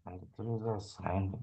Cuando tú le das sign,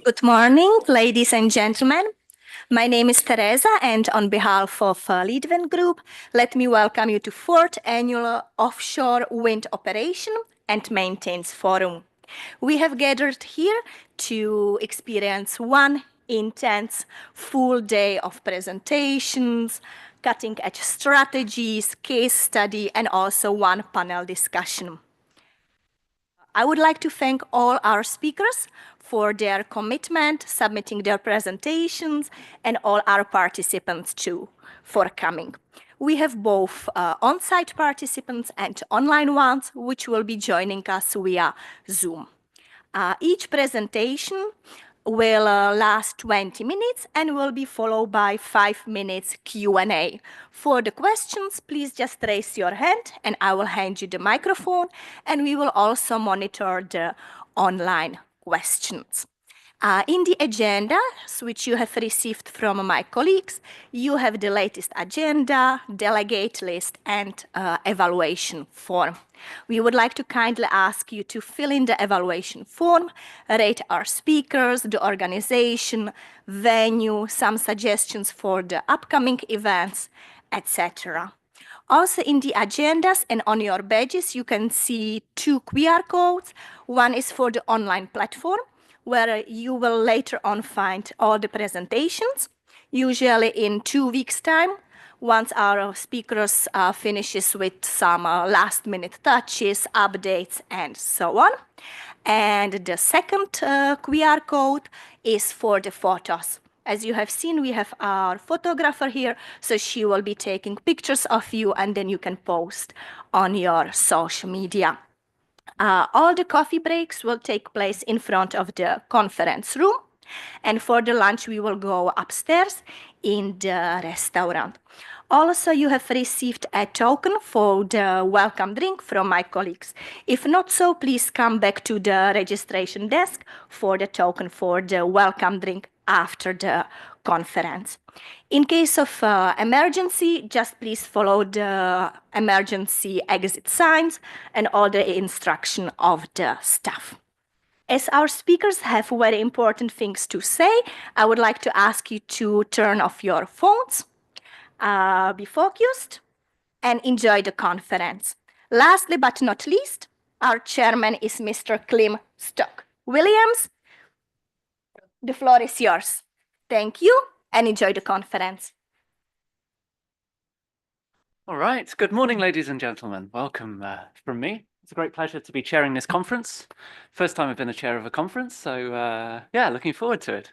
Good morning, ladies and gentlemen. My name is Teresa, and on behalf of Leadwind Group, let me welcome you to 4th Annual Offshore Wind Operation and Maintenance Forum. We have gathered here to experience one intense full day of presentations, cutting-edge strategies, case study, and also one panel discussion. I would like to thank all our speakers for their commitment, submitting their presentations, and all our participants too for coming. We have both on-site participants and online ones, which will be joining us via Zoom. Each presentation will last 20 minutes and will be followed by 5 minutes Q&A. For the questions, please just raise your hand and I will hand you the microphone, and we will also monitor the online questions. In the agenda, which you have received from my colleagues, you have the latest agenda, delegate list, and evaluation form. We would like to kindly ask you to fill in the evaluation form, rate our speakers, the organization, venue, some suggestions for the upcoming events, etc. Also in the agendas and on your badges, you can see 2 QR codes. One is for the online platform, where you will later on find all the presentations, usually in 2 weeks' time, once our speakers finishes with some last-minute touches, updates, and so on. And the second QR code is for the photos. As you have seen, we have our photographer here, so she will be taking pictures of you, and then you can post on your social media. All the coffee breaks will take place in front of the conference room. And for the lunch, we will go upstairs in the restaurant. Also, you have received a token for the welcome drink from my colleagues. If not so, please come back to the registration desk for the token for the welcome drink after the conference. In case of emergency, just please follow the emergency exit signs and all the instruction of the staff. As our speakers have very important things to say, I would like to ask you to turn off your phones, be focused, and enjoy the conference. Lastly but not least, our chairman is Mr. Klim Stock Williams. The floor is yours. Thank you and enjoy the conference. All right. Good morning, ladies and gentlemen. Welcome from me. It's a great pleasure to be chairing this conference. First time I've been a chair of a conference, so yeah, looking forward to it.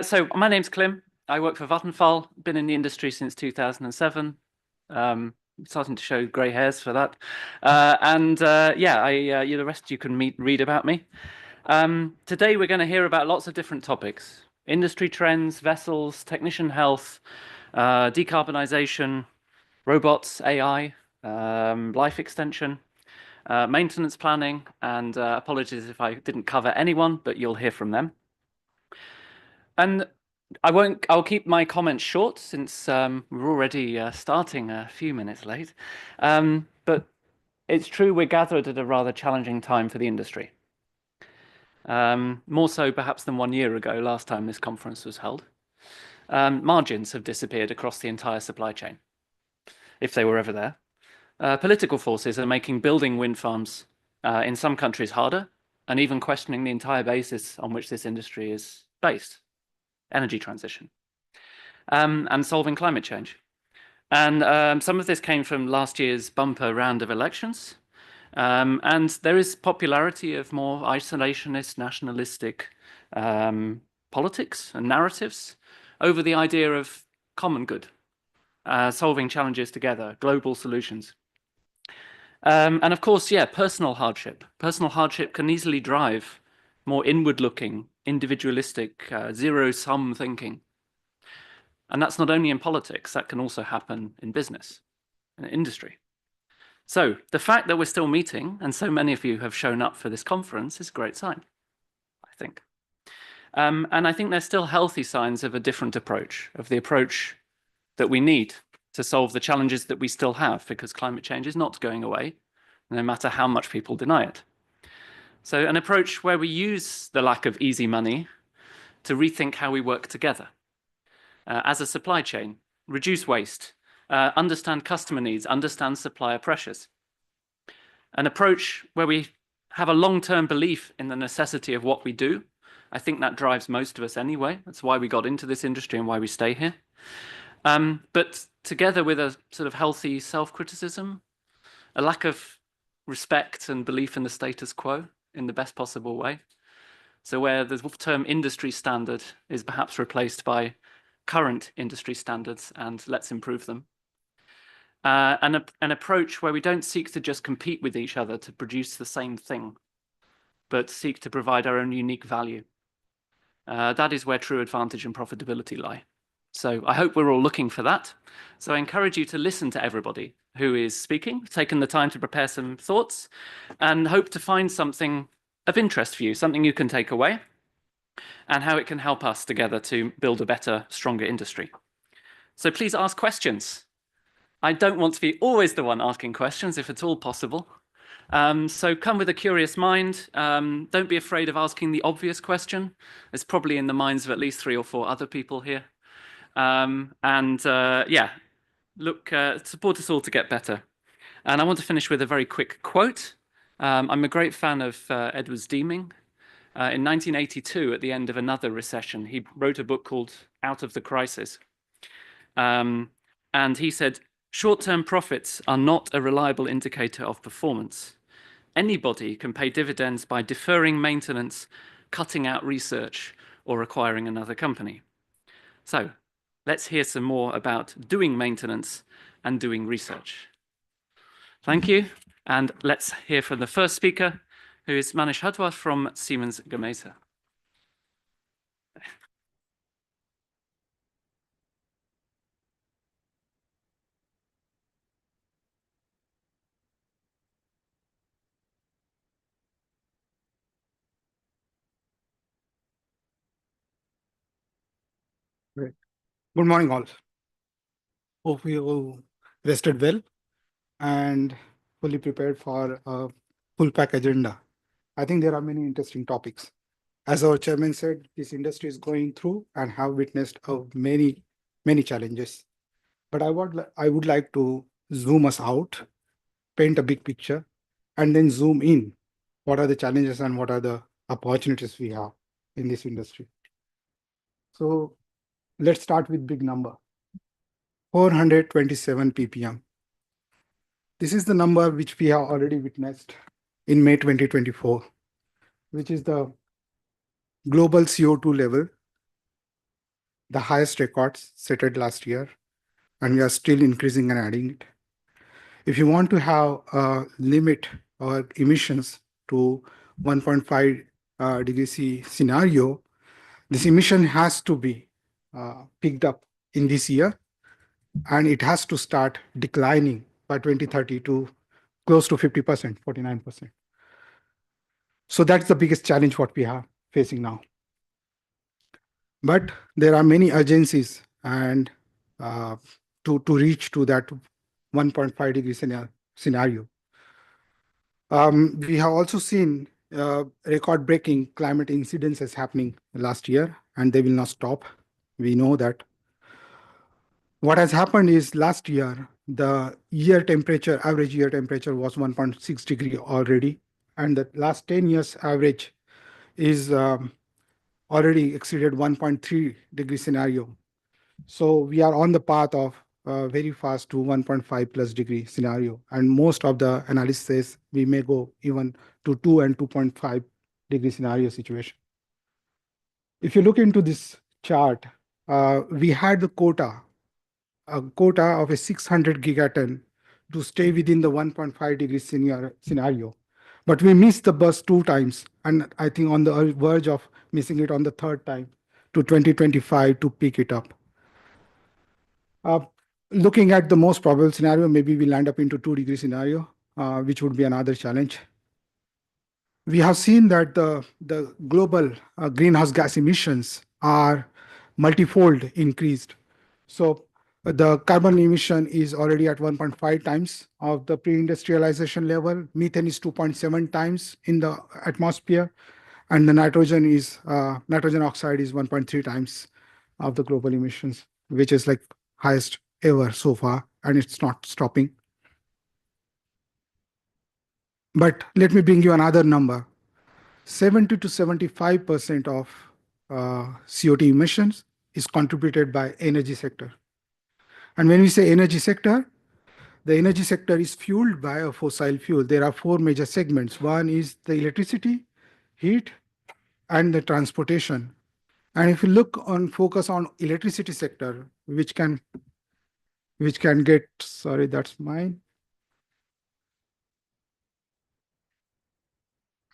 So my name's Klim. I work for Vattenfall, been in the industry since 2007. Starting to show grey hairs for that. Yeah, the rest of you can read about me. Today we're going to hear about lots of different topics: industry trends, vessels, technician health, decarbonization, robots, AI, life extension, maintenance planning, and apologies if I didn't cover anyone, but you'll hear from them. And I'll keep my comments short since we're already starting a few minutes late. But it's true we're gathered at a rather challenging time for the industry. More so perhaps than 1 year ago, last time this conference was held. Margins have disappeared across the entire supply chain, if they were ever there. Political forces are making building wind farms in some countries harder, and even questioning the entire basis on which this industry is based: energy transition, and solving climate change. And some of this came from last year's bumper round of elections. And there is popularity of more isolationist, nationalistic politics and narratives over the idea of common good, solving challenges together, global solutions. And of course, yeah, personal hardship. Personal hardship can easily drive more inward-looking, individualistic, zero-sum thinking. And that's not only in politics, that can also happen in business, in industry. So the fact that we're still meeting, and so many of you have shown up for this conference, is a great sign, I think. And I think there's still healthy signs of a different approach, of the approach that we need to solve the challenges that we still have, because climate change is not going away, no matter how much people deny it. So an approach where we use the lack of easy money to rethink how we work together as a supply chain, reduce waste, understand customer needs, understand supplier pressures. An approach where we have a long-term belief in the necessity of what we do. I think that drives most of us anyway. That's why we got into this industry and why we stay here. But together with a sort of healthy self-criticism, a lack of respect and belief in the status quo in the best possible way. So where the term industry standard is perhaps replaced by current industry standards and let's improve them. An approach where we don't seek to just compete with each other to produce the same thing, but seek to provide our own unique value. That is where true advantage and profitability lie. So I hope we're all looking for that. So I encourage you to listen to everybody who is speaking, taking the time to prepare some thoughts, and hope to find something of interest for you, something you can take away, and how it can help us together to build a better, stronger industry. So please ask questions. I don't want to be always the one asking questions, if at all possible. So come with a curious mind. Don't be afraid of asking the obvious question. It's probably in the minds of at least 3 or 4 other people here. Yeah, look, support us all to get better. And I want to finish with a very quick quote. I'm a great fan of Edward Deming. In 1982, at the end of another recession, he wrote a book called Out of the Crisis. And he said, short-term profits are not a reliable indicator of performance. Anybody can pay dividends by deferring maintenance, cutting out research, or acquiring another company. So let's hear some more about doing maintenance and doing research. Thank you. And let's hear from the first speaker, who is Manish Hadwar from Siemens Gamesa. Great. Good morning, all. Hope you all rested well and fully prepared for a full pack agenda. I think there are many interesting topics. As our chairman said, this industry is going through and have witnessed many challenges. But I would like to zoom us out, paint a big picture, and then zoom in. What are the challenges and what are the opportunities we have in this industry? So let's start with big number. 427 ppm. This is the number which we have already witnessed in May 2024, which is the global CO2 level, the highest records set at last year, and we are still increasing and adding it. If you want to have a limit or emissions to 1.5 degrees C scenario, this emission has to be picked up in this year, and it has to start declining by 2030 to close to 50%, 49%. So that's the biggest challenge what we are facing now. But there are many urgencies and to reach to that 1.5 degree scenario. We have also seen record-breaking climate incidences happening last year, and they will not stop. We know that. What has happened is last year, the average year temperature was 1.6 degree already, and the last 10 years average is already exceeded 1.3 degree scenario. So we are on the path of very fast to 1.5 plus degree scenario. And most of the analysts says we may go even to 2 and 2.5 degree scenario situation. If you look into this chart, we had the quota of a 600 gigaton to stay within the 1.5 degree scenario. But we missed the bus 2 times, and I think on the verge of missing it on the 3rd time to 2025 to pick it up. Looking at the most probable scenario, maybe we land up into 2 degree scenario, which would be another challenge. We have seen that the global greenhouse gas emissions are multifold increased. So the carbon emission is already at 1.5 times of the pre-industrialization level. Methane is 2.7 times in the atmosphere, and the nitrogen oxide is 1.3 times of the global emissions, which is like highest ever so far, and it's not stopping. But let me bring you another number. 70 to 75% of CO2 emissions is contributed by energy sector. And when we say energy sector, the energy sector is fueled by a fossil fuel. There are four major segments. One is the electricity, heat, and the transportation. And if you focus on electricity sector, which can get, sorry, that's mine.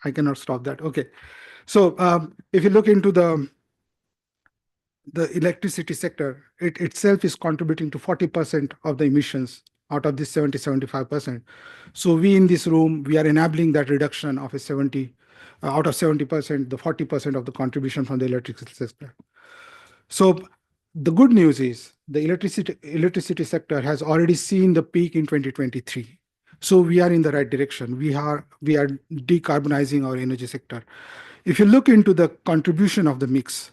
I cannot stop that. Okay. So if you look into the electricity sector, it itself is contributing to 40% of the emissions out of this 75%. So we in this room, we are enabling that reduction of a 70, out of 70%, the 40% of the contribution from the electricity sector. So the good news is the electricity sector has already seen the peak in 2023. So we are in the right direction. We are decarbonizing our energy sector. If you look into the contribution of the mix,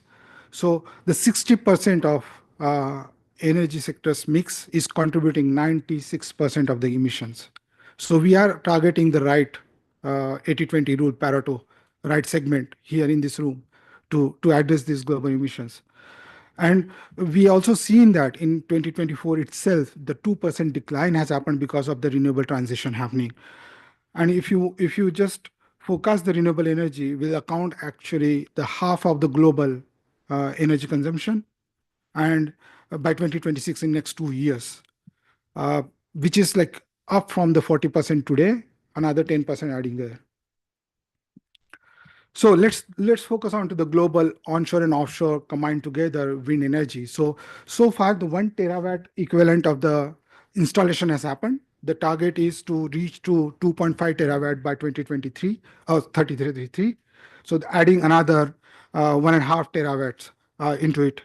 so the 60% of energy sector's mix is contributing 96% of the emissions. So we are targeting the right 80-20 rule Pareto, right segment here in this room to address these global emissions. And we also seen that in 2024 itself, the 2% decline has happened because of the renewable transition happening. And if you just focus the renewable energy, will account actually the half of the global energy consumption, and by 2026 in next 2 years, which is like up from the 40% today, another 10% adding there. So let's focus on to the global onshore and offshore combined together wind energy. So far the 1 terawatt equivalent of the installation has happened. The target is to reach to 2.5 terawatt by 2023 or 33. So adding another 1.5 terawatts into it.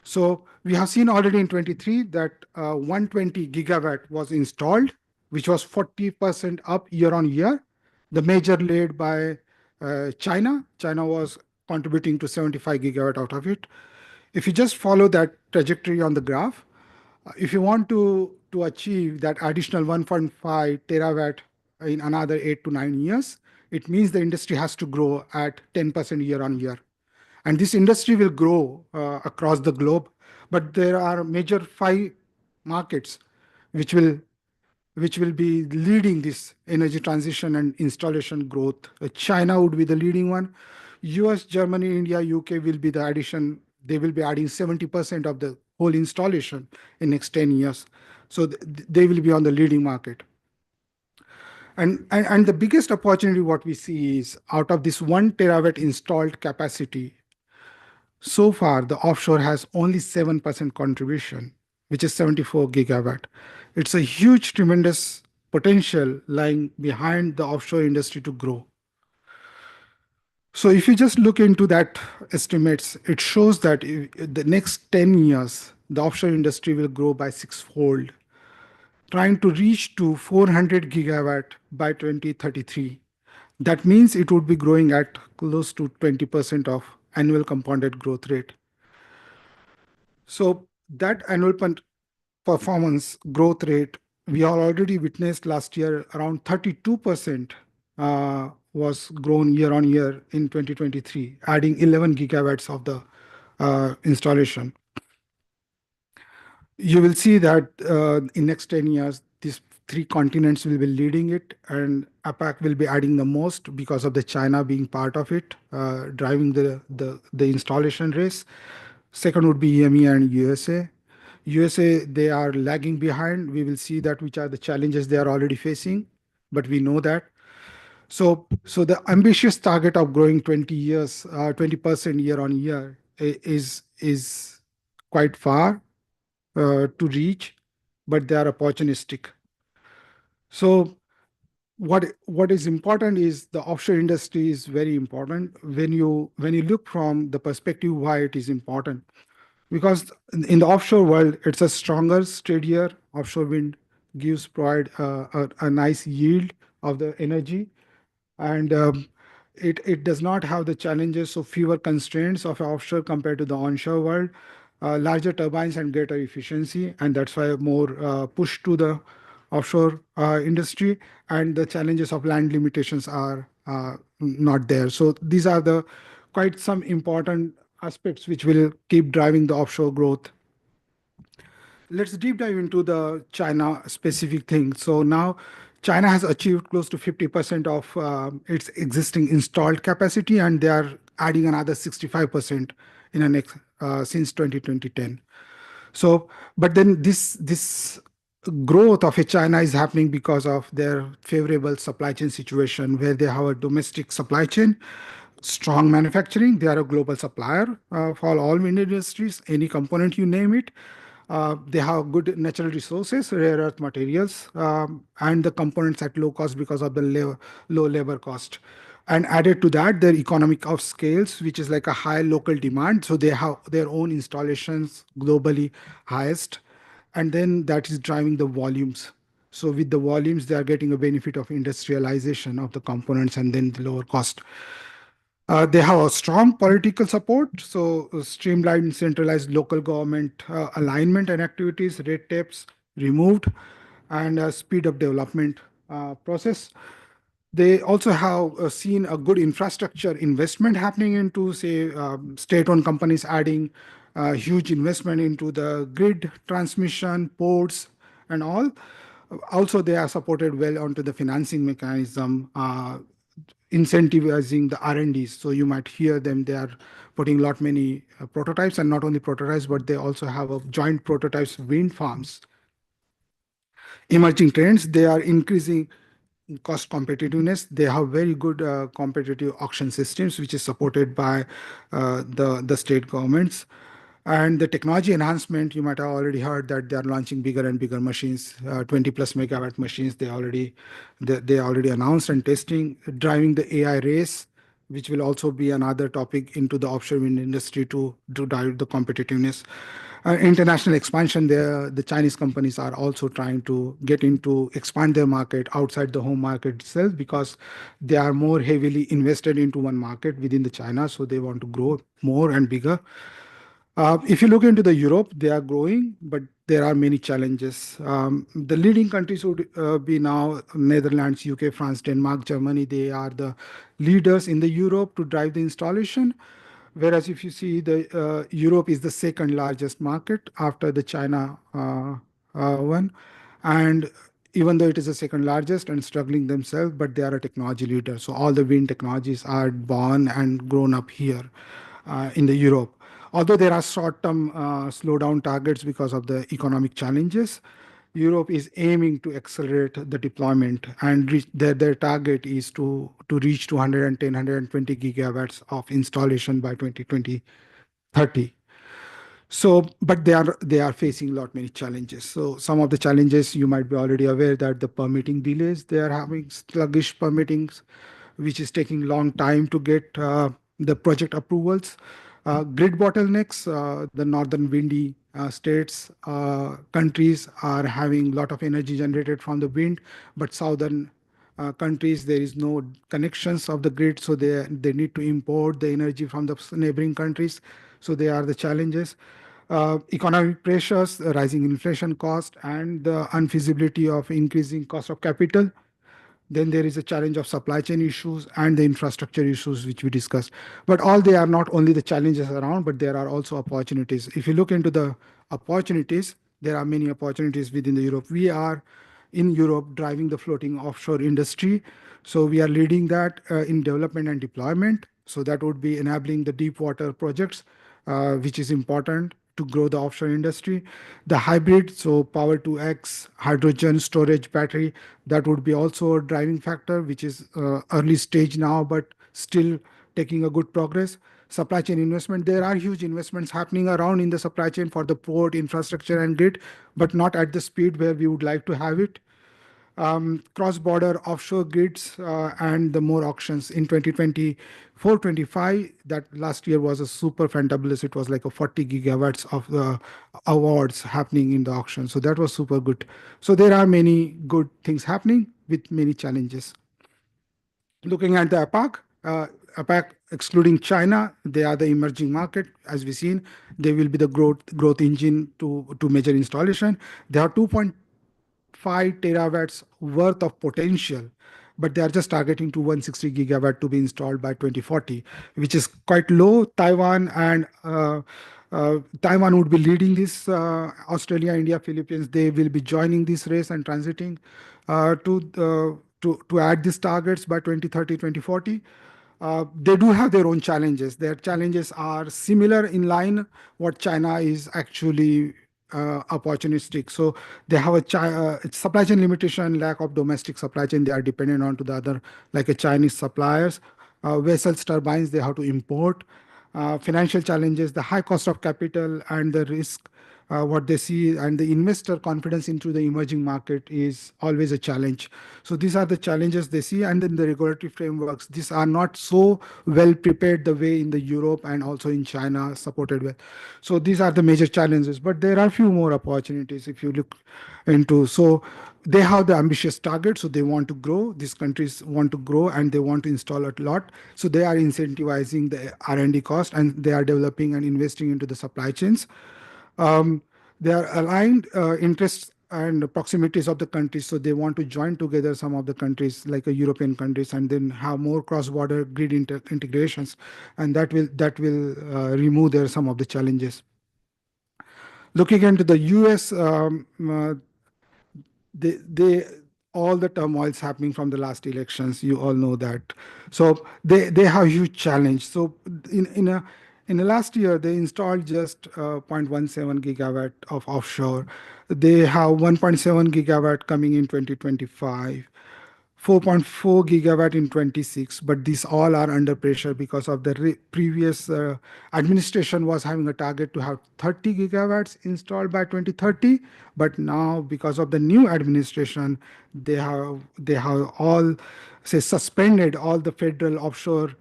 So we have seen already in 23 that 120 gigawatt was installed, which was 40% up year on year. The major led by China. China was contributing to 75 gigawatt out of it. If you just follow that trajectory on the graph, if you want to achieve that additional 1.5 terawatt in another 8 to 9 years, it means the industry has to grow at 10% year on year. And this industry will grow across the globe, but there are major 5 markets which will be leading this energy transition and installation growth. China would be the leading one. US, Germany, India, UK will be the addition. They will be adding 70% of the whole installation in next 10 years. So they will be on the leading market. And the biggest opportunity what we see is out of this 1 terawatt installed capacity, so far the offshore has only 7% contribution, which is 74 gigawatt. It's a huge, tremendous potential lying behind the offshore industry to grow. So if you just look into that estimates, it shows that the next 10 years, the offshore industry will grow by 6-fold, trying to reach to 400 gigawatt by 2033. That means it would be growing at close to 20% of annual compounded growth rate. So that annual performance growth rate, we are already witnessed last year around 32% was grown year on year in 2023, adding 11 gigawatts of the installation. You will see that in next 10 years, these 3 continents will be leading it, and APAC will be adding the most because of the China being part of it, driving the installation race. Second would be EMEA and USA. USA, they are lagging behind. We will see that which are the challenges they are already facing, but we know that. So the ambitious target of growing 20% year on year is quite far to reach, but they are opportunistic. So what is important is the offshore industry is very important. When you look from the perspective why it is important, because in the offshore world, it's a stronger, steadier offshore wind provide a nice yield of the energy, and it does not have the challenges of fewer constraints of offshore compared to the onshore world, larger turbines and greater efficiency, and that's why more push to the offshore industry, and the challenges of land limitations are not there. So these are the quite some important aspects which will keep driving the offshore growth. Let's deep dive into the China specific thing. So now China has achieved close to 50% of its existing installed capacity, and they are adding another 65% in the next since 2010. So, but then this growth of a China is happening because of their favorable supply chain situation, where they have a domestic supply chain, strong manufacturing. They are a global supplier for all industries, any component you name it. They have good natural resources, rare earth materials, and the components at low cost because of the low labor cost. And added to that, their economic of scales, which is like a high local demand. So they have their own installations globally highest. And then that is driving the volumes. So with the volumes, they are getting a benefit of industrialization of the components and then the lower cost. They have a strong political support, so streamlined, centralized local government alignment and activities, red tapes removed, and speed of development process. They also have seen a good infrastructure investment happening into, say, state-owned companies adding huge investment into the grid, transmission, ports, and all. Also, they are supported well onto the financing mechanism, incentivizing the R&Ds. So you might hear them, they are putting lot many prototypes, and not only prototypes, but they also have a joint prototypes wind farms. Emerging trends, they are increasing cost competitiveness. They have very good competitive auction systems, which is supported by the state governments. And the technology enhancement, you might have already heard that they are launching bigger and bigger machines, 20 plus megawatt machines. They already announced and testing, driving the AI race, which will also be another topic into the offshore wind industry to drive the competitiveness. International expansion, the Chinese companies are also trying to get into expand their market outside the home market itself, because they are more heavily invested into one market within the China, so they want to grow more and bigger. If you look into the Europe, they are growing, but there are many challenges. The leading countries would be now Netherlands, UK, France, Denmark, Germany. They are the leaders in the Europe to drive the installation. Whereas if you see the Europe is the second largest market after the China one, and even though it is the second largest and struggling themselves, but they are a technology leader. So all the wind technologies are born and grown up here in the Europe. Although there are short-term slowdown targets because of the economic challenges, Europe is aiming to accelerate the deployment, and their target is to reach 210, 120 gigawatts of installation by 2030. So, but they are facing a lot many challenges. So some of the challenges you might be already aware that the permitting delays, they are having sluggish permittings, which is taking long time to get the project approvals. Grid bottlenecks, the northern windy states, countries are having a lot of energy generated from the wind, but southern countries, there is no connections of the grid, so they need to import the energy from the neighboring countries. So they are the challenges. Economic pressures, rising inflation cost, and the unfeasibility of increasing cost of capital. Then there is a challenge of supply chain issues and the infrastructure issues, which we discussed. But all they are not only the challenges around, but there are also opportunities. If you look into the opportunities, there are many opportunities within the Europe. We are in Europe driving the floating offshore industry. So we are leading that in development and deployment. So that would be enabling the deep water projects, which is important to grow the offshore industry. The hybrid, so power to X, hydrogen storage battery, that would be also a driving factor, which is early stage now, but still taking a good progress. Supply chain investment, there are huge investments happening around in the supply chain for the port infrastructure and grid, but not at the speed where we would like to have it. Cross-border offshore grids and the more auctions in 2024-25. That last year was a super fantabulous. It was like a 40 gigawatts of awards happening in the auction. So that was super good. So there are many good things happening with many challenges. Looking at the APAC, APAC excluding China, they are the emerging market. As we've seen, they will be the growth engine to major installation. They are 2.5 terawatts worth of potential, but they are just targeting to 160 gigawatt to be installed by 2040, which is quite low. Taiwan and Taiwan would be leading this. Australia, India, Philippines, they will be joining this race and transiting to add these targets by 2030, 2040. They do have their own challenges. Their challenges are similar in line what China is actually opportunistic. So they have supply chain limitation, lack of domestic supply chain. They are dependent on to the other, like a Chinese suppliers. Vessels, turbines, they have to import. Financial challenges, the high cost of capital and the risk, what they see, and the investor confidence into the emerging market is always a challenge. So these are the challenges they see, and then the regulatory frameworks. These are not so well prepared the way in the Europe and also in China supported well. So these are the major challenges, but there are few more opportunities if you look into. So they have the ambitious target, so they want to grow. These countries want to grow and they want to install a lot. So they are incentivizing the R&D cost and they are developing and investing into the supply chains. Um, they are aligned interests and proximities of the countries, so they want to join together some of the countries like European countries and then have more cross-border grid integrations, and that will remove there some of the challenges. Looking into the US, they all the turmoils happening from the last elections, you all know that. So they have huge challenge. So in the last year they installed just 0.17 gigawatt of offshore. They have 1.7 gigawatt coming in 2025, 4.4 gigawatt in 26, but these all are under pressure because of the previous administration was having a target to have 30 gigawatts installed by 2030, but now because of the new administration, they have all say suspended all the federal offshore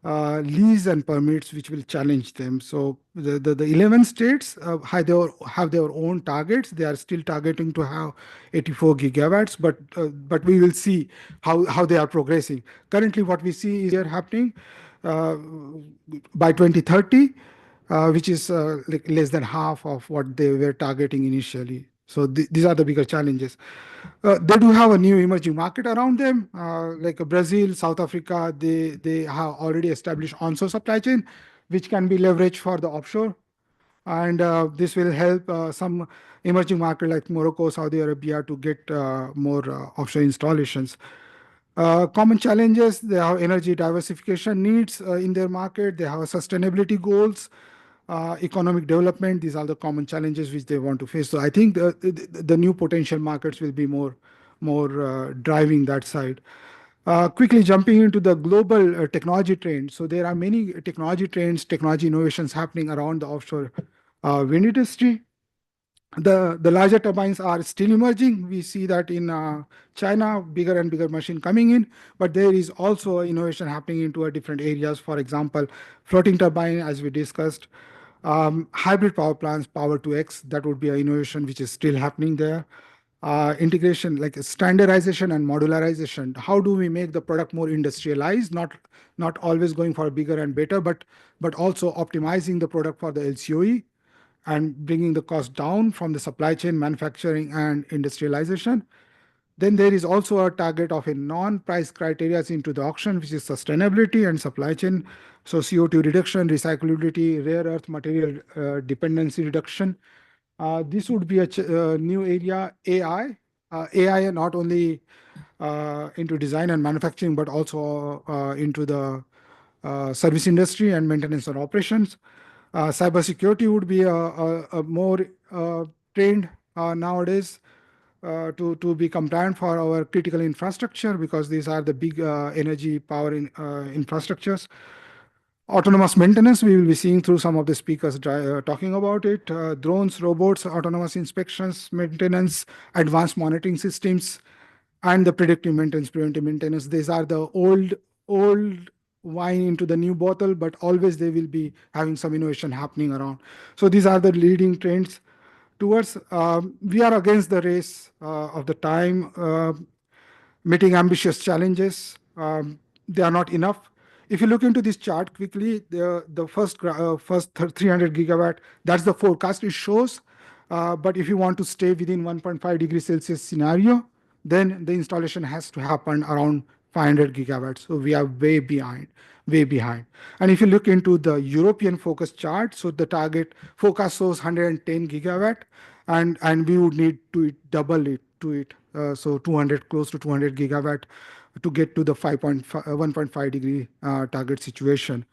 lease and permits, which will challenge them. So the 11 states have their own targets. They are still targeting to have 84 gigawatts, but we will see how they are progressing. Currently, what we see is here happening uh, by 2030, which is like less than half of what they were targeting initially. So these are the bigger challenges. They do have a new emerging market around them, like Brazil, South Africa. They have already established onshore supply chain, which can be leveraged for the offshore, and this will help some emerging market like Morocco, Saudi Arabia to get more offshore installations. Common challenges, they have energy diversification needs in their market, they have sustainability goals, economic development. These are the common challenges which they want to face. So I think the new potential markets will be more driving that side. Quickly jumping into the global technology trends. So there are many technology trends, technology innovations happening around the offshore wind industry. The larger turbines are still emerging. We see that in China, bigger and bigger machine coming in, but there is also innovation happening into different areas. For example, floating turbine, as we discussed, hybrid power plants, power to X, that would be an innovation which is still happening there. Integration, like standardization and modularization. How do we make the product more industrialized? Not always going for bigger and better, but also optimizing the product for the LCOE and bringing the cost down from the supply chain, manufacturing, and industrialization. Then there is also a target of a non-price criteria into the auction, which is sustainability and supply chain. So CO2 reduction, recyclability, rare earth material dependency reduction. This would be a new area, AI. AI not only into design and manufacturing, but also into the service industry and maintenance and operations. Cybersecurity would be a more trained nowadays to be compliant for our critical infrastructure, because these are the big energy power infrastructures. Autonomous maintenance, we will be seeing through some of the speakers talking about it. Drones, robots, autonomous inspections, maintenance, advanced monitoring systems, and the predictive maintenance, preventive maintenance. These are the old wine into the new bottle, but always they will be having some innovation happening around. So these are the leading trends towards. We are against the race of the time, meeting ambitious challenges. They are not enough. If you look into this chart quickly, the first 300 gigawatt, that's the forecast it shows. But if you want to stay within 1.5 degrees Celsius scenario, then the installation has to happen around 500 gigawatts. So we are way behind. way behind. And if you look into the European focus chart, so the target forecast shows 110 gigawatt, and we would need to double it to it. So 200, close to 200 gigawatt to get to the 1.5 degree target situation.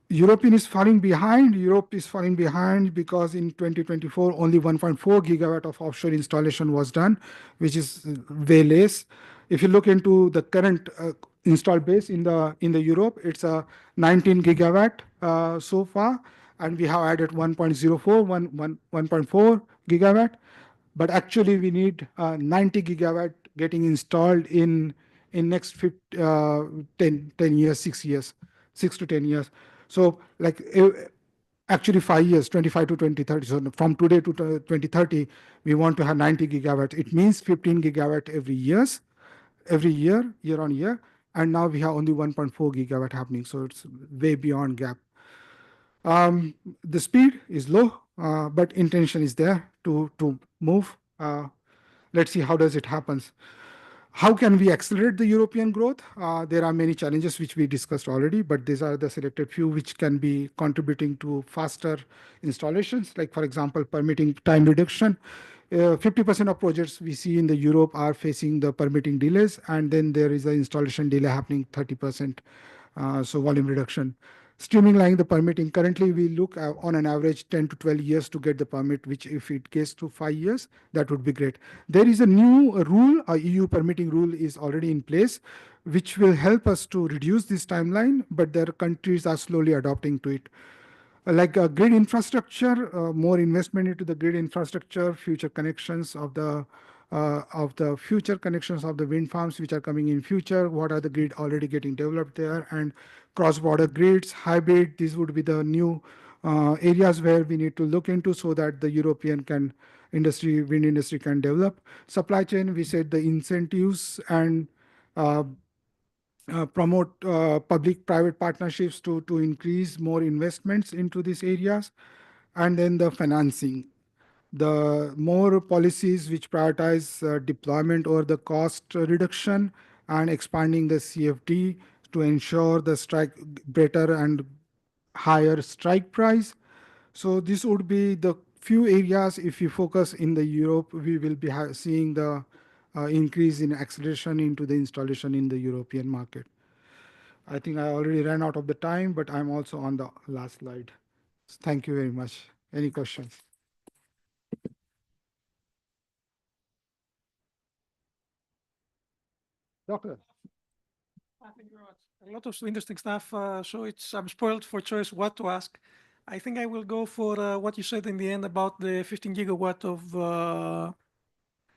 European is falling behind. Europe is falling behind because in 2024, only 1.4 gigawatt of offshore installation was done, which is way less. If you look into the current install base in the Europe, it's a 19 gigawatt so far, and we have added 1.4 gigawatt. But actually, we need 90 gigawatt getting installed in next 10 years, 6 years, 6 to 10 years. So like actually 5 years, 25 to 2030. So from today to 2030, we want to have 90 gigawatts. It means 15 gigawatt every year, year on year. And now we have only 1.4 gigawatt happening. So it's way beyond gap. The speed is low, but intention is there to move. Let's see how does it happens. How can we accelerate the European growth? There are many challenges which we discussed already, but these are the selected few which can be contributing to faster installations. Like for example, permitting time reduction. 50% of projects we see in the Europe are facing the permitting delays, and then there is an installation delay happening 30%. So volume reduction. Streamlining the permitting. Currently, we look on an average 10 to 12 years to get the permit, which if it gets to 5 years, that would be great. There is a new rule, a EU permitting rule is already in place, which will help us to reduce this timeline, but there countries are slowly adopting to it. Like grid infrastructure, more investment into the grid infrastructure, future connections of the future connections of the wind farms which are coming in future. What are the grid already getting developed there, and cross-border grids, hybrid. These would be the new areas where we need to look into so that the European wind industry can develop. Supply chain, we said the incentives and promote public-private partnerships to increase more investments into these areas. And then the financing. The more policies which prioritize deployment or the cost reduction and expanding the CFD to ensure the strike better and higher strike price. So this would be the few areas. If you focus in the Europe, we will be seeing the increase in acceleration into the installation in the European market. I think I already ran out of the time, but I'm also on the last slide. Thank you very much. Any questions? Doctor. Thank you very much. A lot of interesting stuff. So I'm spoiled for choice what to ask. I think I will go for what you said in the end about the 15 gigawatt of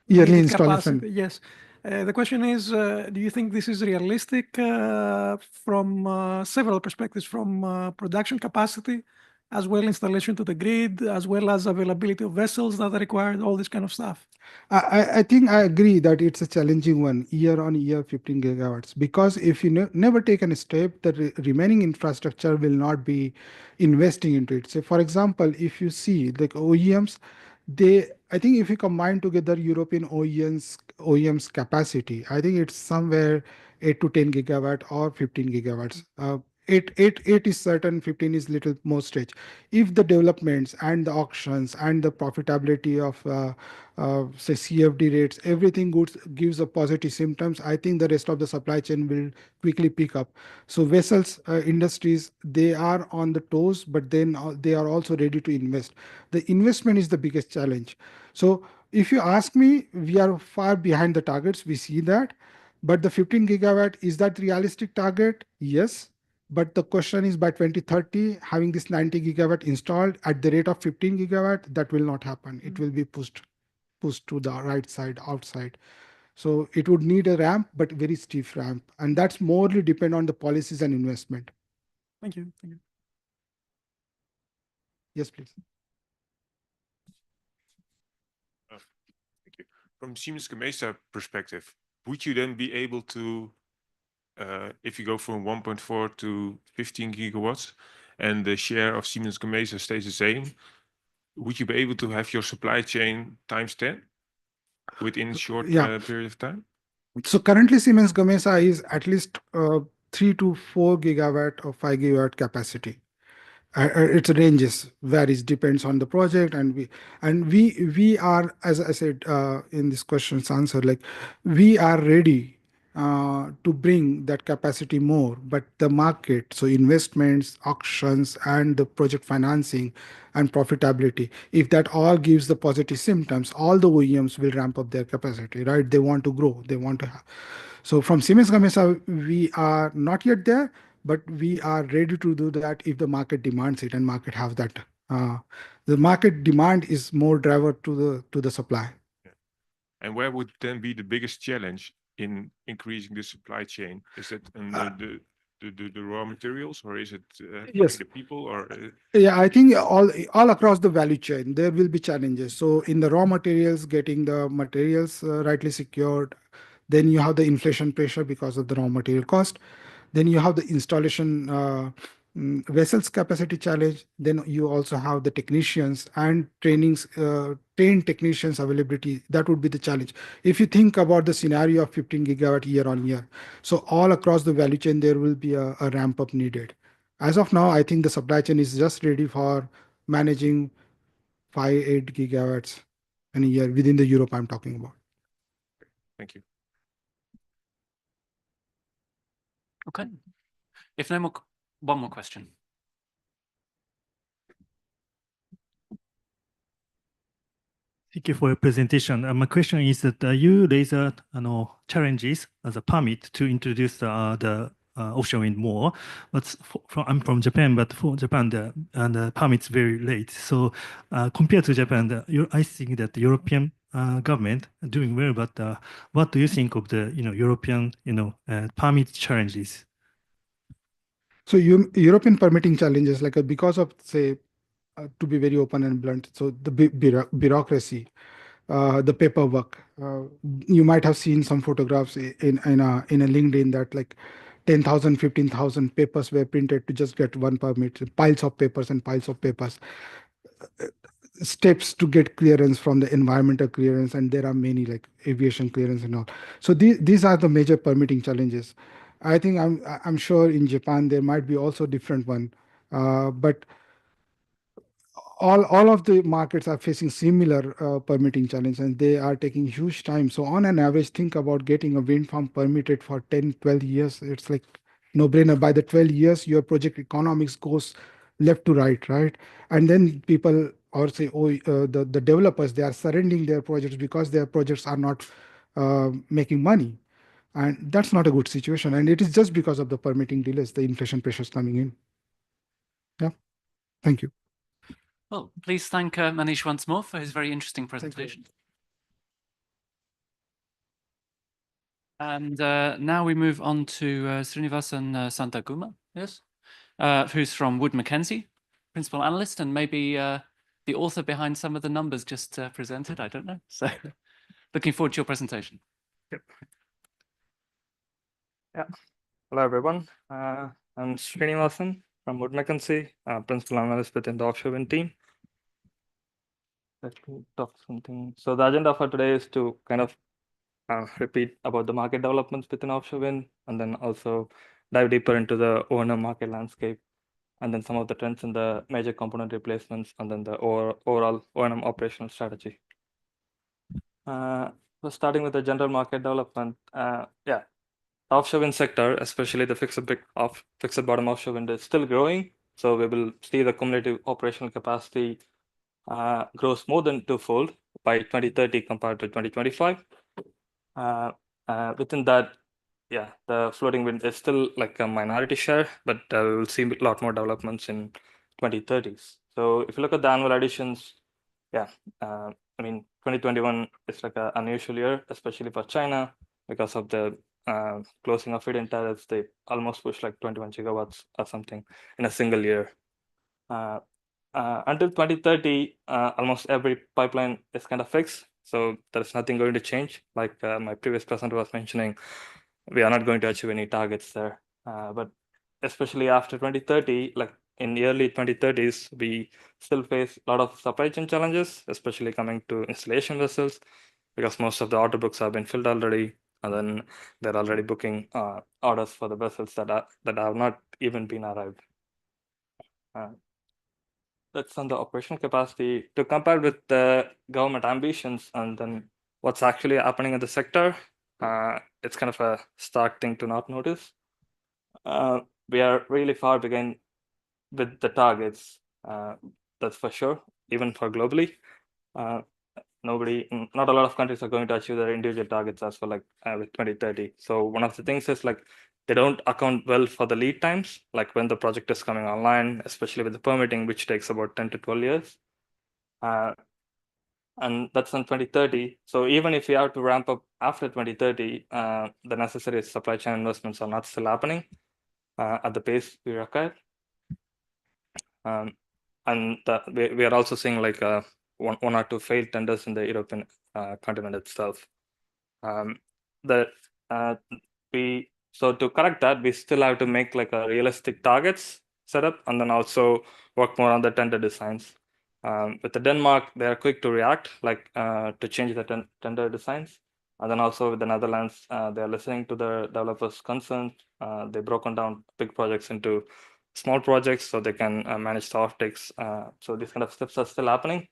Yearly needed installation. capacity. Yes. The question is, do you think this is realistic from several perspectives, from production capacity, as well installation to the grid, as well as availability of vessels that are required, all this kind of stuff? I think I agree that it's a challenging one, year on year, 15 gigawatts, because if you never take a step, the remaining infrastructure will not be investing into it. So for example, if you see like OEMs, I think if you combine together European OEMs capacity, I think it's somewhere 8 to 10 gigawatt or 15 gigawatts. 8 is certain, 15 is little more stretch. If the developments and the auctions and the profitability of say CFD rates, everything gives a positive symptoms, I think the rest of the supply chain will quickly pick up. So vessels industries, they are on the toes, but then they are also ready to invest. The investment is the biggest challenge. So if you ask me, we are far behind the targets. We see that. But the 15 gigawatt, is that realistic target? Yes. But the question is by 2030, having this 90 gigawatt installed at the rate of 15 gigawatt, that will not happen. It will be pushed to the right side, outside. So it would need a ramp, but very steep ramp. And that's morely depend on the policies and investment. Thank you. Thank you. Yes, please. Thank you. From Siemens Gamesa perspective, would you then be able to, if you go from 1.4 to 15 gigawatts and the share of Siemens Gamesa stays the same, would you be able to have your supply chain times 10 within a short period of time? So currently Siemens Gamesa is at least 3 to 4 gigawatt or 5 gigawatt capacity. It ranges, varies, depends on the project, and we are, as I said in this question's answer, like we are ready to bring that capacity more, but the market, so investments, auctions, and the project financing and profitability, if that all gives the positive symptoms, all the OEMs will ramp up their capacity, right? They want to grow, they want to have. So from Siemens Gamesa, we are not yet there, but we are ready to do that if the market demands it, and market have that. The market demand is more driver to the supply. And where would then be the biggest challenge in increasing the supply chain? Is it in the raw materials, or is it Yes. the people, or Yeah, I think all across the value chain there will be challenges. So in the raw materials, getting the materials rightly secured, then you have the inflation pressure because of the raw material cost. Then you have the installation vessels capacity challenge. Then you also have the technicians and trained technicians availability. That would be the challenge. If you think about the scenario of 15 gigawatt year on year, so all across the value chain there will be a ramp up needed. As of now, I think the supply chain is just ready for managing 8 gigawatts in a year within the Europe I'm talking about. thank you. Okay. If no more, one more question. Thank you for your presentation. My question is that you raise challenges as a permit to introduce the offshore wind more. But I'm from Japan, but for Japan, the permit's very late. So compared to Japan, I think that the European government are doing well. But what do you think of the European permit challenges? So European permitting challenges, like because of, say, to be very open and blunt, so the bureaucracy, the paperwork. You might have seen some photographs in a LinkedIn that like 10,000, 15,000 papers were printed to just get one permit, piles of papers and piles of papers. Steps to get clearance from the environmental clearance, and there are many like aviation clearance and all. So these are the major permitting challenges. I think I'm sure in Japan there might be also different one, but all of the markets are facing similar permitting challenge, and they are taking huge time. So on an average, think about getting a wind farm permitted for 10, 12 years. It's like no brainer. By the 12 years, your project economics goes left to right? And then people or say, oh, the developers, they are surrendering their projects because their projects are not making money. And that's not a good situation. And it is just because of the permitting delays, the inflation pressures coming in. Yeah. Thank you. Well, please thank Manish once more for his very interesting presentation. And now we move on to Srinivasan Santaguma, yes, who's from Wood Mackenzie, principal analyst, and maybe the author behind some of the numbers just presented. I don't know. So looking forward to your presentation. Yep. Yeah. Hello, everyone. I'm Srinivasan from Wood Mackenzie, principal analyst within the offshore wind team. Let me talk something. So the agenda for today is to kind of repeat about the market developments within offshore wind, and then also dive deeper into the O&M market landscape, and then some of the trends in the major component replacements, and then the overall O&M operational strategy. So starting with the general market development, yeah, offshore wind sector, especially the fixed bottom offshore wind, is still growing. So we will see the cumulative operational capacity grows more than twofold by 2030 compared to 2025. Within that, yeah, the floating wind is still like a minority share, but we will see a lot more developments in 2030s. So if you look at the annual additions, yeah, I mean, 2021 is like an unusual year, especially for China, because of the closing of feed-in tariffs. They almost pushed like 21 gigawatts or something in a single year. Until 2030, almost every pipeline is kind of fixed. So there's nothing going to change. Like my previous presenter was mentioning, we are not going to achieve any targets there. But especially after 2030, like in the early 2030s, we still face a lot of supply chain challenges, especially coming to installation vessels, because most of the order books have been filled already. and then they're already booking orders for the vessels that have not even been arrived. That's on the operational capacity. To compare with the government ambitions and then what's actually happening in the sector, it's kind of a stark thing to not notice. We are really far behind with the targets, that's for sure, even for globally. Not a lot of countries are going to achieve their individual targets as well, like with 2030. So one of the things is like they don't account well for the lead times, like when the project is coming online, especially with the permitting, which takes about 10 to 12 years. And that's on 2030. So even if we have to ramp up after 2030, the necessary supply chain investments are not still happening at the pace we require. And we are also seeing like one or two failed tenders in the European continent itself. So to correct that, we still have to make like a realistic targets set up, and then also work more on the tender designs. With the Denmark, they are quick to react, like to change the tender designs. And then also with the Netherlands, they are listening to the developers' concerns. They've broken down big projects into small projects so they can manage the offtakes. So these kind of steps are still happening.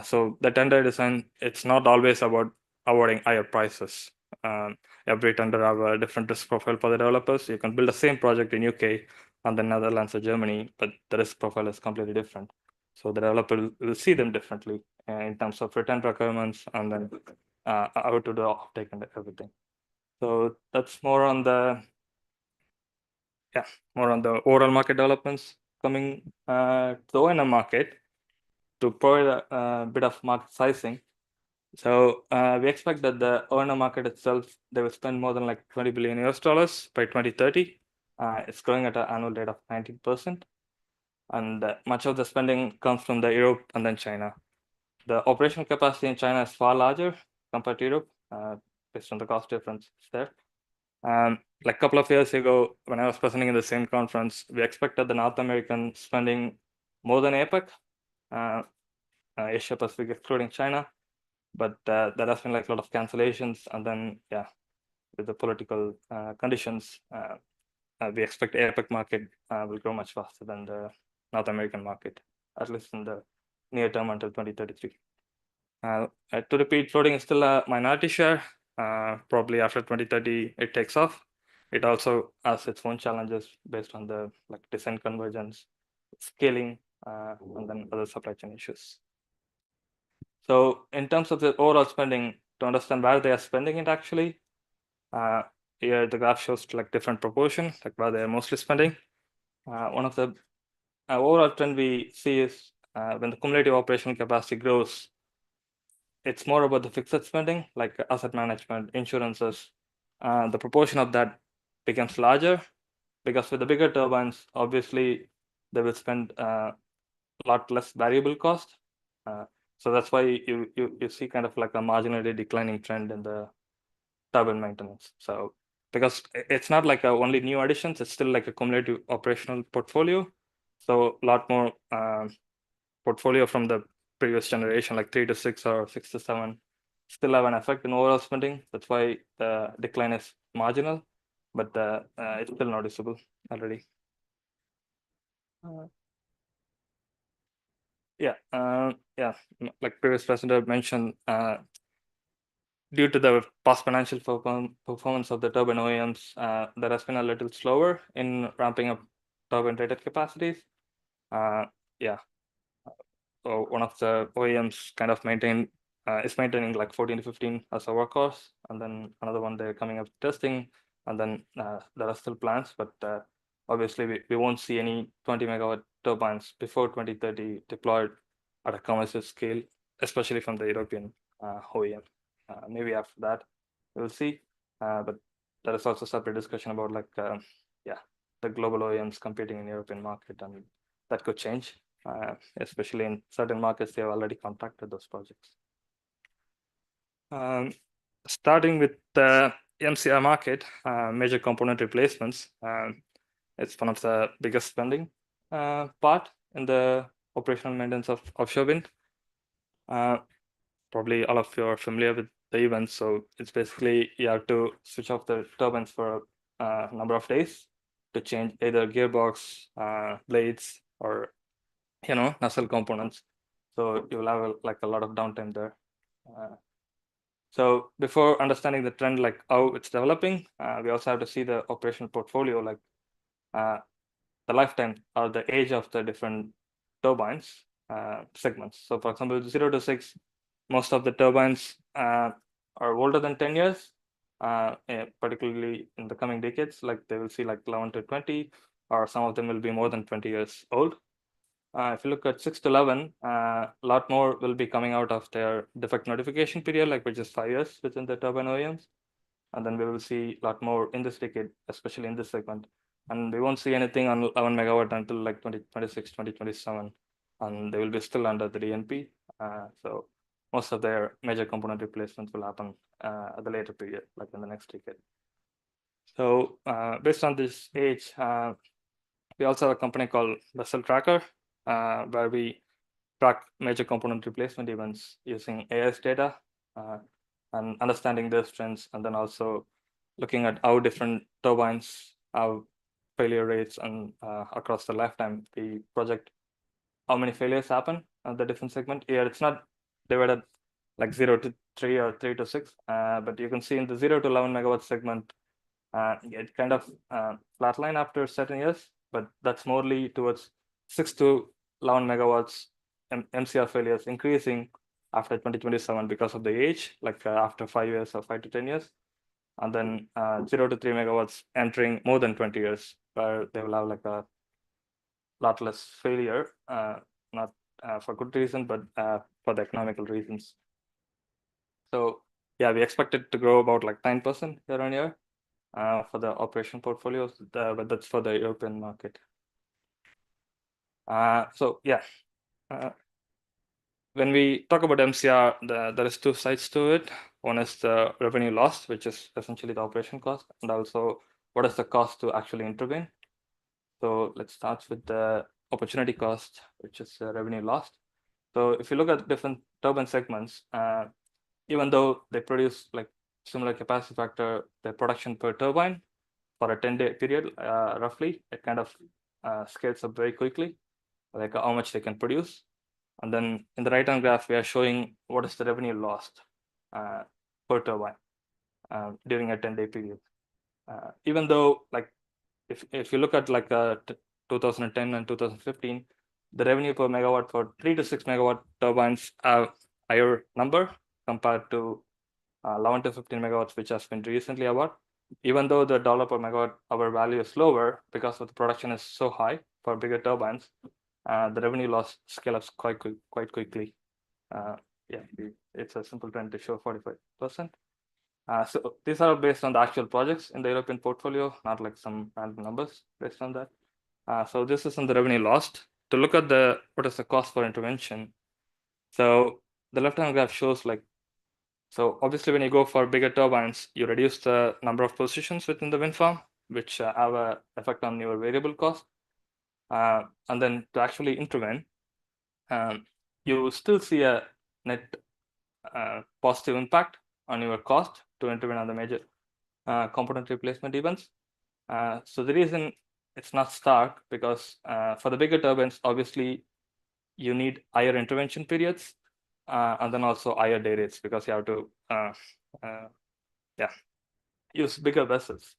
So the tender design, it's not always about awarding higher prices. Every tender have a different risk profile for the developers. You can build the same project in UK and the Netherlands or Germany, but the risk profile is completely different. So the developer will see them differently in terms of return requirements and then how to do offtake and everything. So that's more on the overall market developments coming to the O&M market. To provide a bit of market sizing. So we expect that the O&M market itself, they will spend more than like $20 billion by 2030. It's growing at an annual rate of 19%. And much of the spending comes from the Europe and then China. The operational capacity in China is far larger compared to Europe, based on the cost difference there. Like a couple of years ago, when I was presenting in the same conference, we expected the North American spending more than APEC. Asia Pacific excluding China, but there has been like a lot of cancellations, and then with the political conditions, we expect APEC market will grow much faster than the North American market, at least in the near term until 2033. To repeat, floating is still a minority share. Probably after 2030, it takes off. It also has its own challenges based on the like design convergence, scaling, and then other supply chain issues. So in terms of the overall spending, to understand where they are spending it actually, here the graph shows like different proportion, like where they are mostly spending. One of the overall trend we see is when the cumulative operational capacity grows, it's more about the fixed spending, like asset management, insurances. The proportion of that becomes larger because with the bigger turbines, obviously they will spend a lot less variable cost. So that's why you see kind of like a marginally declining trend in the turbine maintenance. So because it's not like only new additions, it's still like a cumulative operational portfolio. So a lot more portfolio from the previous generation, like 3 to 6 or 6 to 7, still have an effect in overall spending. That's why the decline is marginal, but it's still noticeable already. Like previous presenter mentioned, due to the past financial performance of the turbine OEMs, there has been a little slower in ramping up turbine rated capacities. So one of the OEMs kind of is maintaining like 14 to 15 as a workhorse, and then another one they're coming up testing, and then there are still plans, but obviously we won't see any 20 megawatt turbines before 2030 deployed at a commercial scale, especially from the European OEM. Maybe after that we'll see, but there is also separate discussion about like the global OEMs competing in European market, and that could change. Especially in certain markets, they have already contracted those projects. Starting with the MCR market, major component replacements, it's one of the biggest spending part in the operational maintenance of offshore wind. Probably all of you are familiar with the events. So it's basically you have to switch off the turbines for a number of days to change either gearbox, blades, or nacelle components. So you will have like a lot of downtime there. So before understanding the trend, like how it's developing, we also have to see the operational portfolio, like the lifetime or the age of the different turbines segments. So for example, 0 to 6, most of the turbines are older than 10 years, particularly in the coming decades. Like they will see like 11 to 20, or some of them will be more than 20 years old. If you look at 6 to 11, a lot more will be coming out of their defect notification period, like which is 5 years within the turbine OEMs. And then we will see a lot more in this decade, especially in this segment. And we won't see anything on 11 megawatt until like 2026, 2027, and they will be still under the DNP. So most of their major component replacements will happen at the later period, like in the next decade. So based on this age, we also have a company called Vessel Tracker, where we track major component replacement events using AIS data and understanding those trends, and then also looking at how different turbines have failure rates, and across the lifetime, we project how many failures happen at the different segment. Here, it's not divided like 0 to 3 or 3 to 6, but you can see in the 0 to 11 megawatt segment, it kind of flatline after certain years, but that's morely towards 6 to 11 megawatts MCR failures increasing after 2027 because of the age, like after 5 years or 5 to 10 years. And then 0 to 3 megawatts entering more than 20 years, where they will have like a lot less failure, not for good reason, but for the economical reasons. So yeah, we expect it to grow about like 9% year on year for the operation portfolios, but that's for the European market. So yeah, when we talk about MCR, there is two sides to it. One is the revenue lost, which is essentially the operation cost, and also what is the cost to actually intervene. So let's start with the opportunity cost, which is revenue lost. So if you look at different turbine segments, even though they produce like similar capacity factor, the production per turbine for a 10-day period, roughly, it kind of scales up very quickly, like how much they can produce. And then in the right-hand graph, we are showing what is the revenue lost per turbine during a 10-day period. Even though, like, if you look at like 2010 and 2015, the revenue per megawatt for 3 to 6 megawatt turbines have higher number compared to 11 to 15 megawatts, which has been recently awarded. Even though the dollar per megawatt hour value is lower because of the production is so high for bigger turbines, the revenue loss scale ups quite quickly. Yeah, it's a simple trend to show 45%. So these are based on the actual projects in the European portfolio, not like some random numbers based on that. So this is on the revenue lost. To look at what is the cost for intervention. So the left-hand graph shows like, so obviously when you go for bigger turbines, you reduce the number of positions within the wind farm, which have an effect on your variable cost. And then to actually intervene, you still see a net positive impact on your cost to intervene on the major component replacement events. So the reason it's not stark because for the bigger turbines, obviously you need higher intervention periods and then also higher day rates because you have to use bigger vessels.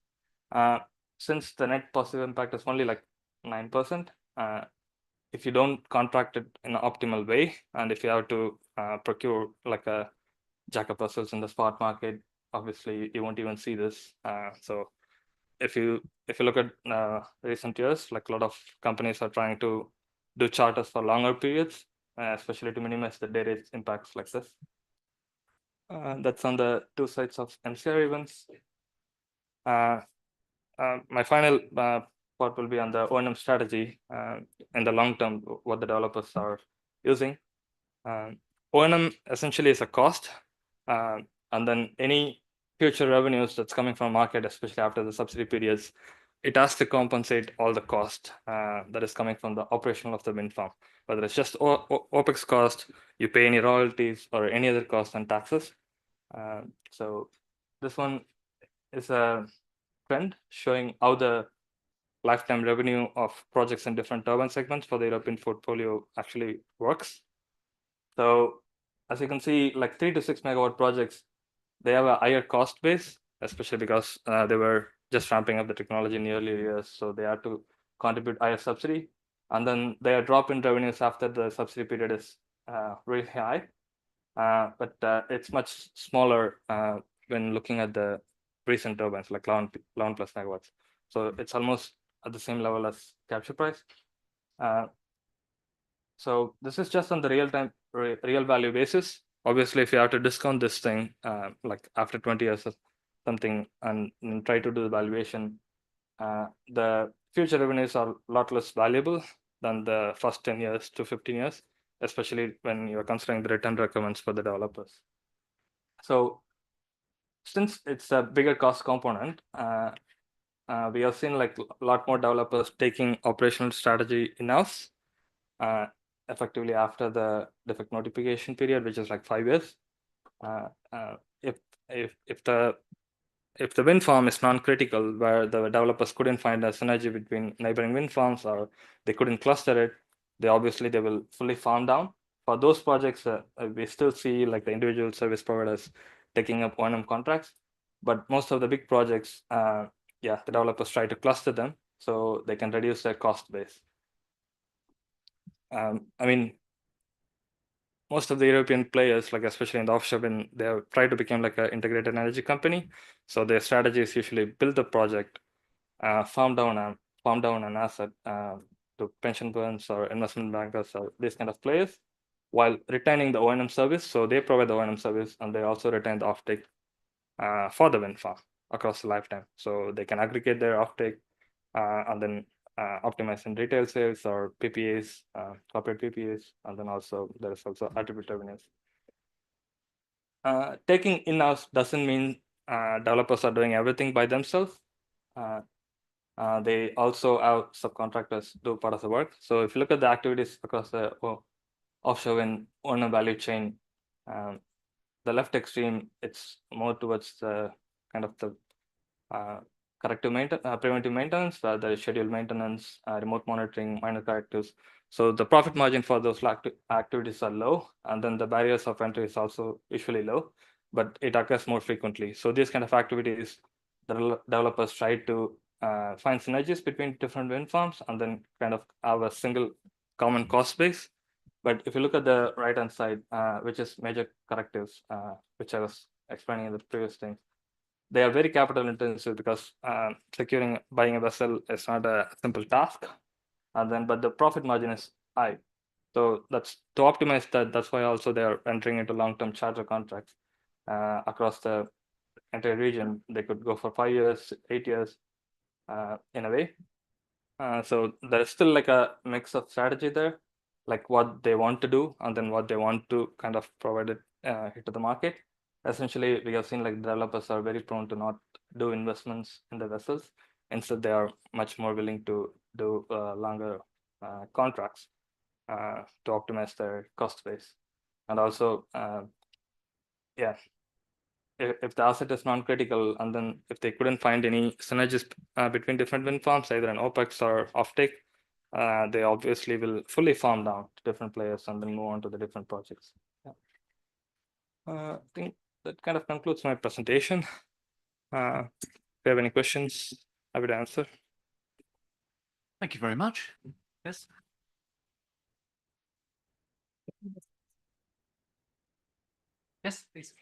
Since the net positive impact is only like 9%, if you don't contract it in an optimal way, and if you have to procure like a jackup vessels in the spot market, obviously you won't even see this. So if you look at recent years, like a lot of companies are trying to do charters for longer periods, especially to minimize the day rate impacts like this. That's on the two sides of MCR events. My final part will be on the O&M strategy in the long term, what the developers are using. O&M essentially is a cost, and then any future revenues that's coming from market, especially after the subsidy periods, it has to compensate all the cost that is coming from the operational of the wind farm, whether it's just OPEX cost, you pay any royalties or any other costs and taxes. So this one is a trend showing how the lifetime revenue of projects in different turbine segments for the European portfolio actually works. So as you can see, like 3 to 6 megawatt projects, they have a higher cost base, especially because they were just ramping up the technology in the earlier years. So they had to contribute higher subsidy. And then their drop in revenues after the subsidy period is really high. But it's much smaller when looking at the recent turbines, like 11 plus megawatts. So it's almost at the same level as capture price. So this is just on the real value basis. Obviously, if you have to discount this thing, like after 20 years or something, and try to do the valuation, the future revenues are a lot less valuable than the first 10 years to 15 years, especially when you're considering the return requirements for the developers. So since it's a bigger cost component, we have seen like a lot more developers taking operational strategy in-house, effectively after the defect notification period, which is like 5 years. If the wind farm is non-critical, where the developers couldn't find a synergy between neighboring wind farms, or they couldn't cluster it, they will fully farm down. For those projects, we still see like the individual service providers taking up O&M contracts, but most of the big projects, the developers try to cluster them so they can reduce their cost base. I mean, most of the European players, like especially in the offshore wind, they have tried to become like an integrated energy company. So their strategy is usually build the project, farm down an asset to pension funds or investment bankers or these kind of players, while retaining the O&M service. So they provide the O&M service, and they also retain the offtake for the wind farm across the lifetime. So they can aggregate their offtake and then optimize in retail sales or PPAs, corporate PPAs, and then also there is also attribute revenues. Taking in-house doesn't mean developers are doing everything by themselves. They also have subcontractors do part of the work. So if you look at the activities across the offshore wind owner value chain, the left extreme, it's more towards the kind of the preventive maintenance, there is scheduled maintenance, remote monitoring, minor correctives. So the profit margin for those activities are low, and then the barriers of entry is also usually low, but it occurs more frequently. So these kind of activities, the developers try to find synergies between different wind farms and then kind of have a single common cost base. But if you look at the right-hand side, which is major correctives, which I was explaining in the previous thing, they are very capital intensive because buying a vessel is not a simple task, but the profit margin is high. So that's to optimize that. That's why also they are entering into long-term charter contracts across the entire region. They could go for 5 years, 8 years, in a way. So there's still like a mix of strategy there, like what they want to do and then what they want to kind of provide it to the market. Essentially, we have seen like developers are very prone to not do investments in the vessels. Instead, they are much more willing to do longer contracts to optimize their cost base. And also, if the asset is non-critical, and then if they couldn't find any synergies between different wind farms, either an OPEX or offtake, they obviously will fully farm down to different players and then move on to the different projects. I think that kind of concludes my presentation. If you have any questions, I would answer. Thank you very much. Yes. Yes, please.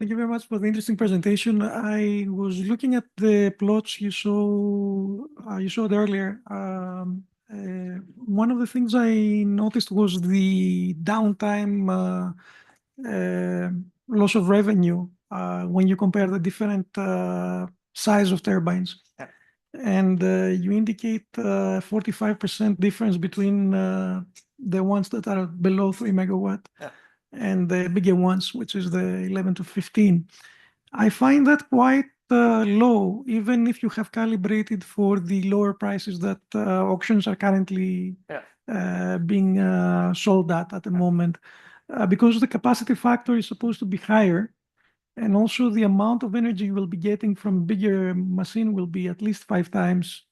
Thank you very much for the interesting presentation. I was looking at the plots you showed earlier. One of the things I noticed was the downtime loss of revenue when you compare the different size of turbines. Yeah. And you indicate 45% difference between the ones that are below 3 megawatt. Yeah. And the bigger ones, which is the 11 to 15. I find that quite low, even if you have calibrated for the lower prices that auctions are currently being sold at the moment. because the capacity factor is supposed to be higher, and also the amount of energy you will be getting from bigger machine will be at least 5 times.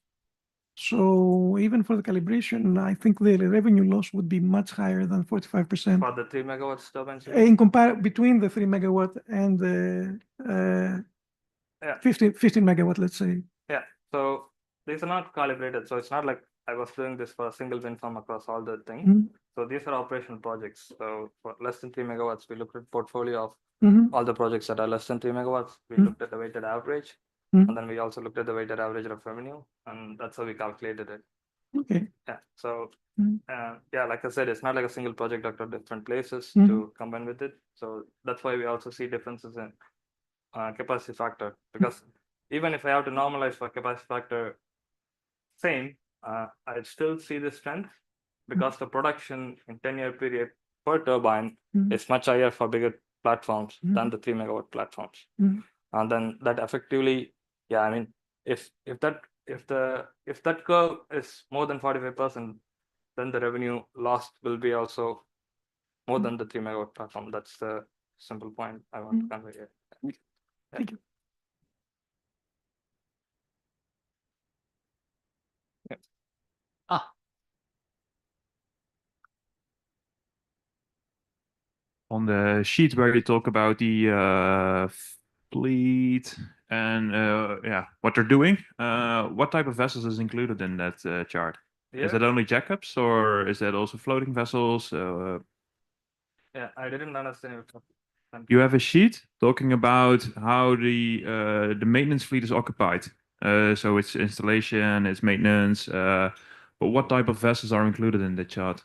So even for the calibration, I think the revenue loss would be much higher than 45%. For the 3 megawatts turbines? Between the 3 megawatt and the Yeah. 15 megawatt, let's say. Yeah. So these are not calibrated. So it's not like I was doing this for a single wind farm across all the things. Mhm. So these are operational projects. So for less than 3 megawatts, we looked at portfolio of Mhm. all the projects that are less than 3 megawatts. We Mhm. looked at the weighted average, Mhm. and then we also looked at the weighted average of revenue, and that's how we calculated it. Okay. Yeah. So Mhm. yeah, like I said, it's not like a single project across different places Mhm. to combine with it. So that's why we also see differences in capacity factor, because even if I have to normalize for capacity factor same, I'd still see this trend because the production in 10-year period per turbine Mhm. is much higher for bigger platforms Mhm. than the 3 megawatt platforms. Mhm. And then that effectively, yeah, I mean, if that curve is more than 45%, then the revenue lost will be also more than the 3 megawatt platform. That's the simple point I want to convey here. Thank you. Ah, On the sheet where you talk about the fleet and yeah, what they're doing, what type of vessels is included in that chart? Is Yeah. it only jackups or is that also floating vessels? Yeah, I didn't understand your question. You have a sheet talking about how the maintenance fleet is occupied. So it's installation, it's maintenance. But what type of vessels are included in the chart?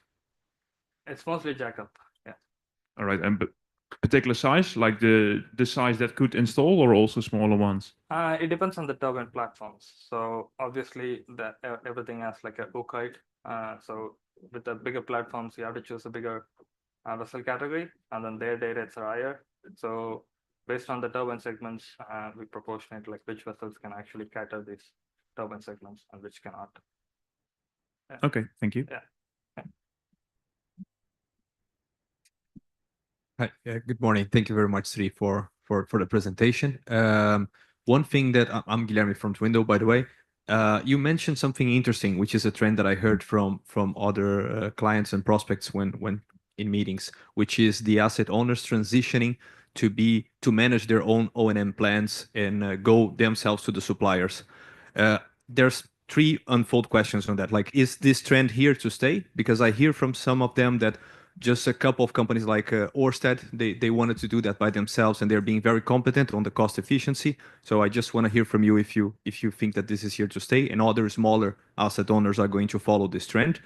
It's mostly jackup. Yeah. All right, and particular size, like the size that could install, or also smaller ones? It depends on the turbine platforms. So obviously, everything has like a hook height. So with the bigger platforms, you have to choose a bigger vessel category, and then their day rates are higher. So based on the turbine segments, we proportionate like which vessels can actually cater these turbine segments and which cannot. Yeah. Okay, thank you. Yeah. Hi, good morning. Thank you very much, Sri, for the presentation. One thing that I'm Guilherme from Twindo, by the way. You mentioned something interesting, which is a trend that I heard from other clients and prospects when in meetings, which is the asset owners transitioning to manage their own O&M plans and go themselves to the suppliers. There's three unfold questions on that. Like, is this trend here to stay? Because I hear from some of them that just a couple of companies like Ørsted, they wanted to do that by themselves, and they're being very competent on the cost efficiency. So I just want to hear from you if you think that this is here to stay, and other smaller asset owners are going to follow this trend.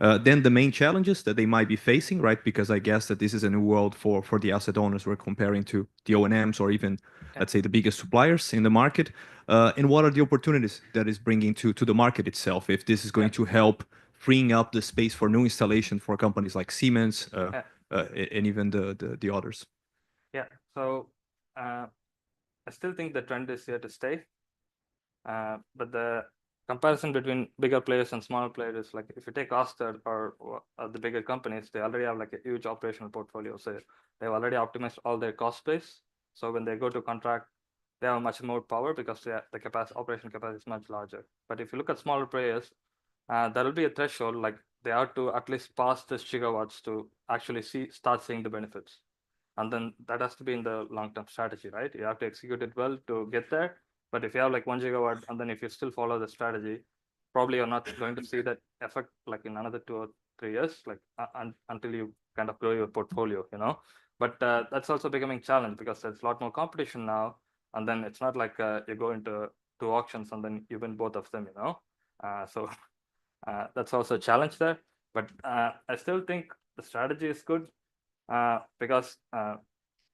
Then the main challenges that they might be facing, right? Because I guess that this is a new world for the asset owners we're comparing to the O&Ms or even, let's say, the biggest suppliers in the market. And what are the opportunities that is bringing to the market itself, if this is going to help freeing up the space for new installation for companies like Siemens and even the others. Yeah. So I still think the trend is here to stay. But the comparison between bigger players and smaller players is like, if you take Ørsted or the bigger companies, they already have like a huge operational portfolio. So they've already optimized all their cost base. So when they go to contract, they have much more power because the operational capacity is much larger. But if you look at smaller players, there will be a threshold, like they have to at least pass this gigawatts to actually start seeing the benefits. And then that has to be in the long-term strategy, right? You have to execute it well to get there. But if you have like 1 gigawatt, and then if you still follow the strategy, probably you're not going to see that effect like in another 2 or 3 years, like until you kind of grow your portfolio, you know. But that's also becoming challenge because there's a lot more competition now. And then it's not like you go into 2 auctions and then you win both of them, you know. So that's also a challenge there. But I still think the strategy is good because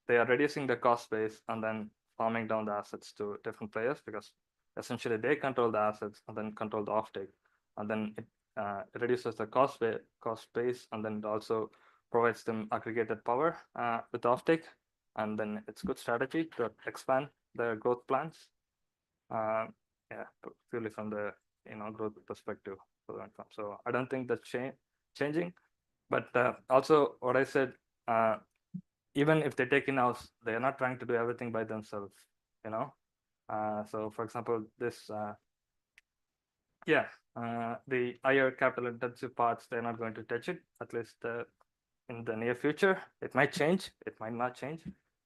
they are reducing the cost base and then farming down the assets to different players, because essentially they control the assets and then control the offtake, and then it reduces the cost base, and then it also provides them aggregated power with offtake, and then it's good strategy to expand their growth plans. Yeah, purely from the growth perspective. So I don't think that's changing. But also what I said, even if they take in-house, they're not trying to do everything by themselves, you know. So for example, this, the higher capital intensive parts, they're not going to touch it, at least in the near future. It might change, it might not change.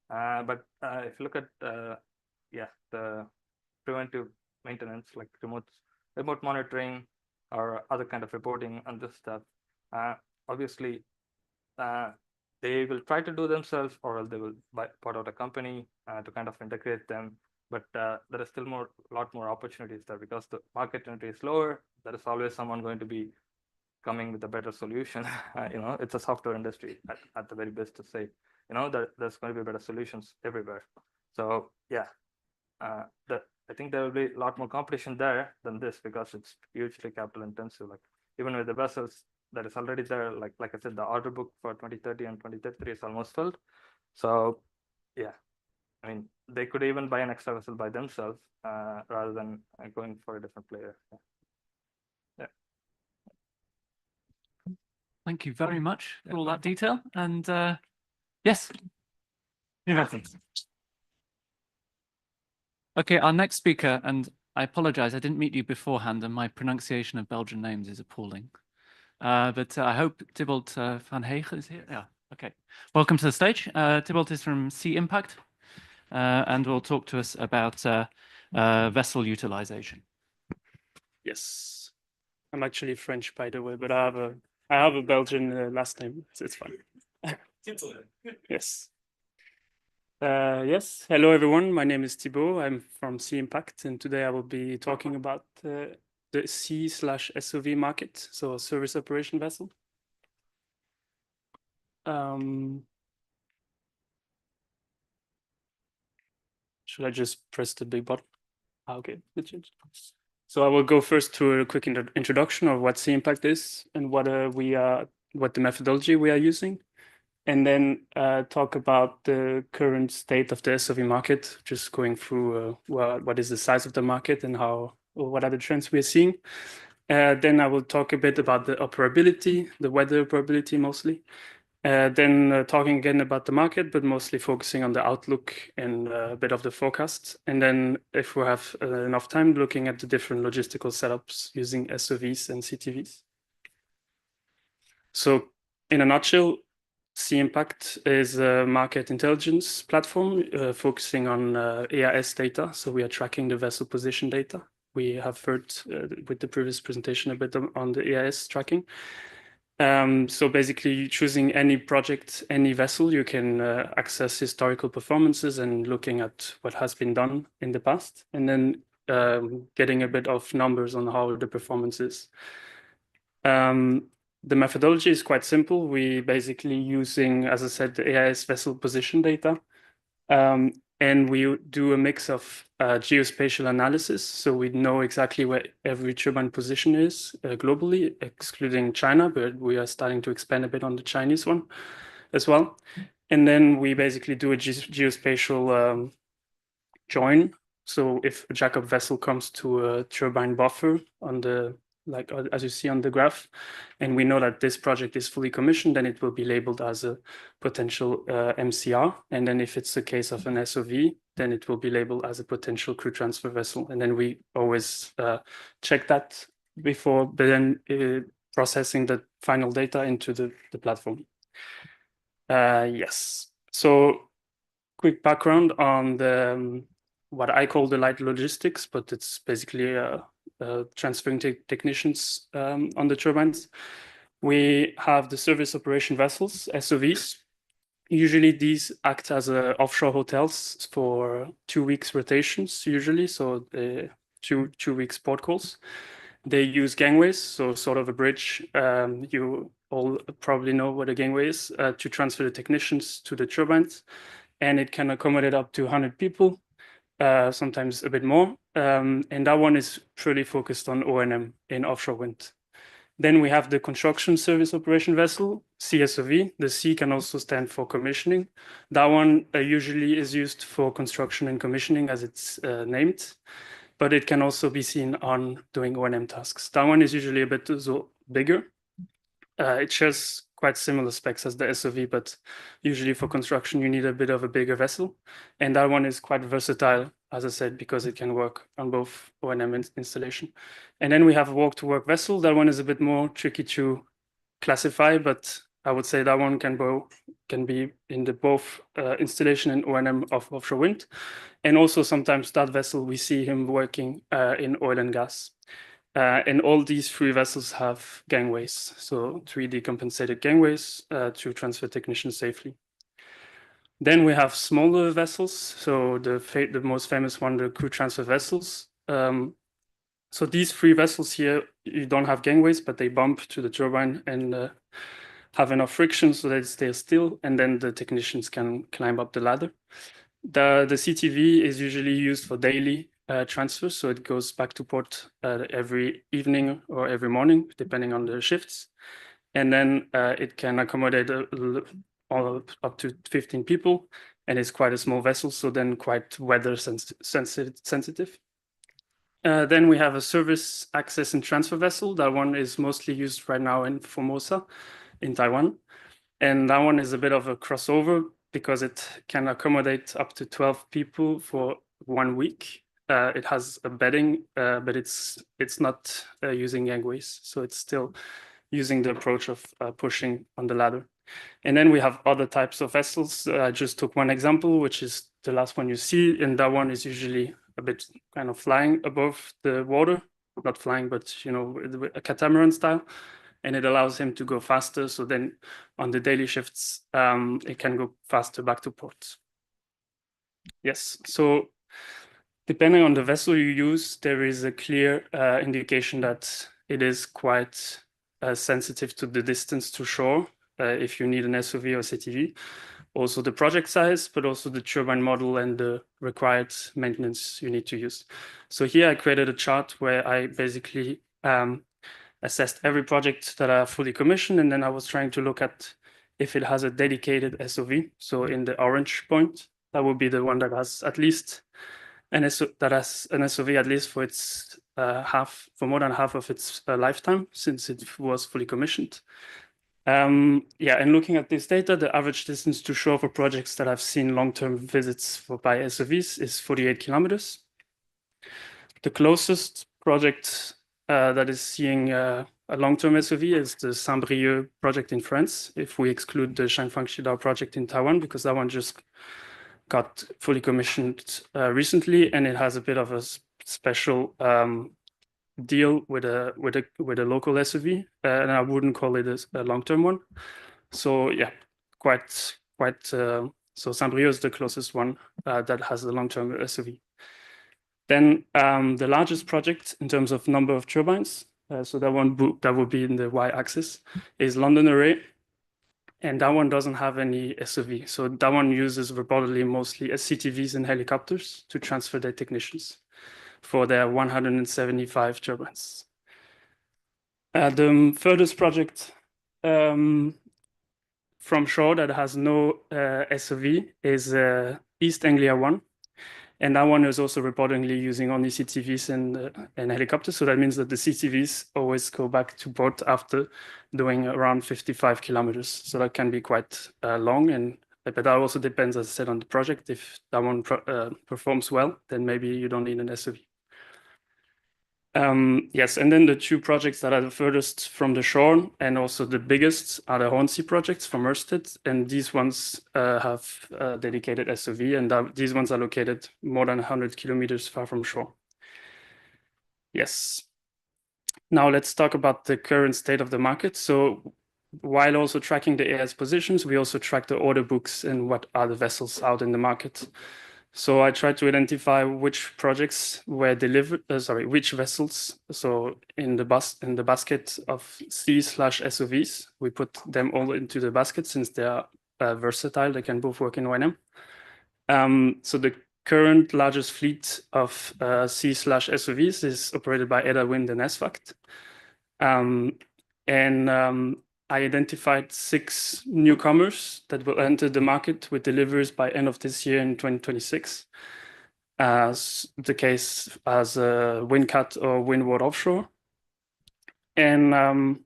But if you look at, the preventive maintenance, like remote monitoring or other kind of reporting and this stuff, obviously they will try to do themselves, or they will buy part of a company to kind of integrate them. But there is still a lot more opportunities there, because the market entry is lower. There is always someone going to be coming with a better solution. It's a software industry at the very best to say, there's going to be better solutions everywhere. So yeah, I think there will be a lot more competition there than this, because it's hugely capital intensive. Like even with the vessels that is already there, like I said, the order book for 2030 and 2033 is almost filled. So yeah, I mean, they could even buy an extra vessel by themselves rather than going for a different player. Yeah. Thank you very much for all that detail. And yes, okay, our next speaker, and I apologize, I didn't meet you beforehand, and my pronunciation of Belgian names is appalling. But I hope Thibault van Hegen is here. Yeah, okay. Welcome to the stage. Thibault is from Sea Impact, and will talk to us about vessel utilization. Yes, I'm actually French, by the way, but I have a Belgian last name. So it's fine. Yes. Yes. Hello, everyone. My name is Thibault. I'm from Sea Impact, and today I will be talking about the Sea/SOV market, so a service operation vessel. Should I just press the big button? Okay. So I will go first to a quick introduction of what Sea Impact is and what the methodology we are using, and then talk about the current state of the SOV market, just going through what is the size of the market and what are the trends we are seeing. Then I will talk a bit about the operability, the weather operability mostly. Then talking again about the market, but mostly focusing on the outlook and a bit of the forecast. And then if we have enough time, looking at the different logistical setups using SOVs and CTVs. So in a nutshell, Sea Impact is a market intelligence platform focusing on AIS data. So we are tracking the vessel position data. We have heard with the previous presentation a bit on the AIS tracking. So basically choosing any project, any vessel, you can access historical performances and looking at what has been done in the past, and then getting a bit of numbers on how the performance is. The methodology is quite simple. We basically using, as I said, the AIS vessel position data. And we do a mix of geospatial analysis. So we know exactly where every turbine position is globally, excluding China, but we are starting to expand a bit on the Chinese one as well. And then we basically do a geospatial join. So if a jackup vessel comes to a turbine buffer on the, like as you see on the graph, and we know that this project is fully commissioned, then it will be labeled as a potential MCR. And then if it's the case of an SOV, then it will be labeled as a potential crew transfer vessel. And then we always check that before then processing the final data into the platform. Yes. So quick background on the what I call the light logistics, but it's basically transferring technicians on the turbines. We have the service operation vessels, SOVs. Usually these act as offshore hotels for 2 weeks rotations, usually, so 2 weeks port calls. They use gangways, so sort of a bridge. You all probably know what a gangway is, to transfer the technicians to the turbines. And it can accommodate up to 100 people, sometimes a bit more. And that one is purely focused on O&M in offshore wind. Then we have the construction service operation vessel, CSOV. The C can also stand for commissioning. That one usually is used for construction and commissioning, as it's named, but it can also be seen on doing O&M tasks. That one is usually a bit bigger. it shares quite similar specs as the SOV, but usually for construction, you need a bit of a bigger vessel. And that one is quite versatile, as I said, because it can work on both O&M installation. And then we have a walk-to-work vessel. That one is a bit more tricky to classify, but I would say that one can be in the both installation and O&M of offshore wind. And also sometimes that vessel, we see him working in oil and gas. And all these three vessels have gangways, so 3D compensated gangways to transfer technicians safely. Then we have smaller vessels, so the most famous one, the crew transfer vessels. So these three vessels here, you don't have gangways, but they bump to the turbine and have enough friction so that it stays still, and then the technicians can climb up the ladder. The CTV is usually used for daily transfers, so it goes back to port every evening or every morning, depending on the shifts. And then it can accommodate up to 15 people, and it's quite a small vessel, so then quite weather sensitive. Then we have a service access and transfer vessel. That one is mostly used right now in Formosa, in Taiwan. And that one is a bit of a crossover because it can accommodate up to 12 people for 1 week. It has a bedding, but it's not using gangways. So it's still using the approach of pushing on the ladder. And then we have other types of vessels. I just took one example, which is the last one you see. And that one is usually a bit kind of flying above the water, not flying, but a catamaran style. And it allows him to go faster. So then on the daily shifts, it can go faster back to port. Yes, so depending on the vessel you use, there is a clear indication that it is quite sensitive to the distance to shore if you need an SOV or CTV. Also the project size, but also the turbine model and the required maintenance you need to use. So here I created a chart where I basically assessed every project that are fully commissioned, and then I was trying to look at if it has a dedicated SOV. So in the orange point, that would be the one that has at least an SOV at least for its for more than half of its lifetime since it was fully commissioned. And looking at this data, the average distance to shore for projects that I've seen long-term visits by SOVs is 48 kilometers. The closest project that is seeing a long-term SOV is the Saint-Brieuc project in France, if we exclude the Shangfang-Qidao project in Taiwan, because that one just got fully commissioned recently, and it has a bit of a special deal with a local SOV, and I wouldn't call it a long-term one. So yeah, quite. So Saint-Brieuc is the closest one that has a long-term SOV. Then the largest project in terms of number of turbines, so that would be in the y-axis, is London Array. And that one doesn't have any SOV. So that one uses reportedly mostly CTVs and helicopters to transfer their technicians for their 175 turbines. The furthest project from shore that has no SOV is East Anglia 1. And that one is also reportedly using only CTVs and helicopters. So that means that the CTVs always go back to port after doing around 55 kilometers. So that can be quite long. But that also depends, as I said, on the project. If that one performs well, then maybe you don't need an SOV. Yes, and then the two projects that are the furthest from the shore and also the biggest are the Hornsea projects from Ørsted, and these ones have a dedicated SOV, and these ones are located more than 100 kilometers far from shore. Yes. Now let's talk about the current state of the market. So while also tracking the AIS positions, we also track the order books and what are the vessels out in the market. So I tried to identify which projects were delivered, which vessels. So in the basket of C/SOVs, we put them all into the basket since they are versatile. They can both work in O&M. So the current largest fleet of C/SOVs is operated by Edda Wind and ESVAGT. I identified 6 newcomers that will enter the market with deliveries by end of this year in 2026. As the case as Windcat or Windward Offshore. And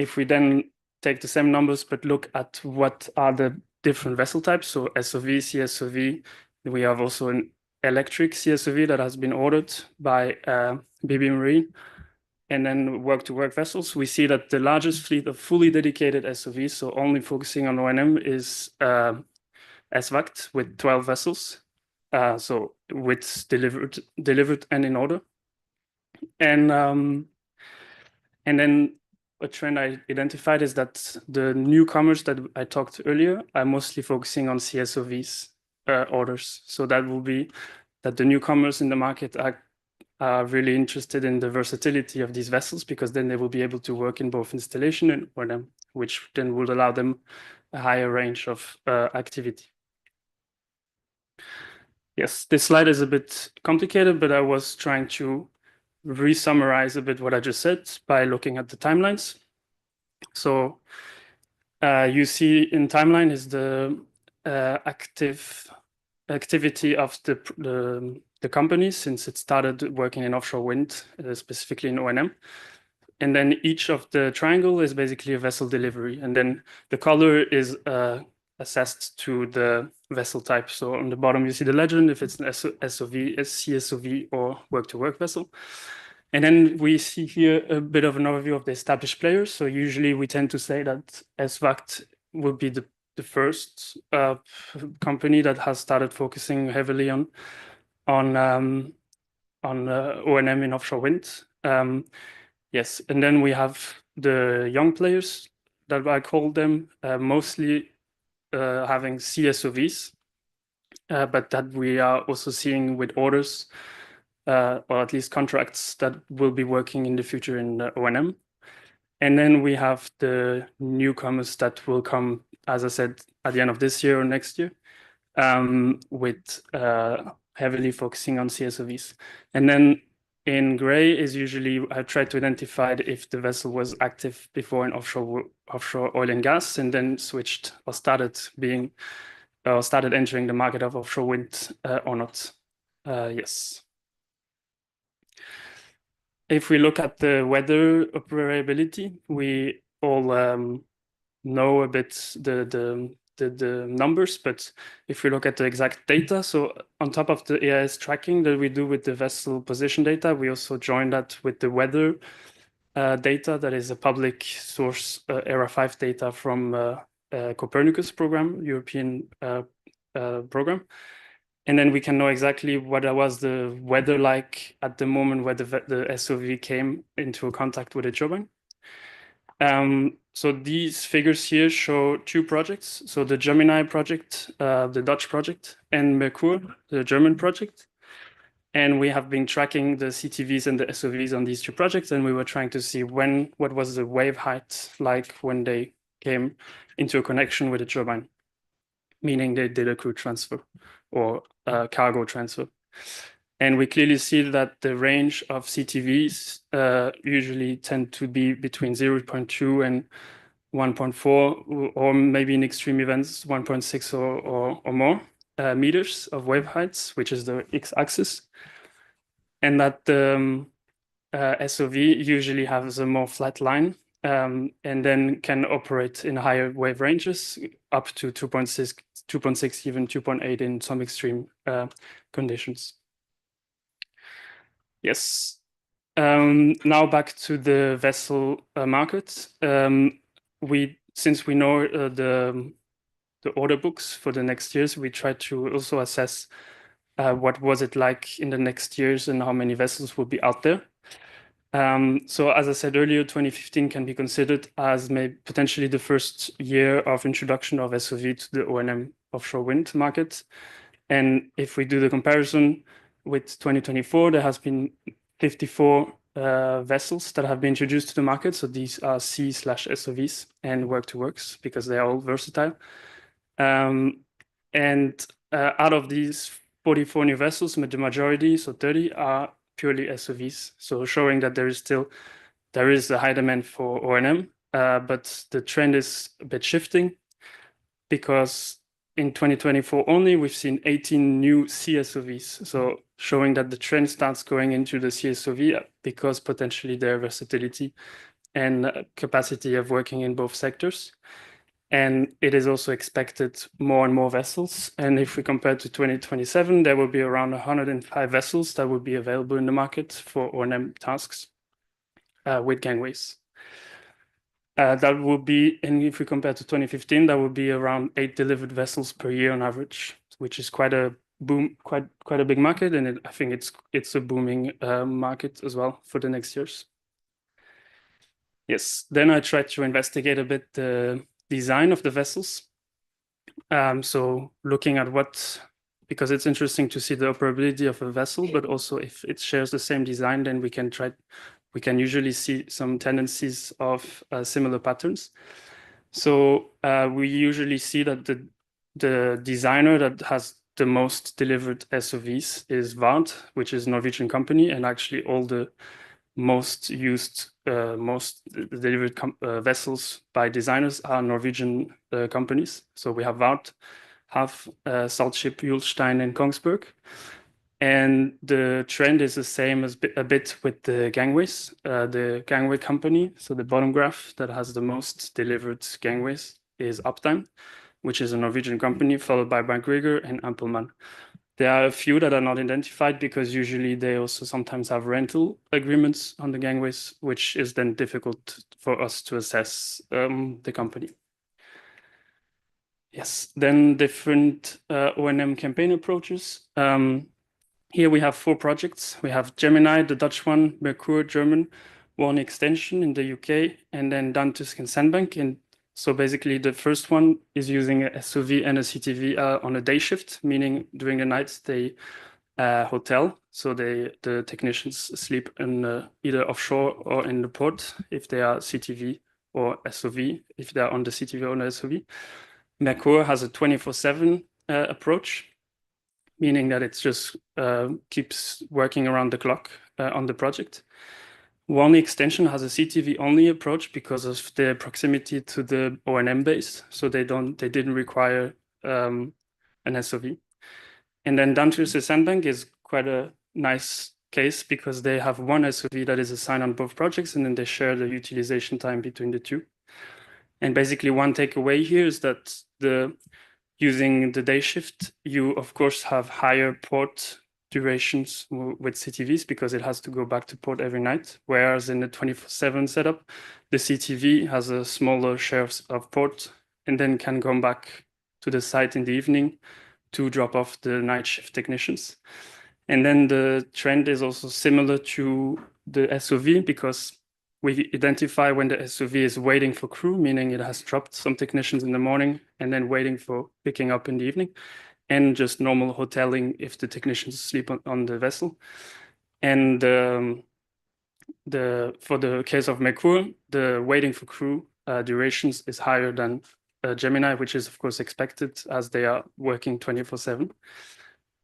if we then take the same numbers but look at what are the different vessel types, so SOV, CSOV, we have also an electric CSOV that has been ordered by BB Marine, and then work-to-work vessels. We see that the largest fleet of fully dedicated SOVs, so only focusing on O&M, is SVACT with 12 vessels, so with delivered and in order. And then a trend I identified is that the newcomers that I talked earlier are mostly focusing on CSOVs orders. So that will be that the newcomers in the market are really interested in the versatility of these vessels, because then they will be able to work in both installation and O&M, which then would allow them a higher range of activity. Yes, this slide is a bit complicated, but I was trying to re-summarize a bit what I just said by looking at the timelines. So you see in timeline is the activity of the company since it started working in offshore wind, specifically in O&M. And then each of the triangle is basically a vessel delivery. And then the color is assessed to the vessel type. So on the bottom, you see the legend, if it's an SOV, a CSOV, or work-to-work vessel. And then we see here a bit of an overview of the established players. So usually we tend to say that SVACT will be the first company that has started focusing heavily on O&M in offshore wind. Yes, and then we have the young players that I call them, mostly having CSOVs, but that we are also seeing with orders, or at least contracts that will be working in the future in O&M. And then we have the newcomers that will come, as I said, at the end of this year or next year, with heavily focusing on CSOVs. And then in gray is usually, I try to identify if the vessel was active before in offshore oil and gas, and then switched or started entering the market of offshore wind or not. Yes. If we look at the weather operability, we all know a bit the numbers, but if we look at the exact data, so on top of the AIS tracking that we do with the vessel position data, we also join that with the weather data that is a public source, ERA 5 data from Copernicus program, European program. And then we can know exactly what was the weather like at the moment where the SOV came into contact with the turbine. So these figures here show two projects. So the Gemini project, the Dutch project, and Merkur, the German project. And we have been tracking the CTVs and the SOVs on these two projects. And we were trying to see what was the wave height like when they came into a connection with the turbine, meaning they did a crew transfer or cargo transfer. And we clearly see that the range of CTVs usually tend to be between 0.2 and 1.4, or maybe in extreme events, 1.6 or more meters of wave heights, which is the x-axis. And that the SOV usually has a more flat line, and then can operate in higher wave ranges up to 2.6, even 2.8 in some extreme conditions. Yes. Now back to the vessel market. Since we know the order books for the next years, we try to also assess what was it like in the next years and how many vessels will be out there. So as I said earlier, 2015 can be considered as maybe potentially the first year of introduction of SOV to the O&M offshore wind market. And if we do the comparison with 2024, there has been 54 vessels that have been introduced to the market. So these are C/SOVs and work-to-works because they are all versatile. And out of these 44 new vessels, the majority, so 30, are purely SOVs. So showing that there is a high demand for O&M, but the trend is a bit shifting because in 2024 only, we've seen 18 new CSOVs. So showing that the trend starts going into the CSOV because potentially their versatility and capacity of working in both sectors. And it is also expected more and more vessels. And if we compare to 2027, there will be around 105 vessels that will be available in the market for O&M tasks with gangways. That would be, and if we compare to 2015, that would be around 8 delivered vessels per year on average, which is quite a boom, quite a big market, and I think it's a booming market as well for the next years. Yes, then I tried to investigate a bit the design of the vessels. So looking at because it's interesting to see the operability of a vessel, but also if it shares the same design, then we can usually see some tendencies of similar patterns. So we usually see that the designer that has the most delivered SOVs is Vard, which is a Norwegian company, and actually all the most delivered vessels by designers are Norwegian companies. So we have Vard, Saltship, Ulstein, and Kongsberg. And the trend is the same as a bit with the gangways. The gangway company, so the bottom graph that has the most delivered gangways is Uptime, which is a Norwegian company, followed by MacGregor and Ampelman. There are a few that are not identified because usually they also sometimes have rental agreements on the gangways, which is then difficult for us to assess the company. Yes, then different O&M campaign approaches. Here we have 4 projects. We have Gemini, the Dutch one, Merkur, German, one extension in the UK, and then Dantusk and Sandbank. And so basically the first one is using a SOV and a CTV on a day shift, meaning during the night they hotel. So the technicians sleep in either offshore or in the port if they are CTV or SOV, if they are on the CTV or on the SOV. Merkur has a 24/7 approach, meaning that it just keeps working around the clock on the project. One extension has a CTV only approach because of their proximity to the O&M base, so they didn't require an SOV. And then Dantusk and Sandbank is quite a nice case because they have one SOV that is assigned on both projects, and then they share the utilization time between the two. And basically one takeaway here is that using the day shift, you of course have higher port durations with CTVs because it has to go back to port every night. Whereas in the 24/7 setup, the CTV has a smaller share of port and then can come back to the site in the evening to drop off the night shift technicians. And then the trend is also similar to the SOV because we identify when the SOV is waiting for crew, meaning it has dropped some technicians in the morning and then waiting for picking up in the evening, and just normal hoteling if the technicians sleep on the vessel. And for the case of Merkur, the waiting for crew durations is higher than Gemini, which is of course expected as they are working 24/7.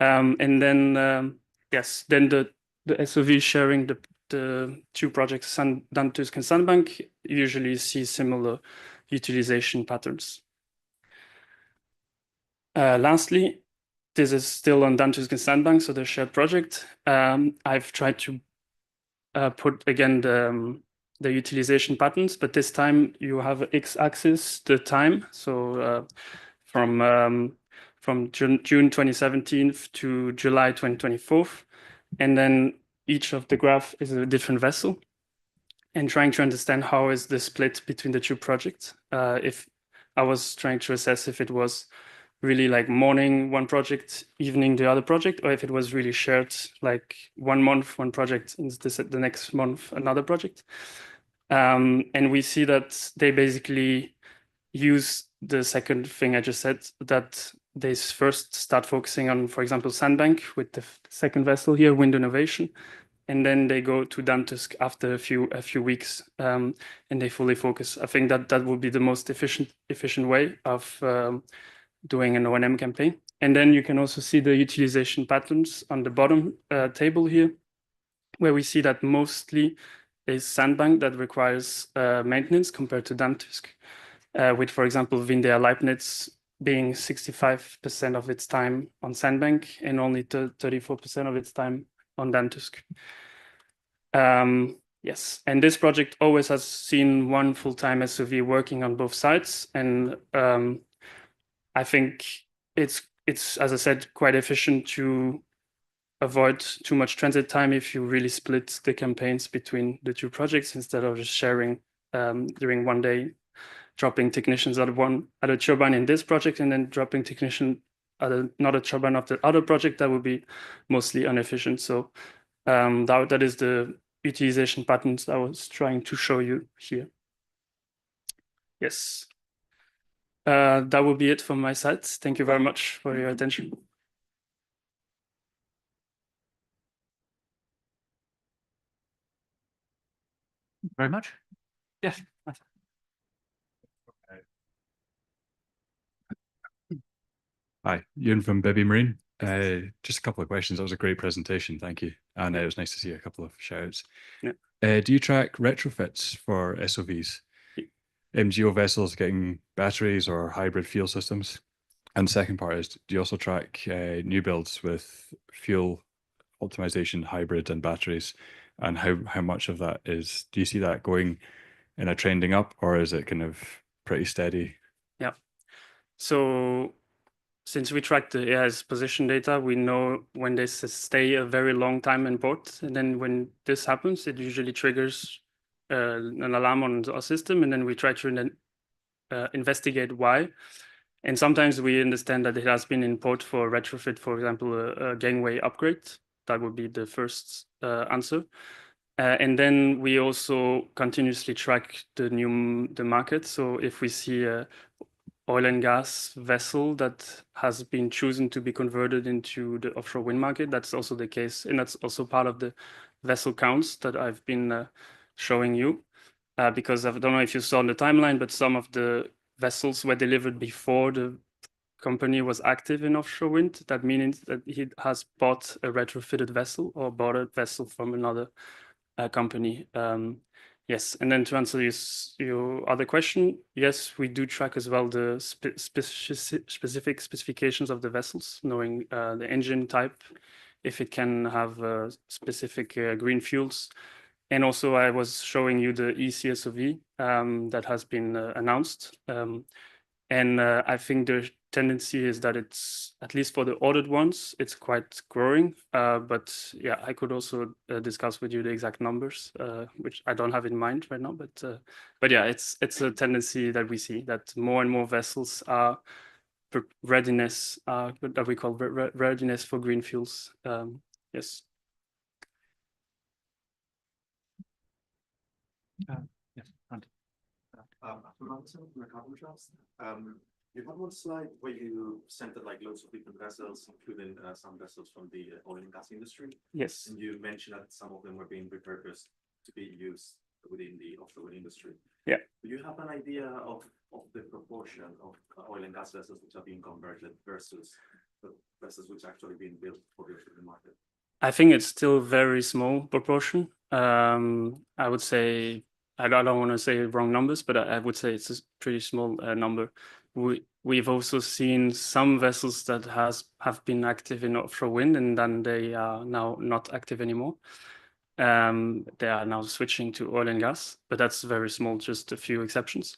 And then yes, then the SOV sharing the 2 projects, Dantusk and Sandbank, usually see similar utilization patterns. Lastly, this is still on Dantusk and Sandbank, so the shared project. I've tried to put again the utilization patterns, but this time you have x-axis the time. So from June 2017 to July 2024, and then each of the graph is a different vessel, and trying to understand how is the split between the 2 projects. If I was trying to assess if it was really like morning one project, evening the other project, or if it was really shared, like 1 month one project, and the next month another project. And we see that they basically use the second thing I just said, that they first start focusing on, for example, Sandbank with the second vessel here, Wind Innovation, and then they go to Dantusk after a few weeks, and they fully focus. I think that would be the most efficient way of doing an O&M campaign. And then you can also see the utilization patterns on the bottom table here, where we see that mostly is Sandbank that requires maintenance compared to Dantusk, with, for example, Windea Leibniz being 65% of its time on Sandbank and only 34% of its time on Dantusk. Yes, and this project always has seen one full-time SOV working on both sides, and I think it's as I said, quite efficient to avoid too much transit time if you really split the campaigns between the two projects instead of just sharing during one day, dropping technicians at a turbine in this project and then dropping technician at another turbine of the other project. That would be mostly inefficient. So that is the utilization patterns I was trying to show you here. Yes. That will be it from my side. Thank you very much for your attention. Very much. Yes. Hi, Ewan from Bibby Marine. Just a couple of questions. That was a great presentation. Thank you. And it was nice to see a couple of shouts. Yeah. Do you track retrofits for SOVs? MGO vessels getting batteries or hybrid fuel systems? And the second part is, do you also track new builds with fuel optimization, hybrid and batteries? And how much of that is, do you see that going in a trending up, or is it kind of pretty steady? Yeah. So since we track the AIS position data, we know when they stay a very long time in port. And then when this happens, it usually triggers an alarm on our system. And then we try to investigate why. And sometimes we understand that it has been in port for retrofit, for example, a gangway upgrade. That would be the first answer. And then we also continuously track the market. So if we see a oil and gas vessel that has been chosen to be converted into the offshore wind market, that's also the case. And that's also part of the vessel counts that I've been showing you. Because I don't know if you saw on the timeline, but some of the vessels were delivered before the company was active in offshore wind. That means that he has bought a retrofitted vessel or bought a vessel from another company. Yes, and then to answer your other question, yes, we do track as well the specific specifications of the vessels, knowing the engine type, if it can have specific green fuels. And also I was showing you the ECSOV that has been announced. And I think the tendency is that it's, at least for the ordered ones, it's quite growing. But yeah, I could also discuss with you the exact numbers, which I don't have in mind right now. But yeah, it's a tendency that we see, that more and more vessels are readiness, that we call readiness for green fuels. Yes. Yes. You had one slide where you centered like loads of different vessels, including some vessels from the oil and gas industry. Yes. And you mentioned that some of them were being repurposed to be used within the offshore wind industry. Yeah. Do you have an idea of the proportion of oil and gas vessels which are being converted versus the vessels which are actually being built for the offshore wind market? I think it's still very small proportion. I would say, I don't want to say wrong numbers, but I would say it's a pretty small number. We've also seen some vessels that have been active in offshore wind, and then they are now not active anymore. They are now switching to oil and gas, but that's very small, just a few exceptions.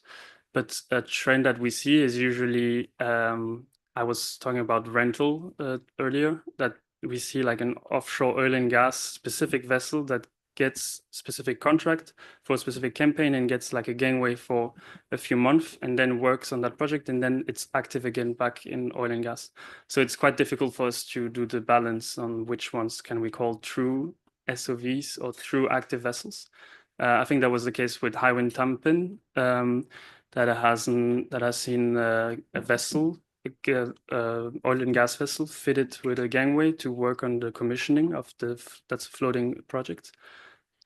But a trend that we see is usually, I was talking about rental earlier, that we see like an offshore oil and gas specific vessel that gets specific contract for a specific campaign and gets like a gangway for a few months and then works on that project, and then it's active again back in oil and gas. So it's quite difficult for us to do the balance on which ones can we call true SOVs or true active vessels. I think that was the case with Hywind Tampen, that has seen a vessel, oil and gas vessel, fitted with a gangway to work on the commissioning of that's a floating project,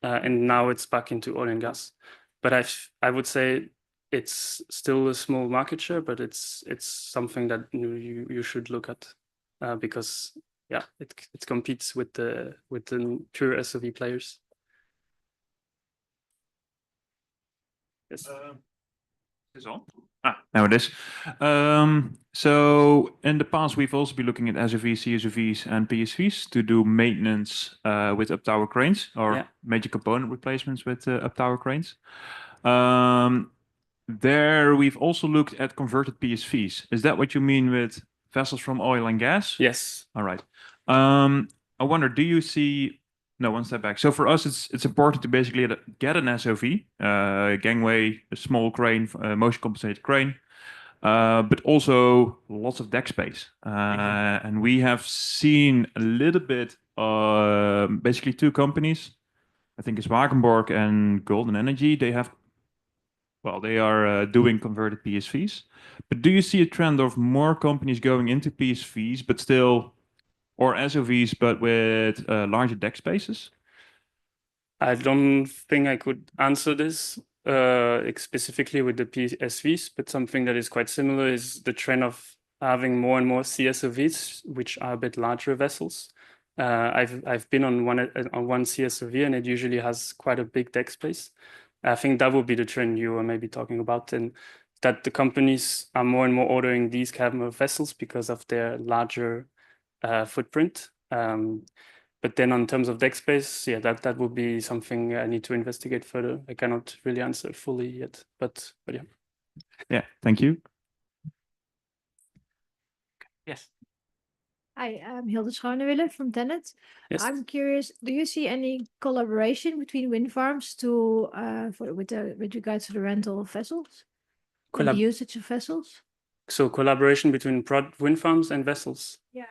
and now it's back into oil and gas. But I would say it's still a small market share, but it's something that you should look at, because yeah, it competes with the pure SOV players. Yes. Is on? Now it is. So in the past, we've also been looking at SOVs, CSOVs, and PSVs to do maintenance with up tower cranes or major component replacements with up tower cranes. There, we've also looked at converted PSVs. Is that what you mean with vessels from oil and gas? Yes. All right. I wonder, do you see? No, one step back. So for us, it's important to basically get an SOV, gangway, a small crane, motion compensated crane, but also lots of deck space. And we have seen a little bit, basically two companies. I think it's Wagenborg and Golden Energy. They are doing converted PSVs. But do you see a trend of more companies going into PSVs, but still, or SOVs, but with larger deck spaces? I don't think I could answer this specifically with the PSVs, but something that is quite similar is the trend of having more and more CSOVs, which are a bit larger vessels. I've been on one CSOV, and it usually has quite a big deck space. I think that would be the trend you were maybe talking about, and that the companies are more and more ordering these kind of vessels because of their larger footprint. But then on terms of deck space, yeah, that would be something I need to investigate further. I cannot really answer fully yet, but yeah. Yeah, thank you. Yes. Hi, I'm Hilde Schonewille from Tenet. Yes. I'm curious, do you see any collaboration between wind farms to with regards to the rental of vessels? And the usage of vessels? So collaboration between wind farms and vessels. Yeah.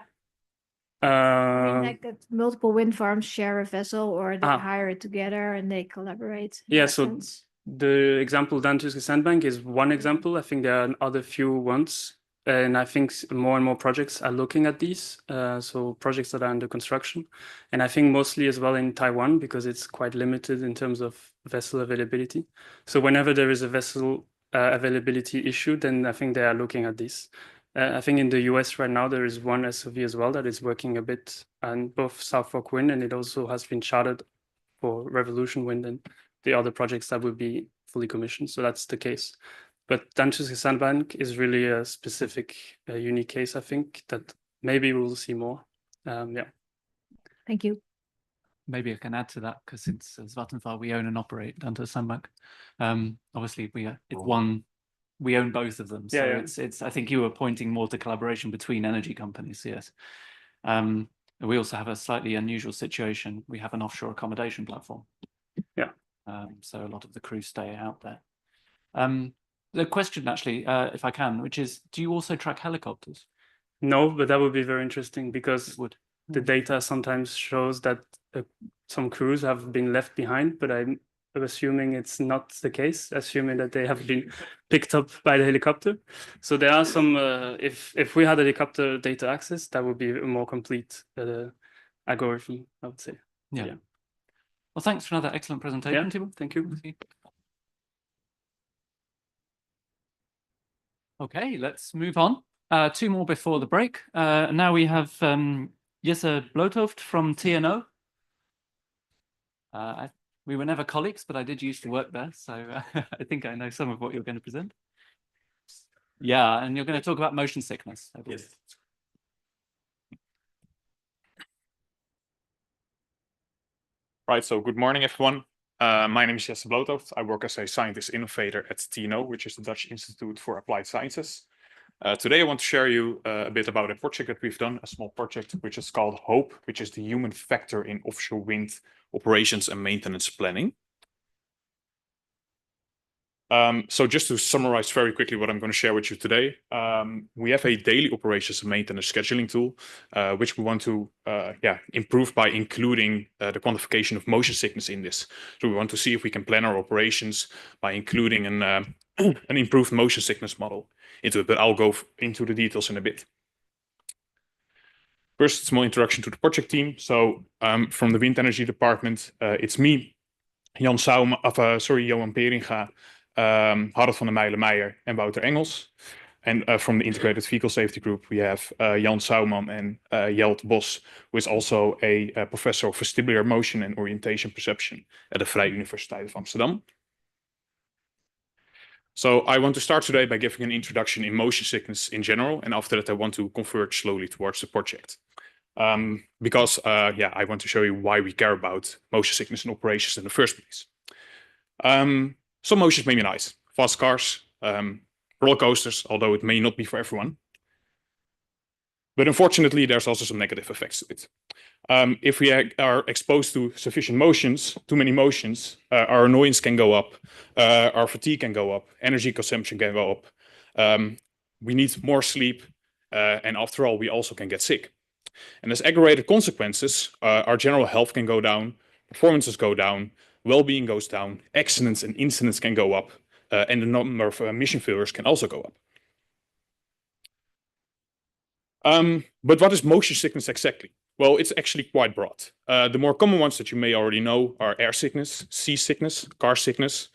I mean, like that multiple wind farms share a vessel or they hire it together and they collaborate. Yeah, so the example Dantuske Sandbank is one example. I think there are other few ones. And I think more and more projects are looking at these. So projects that are under construction. And I think mostly as well in Taiwan, because it's quite limited in terms of vessel availability. So whenever there is a vessel availability issue, then I think they are looking at this. I think in the US right now, there is one SOV as well that is working a bit on both South Fork Wind, and it also has been chartered for Revolution Wind and the other projects that will be fully commissioned. So that's the case. But Dantuske Sandbank is really a specific, unique case, I think, that maybe we'll see more. Yeah. Thank you. Maybe I can add to that because since as Vattenfall, we own and operate Dantuske Sandbank. Obviously, we own both of them. So it's. I think you were pointing more to collaboration between energy companies. Yes. We also have a slightly unusual situation. We have an offshore accommodation platform. Yeah. So a lot of the crews stay out there. The question, actually, if I can, which is, do you also track helicopters? No, but that would be very interesting because the data sometimes shows that some crews have been left behind, but I'm assuming it's not the case, assuming that they have been picked up by the helicopter. So there are some, if we had helicopter data access, that would be a more complete algorithm, I would say. Yeah. Well, thanks for another excellent presentation, Timo. Thank you. Okay, let's move on. Two more before the break. Now we have Jesse Bloothoofd from TNO. We were never colleagues, but I did used to work there, so I think I know some of what you're going to present. Yeah, and you're going to talk about motion sickness. Yes. Right, so good morning, everyone. My name is Jesse Bloothoofd. I work as a scientist innovator at TNO, which is the Dutch Institute for Applied Sciences. Today, I want to share you a bit about a project that we've done, a small project, which is called HOPE, which is the human factor in offshore wind operations and maintenance planning. So just to summarize very quickly what I'm going to share with you today, we have a daily operations and maintenance scheduling tool, which we want to improve by including the quantification of motion sickness in this. So we want to see if we can plan our operations by including an improved motion sickness model into it, but I'll go into the details in a bit. First, small introduction to the project team. So from the wind energy department, it's me, Johan Peringa, Harald van der Meijer and Wouter Engels. And from the Integrated Vehicle Safety Group, we have Jan Souwman and Jelt Bos, who is also a professor of vestibular motion and orientation perception at the Vrije Universiteit of Amsterdam. So I want to start today by giving an introduction in motion sickness in general, and after that I want to converge slowly towards the project. Because I want to show you why we care about motion sickness in operations in the first place. Some motions may be nice, fast cars, roller coasters, although it may not be for everyone. But unfortunately, there's also some negative effects to it. If we are exposed to sufficient motions, too many motions, our annoyance can go up, our fatigue can go up, energy consumption can go up. We need more sleep, and after all, we also can get sick. And as aggravated consequences, our general health can go down, performances go down, well-being goes down, accidents and incidents can go up, and the number of mission failures can also go up. But what is motion sickness exactly? Well, it's actually quite broad. The more common ones that you may already know are air sickness, sea sickness, car sickness.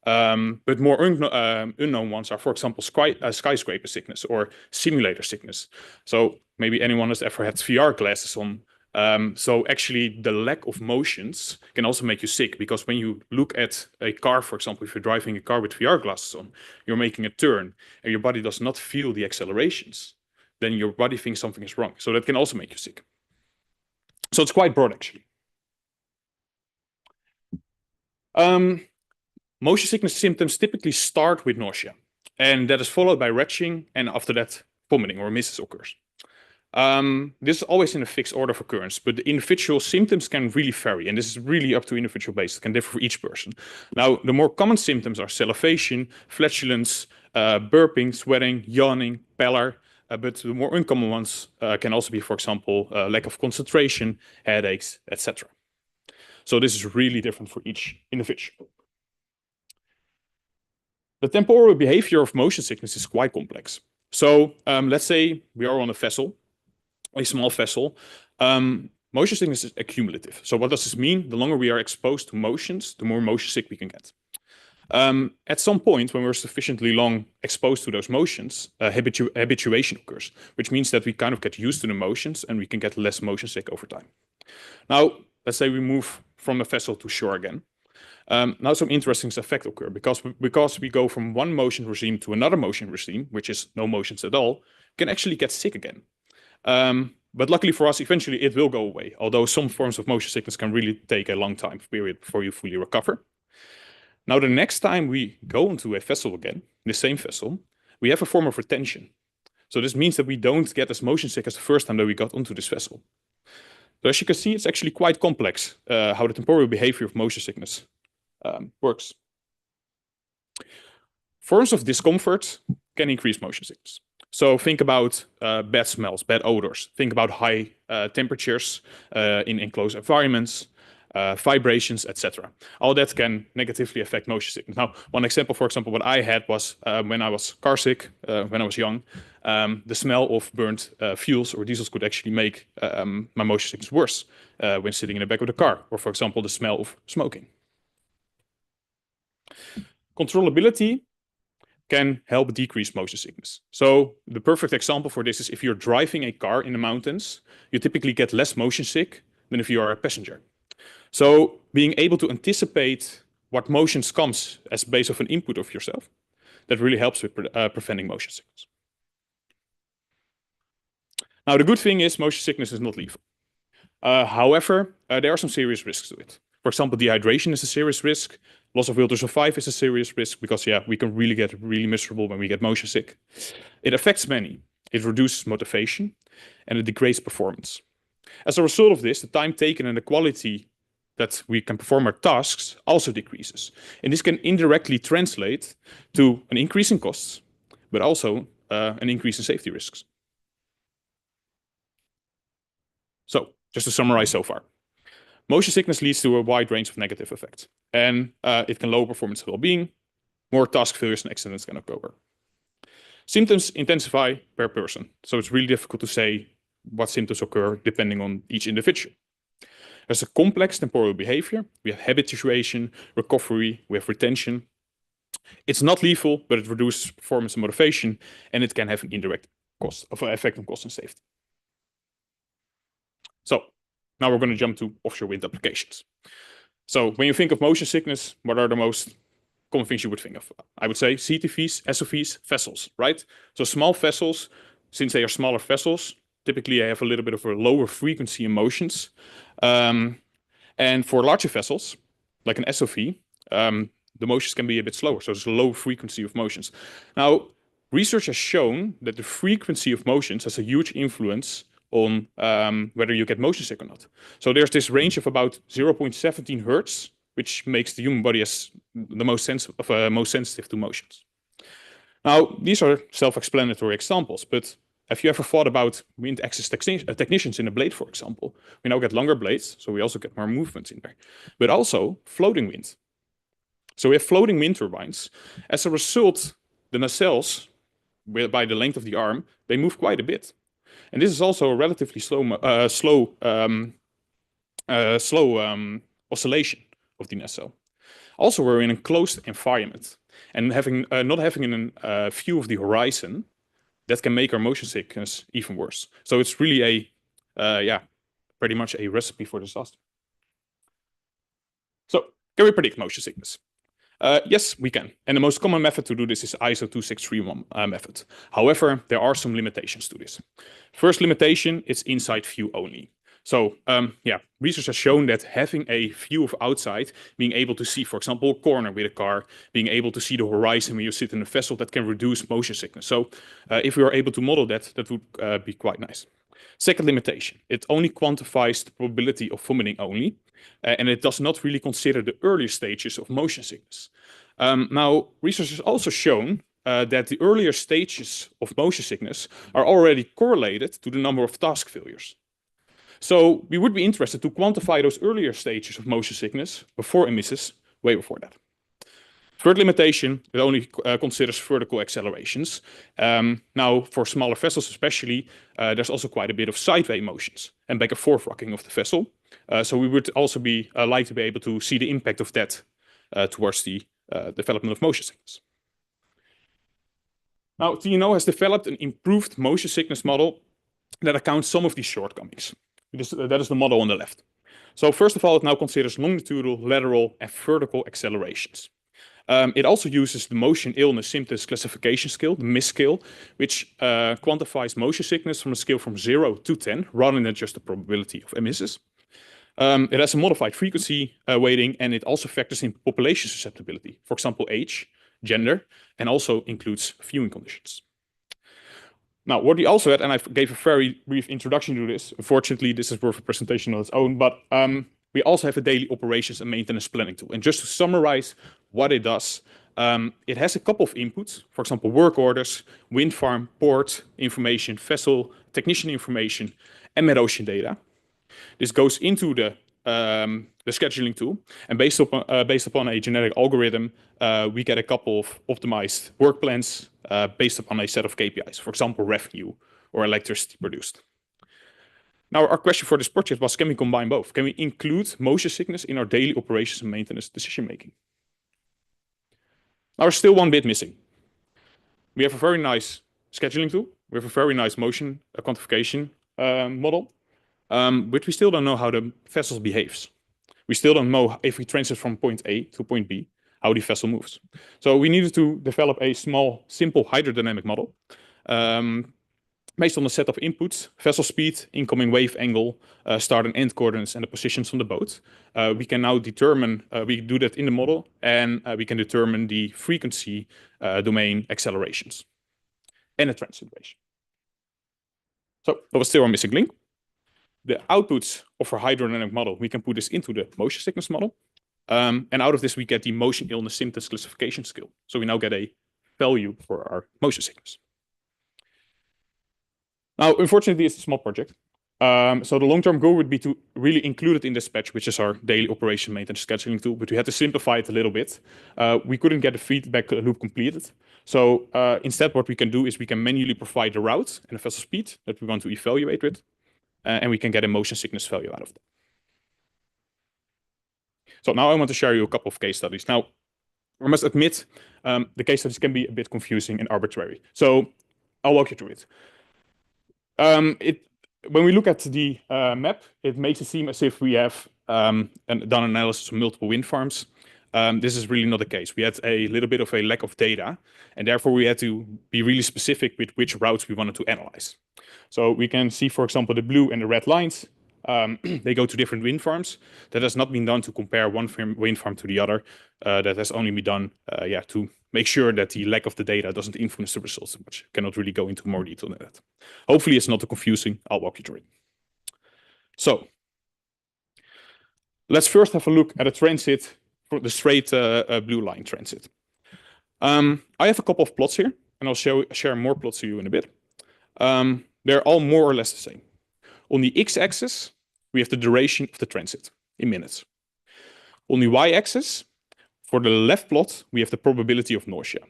But more unknown ones are, for example, skyscraper sickness or simulator sickness. So maybe anyone has ever had VR glasses on. So actually the lack of motions can also make you sick, because when you look at a car, for example, if you're driving a car with VR glasses on, you're making a turn and your body does not feel the accelerations, then your body thinks something is wrong. So that can also make you sick. So it's quite broad, actually. Motion sickness symptoms typically start with nausea, and that is followed by retching, and after that, vomiting or emesis occurs. This is always in a fixed order of occurrence, but the individual symptoms can really vary, and this is really up to individual basis. It can differ for each person. Now, the more common symptoms are salivation, flatulence, burping, sweating, yawning, pallor, but the more uncommon ones can also be, for example, lack of concentration, headaches, etc. So this is really different for each individual. The temporal behavior of motion sickness is quite complex. So let's say we are on a vessel, a small vessel. Motion sickness is accumulative. So what does this mean? The longer we are exposed to motions, the more motion sick we can get. At some point, when we're sufficiently long exposed to those motions, habituation occurs, which means that we kind of get used to the motions and we can get less motion sick over time. Now, let's say we move from the vessel to shore again. Now some interesting effects occur because we go from one motion regime to another motion regime, which is no motions at all, can actually get sick again. But luckily for us, eventually it will go away, although some forms of motion sickness can really take a long time period before you fully recover. Now, the next time we go into a vessel again, the same vessel, we have a form of retention. So this means that we don't get as motion sick as the first time that we got onto this vessel. So as you can see, it's actually quite complex how the temporal behavior of motion sickness works. Forms of discomfort can increase motion sickness. So think about bad smells, bad odors. Think about high temperatures in enclosed environments, vibrations, etc. All that can negatively affect motion sickness. Now, one example, for example, what I had was when I was car sick, when I was young, the smell of burnt fuels or diesels could actually make my motion sickness worse when sitting in the back of the car, or for example, the smell of smoking. Controllability can help decrease motion sickness. So the perfect example for this is if you're driving a car in the mountains, you typically get less motion sick than if you are a passenger. So being able to anticipate what motions comes as base of an input of yourself, that really helps with preventing motion sickness. Now, the good thing is motion sickness is not lethal. However, there are some serious risks to it. For example, dehydration is a serious risk. Loss of will to survive is a serious risk because, we can really get really miserable when we get motion sick. It affects many. It reduces motivation and it degrades performance. As a result of this, the time taken and the quality that we can perform our tasks also decreases. And this can indirectly translate to an increase in costs, but also an increase in safety risks. So, just to summarize so far. Motion sickness leads to a wide range of negative effects, and it can lower performance and well-being, more task failures and accidents can occur. Symptoms intensify per person, so it's really difficult to say what symptoms occur depending on each individual. There's a complex temporal behavior. We have habituation, recovery, we have retention. It's not lethal, but it reduces performance and motivation, and it can have an indirect effect on cost and safety. So, now we're going to jump to offshore wind applications. So when you think of motion sickness, what are the most common things you would think of. I would say CTVs, SOVs, vessels, right? So small vessels, since they are smaller vessels, typically they have a little bit of a lower frequency in motions. And for larger vessels, like an SOV, the motions can be a bit slower. So there's a low frequency of motions. Now, research has shown that the frequency of motions has a huge influence on whether you get motion sick or not. So there's this range of about 0.17 hertz, which makes the human body as the most sensitive to motions. Now, these are self-explanatory examples, but have you ever thought about wind axis technicians in a blade, for example? We now get longer blades, so we also get more movements in there, but also floating wind. So we have floating wind turbines. As a result, the nacelles, by the length of the arm, they move quite a bit. And this is also a relatively slow oscillation of the nacelle. Also, we're in a closed environment, and not having a view of the horizon, that can make our motion sickness even worse. So it's really pretty much a recipe for disaster. So can we predict motion sickness? Yes, we can. And the most common method to do this is ISO 2631 method. However, there are some limitations to this. First limitation is inside view only. So research has shown that having a view of outside, being able to see, for example, a corner with a car, being able to see the horizon when you sit in a vessel, that can reduce motion sickness. So if we are able to model that, that would be quite nice. Second limitation, it only quantifies the probability of vomiting only, and it does not really consider the earlier stages of motion sickness. Now, research has also shown that the earlier stages of motion sickness are already correlated to the number of task failures. So we would be interested to quantify those earlier stages of motion sickness before emissions, way before that. Third limitation, it only considers vertical accelerations. Now, for smaller vessels especially, there's also quite a bit of sideway motions and back and forth rocking of the vessel. So we would also be like to be able to see the impact of that towards the development of motion sickness. Now, TNO has developed an improved motion sickness model that accounts some of these shortcomings. That is the model on the left. So first of all, it now considers longitudinal, lateral, and vertical accelerations. It also uses the motion illness symptoms classification scale, the MIS scale, which quantifies motion sickness from a scale from 0 to 10, rather than just the probability of emissions. It has a modified frequency weighting, and it also factors in population susceptibility, for example, age, gender, and also includes viewing conditions. Now, what we also had, and I gave a very brief introduction to this. Unfortunately, this is worth a presentation on its own, but we also have a daily operations and maintenance planning tool. And just to summarize what it does, it has a couple of inputs, for example, work orders, wind farm, port information, vessel, technician information, and mid-ocean data. This goes into the scheduling tool, and based upon a genetic algorithm, we get a couple of optimized work plans based upon a set of KPIs, for example, revenue or electricity produced. Now, our question for this project was, can we combine both? Can we include motion sickness in our daily operations and maintenance decision making? Now, there's still one bit missing. We have a very nice scheduling tool. We have a very nice motion quantification model, but we still don't know how the vessel behaves. We still don't know if we transit from point A to point B, how the vessel moves. So we needed to develop a small, simple hydrodynamic model based on a set of inputs: vessel speed, incoming wave angle, start and end coordinates, and the positions on the boat. We can now determine, we do that in the model, and we can determine the frequency domain accelerations and the transit duration. So there was still a missing link. The outputs of our hydrodynamic model, we can put this into the motion sickness model. And out of this, we get the motion illness symptoms classification scale. So we now get a value for our motion sickness. Now, unfortunately, it's a small project. So the long-term goal would be to really include it in this patch, which is our daily operation maintenance scheduling tool, but we had to simplify it a little bit. We couldn't get the feedback loop completed. So instead, what we can do is we can manually provide the route and the vessel speed that we want to evaluate with, and we can get a motion sickness value out of that. So now I want to share you a couple of case studies. Now, I must admit, the case studies can be a bit confusing and arbitrary. So I'll walk you through it. When we look at the map, it makes it seem as if we have done analysis of multiple wind farms. this is really not the case. We had a little bit of a lack of data, and therefore we had to be really specific with which routes we wanted to analyze. So we can see, for example, the blue and the red lines. They go to different wind farms. That has not been done to compare one wind farm to the other. That has only been done to make sure that the lack of the data doesn't influence the results too much. Cannot really go into more detail than that. Hopefully it's not too confusing. I'll walk you through it. So let's first have a look at a transit for the straight blue line transit. I have a couple of plots here, and I'll share more plots to you in a bit. They're all more or less the same. On the x-axis, we have the duration of the transit in minutes. On the y-axis, for the left plot, we have the probability of nausea.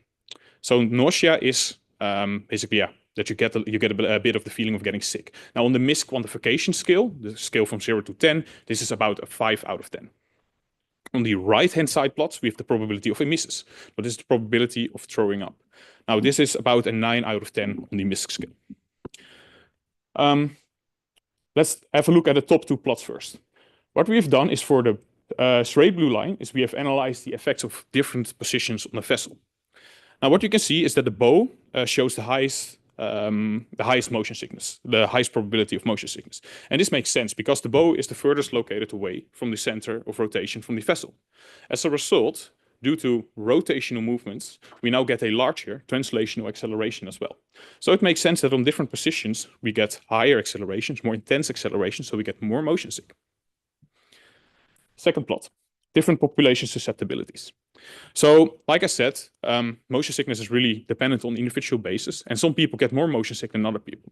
So nausea is basically, that you get a bit of the feeling of getting sick. Now on the misquantification scale, the scale from 0 to 10, this is about a 5 out of 10. On the right-hand side plots, we have the probability of emisses. What is the probability of throwing up? Now this is about a 9 out of 10 on the MISC scale. Let's have a look at the top two plots first. What we have done is for the straight blue line is we have analyzed the effects of different positions on a vessel. Now what you can see is that the bow shows the highest motion sickness, the highest probability of motion sickness. And this makes sense because the bow is the furthest located away from the center of rotation from the vessel. As a result, due to rotational movements, we now get a larger translational acceleration as well. So it makes sense that on different positions, we get higher accelerations, more intense accelerations, so we get more motion sick. Second plot, different population susceptibilities. So, like I said, motion sickness is really dependent on individual basis, and some people get more motion sick than other people.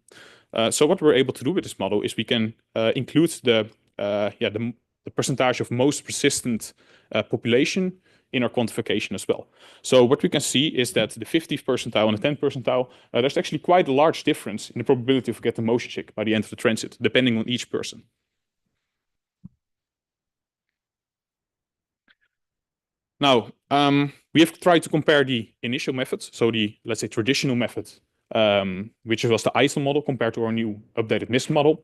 So what we're able to do with this model is we can include the percentage of most persistent population in our quantification as well. So what we can see is that the 50th percentile and the 10th percentile, there's actually quite a large difference in the probability of getting motion sick by the end of the transit, depending on each person. Now, we have tried to compare the initial methods, so the, let's say, traditional method, which was the ISO model compared to our new updated MISC model.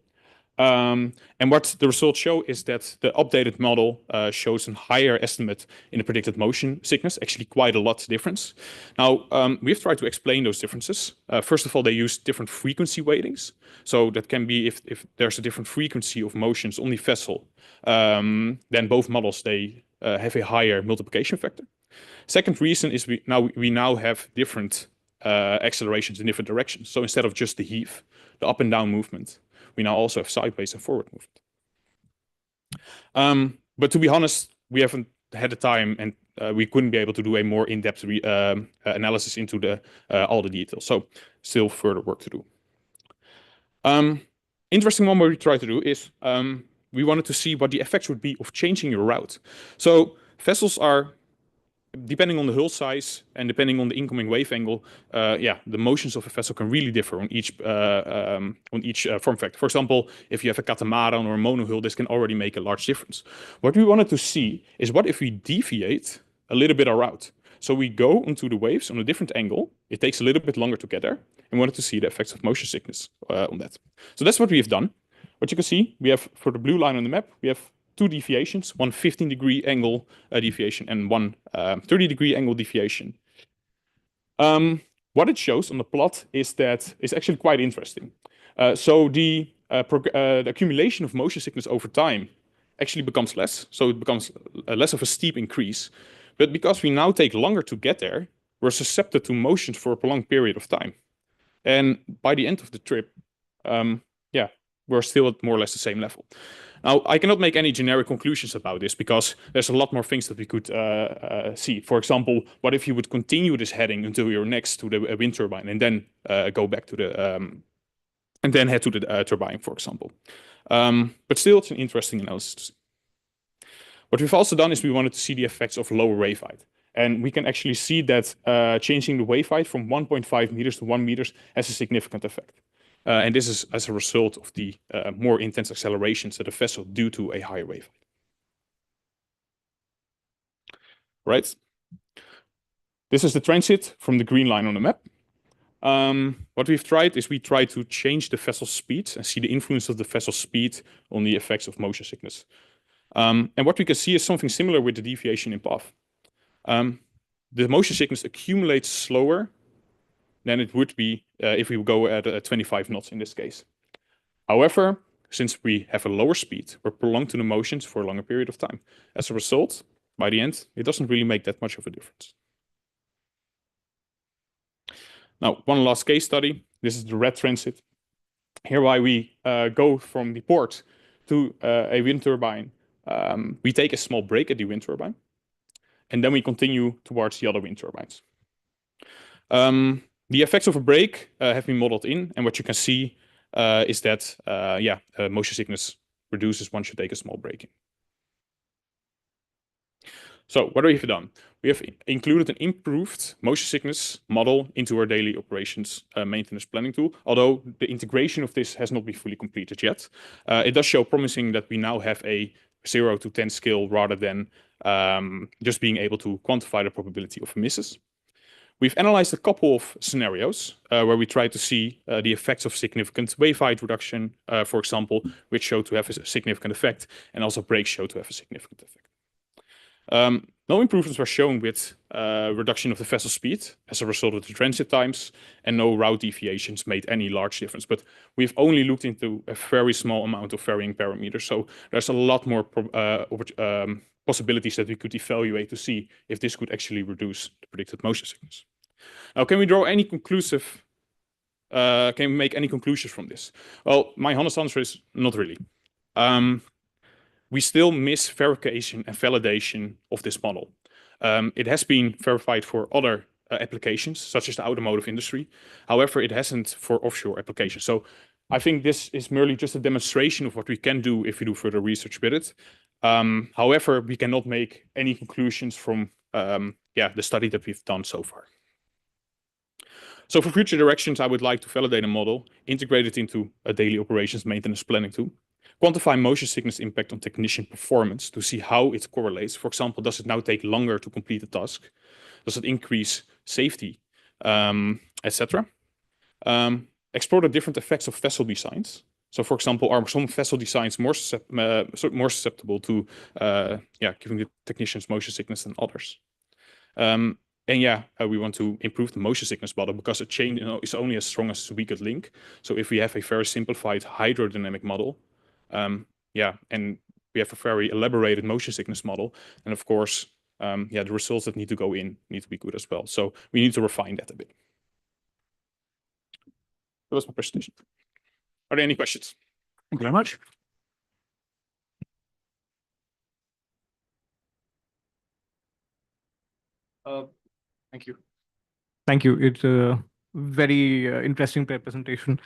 And what the results show is that the updated model shows a higher estimate in the predicted motion sickness, actually quite a lot difference. Now, we've tried to explain those differences. First of all, they use different frequency weightings. So that can be if there's a different frequency of motions on the vessel, then both models, they have a higher multiplication factor. Second reason is we now have different accelerations in different directions. So instead of just the heave, the up and down movement, we now also have sideways and forward movement. But to be honest, we haven't had the time, and we couldn't be able to do a more in-depth analysis into all the details. So still further work to do. Interesting one what we try to do is we wanted to see what the effects would be of changing your route. So vessels are, depending on the hull size and depending on the incoming wave angle, the motions of a vessel can really differ on each form factor. For example, if you have a catamaran or a monohull, this can already make a large difference. What we wanted to see is what if we deviate a little bit our route. So we go onto the waves on a different angle. It takes a little bit longer to get there, and wanted to see the effects of motion sickness on that. So that's what we have done. What you can see, we have for the blue line on the map, we have two deviations, one 15-degree angle deviation and one 30-degree angle deviation. What it shows on the plot is that it's actually quite interesting. So the accumulation of motion sickness over time actually becomes less. So it becomes less of a steep increase. But because we now take longer to get there, we're susceptible to motions for a prolonged period of time. And by the end of the trip, we're still at more or less the same level. Now, I cannot make any generic conclusions about this because there's a lot more things that we could see. For example, what if you would continue this heading until you're next to the wind turbine and then go back to the and then head to the turbine, for example. But still, it's an interesting analysis. What we've also done is we wanted to see the effects of lower wave height. And we can actually see that changing the wave height from 1.5 meters to 1 meters has a significant effect. And this is as a result of the more intense accelerations that a vessel due to a higher wave height. Right? This is the transit from the green line on the map. What we've tried is we try to change the vessel's speed and see the influence of the vessel's speed on the effects of motion sickness. And what we can see is something similar with the deviation in path. The motion sickness accumulates slower than it would be if we go at 25 knots in this case. However, since we have a lower speed, we're prolonged to the motions for a longer period of time. As a result, by the end, it doesn't really make that much of a difference. Now, one last case study. This is the red transit. Hereby we go from the port to a wind turbine. We take a small break at the wind turbine, and then we continue towards the other wind turbines. The effects of a break have been modeled in, and what you can see is that motion sickness reduces once you take a small break in. So what have we done? We have included an improved motion sickness model into our daily operations maintenance planning tool, although the integration of this has not been fully completed yet. It does show promising that we now have a 0 to 10 scale rather than just being able to quantify the probability of misses. We've analyzed a couple of scenarios where we try to see the effects of significant wave height reduction, for example, which show to have a significant effect, and also breaks show to have a significant effect. No improvements were shown with reduction of the vessel speed as a result of the transit times, and no route deviations made any large difference. But we've only looked into a very small amount of varying parameters, so there's a lot more possibilities that we could evaluate to see if this could actually reduce the predicted motion sickness. Now, can we draw any conclusive? Can we make any conclusions from this? Well, my honest answer is not really. We still miss verification and validation of this model. It has been verified for other applications, such as the automotive industry. However, it hasn't for offshore applications. So I think this is merely just a demonstration of what we can do if we do further research with it. However, we cannot make any conclusions from the study that we've done so far. So for future directions, I would like to validate a model, integrate it into a daily operations maintenance planning tool, quantify motion sickness impact on technician performance to see how it correlates. For example, does it now take longer to complete a task? Does it increase safety, etc.? Explore the different effects of vessel designs. So, for example, are some vessel designs more susceptible to giving the technicians motion sickness than others? We want to improve the motion sickness model because a chain is only as strong as its weakest link. So if we have a very simplified hydrodynamic model, and we have a very elaborated motion sickness model, and of course, the results that need to go in need to be good as well. So we need to refine that a bit. That was my presentation. Are there any questions? Thank you very much. Thank you. Thank you. It's a very interesting presentation.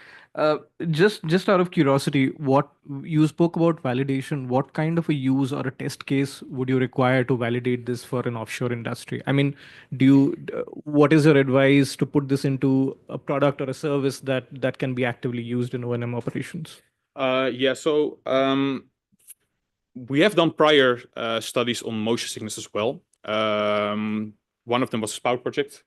Just out of curiosity, what you spoke about validation, what kind of a use or a test case would you require to validate this for an offshore industry? I mean, what is your advice to put this into a product or a service that can be actively used in O&M operations? We have done prior studies on motion sickness as well. One of them was a spout project,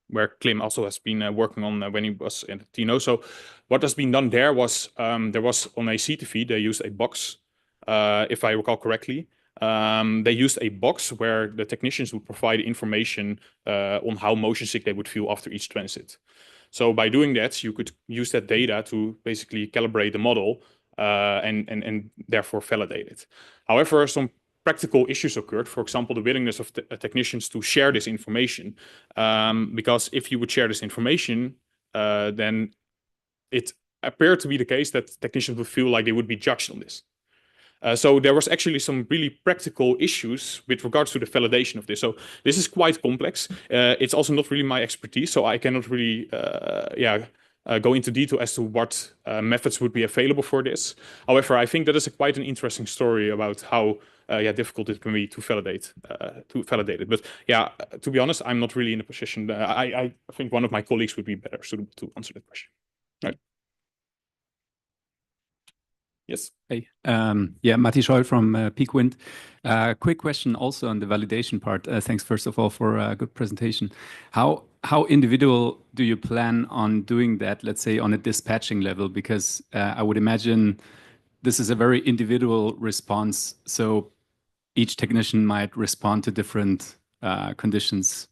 where Klim also has been working on when he was in Tino. So what has been done there was on a CTV, they used a box, if I recall correctly. They used a box where the technicians would provide information on how motion sick they would feel after each transit. So by doing that, you could use that data to basically calibrate the model and therefore validate it. However, some practical issues occurred. For example, the willingness of technicians to share this information. Because if you would share this information, then it appeared to be the case that technicians would feel like they would be judged on this. So there was actually some really practical issues with regards to the validation of this. So this is quite complex. It's also not really my expertise, so I cannot really go into detail as to what methods would be available for this. However, I think that is quite an interesting story about how difficult it can be to validate it. But to be honest, I'm not really in a position. I think one of my colleagues would be better suited to answer that question. Right. Yes. Hey, Matti Scholl from Peak Wind. Quick question also on the validation part. Thanks first of all for a good presentation. How individual do you plan on doing that, let's say on a dispatching level? Because I would imagine this is a very individual response. So each technician might respond to different conditions,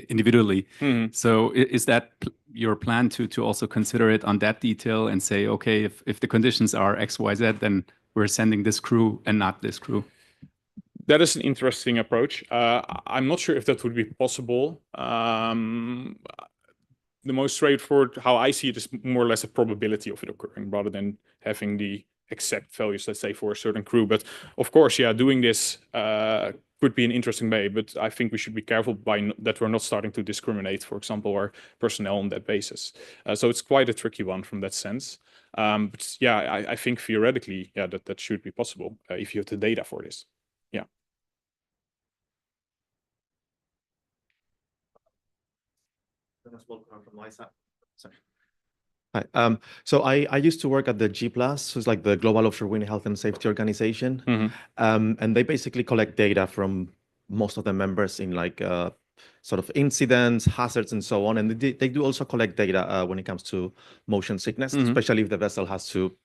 individually. So is that your plan to also consider it on that detail and say, okay, if the conditions are X, Y, Z, then we're sending this crew and not this crew? That is an interesting approach. I'm not sure if that would be possible. The most straightforward, how I see it, is more or less a probability of it occurring rather than having the exact values, let's say, for a certain crew. But of course, yeah, doing this could be an interesting way, but I think we should be careful that we're not starting to discriminate, for example, our personnel on that basis. So it's quite a tricky one from that sense. But yeah, I think theoretically, yeah, that should be possible if you have the data for this. Yeah. From my side. Sorry. Hi. So I used to work at the G+, who's like the Global Offshore Wind Health and Safety Organization. And they basically collect data from most of the members in like sort of incidents, hazards, and so on. And they do also collect data when it comes to motion sickness, especially if the vessel has to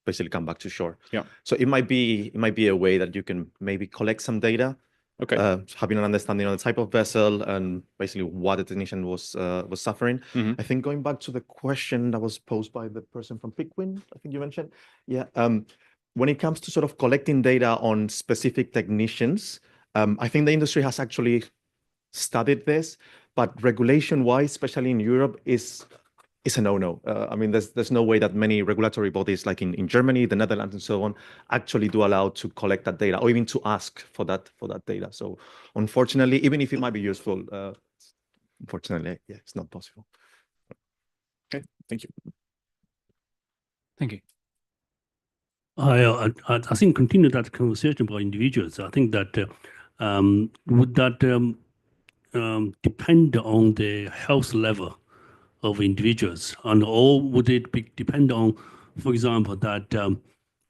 basically come back to shore. Yeah. So it might be a way that you can maybe collect some data. Okay. Having an understanding on the type of vessel and basically what the technician was suffering. I think going back to the question that was posed by the person from Pickwind, I think you mentioned. Yeah. When it comes to sort of collecting data on specific technicians, I think the industry has actually studied this, but regulation-wise, especially in Europe, is a no-no. I mean, there's no way that many regulatory bodies like in Germany, the Netherlands, and so on, actually do allow to collect that data or even to ask for that data. So unfortunately, even if it might be useful, unfortunately, yeah, it's not possible. Okay, thank you. Thank you. I think continue that conversation about individuals. I think that would that depend on the health level of individuals, and or would it depend on, for example, that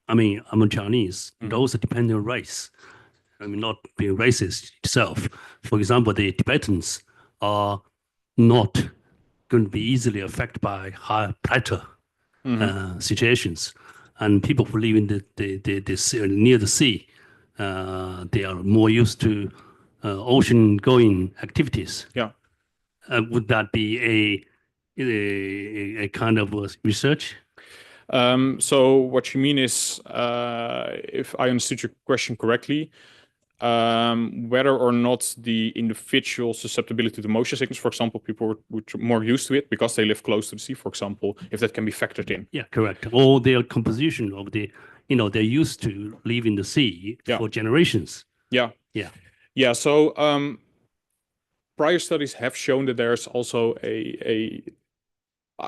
I mean, I'm a Chinese, it also depends on race. I mean, not being racist itself. For example, the Tibetans are not going to be easily affected by high pressure situations, and people who live in the sea, near the sea, they are more used to ocean-going activities. Yeah. Would that be a kind of research? So what you mean is, if I understood your question correctly, whether or not the individual susceptibility to motion sickness, for example, people which are more used to it because they live close to the sea, for example, if that can be factored in. Yeah, correct. Or their composition of the, they're used to live in the sea for generations. Yeah. Yeah. Yeah. So prior studies have shown that there's also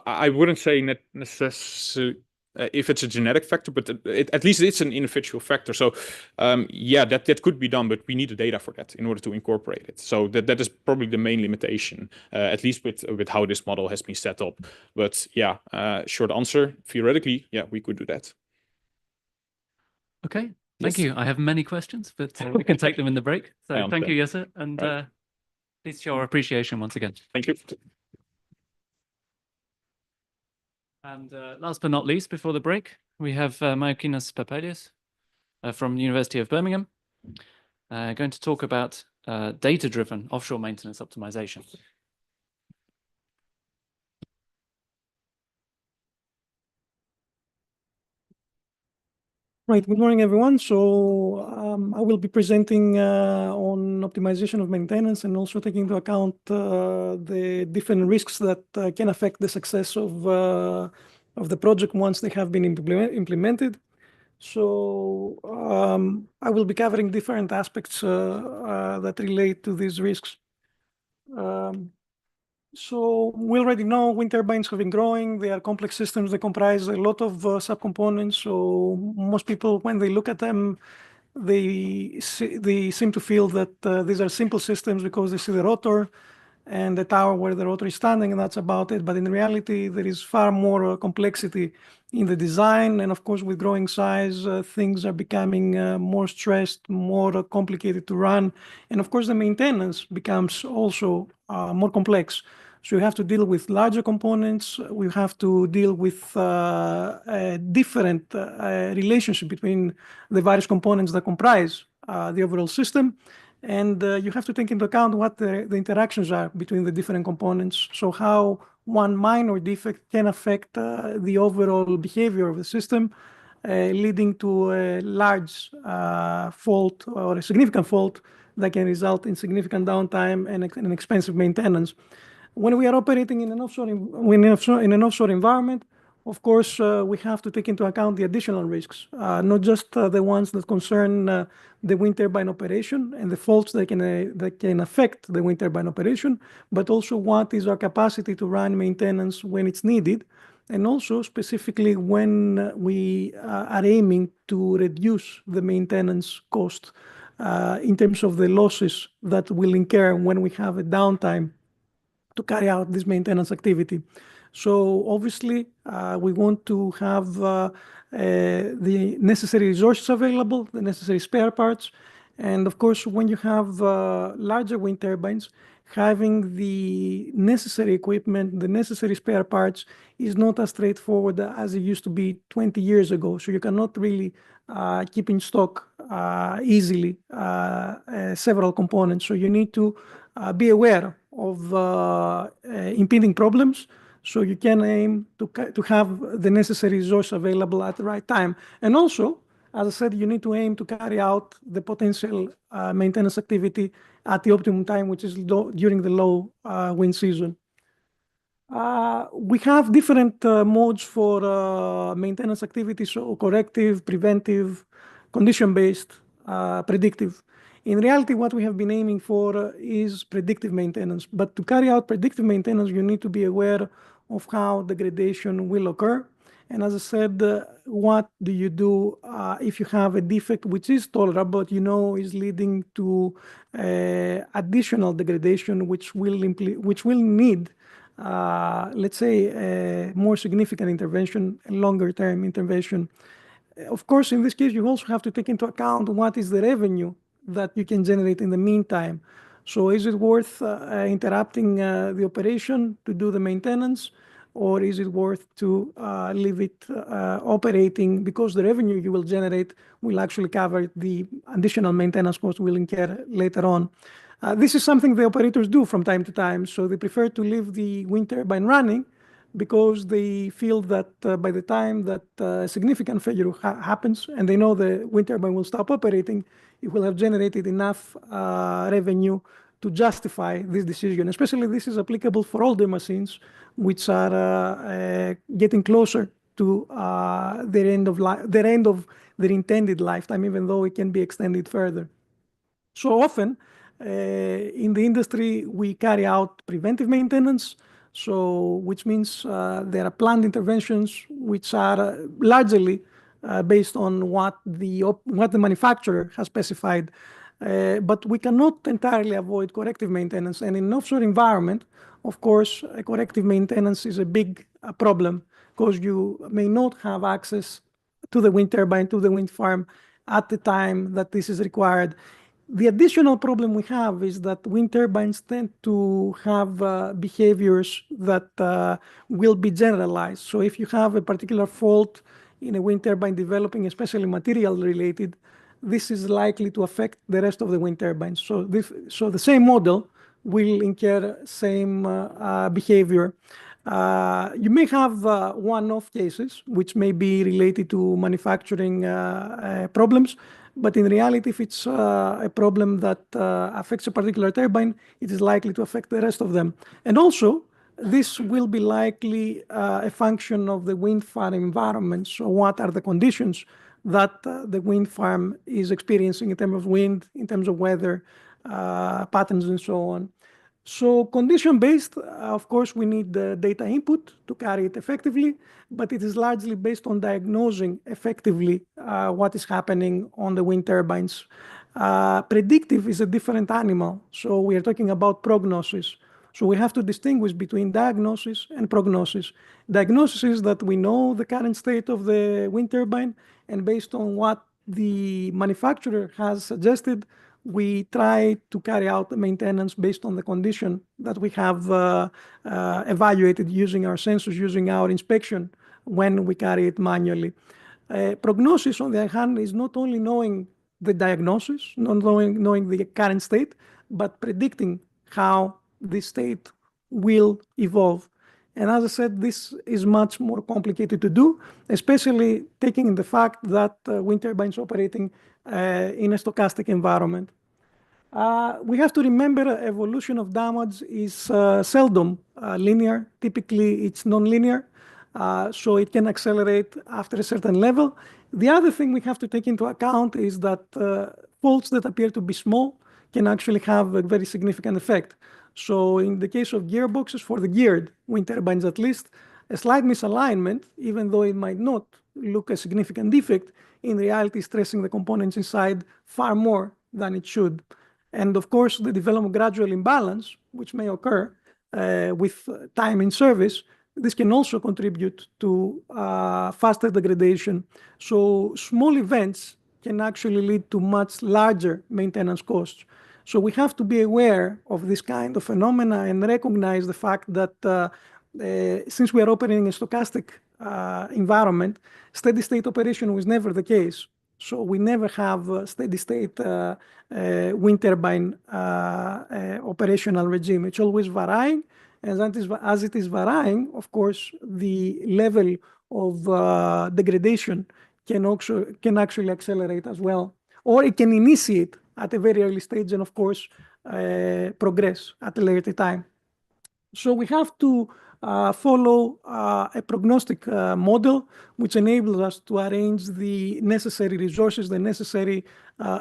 I wouldn't say necessarily if it's a genetic factor, but at least it's an individual factor. So yeah, that could be done, but we need the data for that in order to incorporate it. So that is probably the main limitation, at least with how this model has been set up. But yeah, short answer, theoretically, yeah, we could do that. Okay, thank you. I have many questions, but we can take them in the break. So thank you, Jesse, and please show our appreciation once again. Thank you. And last but not least, before the break, we have Myokinos Papadios from the University of Birmingham, going to talk about data-driven offshore maintenance optimization. Right, good morning, everyone. So I will be presenting on optimization of maintenance and also taking into account the different risks that can affect the success of the project once they have been implemented. So I will be covering different aspects that relate to these risks. So we already know wind turbines have been growing. They are complex systems. They comprise a lot of subcomponents. So most people, when they look at them, they seem to feel that these are simple systems because they see the rotor and the tower where the rotor is standing, and that's about it. But in reality, there is far more complexity in the design. And of course, with growing size, things are becoming more stressed, more complicated to run. And of course, the maintenance becomes also more complex. So you have to deal with larger components. We have to deal with a different relationship between the various components that comprise the overall system. And you have to take into account what the interactions are between the different components. So how one minor defect can affect the overall behavior of the system, leading to a large fault or a significant fault that can result in significant downtime and an expensive maintenance. When we are operating in an offshore environment, of course, we have to take into account the additional risks, not just the ones that concern the wind turbine operation and the faults that can affect the wind turbine operation, but also what is our capacity to run maintenance when it's needed, and also specifically when we are aiming to reduce the maintenance cost in terms of the losses that will incur when we have a downtime to carry out this maintenance activity. So obviously, we want to have the necessary resources available, the necessary spare parts. And of course, when you have larger wind turbines, having the necessary equipment, the necessary spare parts is not as straightforward as it used to be 20 years ago. So you cannot really keep in stock easily several components. So you need to be aware of impending problems, so you can aim to have the necessary resource available at the right time. And also, as I said, you need to aim to carry out the potential maintenance activity at the optimum time, which is during the low wind season. We have different modes for maintenance activities, so corrective, preventive, condition-based, predictive. In reality, what we have been aiming for is predictive maintenance. But to carry out predictive maintenance, you need to be aware of how degradation will occur. And as I said, what do you do if you have a defect which is tolerable, but you know is leading to additional degradation, which will need, let's say, a more significant intervention, a longer-term intervention. Of course, in this case, you also have to take into account what is the revenue that you can generate in the meantime. So is it worth interrupting the operation to do the maintenance, or is it worth to leave it operating, because the revenue you will generate will actually cover the additional maintenance cost we'll incur later on. This is something the operators do from time to time. So they prefer to leave the wind turbine running because they feel that by the time that a significant failure happens and they know the wind turbine will stop operating, it will have generated enough revenue to justify this decision. Especially this is applicable for older machines, which are getting closer to their end of their intended lifetime, even though it can be extended further. So often in the industry, we carry out preventive maintenance, which means there are planned interventions which are largely based on what the manufacturer has specified. But we cannot entirely avoid corrective maintenance. And in an offshore environment, of course, corrective maintenance is a big problem, because you may not have access to the wind turbine, to the wind farm at the time that this is required. The additional problem we have is that wind turbines tend to have behaviors that will be generalized. So if you have a particular fault in a wind turbine developing, especially material related, this is likely to affect the rest of the wind turbines. So the same model will incur same behavior. You may have one-off cases which may be related to manufacturing problems, but in reality, if it's a problem that affects a particular turbine, it is likely to affect the rest of them. And also, this will be likely a function of the wind farm environment. So what are the conditions that the wind farm is experiencing in terms of wind, in terms of weather patterns, and so on. So condition-based, of course, we need the data input to carry it effectively, but it is largely based on diagnosing effectively what is happening on the wind turbines. Predictive is a different animal. So we are talking about prognosis. So we have to distinguish between diagnosis and prognosis. Diagnosis is that we know the current state of the wind turbine, and based on what the manufacturer has suggested, we try to carry out the maintenance based on the condition that we have evaluated using our sensors, using our inspection when we carry it manually. Prognosis, on the other hand, is not only knowing the diagnosis, not knowing the current state, but predicting how this state will evolve. And as I said, this is much more complicated to do, especially taking in the fact that wind turbines operating in a stochastic environment. We have to remember evolution of damage is seldom linear. Typically, it's non-linear, so it can accelerate after a certain level. The other thing we have to take into account is that faults that appear to be small can actually have a very significant effect. So in the case of gearboxes, for the geared wind turbines at least, a slight misalignment, even though it might not look a significant defect, in reality stressing the components inside far more than it should. And of course, the development gradual imbalance, which may occur with time in service, this can also contribute to faster degradation. So small events can actually lead to much larger maintenance costs. So we have to be aware of this kind of phenomena and recognize the fact that since we are operating in a stochastic environment, steady state operation was never the case. So we never have a steady state wind turbine operational regime. It's always varying. As it is varying, of course, the level of degradation can actually accelerate as well. Or it can initiate at a very early stage and, of course, progress at a later time. So we have to follow a prognostic model which enables us to arrange the necessary resources, the necessary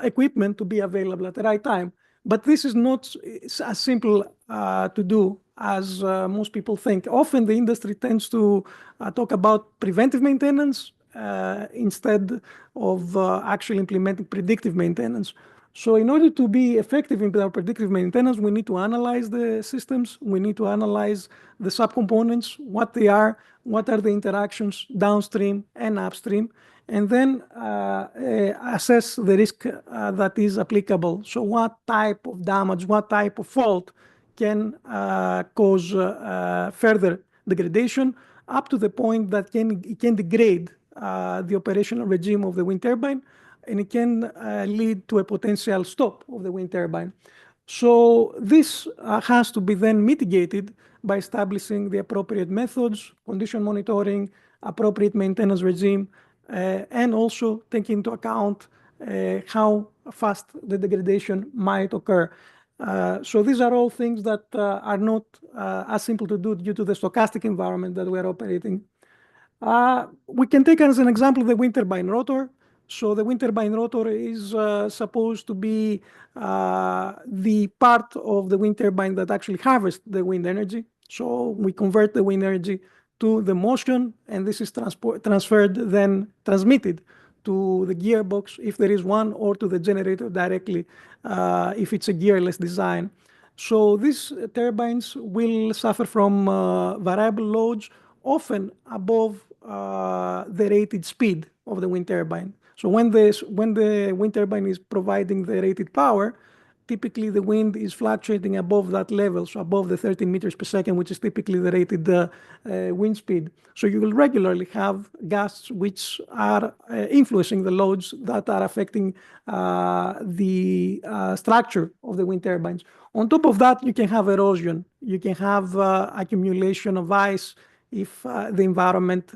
equipment to be available at the right time. But this is not as simple to do as most people think. Often the industry tends to talk about preventive maintenance instead of actually implementing predictive maintenance. So in order to be effective in our predictive maintenance, we need to analyze the systems, we need to analyze the subcomponents, what they are, what are the interactions downstream and upstream, and then assess the risk that is applicable. So what type of damage, what type of fault can cause further degradation up to the point that it can degrade the operational regime of the wind turbine, and it can lead to a potential stop of the wind turbine. So this has to be then mitigated by establishing the appropriate methods, condition monitoring, appropriate maintenance regime, and also taking into account how fast the degradation might occur. So these are all things that are not as simple to do due to the stochastic environment that we are operating. We can take as an example the wind turbine rotor. So the wind turbine rotor is supposed to be the part of the wind turbine that actually harvests the wind energy. So we convert the wind energy to the motion, and this is transferred, then transmitted to the gearbox if there is one, or to the generator directly if it's a gearless design. So these turbines will suffer from variable loads, often above the rated speed of the wind turbine. So when the wind turbine is providing the rated power, typically the wind is fluctuating above that level, so above the 13 meters per second, which is typically the rated wind speed. So you will regularly have gusts which are influencing the loads that are affecting the structure of the wind turbines. On top of that, you can have erosion. You can have accumulation of ice if the environment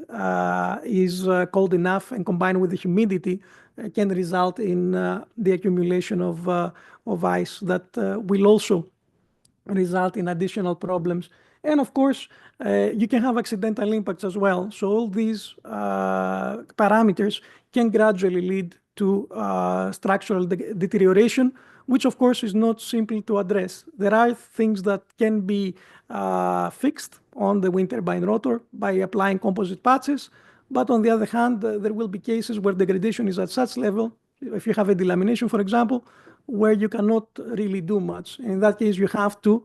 is cold enough, and combined with the humidity can result in the accumulation of ice that will also result in additional problems. And of course, you can have accidental impacts as well. So all these parameters can gradually lead to structural deterioration, which of course is not simple to address. There are things that can be fixed on the wind turbine rotor by applying composite patches, but on the other hand, there will be cases where degradation is at such level, if you have a delamination, for example, where you cannot really do much. In that case, you have to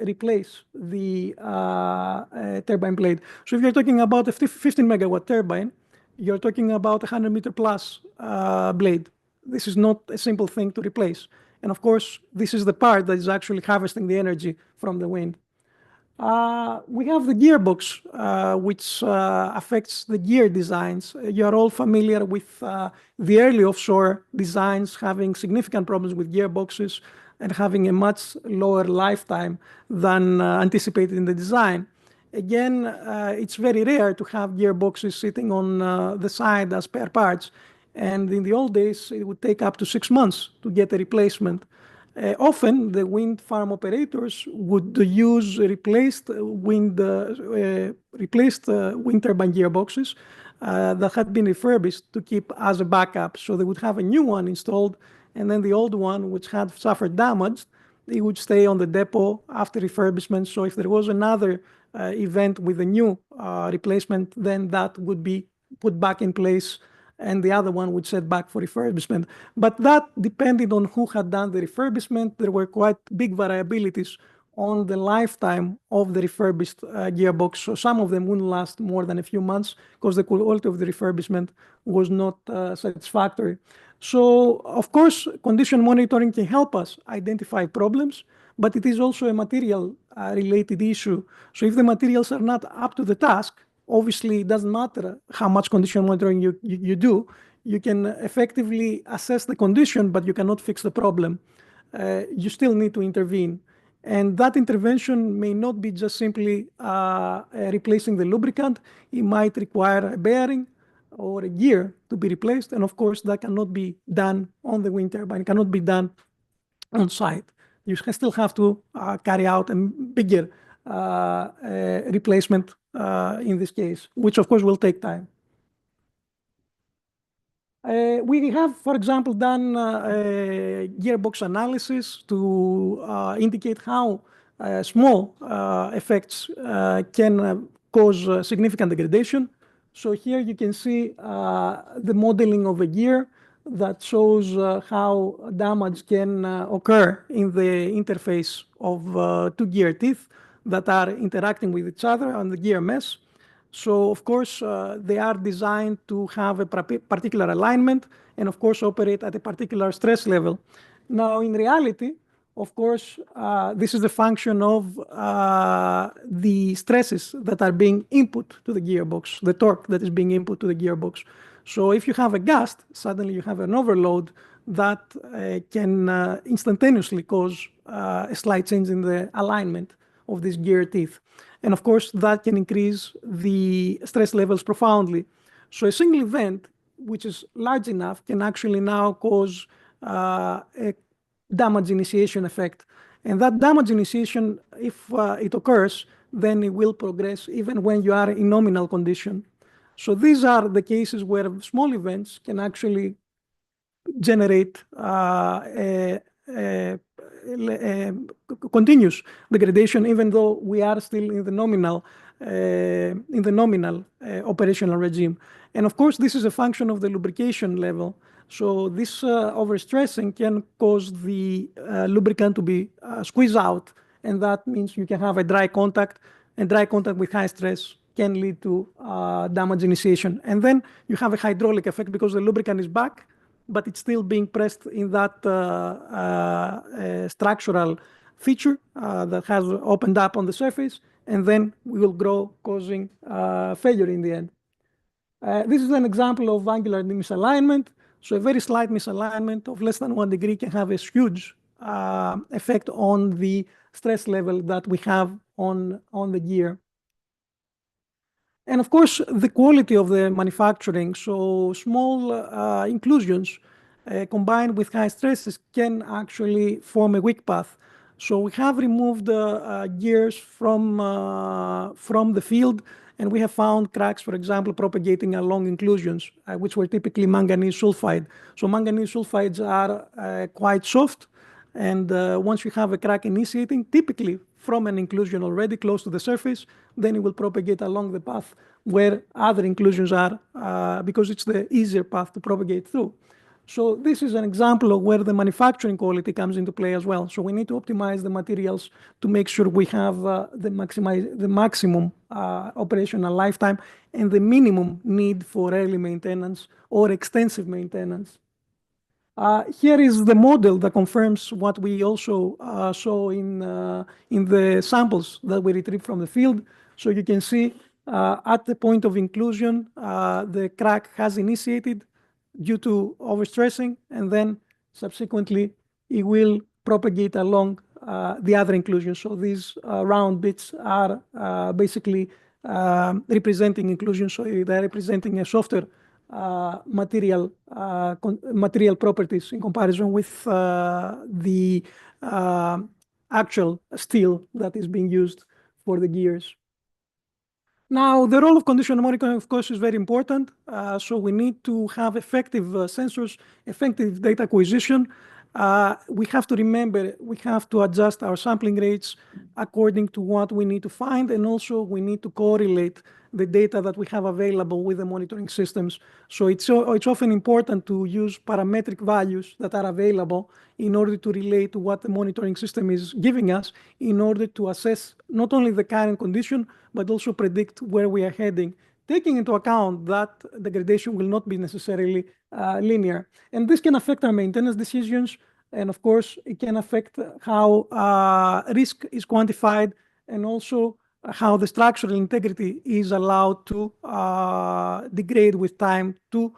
replace the turbine blade. So if you're talking about a 15 megawatt turbine, you're talking about a 100 meter plus blade. This is not a simple thing to replace. And of course, this is the part that is actually harvesting the energy from the wind. We have the gearbox, which affects the gear designs. You're all familiar with the early offshore designs having significant problems with gearboxes and having a much lower lifetime than anticipated in the design. Again, it's very rare to have gearboxes sitting on the side as spare parts. And in the old days, it would take up to 6 months to get a replacement. Often, the wind farm operators would use replaced wind turbine gearboxes that had been refurbished to keep as a backup. So they would have a new one installed, and then the old one, which had suffered damage, it would stay on the depot after refurbishment. So if there was another event with a new replacement, then that would be put back in place and the other one would set back for refurbishment. But that depended on who had done the refurbishment. There were quite big variabilities on the lifetime of the refurbished gearbox. So some of them wouldn't last more than a few months because the quality of the refurbishment was not satisfactory. So, of course, condition monitoring can help us identify problems, but it is also a material related issue. So if the materials are not up to the task, obviously, it doesn't matter how much condition monitoring you do. You can effectively assess the condition, but you cannot fix the problem. You still need to intervene. And that intervention may not be just simply replacing the lubricant. It might require a bearing or a gear to be replaced. And of course, that cannot be done on the wind turbine. It cannot be done on site. You still have to carry out a bigger replacement in this case, which of course will take time. We have, for example, done gearbox analysis to indicate how small effects can cause significant degradation. So here you can see the modeling of a gear that shows how damage can occur in the interface of two gear teeth that are interacting with each other on the gear mesh. So, of course, they are designed to have a particular alignment and, of course, operate at a particular stress level. Now, in reality, of course, this is a function of the stresses that are being input to the gearbox, the torque that is being input to the gearbox. So if you have a gust, suddenly you have an overload that can instantaneously cause a slight change in the alignment of these gear teeth. And of course, that can increase the stress levels profoundly. So a single event, which is large enough, can actually now cause a damage initiation effect. And that damage initiation, if it occurs, then it will progress even when you are in nominal condition. So these are the cases where small events can actually generate continuous degradation, even though we are still in the nominal operational regime. And of course, this is a function of the lubrication level. So this overstressing can cause the lubricant to be squeezed out, and that means you can have a dry contact, and dry contact with high stress can lead to damage initiation. And then you have a hydraulic effect because the lubricant is back, but it's still being pressed in that structural feature that has opened up on the surface, and then we will grow, causing failure in the end. This is an example of angular misalignment. So a very slight misalignment of less than 1 degree can have a huge effect on the stress level that we have on the gear. And of course, the quality of the manufacturing, so small inclusions combined with high stresses can actually form a weak path. So we have removed gears from the field, and we have found cracks, for example, propagating along inclusions, which were typically manganese sulfide. So manganese sulfides are quite soft, and once you have a crack initiating, typically from an inclusion already close to the surface, then it will propagate along the path where other inclusions are, because it's the easier path to propagate through. So this is an example of where the manufacturing quality comes into play as well. So we need to optimize the materials to make sure we have the maximum operational lifetime and the minimum need for early maintenance or extensive maintenance. Here is the model that confirms what we also saw in the samples that we retrieved from the field. So you can see at the point of inclusion, the crack has initiated due to overstressing, and then subsequently it will propagate along the other inclusions. So these round bits are basically representing inclusion. So they're representing a softer material properties in comparison with the actual steel that is being used for the gears. Now, the role of condition monitoring, of course, is very important. So we need to have effective sensors, effective data acquisition. We have to remember, we have to adjust our sampling rates according to what we need to find, and also we need to correlate the data that we have available with the monitoring systems. So it's often important to use parametric values that are available in order to relate to what the monitoring system is giving us in order to assess not only the current condition, but also predict where we are heading, taking into account that the gradation will not be necessarily linear. And this can affect our maintenance decisions. And of course, it can affect how risk is quantified and also how the structural integrity is allowed to degrade with time to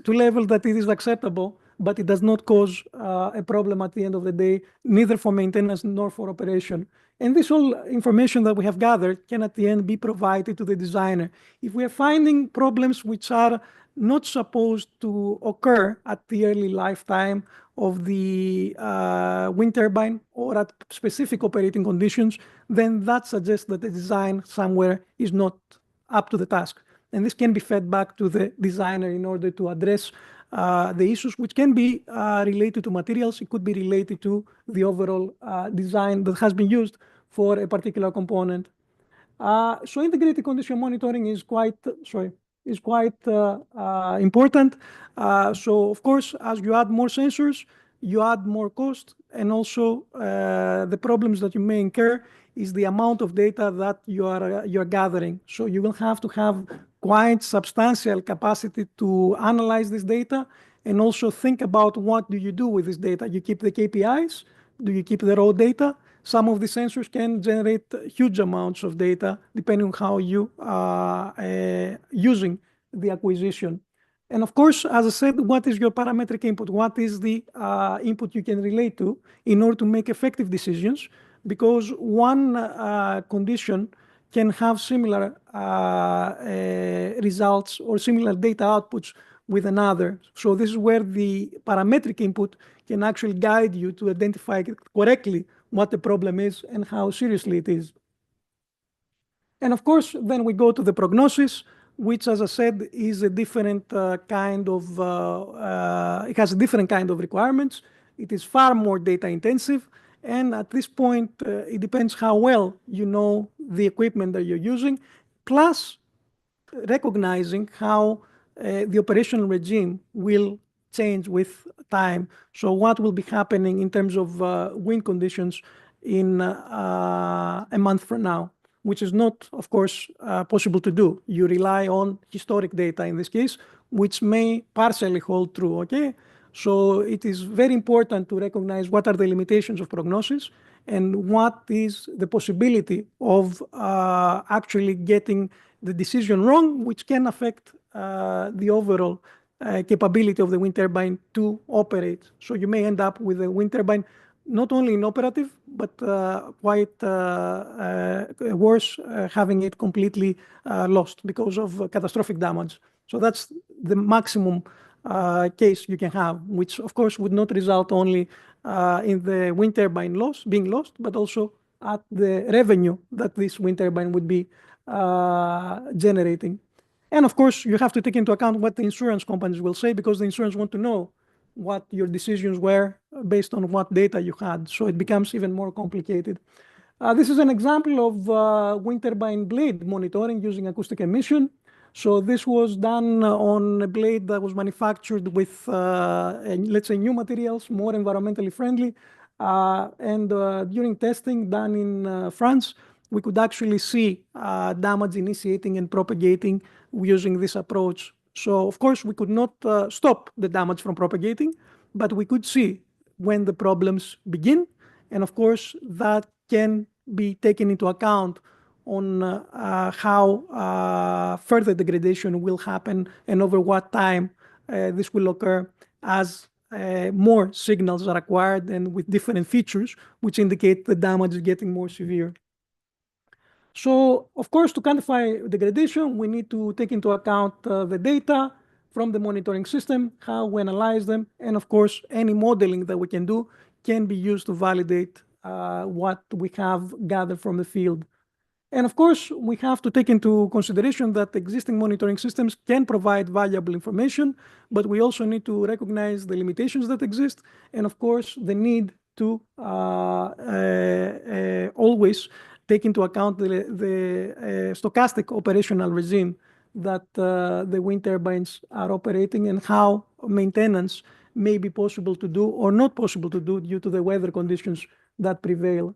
level that it is acceptable, but it does not cause a problem at the end of the day, neither for maintenance nor for operation. And this all information that we have gathered can at the end be provided to the designer. If we are finding problems which are not supposed to occur at the early lifetime of the wind turbine or at specific operating conditions, then that suggests that the design somewhere is not up to the task. And this can be fed back to the designer in order to address the issues, which can be related to materials. It could be related to the overall design that has been used for a particular component. So integrated condition monitoring is quite important. So of course, as you add more sensors, you add more cost, and also the problems that you may incur is the amount of data that you're gathering. So you will have to have quite substantial capacity to analyze this data and also think about what do you do with this data. You keep the KPIs? Do you keep the raw data? Some of the sensors can generate huge amounts of data depending on how you are using the acquisition. And of course, as I said, what is your parametric input? What is the input you can relate to in order to make effective decisions? Because one condition can have similar results or similar data outputs with another. So this is where the parametric input can actually guide you to identify correctly what the problem is and how seriously it is. And of course, then we go to the prognosis, which, as I said, is a different kind of, it has a different kind of requirements. It is far more data intensive. And at this point, it depends how well you know the equipment that you're using, plus recognizing how the operational regime will change with time. So what will be happening in terms of wind conditions in a month from now, which is not, of course, possible to do. You rely on historic data in this case, which may partially hold true, okay? So it is very important to recognize what are the limitations of prognosis and what is the possibility of actually getting the decision wrong, which can affect the overall capability of the wind turbine to operate. So you may end up with a wind turbine not only inoperative, but quite worse, having it completely lost because of catastrophic damage. So that's the maximum case you can have, which of course would not result only in the wind turbine being lost, but also at the revenue that this wind turbine would be generating. And of course, you have to take into account what the insurance companies will say, because the insurance want to know what your decisions were based on what data you had. So it becomes even more complicated. This is an example of wind turbine blade monitoring using acoustic emission. So this was done on a blade that was manufactured with, let's say, new materials, more environmentally friendly. And during testing done in France, we could actually see damage initiating and propagating using this approach. So, of course, we could not stop the damage from propagating, but we could see when the problems begin. And of course, that can be taken into account on how further degradation will happen and over what time this will occur as more signals are acquired and with different features, which indicate the damage is getting more severe. So, of course, to quantify degradation, we need to take into account the data from the monitoring system, how we analyze them, and of course, any modeling that we can do can be used to validate what we have gathered from the field. And of course, we have to take into consideration that existing monitoring systems can provide valuable information, but we also need to recognize the limitations that exist, and of course, the need to always take into account the stochastic operational regime that the wind turbines are operating and how maintenance may be possible to do or not possible to do due to the weather conditions that prevail.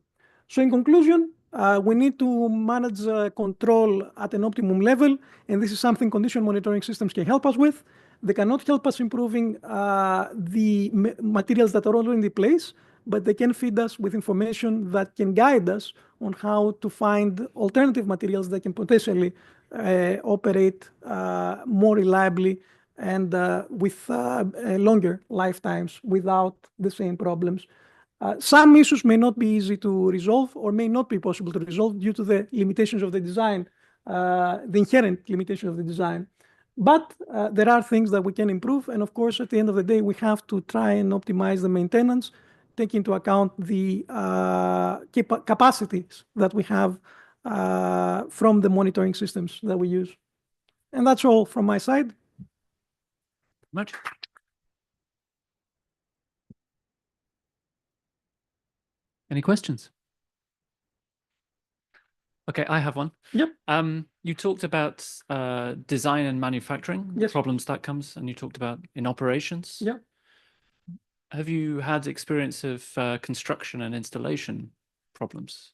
So in conclusion, we need to manage control at an optimum level, and this is something condition monitoring systems can help us with. They cannot help us improving the materials that are already in place, but they can feed us with information that can guide us on how to find alternative materials that can potentially operate more reliably and with longer lifetimes without the same problems. Some issues may not be easy to resolve or may not be possible to resolve due to the limitations of the design, the inherent limitations of the design. But there are things that we can improve. And of course, at the end of the day, we have to try and optimize the maintenance, take into account the capacities that we have from the monitoring systems that we use. And that's all from my side. Much. Any questions? Okay, I have one. Yep. You talked about design and manufacturing, Yes. problems that comes, and you talked about in operations. Yeah. Have you had experience of construction and installation problems?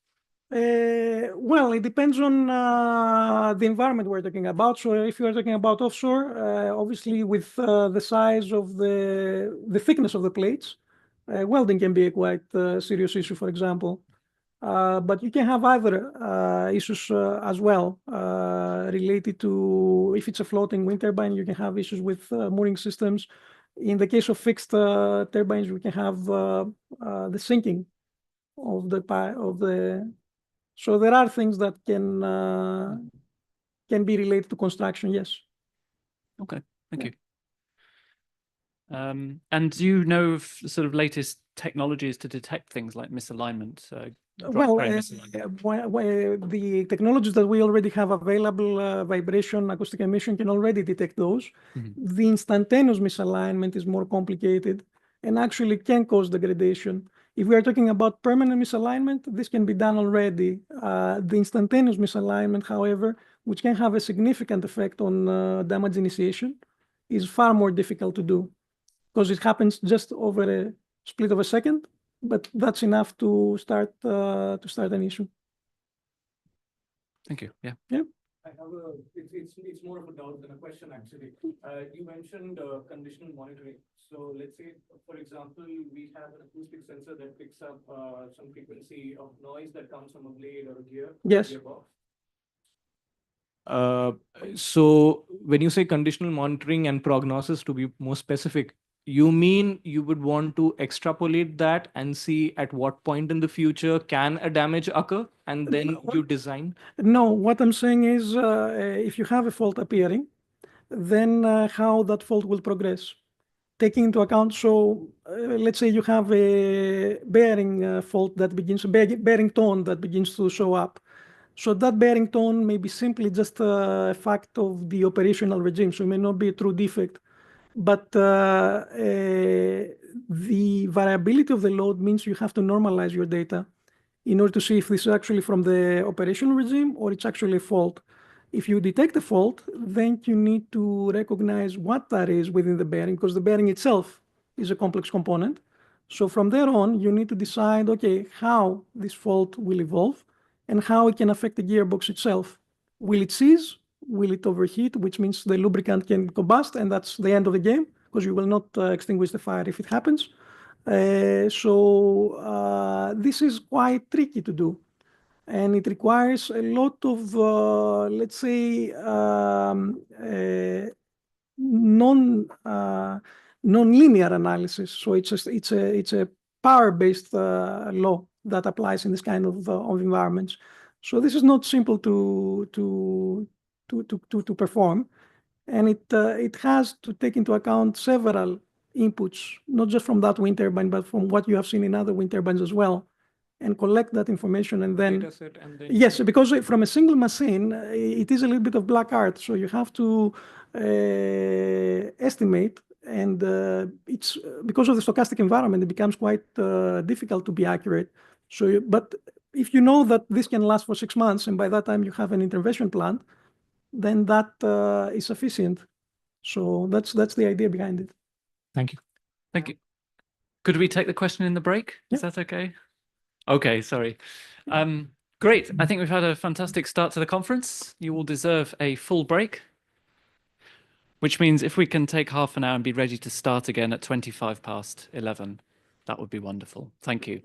Well, it depends on the environment we're talking about. So if you're talking about offshore, obviously with the size of the thickness of the plates, welding can be a quite serious issue, for example. But you can have other issues as well related to, if it's a floating wind turbine, you can have issues with mooring systems. In the case of fixed turbines, we can have the sinking of the. So there are things that can be related to construction. Yes. Okay, thank you. And do you know of sort of latest technologies to detect things like misalignment? Well, the technologies that we already have available, vibration, acoustic emission, can already detect those. The instantaneous misalignment is more complicated and actually can cause degradation. If we are talking about permanent misalignment, this can be done already. The instantaneous misalignment, however, which can have a significant effect on damage initiation, is far more difficult to do because it happens just over a split of a second, but that's enough to start an issue. Thank you. Yeah. Yeah. I have it's more of a doubt than a question, actually. You mentioned conditional monitoring. So let's say, for example, we have an acoustic sensor that picks up some frequency of noise that comes from a blade or a gear. Yes. Gearbox. So when you say conditional monitoring and prognosis, to be more specific, you mean you would want to extrapolate that and see at what point in the future can a damage occur, and then you design? No, what I'm saying is if you have a fault appearing, then how that fault will progress. Taking into account, so let's say you have a bearing fault that begins, bearing tone that begins to show up. So that bearing tone may be simply just a fact of the operational regime, so it may not be a true defect. But the variability of the load means you have to normalize your data in order to see if this is actually from the operational regime or it's actually a fault. If you detect a fault, then you need to recognize what that is within the bearing, because the bearing itself is a complex component. So from there on, you need to decide, okay, how this fault will evolve and how it can affect the gearbox itself. Will it seize? Will it overheat, which means the lubricant can combust, and that's the end of the game? because you will not extinguish the fire if it happens. This is quite tricky to do. And it requires a lot of, let's say, non-linear analysis. So it's a power-based law that applies in this kind of environments. So this is not simple to perform, and it has to take into account several inputs, not just from that wind turbine, but from what you have seen in other wind turbines as well, and collect that information and then. Data set and then Yes, because from a single machine, it is a little bit of black art. So you have to estimate, and it's because of the stochastic environment, it becomes quite difficult to be accurate. So, but if you know that this can last for 6 months, and by that time you have an intervention plan, then that is sufficient. So that's the idea behind it. Thank you. Thank you. Could we take the question in the break? Is that okay? Okay, sorry. Great. I think we've had a fantastic start to the conference. You will deserve a full break, which means if we can take half an hour and be ready to start again at 11:25, that would be wonderful. Thank you.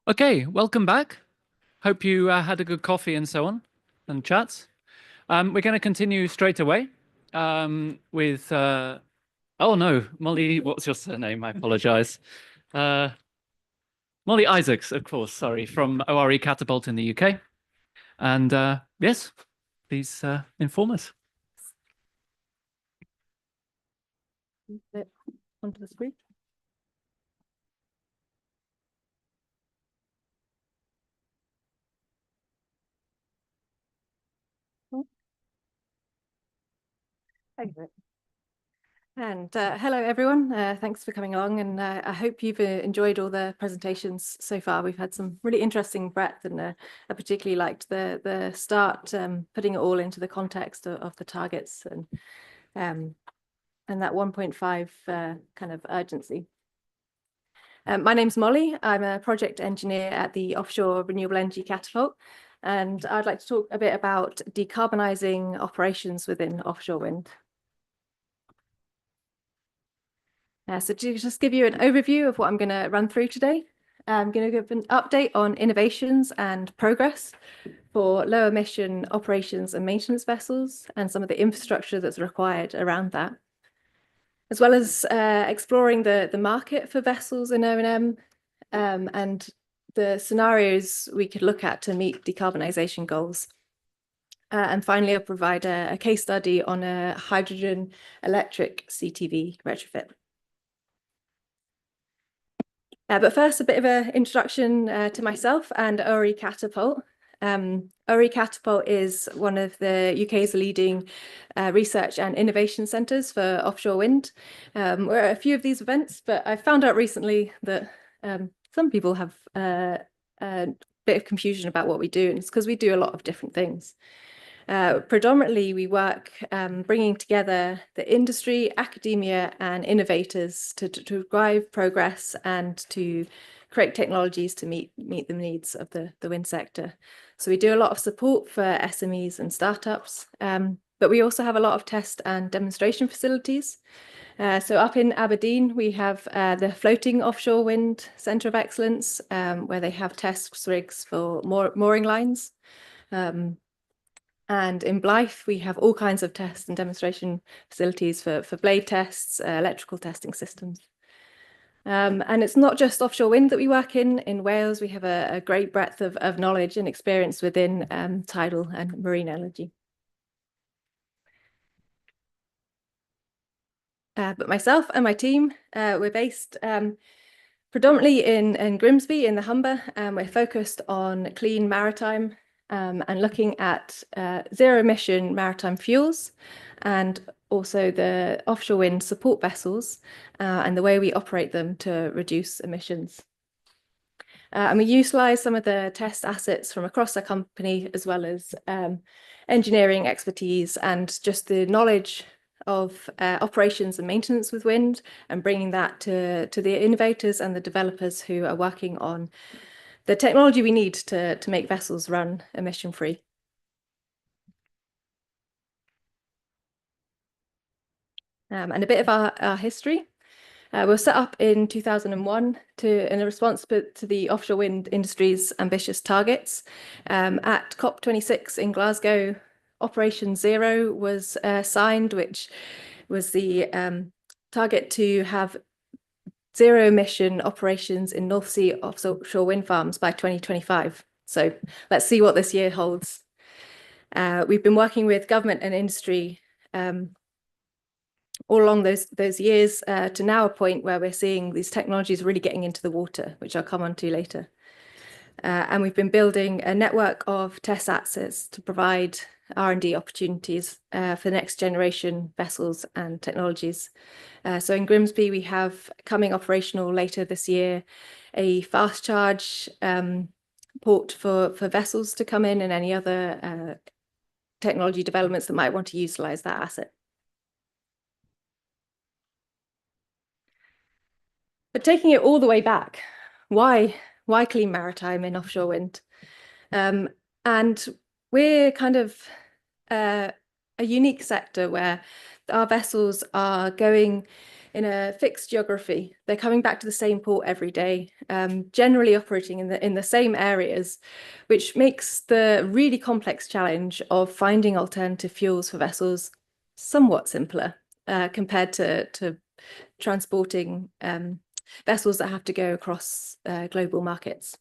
Okay, welcome back. Hope you had a good coffee and so on and chats. We're going to continue straight away with, oh no, Molly, what's your surname? I apologize. Molly Isaacs, of course, sorry, from ORE Catapult in the UK. And yes, please inform us. Onto the screen. Okay. And hello, everyone. Thanks for coming along. And I hope you've enjoyed all the presentations so far. We've had some really interesting breadth, and I particularly liked the start, putting it all into the context of the targets and that 1.5 kind of urgency. My name's Molly. I'm a project engineer at the Offshore Renewable Energy Catapult, and I'd like to talk a bit about decarbonising operations within offshore wind. So to just give you an overview of what I'm going to run through today, I'm going to give an update on innovations and progress for low emission operations and maintenance vessels and some of the infrastructure that's required around that, as well as exploring the market for vessels in O&M and the scenarios we could look at to meet decarbonisation goals. And finally, I'll provide a case study on a hydrogen electric CTV retrofit. But first, a bit of an introduction to myself and ORE Catapult. ORE Catapult is one of the UK's leading research and innovation centres for offshore wind. We're at a few of these events, but I found out recently that some people have a bit of confusion about what we do, and it's because we do a lot of different things. Predominantly, we work bringing together the industry, academia, and innovators to drive progress and to create technologies to meet the needs of the wind sector. So we do a lot of support for SMEs and startups, but we also have a lot of test and demonstration facilities. So up in Aberdeen, we have the Floating Offshore Wind Centre of Excellence, where they have test rigs for mooring lines. And in Blyth, we have all kinds of test and demonstration facilities for blade tests, electrical testing systems. And it's not just offshore wind that we work in. In Wales, we have a great breadth of knowledge and experience within tidal and marine energy. But myself and my team, we're based predominantly in Grimsby in the Humber, and we're focused on clean maritime and looking at zero emission maritime fuels and also the offshore wind support vessels and the way we operate them to reduce emissions. And we utilise some of the test assets from across our company, as well as engineering expertise and just the knowledge of operations and maintenance with wind, and bringing that to the innovators and the developers who are working on the technology we need to make vessels run emission-free. And a bit of our history. We were set up in 2001 in response to the offshore wind industry's ambitious targets. At COP26 in Glasgow, Operation Zero was signed, which was the target to have zero emission operations in North Sea offshore wind farms by 2025. So let's see what this year holds. We've been working with government and industry all along those years to now a point where we're seeing these technologies really getting into the water, which I'll come on to later. And we've been building a network of test assets to provide R&D opportunities for next generation vessels and technologies. So in Grimsby, we have coming operational later this year, a fast charge port for vessels to come in and any other technology developments that might want to utilize that asset. But taking it all the way back, why Why clean maritime in offshore wind? And we're kind of a unique sector where our vessels are going in a fixed geography. They're coming back to the same port every day, generally operating in the same areas, which makes the really complex challenge of finding alternative fuels for vessels somewhat simpler compared to transporting vessels that have to go across global markets.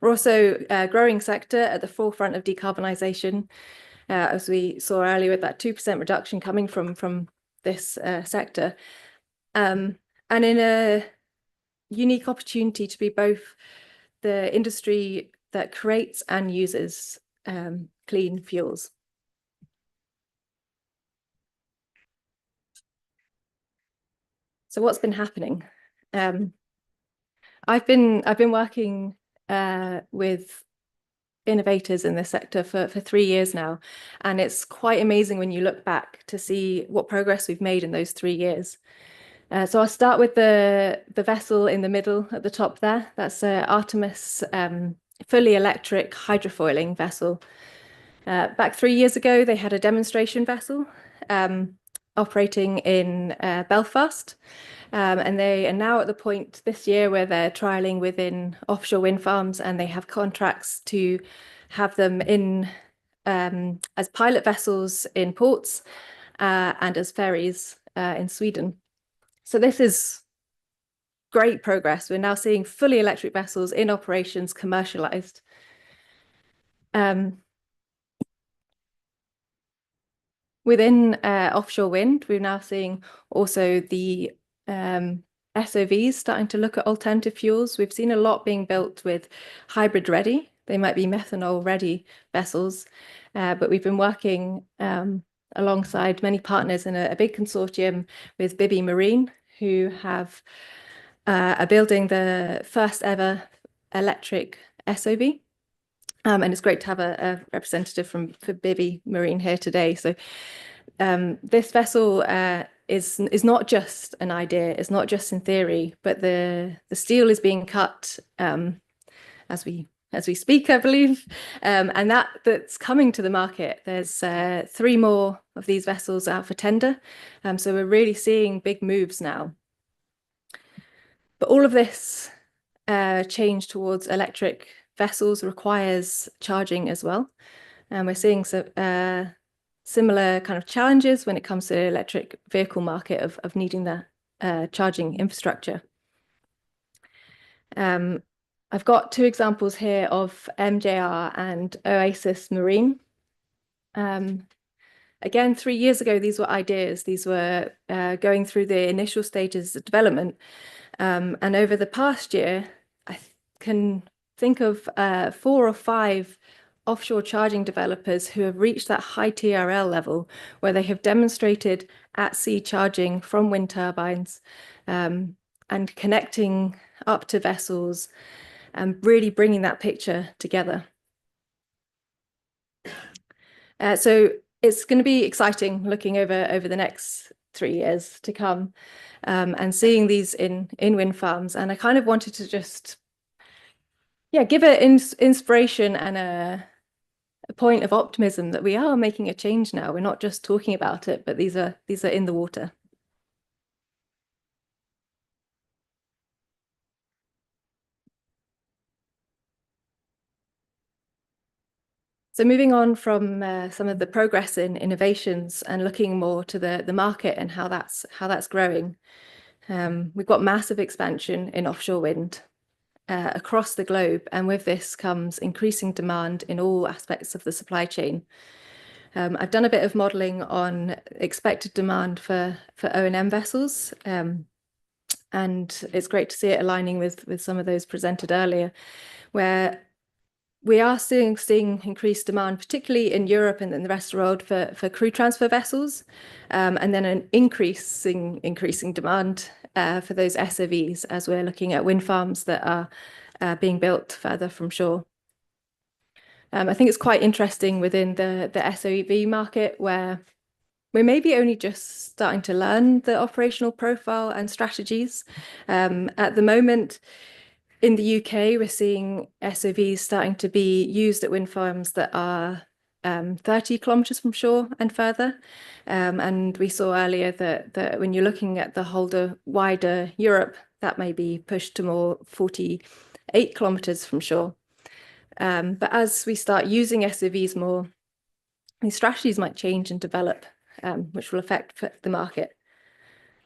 We're also a growing sector at the forefront of decarbonisation, as we saw earlier with that 2% reduction coming from this sector. And in a unique opportunity to be both the industry that creates and uses clean fuels. So what's been happening? I've been working with innovators in this sector for 3 years now, and it's quite amazing when you look back to see what progress we've made in those 3 years. So I'll start with the vessel in the middle at the top there. That's Artemis fully electric hydrofoiling vessel. Back 3 years ago, they had a demonstration vessel operating in Belfast. And they are now at the point this year where they're trialing within offshore wind farms, and they have contracts to have them in as pilot vessels in ports and as ferries in Sweden. So this is great progress. We're now seeing fully electric vessels in operations commercialized. Within offshore wind, we're now seeing also the SOVs starting to look at alternative fuels. We've seen a lot being built with hybrid ready. They might be methanol ready vessels, but we've been working alongside many partners in a big consortium with Bibi Marine, who are building the first ever electric SOV. And it's great to have a representative for Bibi Marine here today. So this vessel is not just an idea, it's not just in theory, but the steel is being cut as we speak, I believe, and that's coming to the market. There's 3 more of these vessels out for tender, so we're really seeing big moves now. But all of this change towards electric vessels requires charging as well, and we're seeing similar kind of challenges when it comes to the electric vehicle market of needing the charging infrastructure. I've got 2 examples here of MJR and Oasis Marine. Again, 3 years ago, these were ideas. These were going through the initial stages of development. And over the past year, I can think of 4 or 5 offshore charging developers who have reached that high TRL level where they have demonstrated at sea charging from wind turbines and connecting up to vessels and really bringing that picture together. So it's going to be exciting looking over the next 3 years to come and seeing these in wind farms. And I kind of wanted to just give it inspiration and a point of optimism that we are making a change now. We're not just talking about it, but these are in the water. So moving on from some of the progress in innovations and looking more to the market and how that's growing, we've got massive expansion in offshore wind across the globe, and with this comes increasing demand in all aspects of the supply chain. I've done a bit of modelling on expected demand for O&M vessels, and it's great to see it aligning with some of those presented earlier, where we are seeing increased demand, particularly in Europe and in the rest of the world, for crew transfer vessels, and then an increasing demand for those SOVs as we're looking at wind farms that are being built further from shore. I think it's quite interesting within the SOV market where we're maybe only just starting to learn the operational profile and strategies. At the moment, In the UK, we're seeing SOVs starting to be used at wind farms that are 30 kilometers from shore and further. And we saw earlier that when you're looking at the wider Europe, that may be pushed to more 48 kilometers from shore. But as we start using SOVs more, these strategies might change and develop, which will affect the market.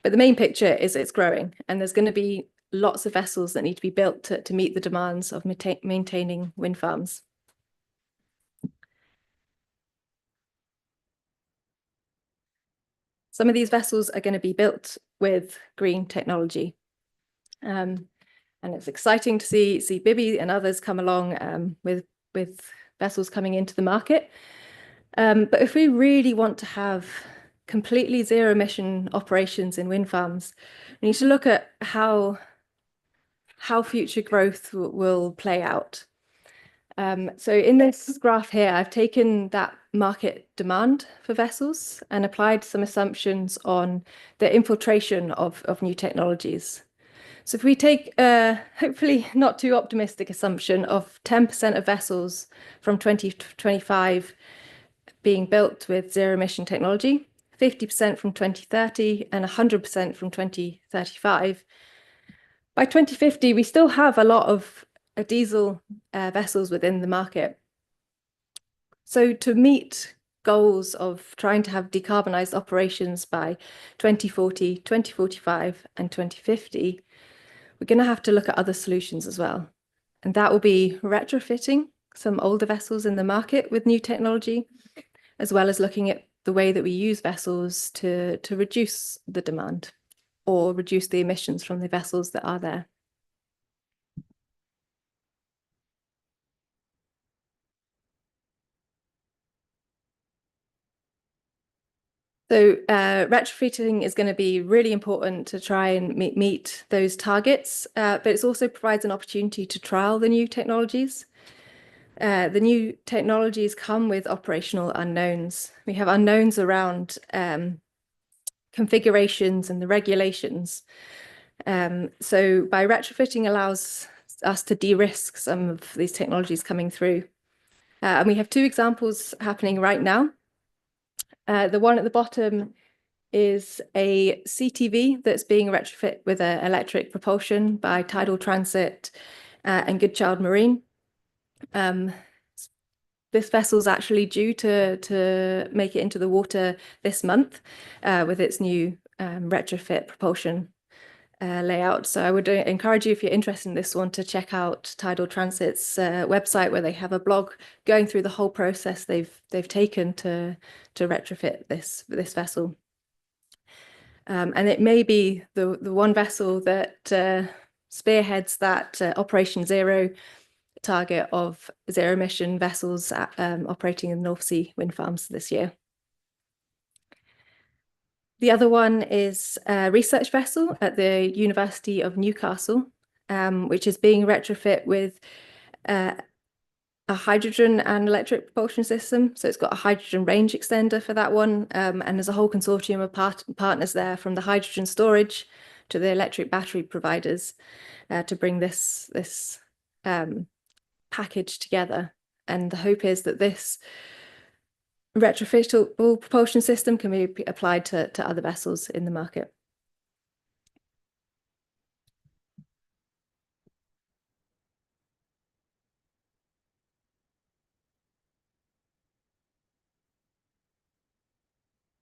But the main picture is it's growing, and there's going to be lots of vessels that need to be built to meet the demands of maintaining wind farms. Some of these vessels are going to be built with green technology. And it's exciting to see Bibi and others come along with vessels coming into the market. But if we really want to have completely zero emission operations in wind farms, we need to look at how future growth will play out. So in this graph here, I've taken that market demand for vessels and applied some assumptions on the infiltration of new technologies. So if we take a hopefully not too optimistic assumption of 10% of vessels from 2025 being built with zero emission technology, 50% from 2030 and 100% from 2035, by 2050, we still have a lot of diesel vessels within the market. So to meet goals of trying to have decarbonized operations by 2040, 2045 and 2050, we're going to have to look at other solutions as well. And that will be retrofitting some older vessels in the market with new technology, as well as looking at the way that we use vessels to reduce the demand or reduce the emissions from the vessels that are there. So retrofitting is going to be really important to try and meet those targets, but it also provides an opportunity to trial the new technologies. The new technologies come with operational unknowns. We have unknowns around configurations and the regulations. So by retrofitting allows us to de-risk some of these technologies coming through. And we have two examples happening right now. The one at the bottom is a CTV that's being retrofit with electric propulsion by Tidal Transit and Good Child Marine. This vessel's actually due to make it into the water this month with its new retrofit propulsion layout. So I would encourage you, if you're interested in this one, to check out Tidal Transit's website, where they have a blog going through the whole process they've taken to retrofit this vessel. And it may be the one vessel that spearheads that Operation Zero target of zero emission vessels operating in the North Sea wind farms this year. The other one is a research vessel at the University of Newcastle, which is being retrofit with a hydrogen and electric propulsion system. So it's got a hydrogen range extender for that one. And there's a whole consortium of partners there, from the hydrogen storage to the electric battery providers, to bring this package together. And the hope is that this retrofitable propulsion system can be applied to other vessels in the market.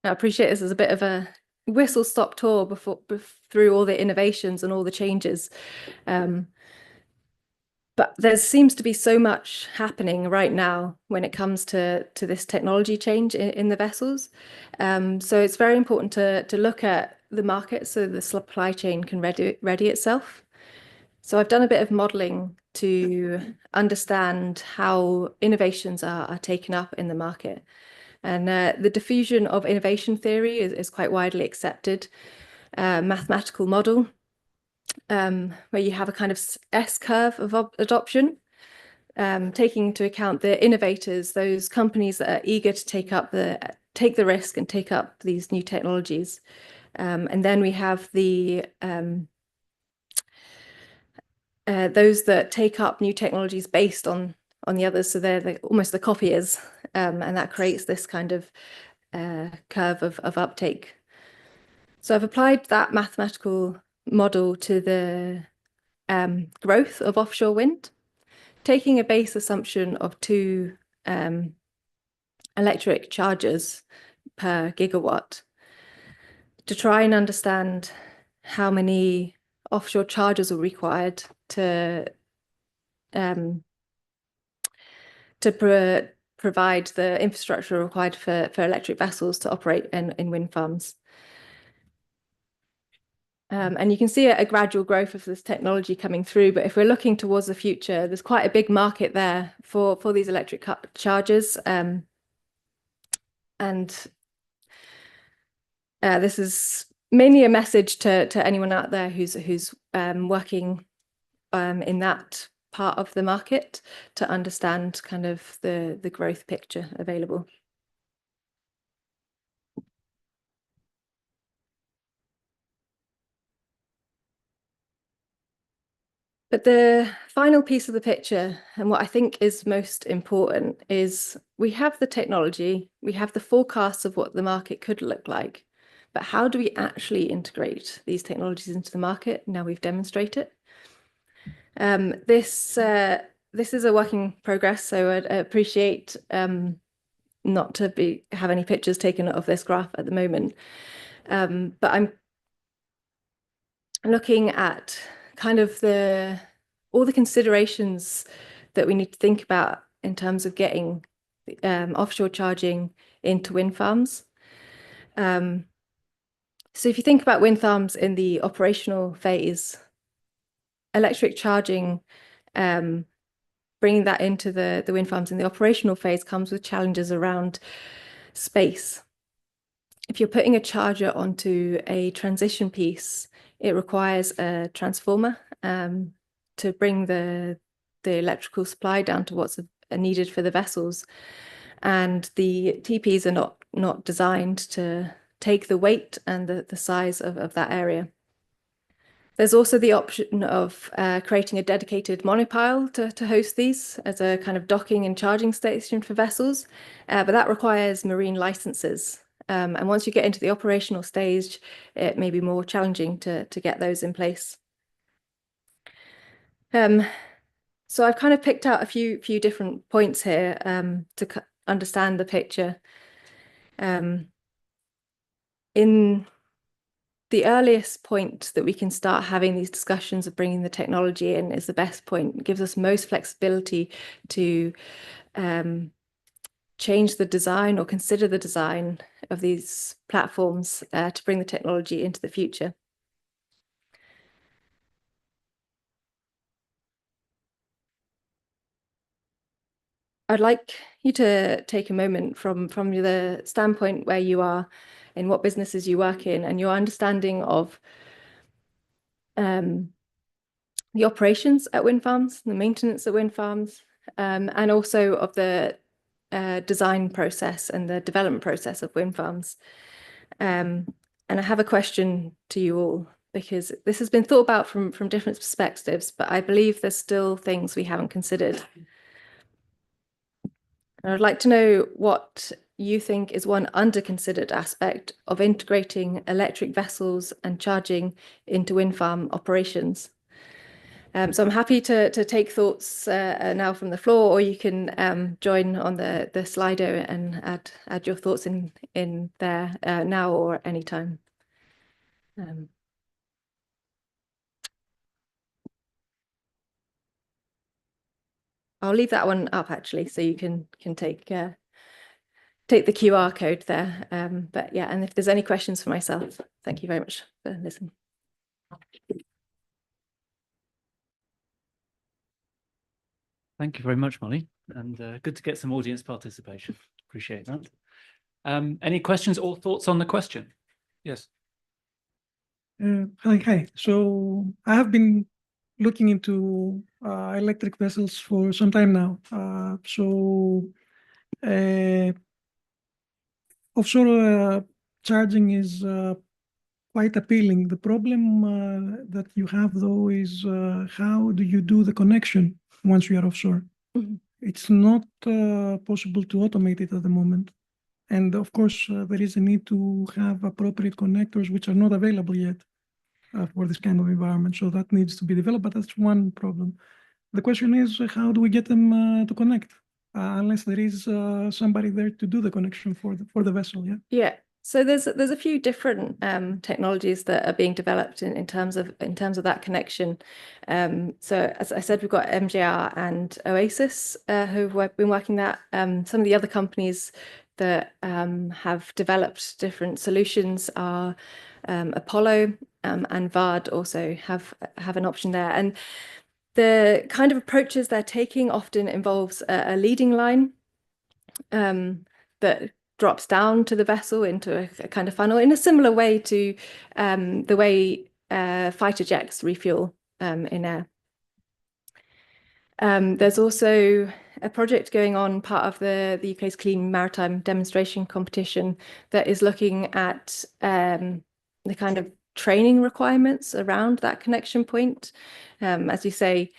I appreciate this is a bit of a whistle-stop tour through all the innovations and all the changes. But there seems to be so much happening right now when it comes to this technology change in the vessels. So it's very important to look at the market so the supply chain can ready itself. So I've done a bit of modeling to understand how innovations are taken up in the market. And the diffusion of innovation theory is quite widely accepted mathematical model, where you have a kind of S-curve of adoption, taking into account the innovators, those companies that are eager to take the risk and take up these new technologies. And then we have the those that take up new technologies based on the others. So they're almost the copiers, and that creates this kind of curve of uptake. So I've applied that mathematical model to the growth of offshore wind, taking a base assumption of 2 electric charges per gigawatt to try and understand how many offshore charges are required to provide the infrastructure required for electric vessels to operate in wind farms. And you can see a gradual growth of this technology coming through, but if we're looking towards the future, there's quite a big market there for these electric chargers. And this is mainly a message to anyone out there who's working in that part of the market to understand kind of the growth picture available. But the final piece of the picture, and what I think is most important, is we have the technology, we have the forecasts of what the market could look like, but how do we actually integrate these technologies into the market? Now we've demonstrated it. This is a work in progress, so I'd appreciate not to have any pictures taken of this graph at the moment. But I'm looking at kind of all the considerations that we need to think about in terms of getting offshore charging into wind farms. So if you think about wind farms in the operational phase, electric charging, bringing that into the wind farms in the operational phase comes with challenges around space. If you're putting a charger onto a transition piece, it requires a transformer to bring the electrical supply down to what's needed for the vessels. And the TPs are not designed to take the weight and the size of that area. There's also the option of creating a dedicated monopile to host these as a kind of docking and charging station for vessels, but that requires marine licenses. And once you get into the operational stage, it may be more challenging to get those in place. So I've kind of picked out a few different points here to understand the picture. In the earliest point that we can start having these discussions of bringing the technology in is the best point. It gives us most flexibility to change the design or consider the design of these platforms to bring the technology into the future. I'd like you to take a moment from the standpoint where you are, in what businesses you work in, and your understanding of the operations at wind farms, the maintenance at wind farms, and also of the design process and the development process of wind farms. And I have a question to you all, because this has been thought about from different perspectives, but I believe there's still things we haven't considered. And I'd like to know what you think is one under-considered aspect of integrating electric vessels and charging into wind farm operations. So I'm happy to take thoughts now from the floor, or you can join on the Slido and add your thoughts in there now or anytime. I'll leave that one up actually, so you can take the QR code there. But yeah, and if there's any questions for myself, thank you very much for listening. Thank you very much, Molly, and good to get some audience participation. Appreciate that. Any questions or thoughts on the question? Yes. Hi. So I have been looking into electric vessels for some time now. Offshore charging is quite appealing. The problem that you have, though, is how do you do the connection once you are offshore? It's not possible to automate it at the moment. And of course, there is a need to have appropriate connectors which are not available yet for this kind of environment. So that needs to be developed, but that's one problem. The question is, how do we get them to connect? Unless there is somebody there to do the connection for the vessel, yeah? Yeah. So there's a few different technologies that are being developed in terms of that connection. So as I said, we've got MJR and Oasis who've been working that. Some of the other companies that have developed different solutions are Apollo and VARD also have an option there. And the kind of approaches they're taking often involves a leading line that drops down to the vessel into a kind of funnel in a similar way to the way fighter jets refuel in air. There's also a project going on, part of the UK's Clean Maritime Demonstration Competition, that is looking at the kind of training requirements around that connection point. As you say,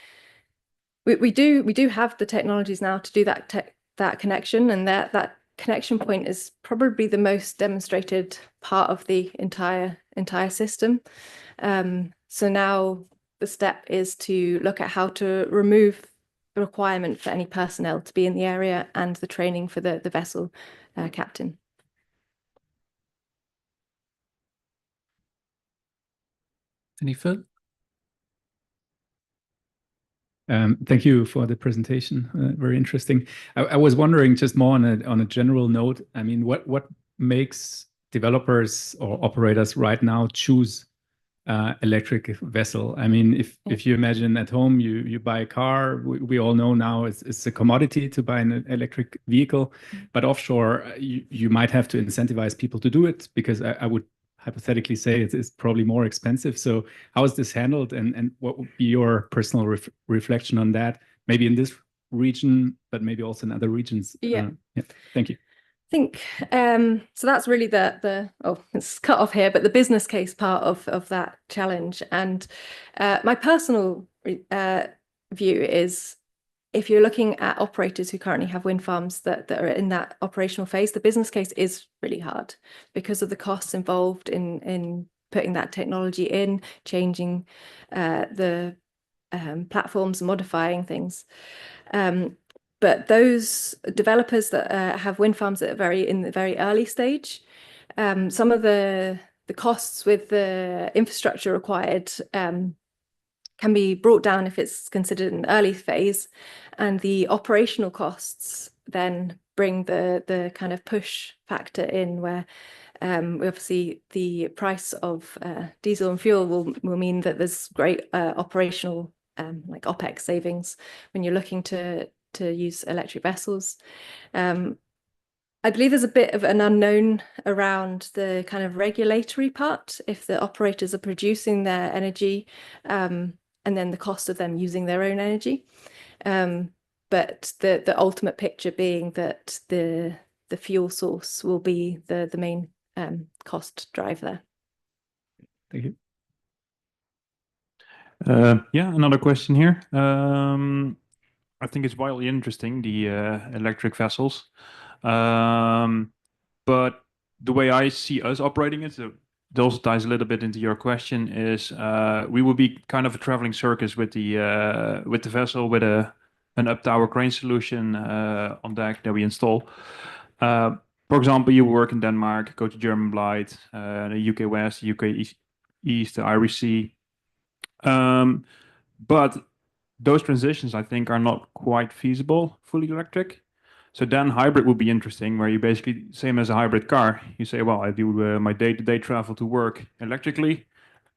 we do have the technologies now to do that connection, and that connection point is probably the most demonstrated part of the entire system. So now the step is to look at how to remove the requirement for any personnel to be in the area and the training for the vessel captain. Any further? Thank you for the presentation. Very interesting. I was wondering, just more on a general note, I mean, what makes developers or operators right now choose electric vessel? I mean, if you imagine at home, you buy a car, we all know now it's a commodity to buy an electric vehicle, but offshore, you might have to incentivize people to do it, because I would hypothetically say it's probably more expensive. So how is this handled, and what would be your personal reflection on that? Maybe in this region, but maybe also in other regions. Yeah. Thank you. I think so that's really it's cut off here, but the business case part of that challenge. And my personal view is, if you're looking at operators who currently have wind farms that are in that operational phase, the business case is really hard because of the costs involved in putting that technology in, changing the platforms, modifying things. But those developers that have wind farms that are in the very early stage, some of the costs with the infrastructure required can be brought down if it's considered an early phase, and the operational costs then bring the kind of push factor in, where obviously the price of diesel and fuel will mean that there's great operational like OPEX savings when you're looking to use electric vessels. I believe there's a bit of an unknown around the kind of regulatory part, if the operators are producing their energy and then the cost of them using their own energy. But the ultimate picture being that the fuel source will be the main cost driver there. Thank you. Yeah, another question here. I think it's wildly interesting, the electric vessels. But the way I see us operating it, it also ties a little bit into your question, is we will be kind of a traveling circus with the vessel, with an up tower crane solution on deck that we install. For example, you work in Denmark, go to German Blight, the UK West, UK East, the Irish Sea. But those transitions, I think, are not quite feasible fully electric. So then hybrid would be interesting, where you basically, same as a hybrid car, you say, well, I do my day-to-day travel to work electrically,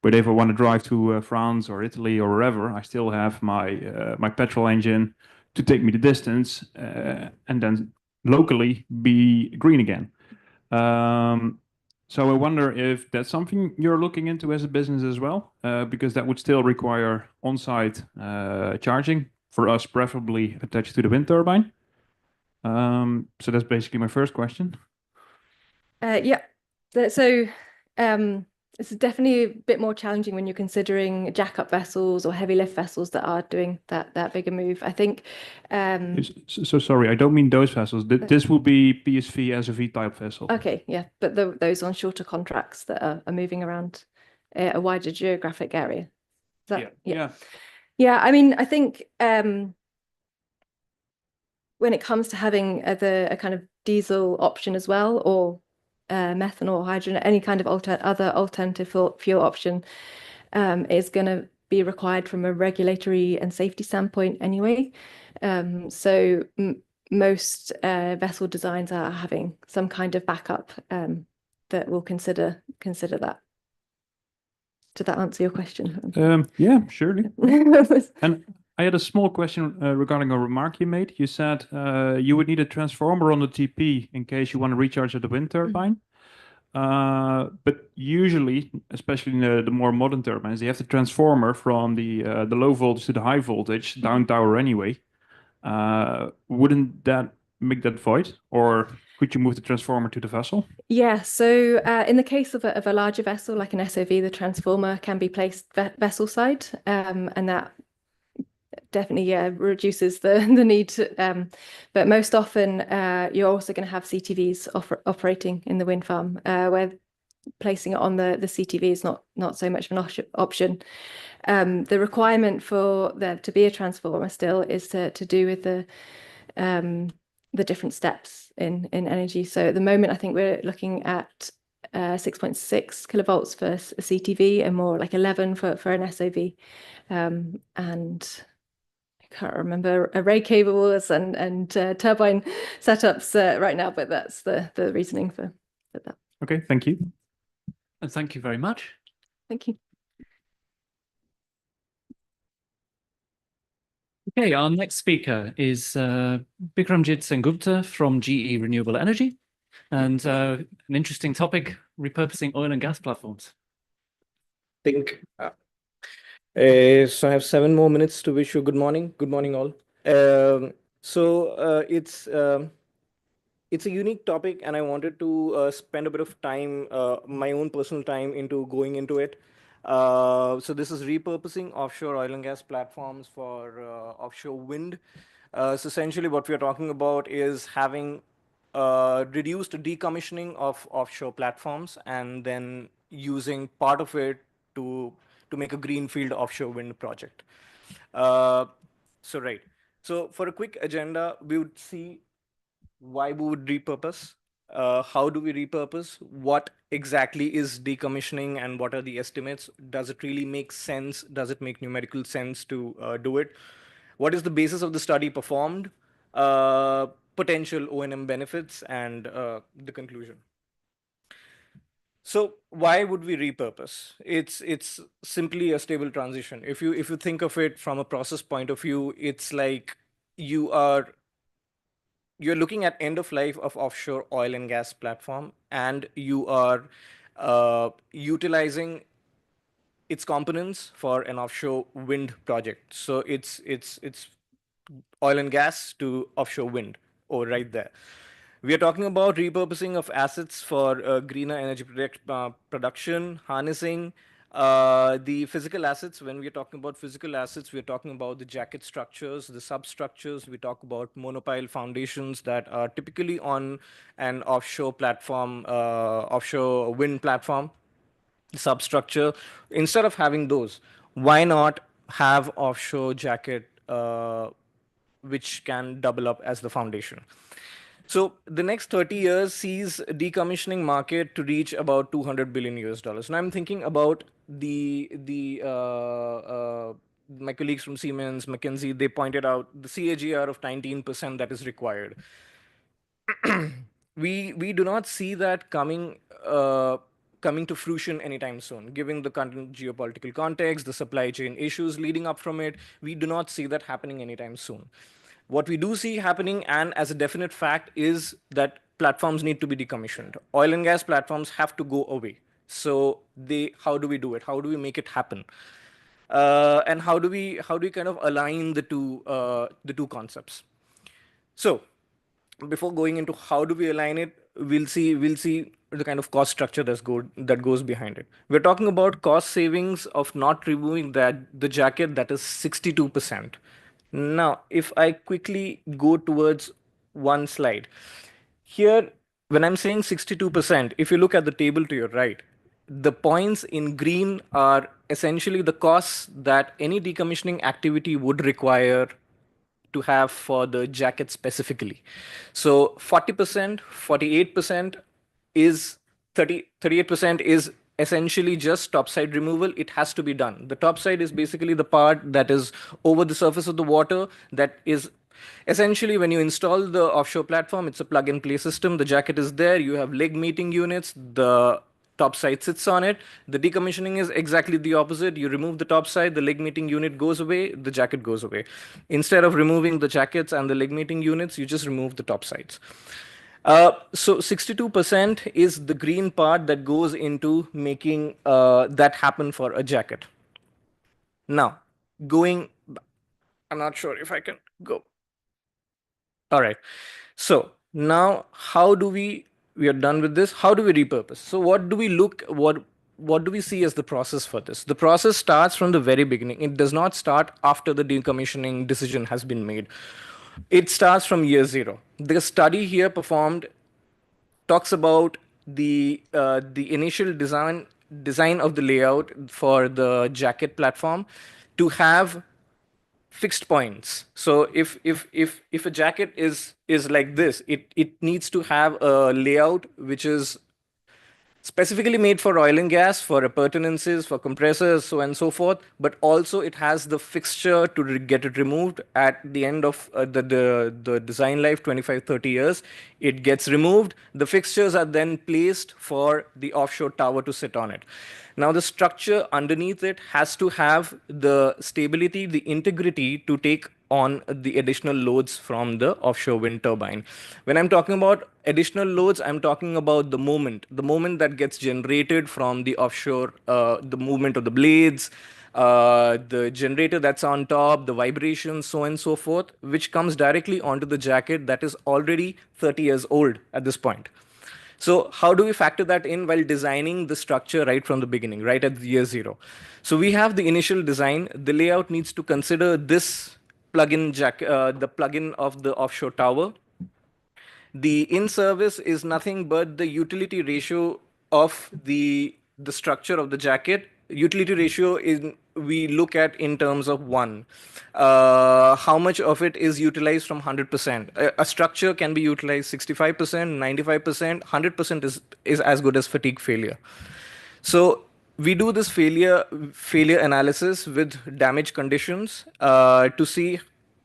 but if I want to drive to France or Italy or wherever, I still have my petrol engine to take me the distance and then locally be green again. So I wonder if that's something you're looking into as a business as well, because that would still require on-site charging, for us preferably attached to the wind turbine. So that's basically my first question. Yeah. So It's definitely a bit more challenging when you're considering jack-up vessels or heavy lift vessels that are doing that bigger move. I think. So sorry, I don't mean those vessels. This would be PSV, SOV type vessel. Okay, yeah, but those on shorter contracts that are moving around a wider geographic area. Is that, yeah. I mean, I think when it comes to having a kind of diesel option as well, or methanol, hydrogen, any kind of other alternative fuel option is going to be required from a regulatory and safety standpoint anyway. So most vessel designs are having some kind of backup that will consider that. Did that answer your question? Yeah, surely. And I had a small question regarding a remark you made. You said you would need a transformer on the TP in case you want to recharge at the wind turbine. But usually, especially in the more modern turbines, they have the transformer from the low voltage to the high voltage down tower anyway. Wouldn't that make that void, or could you move the transformer to the vessel? Yeah, so in the case of a larger vessel like an SOV, the transformer can be placed vessel side, and that definitely reduces the need. But most often, you're also going to have CTVs operating in the wind farm, where placing it on the CTV is not so much of an option. The requirement for there to be a transformer still is to do with the different steps in energy. So at the moment, I think we're looking at 6.6 kilovolts for a CTV and more like 11 for an SOV. And I can't remember array cables and turbine setups right now, but that's the reasoning for that. Okay, thank you. And thank you very much. Thank you. Okay, our next speaker is Bikramjit Sengupta from GE Renewable Energy, and an interesting topic, repurposing oil and gas platforms. So I have 7 more minutes to wish you good morning. Good morning, all. It's a unique topic, and I wanted to spend a bit of time, my own personal time, into going into it. So this is repurposing offshore oil and gas platforms for offshore wind. So essentially what we are talking about is having reduced decommissioning of offshore platforms and then using part of it to make a greenfield offshore wind project. So for a quick agenda, we would see why we would repurpose, how do we repurpose, what exactly is decommissioning, and what are the estimates? Does it really make sense? Does it make numerical sense to do it? What is the basis of the study performed? Potential O&M benefits, and the conclusion. So why would we repurpose? It's simply a stable transition. If you think of it from a process point of view, it's like you're looking at end of life of offshore oil and gas platform, and you are utilizing its components for an offshore wind project. So it's oil and gas to offshore wind, or right there. We are talking about repurposing of assets for greener energy production, harnessing the physical assets. When we are talking about physical assets, we are talking about the jacket structures, the substructures. We talk about monopile foundations that are typically on an offshore platform, offshore wind platform substructure. Instead of having those, why not have offshore jacket which can double up as the foundation? So the next 30 years sees decommissioning market to reach about $200 billion. Now I'm thinking about my colleagues from Siemens, McKinsey. They pointed out the CAGR of 19% that is required. We do not see that coming to fruition anytime soon, given the current geopolitical context, the supply chain issues leading up from it. We do not see that happening anytime soon. What we do see happening, and as a definite fact, is that platforms need to be decommissioned. Oil and gas platforms have to go away. So how do we do it? How do we make it happen? And how do we kind of align the two concepts? So before going into how do we align it, we'll see the kind of cost structure that goes behind it. We're talking about cost savings of not removing the jacket, that is 62%. Now, if I quickly go towards one slide here, when I'm saying 62%, if you look at the table to your right, the points in green are essentially the costs that any decommissioning activity would require to have for the jacket specifically. So 40%, 48% is 38% is essentially just topside removal. It has to be done. The topside is basically the part that is over the surface of the water, that is essentially when you install the offshore platform, it's a plug and play system. The jacket is there, you have leg meeting units, the top side sits on it. The decommissioning is exactly the opposite. You remove the top side, the leg meeting unit goes away, the jacket goes away. Instead of removing the jackets and the leg meeting units, you just remove the top sides. So 62% is the green part that goes into making that happen for a jacket. Now, I'm not sure if I can go. All right. So now how do we are done with this. How do we repurpose? So what do we see as the process for this? The process starts from the very beginning. It does not start after the decommissioning decision has been made. It starts from year zero. The study here performed talks about the initial design of the layout for the jacket platform to have fixed points. So if a jacket is like this, it needs to have a layout which is specifically made for oil and gas, for appurtenances, for compressors, so on and so forth, but also it has the fixture to get it removed at the end of the design life, 25, 30 years. It gets removed. The fixtures are then placed for the offshore tower to sit on it. Now, the structure underneath it has to have the stability, the integrity to take on the additional loads from the offshore wind turbine. When I'm talking about additional loads, I'm talking about the moment that gets generated from the offshore, the movement of the blades, the generator that's on top, the vibrations, so on and so forth, which comes directly onto the jacket that is already 30 years old at this point. So how do we factor that in while designing the structure right from the beginning, right at year zero? So we have the initial design. The layout needs to consider this plug-in the plug-in of the offshore tower. The in-service is nothing but the utility ratio of the structure of the jacket. Utility ratio we look at in terms of one. How much of it is utilized from 100%? A structure can be utilized 65%, 95%, 100% is as good as fatigue failure. So we do this failure analysis with damage conditions to see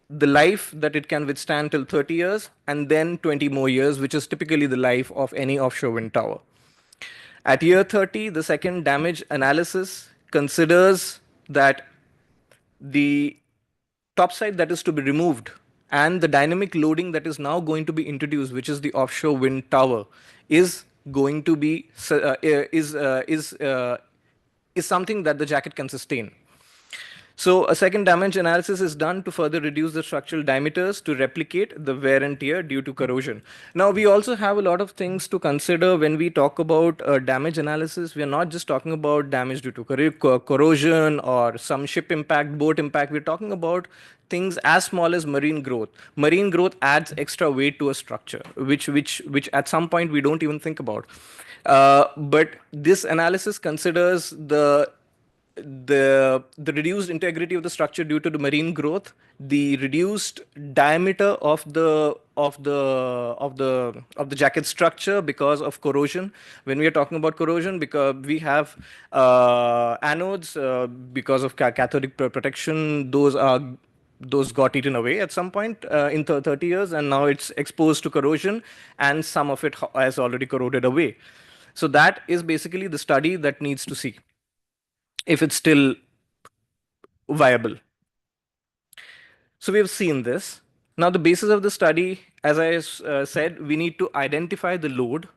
the life that it can withstand till 30 years and then 20 more years, which is typically the life of any offshore wind tower. At year 30, the second damage analysis considers that the topside that is to be removed and the dynamic loading that is now going to be introduced, which is the offshore wind tower, is going to be is something that the jacket can sustain. So a second damage analysis is done to further reduce the structural diameters to replicate the wear and tear due to corrosion. Now, we also have a lot of things to consider when we talk about damage analysis. We are not just talking about damage due to corrosion or some ship impact, boat impact. We're talking about things as small as marine growth. Marine growth adds extra weight to a structure, which at some point we don't even think about. But this analysis considers the reduced integrity of the structure due to the marine growth, the reduced diameter of the jacket structure because of corrosion. When we are talking about corrosion, because we have anodes because of cathodic protection, those got eaten away at some point in 30 years, and now it's exposed to corrosion, and some of it has already corroded away. So that is basically the study that needs to see if it's still viable. So we have seen this. Now, the basis of the study, as I said, we need to identify the load.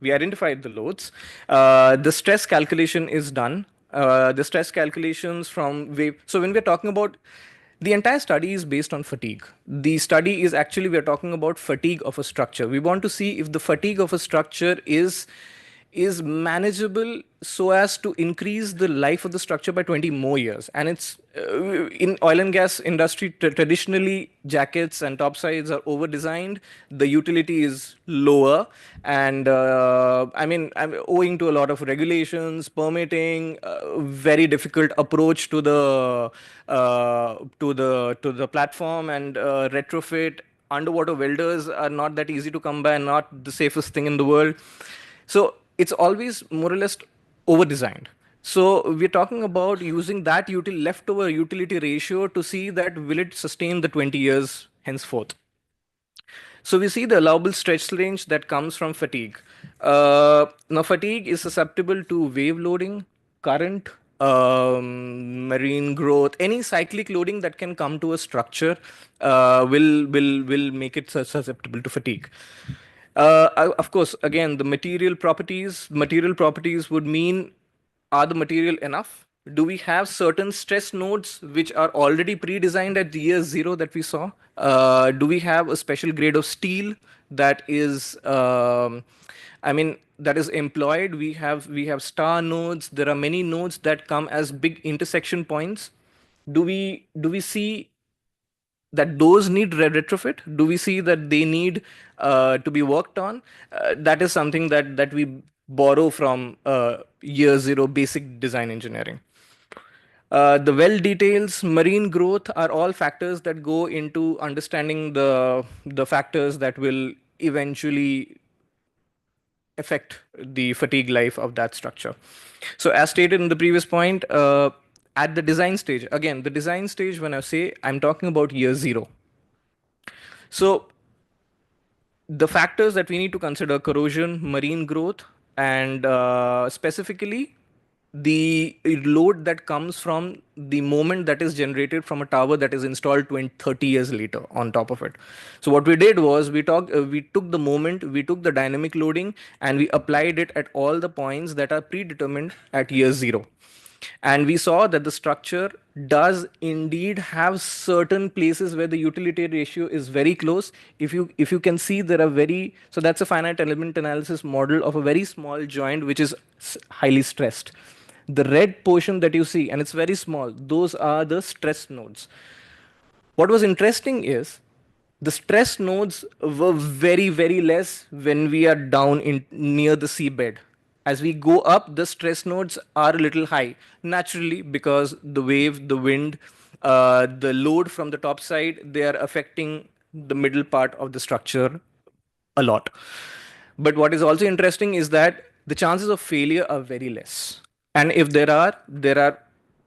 We identified the loads. The stress calculation is done. The stress calculations from wave. So when we're talking about The entire study is based on fatigue. The study is actually, we are talking about fatigue of a structure. We want to see if the fatigue of a structure is manageable so as to increase the life of the structure by 20 more years. And it's in oil and gas industry, traditionally jackets and topsides are over designed, the utility is lower, and owing to a lot of regulations, permitting, very difficult approach to the platform, and retrofit. Underwater welders are not that easy to come by, and not the safest thing in the world. So it's always more or less over designed. So we're talking about using that leftover utility ratio to see that will it sustain the 20 years henceforth. So we see the allowable stretch range that comes from fatigue. Now fatigue is susceptible to wave loading, current, marine growth, any cyclic loading that can come to a structure will make it susceptible to fatigue. Of course, again, the material properties would mean, are the material enough? Do we have certain stress nodes which are already pre-designed at the year zero that we saw? Do we have a special grade of steel that is, that is employed? We have star nodes. There are many nodes that come as big intersection points. Do we see that those need retrofit? Do we see that they need to be worked on? That is something that we borrow from year zero basic design engineering. The well details, marine growth are all factors that go into understanding the factors that will eventually affect the fatigue life of that structure. So as stated in the previous point, at the design stage, again, the design stage, when I say, I'm talking about year zero. So the factors that we need to consider: corrosion, marine growth, and specifically the load that comes from the moment that is generated from a tower that is installed 30 years later on top of it. So what we did was we took the moment, we took the dynamic loading, and we applied it at all the points that are predetermined at year zero. And we saw that the structure does indeed have certain places where the utility ratio is very close. If you can see, there are so that's a finite element analysis model of a very small joint which is highly stressed. The red portion that you see, and it's very small, those are the stress nodes. What was interesting is the stress nodes were very, very less when we are down near the seabed. As we go up, the stress nodes are a little high, naturally, because the wave, the wind, the load from the top side, they are affecting the middle part of the structure a lot. But what is also interesting is that the chances of failure are very less. And if there are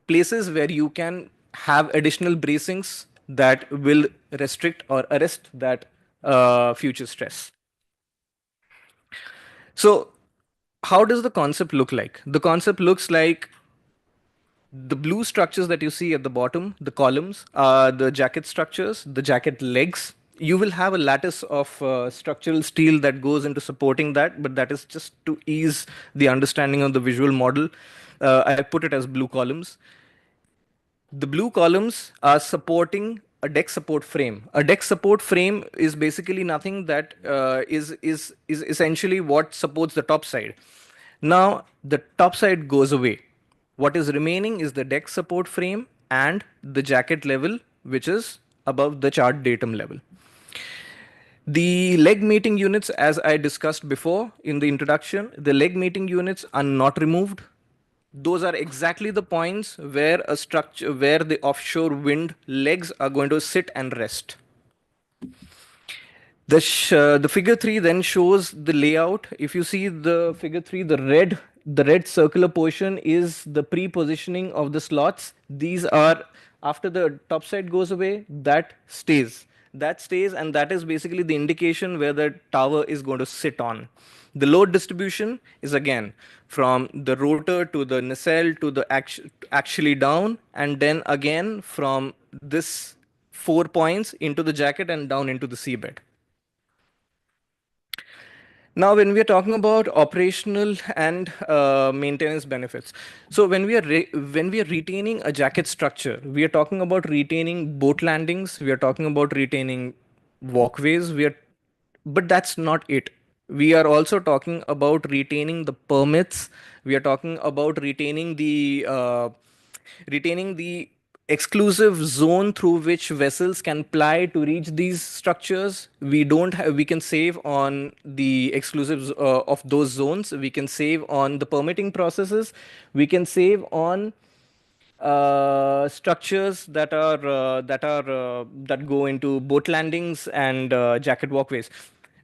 places where you can have additional bracings that will restrict or arrest that future stress. So how does the concept look like? The concept looks like the blue structures that you see at the bottom, the columns, are the jacket structures, the jacket legs. You will have a lattice of structural steel that goes into supporting that, but that is just to ease the understanding of the visual model. I put it as blue columns. The blue columns are supporting a deck support frame. A deck support frame is basically nothing that is essentially what supports the top side. Now the top side goes away. What is remaining is the deck support frame and the jacket level, which is above the chart datum level. The leg mating units, as I discussed before in the introduction, the leg mating units are not removed. Those are exactly the points where the offshore wind legs are going to sit and rest. The figure 3 then shows the layout. If you see the figure 3, the red circular portion is the pre-positioning of the slots. These are, after the top side goes away, that stays. And that is basically the indication where the tower is going to sit on. The load distribution is again from the rotor to the nacelle to the actually down, and then again from this 4 points into the jacket and down into the seabed. Now, when we are talking about operational and maintenance benefits, so when we are retaining a jacket structure, we are talking about retaining boat landings, we are talking about retaining walkways, but that's not it. We are also talking about retaining the permits. We are talking about retaining the exclusive zone through which vessels can ply to reach these structures. We can save on the exclusives of those zones. We can save on the permitting processes. We can save on structures that go into boat landings and jacket walkways.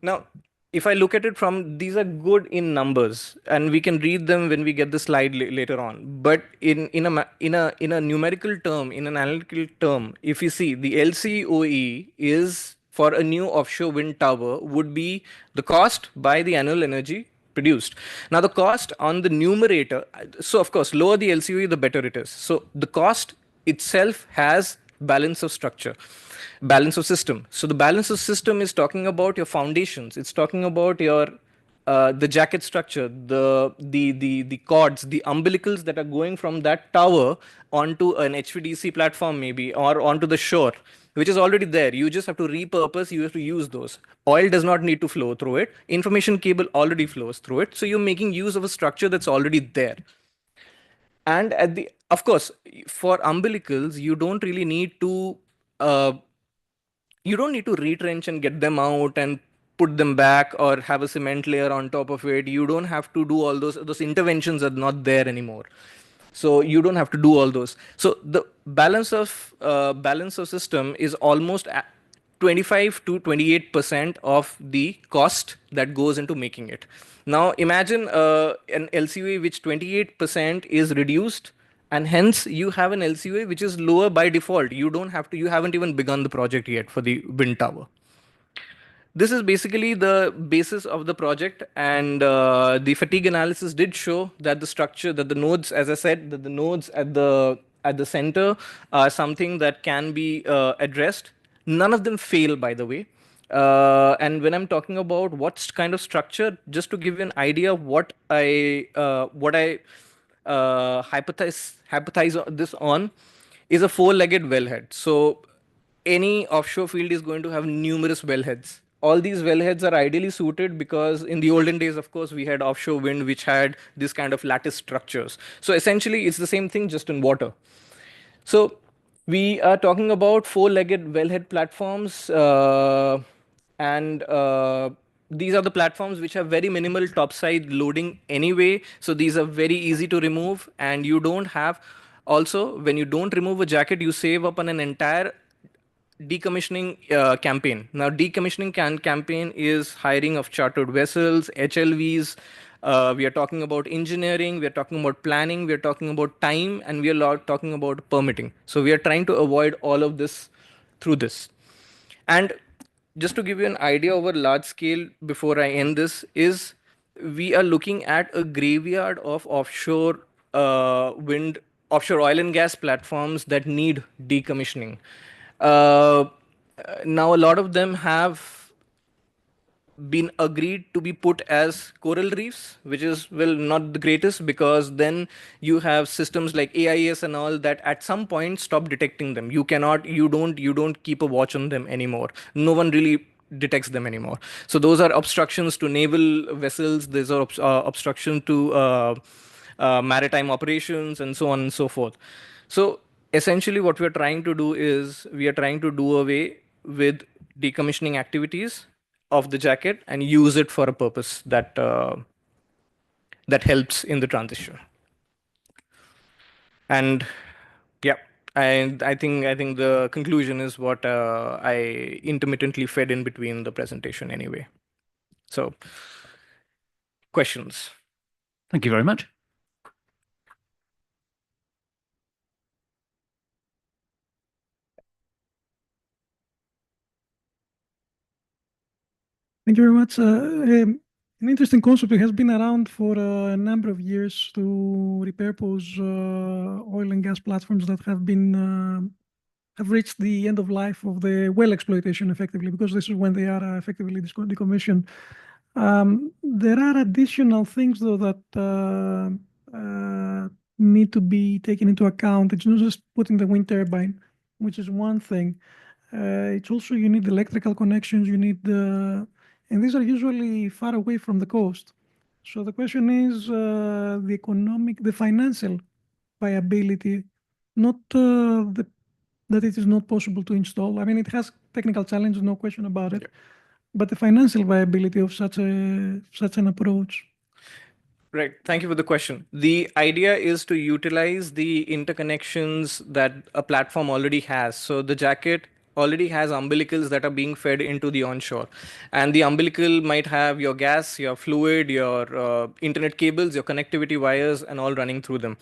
Now, if I look at it from, these are good in numbers, and we can read them when we get the slide later on. But in a numerical term, in an analytical term, if you see the LCOE is for a new offshore wind tower would be the cost by the annual energy produced. Now the cost on the numerator, so of course, lower the LCOE, the better it is. So the cost itself has balance of structure, balance of system. So the balance of system is talking about your foundations. It's talking about your the jacket structure, the cords, the umbilicals that are going from that tower onto an HVDC platform maybe, or onto the shore, which is already there. You just have to repurpose, you have to use those. Oil does not need to flow through it. Information cable already flows through it. So you're making use of a structure that's already there. And of course, for umbilicals, you don't really need to retrench and get them out and put them back or have a cement layer on top of it. You don't have to do all those interventions are not there anymore. So you don't have to do all those. So the balance of system is almost 25 to 28% of the cost that goes into making it. Now imagine an LCOE which 28% is reduced, and hence you have an LCOE which is lower by default. You haven't even begun the project yet for the wind tower. This is basically the basis of the project, and the fatigue analysis did show that the nodes, as I said, that the nodes at the center are something that can be addressed. None of them fail, by the way. And when I'm talking about what kind of structure, just to give you an idea of what I hypothesize this on, is a four-legged wellhead. So any offshore field is going to have numerous wellheads. All these wellheads are ideally suited because in the olden days, of course, we had offshore wind which had this kind of lattice structures. So essentially, it's the same thing just in water. So we are talking about four-legged wellhead platforms, and these are the platforms which have very minimal topside loading anyway. So these are very easy to remove, and you don't have. Also, when you don't remove a jacket, you save up on an entire decommissioning campaign. Now, decommissioning campaign is hiring of chartered vessels, HLVs. We are talking about engineering, we are talking about planning, we are talking about time, and we are talking about permitting. So we are trying to avoid all of this through this. And just to give you an idea over large scale before I end this, is we are looking at a graveyard of offshore wind, offshore oil and gas platforms that need decommissioning. Now, a lot of them have been agreed to be put as coral reefs, which is, well, not the greatest, because then you have systems like AIS and all that at some point stop detecting them. You don't keep a watch on them anymore. No one really detects them anymore. So those are obstructions to naval vessels. These are obstruction to maritime operations, and so on and so forth. So essentially what we're trying to do is we are trying to do away with decommissioning activities of the jacket and use it for a purpose that that helps in the transition. And yeah, I think the conclusion is what I intermittently fed in between the presentation anyway. So questions? Thank you very much. Thank you very much. An interesting concept. It has been around for a number of years to repurpose oil and gas platforms that have been have reached the end of life of the well exploitation effectively, because this is when they are effectively decommissioned. There are additional things though that need to be taken into account. It's not just putting the wind turbine, which is one thing. It's also you need electrical connections, you need and these are usually far away from the coast. So the question is the financial viability, not that it is not possible to install. I mean, it has technical challenges, no question about it, but the financial viability of such an approach. Right. Thank you for the question. The idea is to utilize the interconnections that a platform already has. So the jacket already has umbilicals that are being fed into the onshore. And the umbilical might have your gas, your fluid, your internet cables, your connectivity wires, and all running through them.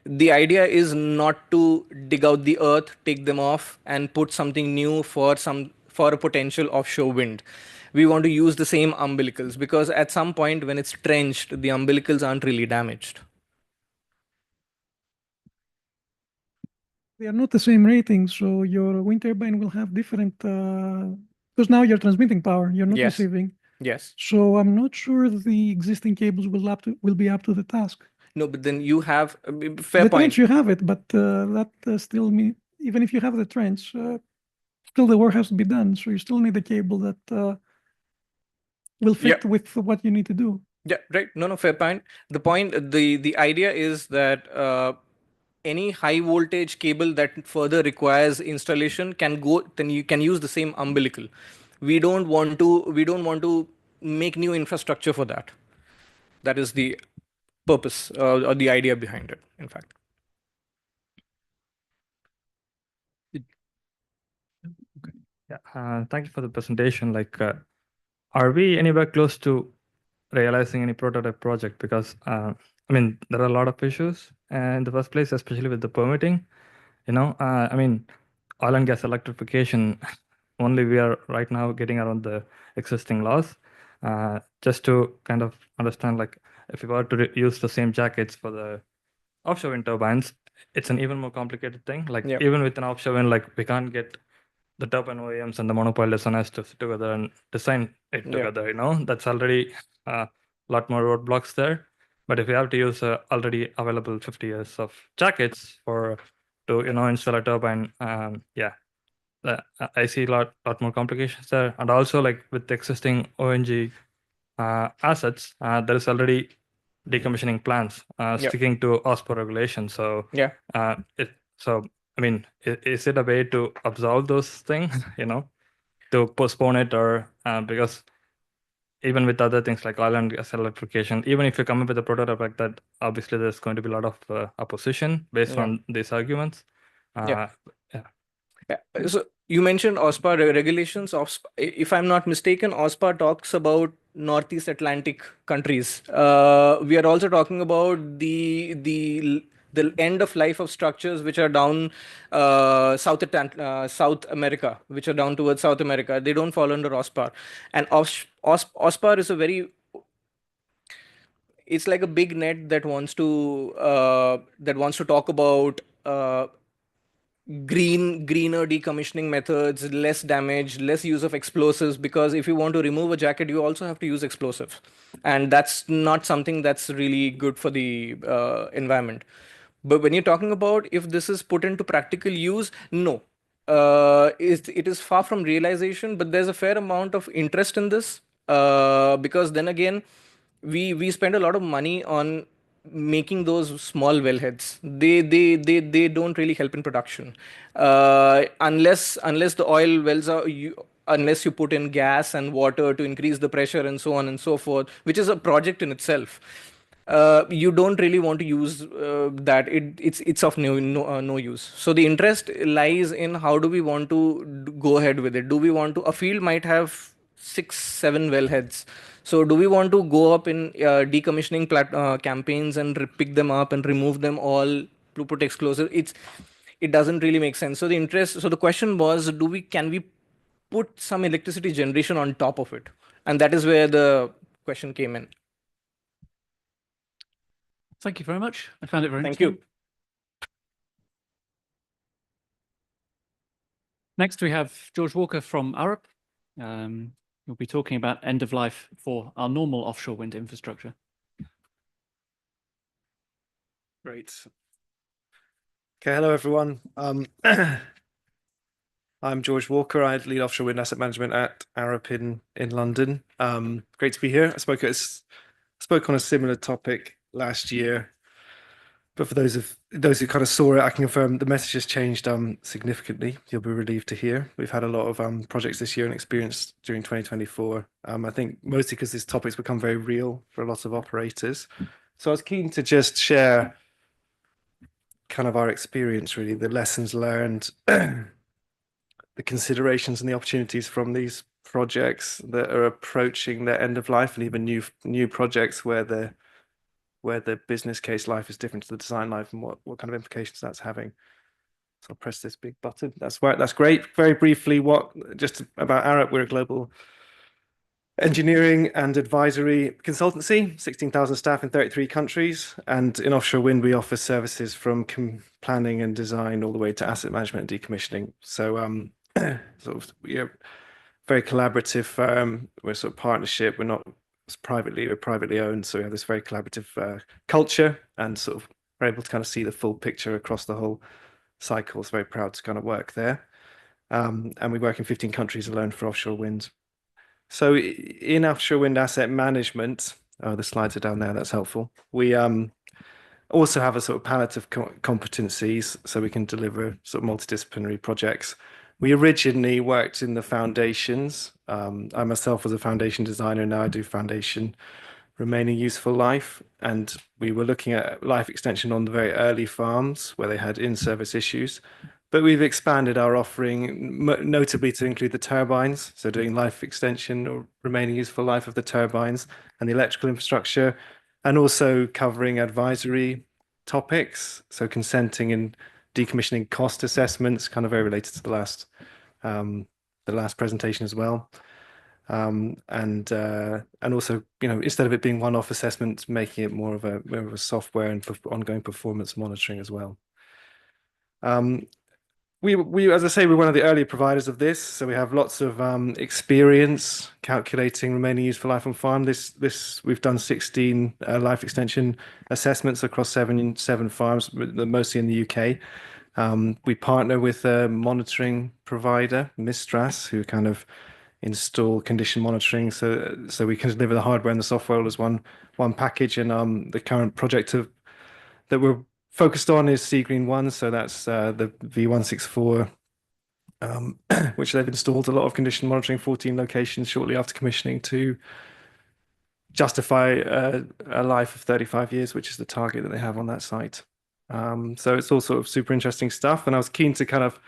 The idea is not to dig out the earth, take them off, and put something new for a potential offshore wind. We want to use the same umbilicals because at some point when it's trenched, the umbilicals aren't really damaged. They are not the same rating, so your wind turbine will have different, because now you're transmitting power, you're not Yes. receiving. Yes. So I'm not sure the existing cables will be up to the task. No, but then you have fair The point. trench you have it, but that still even if you have the trench, still the work has to be done. So you still need a cable that will fit with what you need to do. Yeah, right. No, fair point. The idea is that any high voltage cable that further requires installation then you can use the same umbilical. We don't want to make new infrastructure for that. That is the purpose or the idea behind it, in fact. Yeah, thank you for the presentation. Like, are we anywhere close to realizing any prototype project? Because I mean, there are a lot of issues in the first place, especially with the permitting. I mean, oil and gas electrification. Only we are right now getting around the existing laws. Just to kind of understand, like, if we were to use the same jackets for the offshore wind turbines, it's an even more complicated thing. Like, even with an offshore wind, like, we can't get the turbine OEMs and the monopile designers to sit together and design it together. That's already a lot more roadblocks there. But if you have to use already available 50 years of jackets to install a turbine, I see a lot more complications there. And also, like, with the existing ONG assets, there is already decommissioning plans sticking to OSPO regulations. So I mean, is it a way to absolve those things, to postpone it, or because even with other things like oil and gas electrification, even if you come up with a prototype like that, obviously there's going to be a lot of opposition based on these arguments. So you mentioned OSPA regulations. If I'm not mistaken, OSPA talks about Northeast Atlantic countries. We are also talking about the end of life of structures which are down South America, which are down towards South America. They don't fall under OSPA. And OSPA is it's like a big net that wants to talk about greener decommissioning methods, less damage, less use of explosives, because if you want to remove a jacket, you also have to use explosives, and that's not something that's really good for the environment. But when you're talking about if this is put into practical use, no, it is far from realization, but there's a fair amount of interest in this, because then again, we spend a lot of money on making those small wellheads. They don't really help in production unless the oil wells are unless you put in gas and water to increase the pressure and so on and so forth, which is a project in itself. You don't really want to use that. It's of no use. So the interest lies in how do we want to go ahead with it. Do we want to, a field might have 6-7 wellheads. So do we want to go up in decommissioning campaigns and pick them up and remove them all to put explosive? It doesn't really make sense. So the question was, can we put some electricity generation on top of it? And that is where the question came in. Thank you very much. I found it very Thank interesting. you. Next, we have George Walker from Arup. We'll be talking about end of life for our normal offshore wind infrastructure. Great. Okay, hello everyone. I'm George Walker. I lead offshore wind asset management at Arup in London. Great to be here. I spoke on a similar topic last year, but for those who kind of saw it, I can confirm the message has changed significantly. You'll be relieved to hear. We've had a lot of projects this year and experience during 2024. I think mostly because this topic's become very real for a lot of operators. So I was keen to just share kind of our experience, really, the lessons learned, the considerations and the opportunities from these projects that are approaching their end of life, and even new projects where the business case life is different to the design life, and what kind of implications that's having. So I'll press this big button. That's great. Very briefly, just about Arup, we're a global engineering and advisory consultancy, 16,000 staff in 33 countries. And in offshore wind, we offer services from planning and design all the way to asset management and decommissioning. So we're very collaborative firm. We're sort of partnership. We're privately owned. So we have this very collaborative culture, and sort of we're able to kind of see the full picture across the whole cycle. It's very proud to kind of work there. And we work in 15 countries alone for offshore wind. So in offshore wind asset management, the slides are down there, that's helpful. We also have a sort of palette of competencies, so we can deliver sort of multidisciplinary projects. We originally worked in the foundations. I myself was a foundation designer, now I do foundation remaining useful life. And we were looking at life extension on the very early farms where they had in-service issues. But we've expanded our offering, notably to include the turbines, so doing life extension or remaining useful life of the turbines and the electrical infrastructure, and also covering advisory topics, so consenting and decommissioning cost assessments, kind of very related to the last presentation as well. And also, instead of it being one-off assessment, making it more of a software and ongoing performance monitoring as well. We, as I say, we're one of the early providers of this, so we have lots of experience calculating remaining useful life on farm. We've done 16 life extension assessments across seven farms, mostly in the UK. We partner with a monitoring provider, Mistras, who kind of install condition monitoring, so we can deliver the hardware and the software all as one package. And the current project that we're focused on is Seagreen 1, so that's the V164, which they've installed a lot of condition monitoring, 14 locations shortly after commissioning to justify a life of 35 years, which is the target that they have on that site. So it's all sort of super interesting stuff, and I was keen to kind of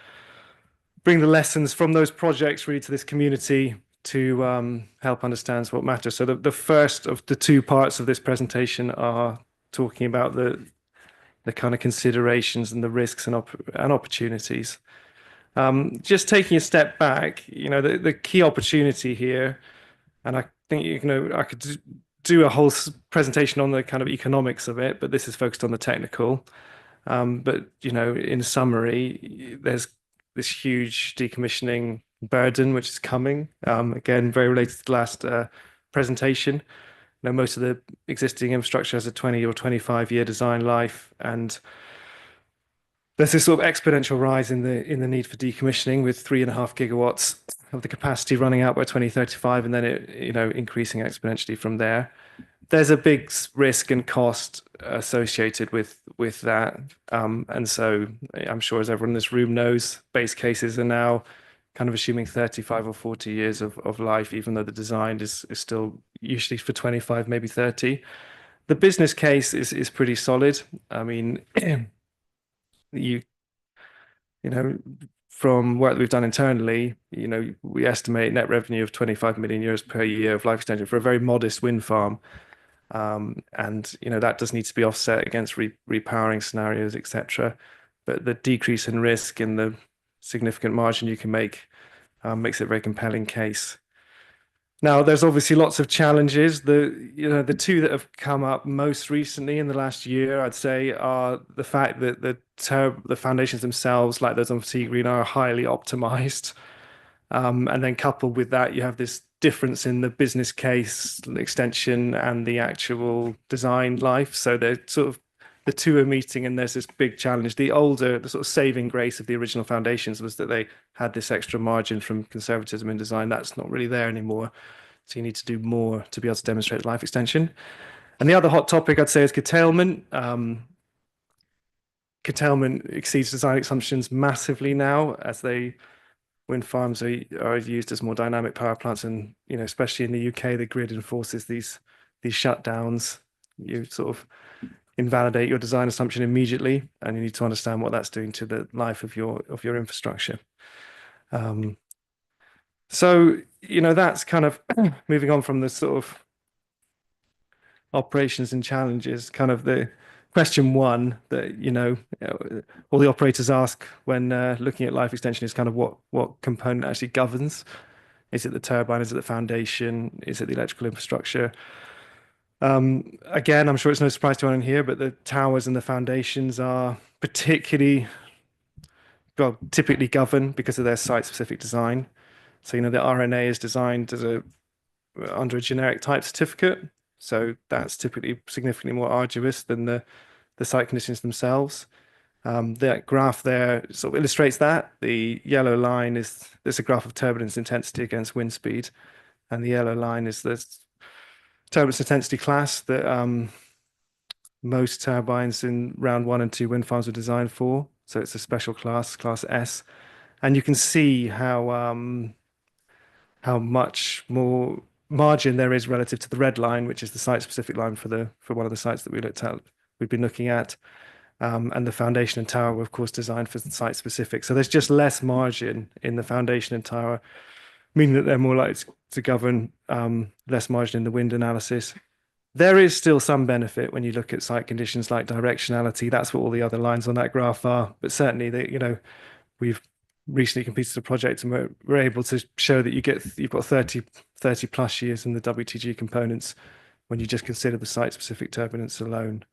bring the lessons from those projects really to this community to help understand what matters. So the first of the two parts of this presentation are talking about the kind of considerations and the risks and opportunities. Just taking a step back, the key opportunity here, and I think I could do a whole presentation on the kind of economics of it, but this is focused on the technical. But in summary, there's this huge decommissioning burden which is coming. Again, very related to the last presentation. Most of the existing infrastructure has a 20 or 25-year design life, and there's this sort of exponential rise in the need for decommissioning, with 3.5 gigawatts of the capacity running out by 2035, and then it increasing exponentially from there. There's a big risk and cost associated with that, and so I'm sure, as everyone in this room knows, base cases are now kind of assuming 35 or 40 years of life, even though the design is still usually for 25, maybe 30. The business case is pretty solid. I mean, from work that we've done internally, we estimate net revenue of 25 million euros per year of life extension for a very modest wind farm. And that does need to be offset against repowering scenarios, etc. But the decrease in risk and the significant margin you can make makes it a very compelling case. Now, there's obviously lots of challenges. The two that have come up most recently in the last year, I'd say, are the fact that the foundations themselves, like those on Seagreen, are highly optimized. And then coupled with that, you have this difference in the business case, extension, and the actual design life. So they're sort of, the two are meeting, and there's this big challenge. The sort of saving grace of the original foundations was that they had this extra margin from conservatism in design. That's not really there anymore. So you need to do more to be able to demonstrate life extension. And the other hot topic I'd say is curtailment. Curtailment exceeds design assumptions massively now, as wind farms are used as more dynamic power plants, and especially in the UK, the grid enforces these shutdowns. You sort of invalidate your design assumption immediately, and you need to understand what that's doing to the life of your infrastructure. So that's kind of moving on from the sort of operations and challenges. Kind of the question one that all the operators ask when looking at life extension is kind of what component actually governs. Is it the turbine? Is it the foundation? Is it the electrical infrastructure? Again, I'm sure it's no surprise to anyone here, but the towers and the foundations are typically governed because of their site-specific design. So the RNA is designed under a generic type certificate. So that's typically significantly more arduous than the site conditions themselves. That graph there sort of illustrates that. The yellow line there's a graph of turbulence intensity against wind speed, and the yellow line is the turbulence intensity class that most turbines in round 1 and 2 wind farms were designed for. So it's a special class S, and you can see how much more margin there is relative to the red line, which is the site-specific line for one of the sites that we've been looking at. And the foundation and tower were, of course, designed for site-specific. So there's just less margin in the foundation and tower, meaning that they're more likely to govern, less margin in the wind analysis. There is still some benefit when you look at site conditions like directionality. That's what all the other lines on that graph are. But certainly, we've recently completed a project, and we're able to show that you've got 30 plus years in the WTG components when you just consider the site-specific turbulence alone.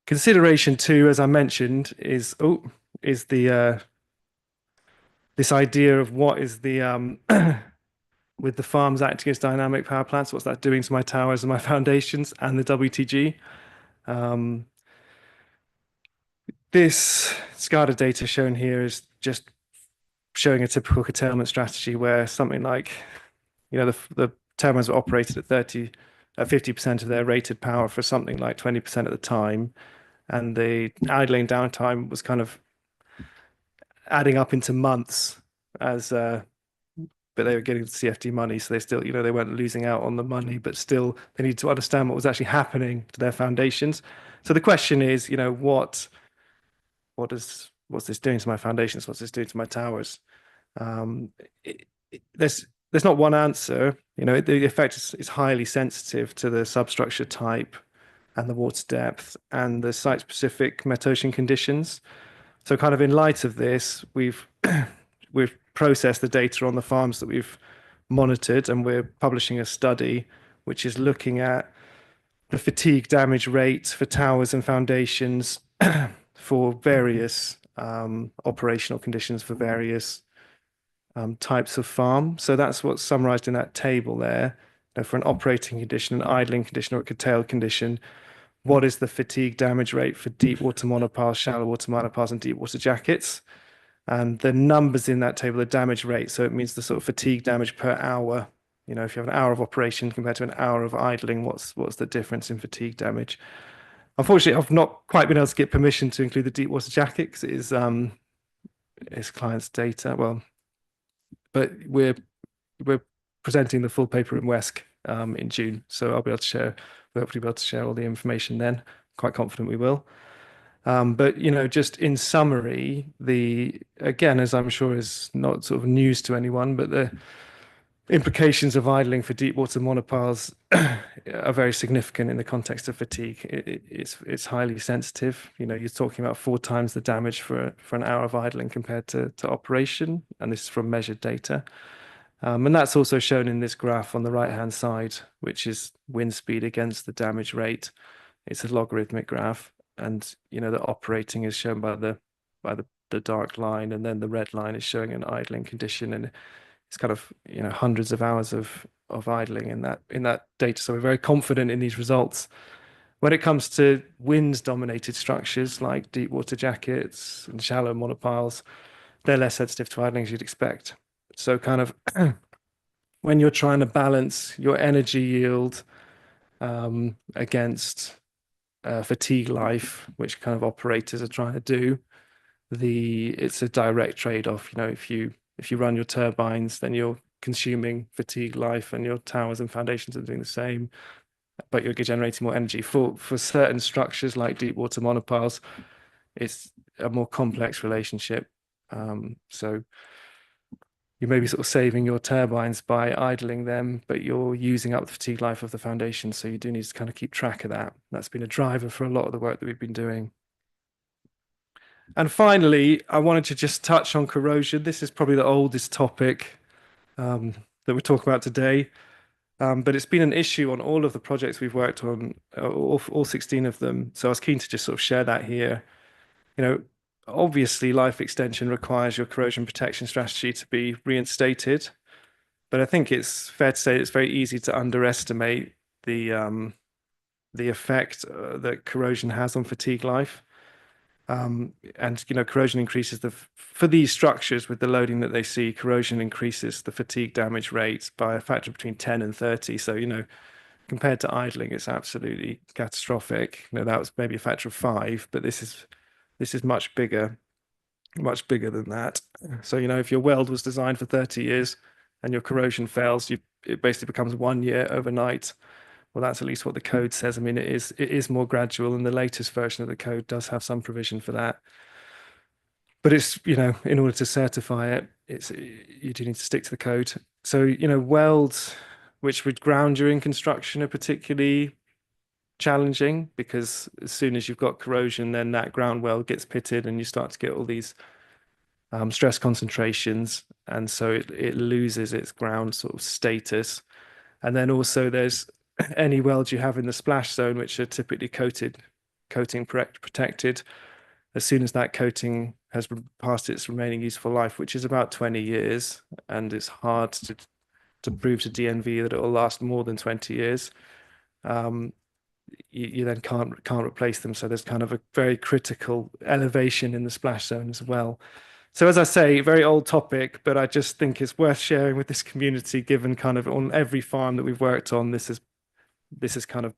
Consideration 2, as I mentioned, is this idea of what is the with the farms acting as dynamic power plants, what's that doing to my towers and my foundations and the WTG? This SCADA data shown here is just showing a typical curtailment strategy where something like, the turbines were operated at 50% of their rated power for something like 20% at the time, and the idling downtime was kind of adding up into months but they were getting CFD money, so they still, they weren't losing out on the money, but still they needed to understand what was actually happening to their foundations. So the question is, what's this doing to my foundations? What's this doing to my towers? There's not one answer. The effect is highly sensitive to the substructure type and the water depth and the site-specific met-ocean conditions. So kind of in light of this, we've processed the data on the farms that we've monitored, and we're publishing a study which is looking at the fatigue damage rate for towers and foundations for various operational conditions for various types of farm. So that's what's summarized in that table there. For an operating condition, an idling condition, or a curtailed condition, what is the fatigue damage rate for deep water monopiles, shallow water monopiles, and deep water jackets? And the numbers in that table are damage rate. So it means the sort of fatigue damage per hour. If you have an hour of operation compared to an hour of idling, what's the difference in fatigue damage? Unfortunately, I've not quite been able to get permission to include the deep water jacket because it is client's data. Well, but we're presenting the full paper in WESC in June, so I'll be able to share. We'll hopefully be able to share all the information then. Quite confident we will. But just in summary, again, as I'm sure is not sort of news to anyone, but the implications of idling for deep water monopiles are very significant in the context of fatigue. It's highly sensitive. You're talking about 4 times the damage for an hour of idling compared to operation, and this is from measured data. And that's also shown in this graph on the right-hand side, which is wind speed against the damage rate. It's a logarithmic graph, and the operating is shown by the the dark line, and then the red line is showing an idling condition, and it's kind of, you know, hundreds of hours of idling in that data. So we're very confident in these results. When it comes to wind-dominated structures like deep water jackets and shallow monopiles, they're less sensitive to idling as you'd expect. So kind of when you're trying to balance your energy yield against fatigue life, which kind of operators are trying to do, it's a direct trade-off. You know, if you run your turbines, then you're consuming fatigue life, and your towers and foundations are doing the same, but you're generating more energy. For certain structures like deep water monopiles, it's a more complex relationship. So you may be sort of saving your turbines by idling them, but you're using up the fatigue life of the foundation. So you do need to kind of keep track of that. That's been a driver for a lot of the work that we've been doing. And finally, I wanted to just touch on corrosion. This is probably the oldest topic that we're talking about today. But it's been an issue on all of the projects we've worked on, all 16 of them. So I was keen to just sort of share that here. You know, obviously life extension requires your corrosion protection strategy to be reinstated. But I think it's fair to say it's very easy to underestimate the effect that corrosion has on fatigue life. And, you know, corrosion increases for these structures with the loading that they see, corrosion increases the fatigue damage rate by a factor between 10 and 30. So, you know, compared to idling, it's absolutely catastrophic. You know, that was maybe a factor of 5, but this is much bigger than that. So, you know, if your weld was designed for 30 years and your corrosion fails, it basically becomes 1 year overnight. Well, that's at least what the code says. I mean, it is more gradual, and the latest version of the code does have some provision for that. But it's, you know, in order to certify it, you do need to stick to the code. So, you know, welds which would ground during construction are particularly challenging, because as soon as you've got corrosion, then that ground weld gets pitted and you start to get all these stress concentrations, and so it loses its ground sort of status. And then also there's any welds you have in the splash zone, which are typically coating protected. As soon as that coating has passed its remaining useful life, which is about 20 years, and it's hard to prove to DNV that it will last more than 20 years, you then can't replace them. So there's kind of a very critical elevation in the splash zone as well. So as I say, very old topic, but I just think it's worth sharing with this community, given kind of on every farm that we've worked on, this has kind of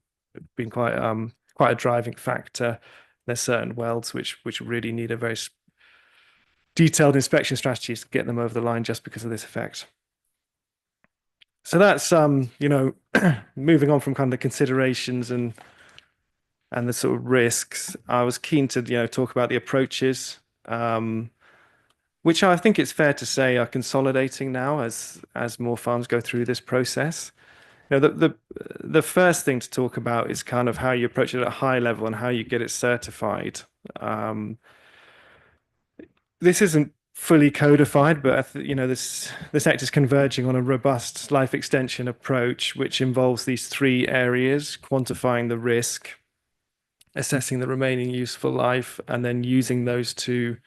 been quite a driving factor. There's certain welds which really need a very detailed inspection strategies to get them over the line just because of this effect. So that's you know, moving on from kind of the considerations and the sort of risks. I was keen to, you know, talk about the approaches, which I think it's fair to say are consolidating now as more farms go through this process. You know, the first thing to talk about is kind of how you approach it at a high level and how you get it certified. This isn't fully codified, but you know, the sector is converging on a robust life extension approach, which involves these 3 areas: quantifying the risk, assessing the remaining useful life, and then using those to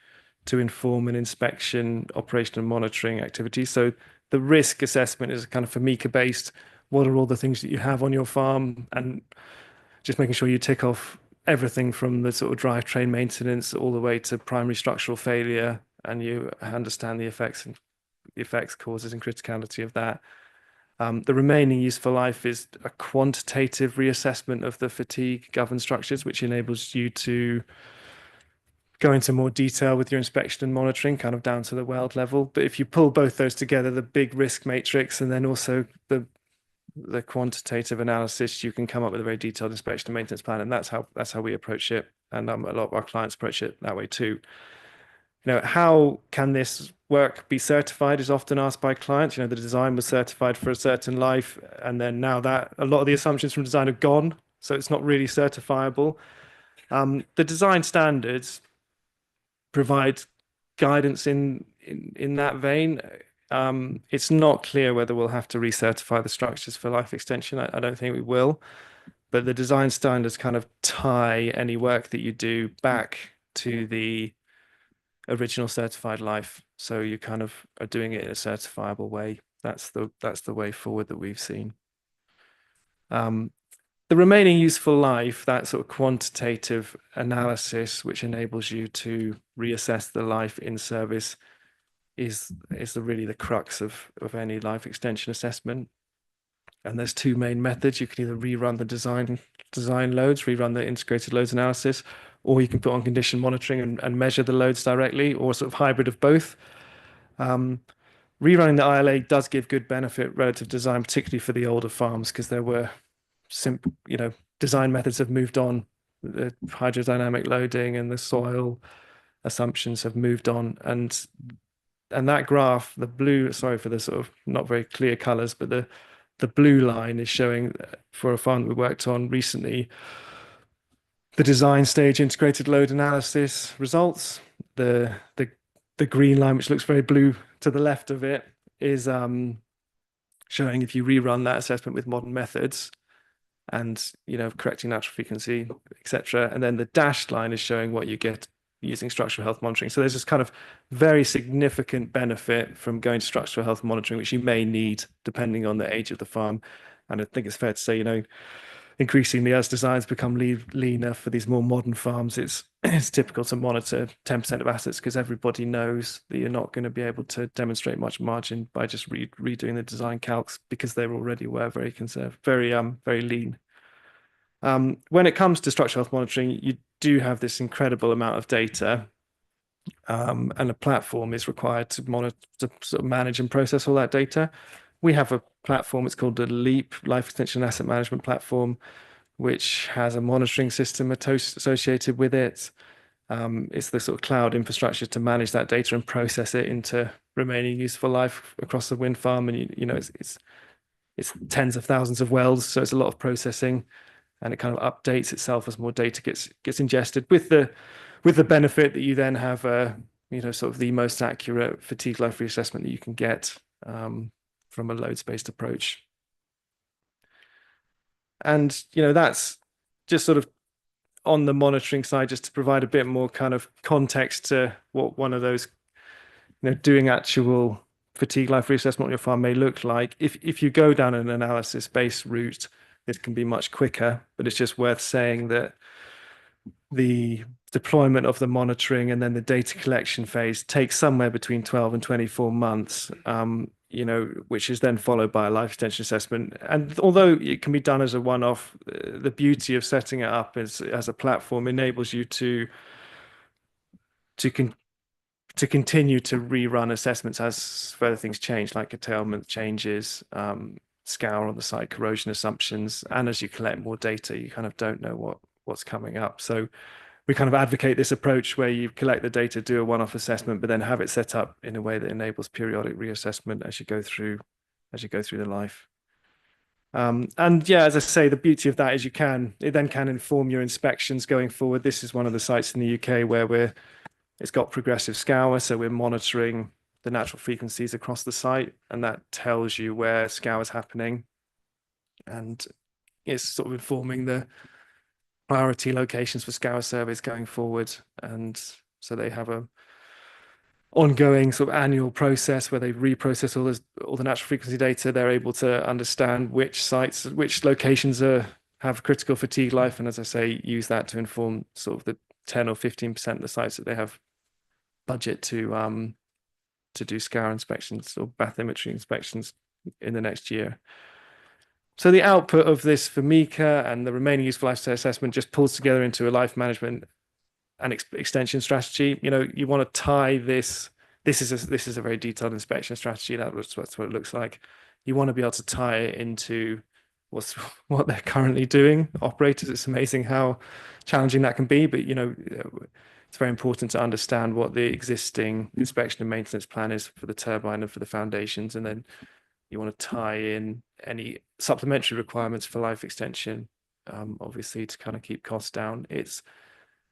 inform an inspection, operation, and monitoring activities. So the risk assessment is kind of FAMICA based. What are all the things that you have on your farm, and just making sure you tick off everything from the sort of drivetrain maintenance all the way to primary structural failure, and you understand the effects, causes, and criticality of that. The remaining useful life is a quantitative reassessment of the fatigue governed structures, which enables you to go into more detail with your inspection and monitoring, kind of down to the weld level. But if you pull both those together, the big risk matrix and then also the quantitative analysis, you can come up with a very detailed inspection and maintenance plan. And that's how we approach it. And a lot of our clients approach it that way too. You know, how can this work be certified is often asked by clients. You know, the design was certified for a certain life, and then now that a lot of the assumptions from design have gone, so it's not really certifiable. The design standards provide guidance in that vein. It's not clear whether we'll have to recertify the structures for life extension. I don't think we will, but the design standards kind of tie any work that you do back to the original certified life. So you kind of are doing it in a certifiable way. That's the way forward that we've seen. The remaining useful life, that sort of quantitative analysis, which enables you to reassess the life in service, is really the crux of any life extension assessment. And there's two main methods. You can either rerun the design loads, rerun the integrated loads analysis, or you can put on condition monitoring and measure the loads directly, or sort of hybrid of both. Rerunning the ILA does give good benefit relative design, particularly for the older farms, because there were simple, design methods have moved on. The hydrodynamic loading and the soil assumptions have moved on, and that graph, the blue, sorry for the sort of not very clear colors, but the blue line is showing, for a farm that we worked on recently, the design stage integrated load analysis results. The green line, which looks very blue to the left of it, is showing if you rerun that assessment with modern methods and correcting natural frequency, etc. And then the dashed line is showing what you get using structural health monitoring. So there's this kind of very significant benefit from going to structural health monitoring, which you may need depending on the age of the farm. And I think it's fair to say, increasingly as designs become leaner for these more modern farms, it's typical to monitor 10% of assets, because everybody knows that you're not going to be able to demonstrate much margin by just redoing the design calcs, because they already were very conserved, very lean. When it comes to structural health monitoring, you do have this incredible amount of data, and a platform is required to monitor, to sort of manage and process all that data. We have a platform, it's called the LEAP, Life Extension Asset Management Platform, which has a monitoring system associated with it. It's the sort of cloud infrastructure to manage that data and process it into remaining useful life across the wind farm. And it's tens of thousands of wells, so it's a lot of processing, and it kind of updates itself as more data gets ingested, with the benefit that you then have sort of the most accurate fatigue life reassessment that you can get from a loads-based approach. And that's just sort of on the monitoring side, just to provide a bit more kind of context to what one of those doing actual fatigue life reassessment on your farm may look like. If you go down an analysis-based route, it can be much quicker, but it's just worth saying that the deployment of the monitoring and then the data collection phase takes somewhere between 12 and 24 months, which is then followed by a life extension assessment. And although it can be done as a one-off, the beauty of setting it up as a platform enables you to continue to rerun assessments as further things change, like curtailment changes, scour on the site, corrosion assumptions, and as you collect more data, you kind of don't know what's coming up. So we kind of advocate this approach where you collect the data, do a one-off assessment, but then have it set up in a way that enables periodic reassessment as you go through the life. And yeah, as I say, the beauty of that is it then can inform your inspections going forward. This is one of the sites in the UK where it's got progressive scour, so we're monitoring the natural frequencies across the site, and that tells you where scour is happening, and it's sort of informing the priority locations for scour surveys going forward. And so they have a ongoing sort of annual process where they reprocess all the natural frequency data. They're able to understand which locations have critical fatigue life, and as I say, use that to inform sort of the 10 or 15% of the sites that they have budget to do scour inspections or bathymetry inspections in the next year. So the output of this for Mika and the remaining useful life assessment just pulls together into a life management and extension strategy. You want to tie this. This is a very detailed inspection strategy. That's what it looks like. You want to be able to tie it into what they're currently doing. Operators, it's amazing how challenging that can be, but it's very important to understand what the existing inspection and maintenance plan is for the turbine and for the foundations, and then you want to tie in any supplementary requirements for life extension, obviously to kind of keep costs down. It's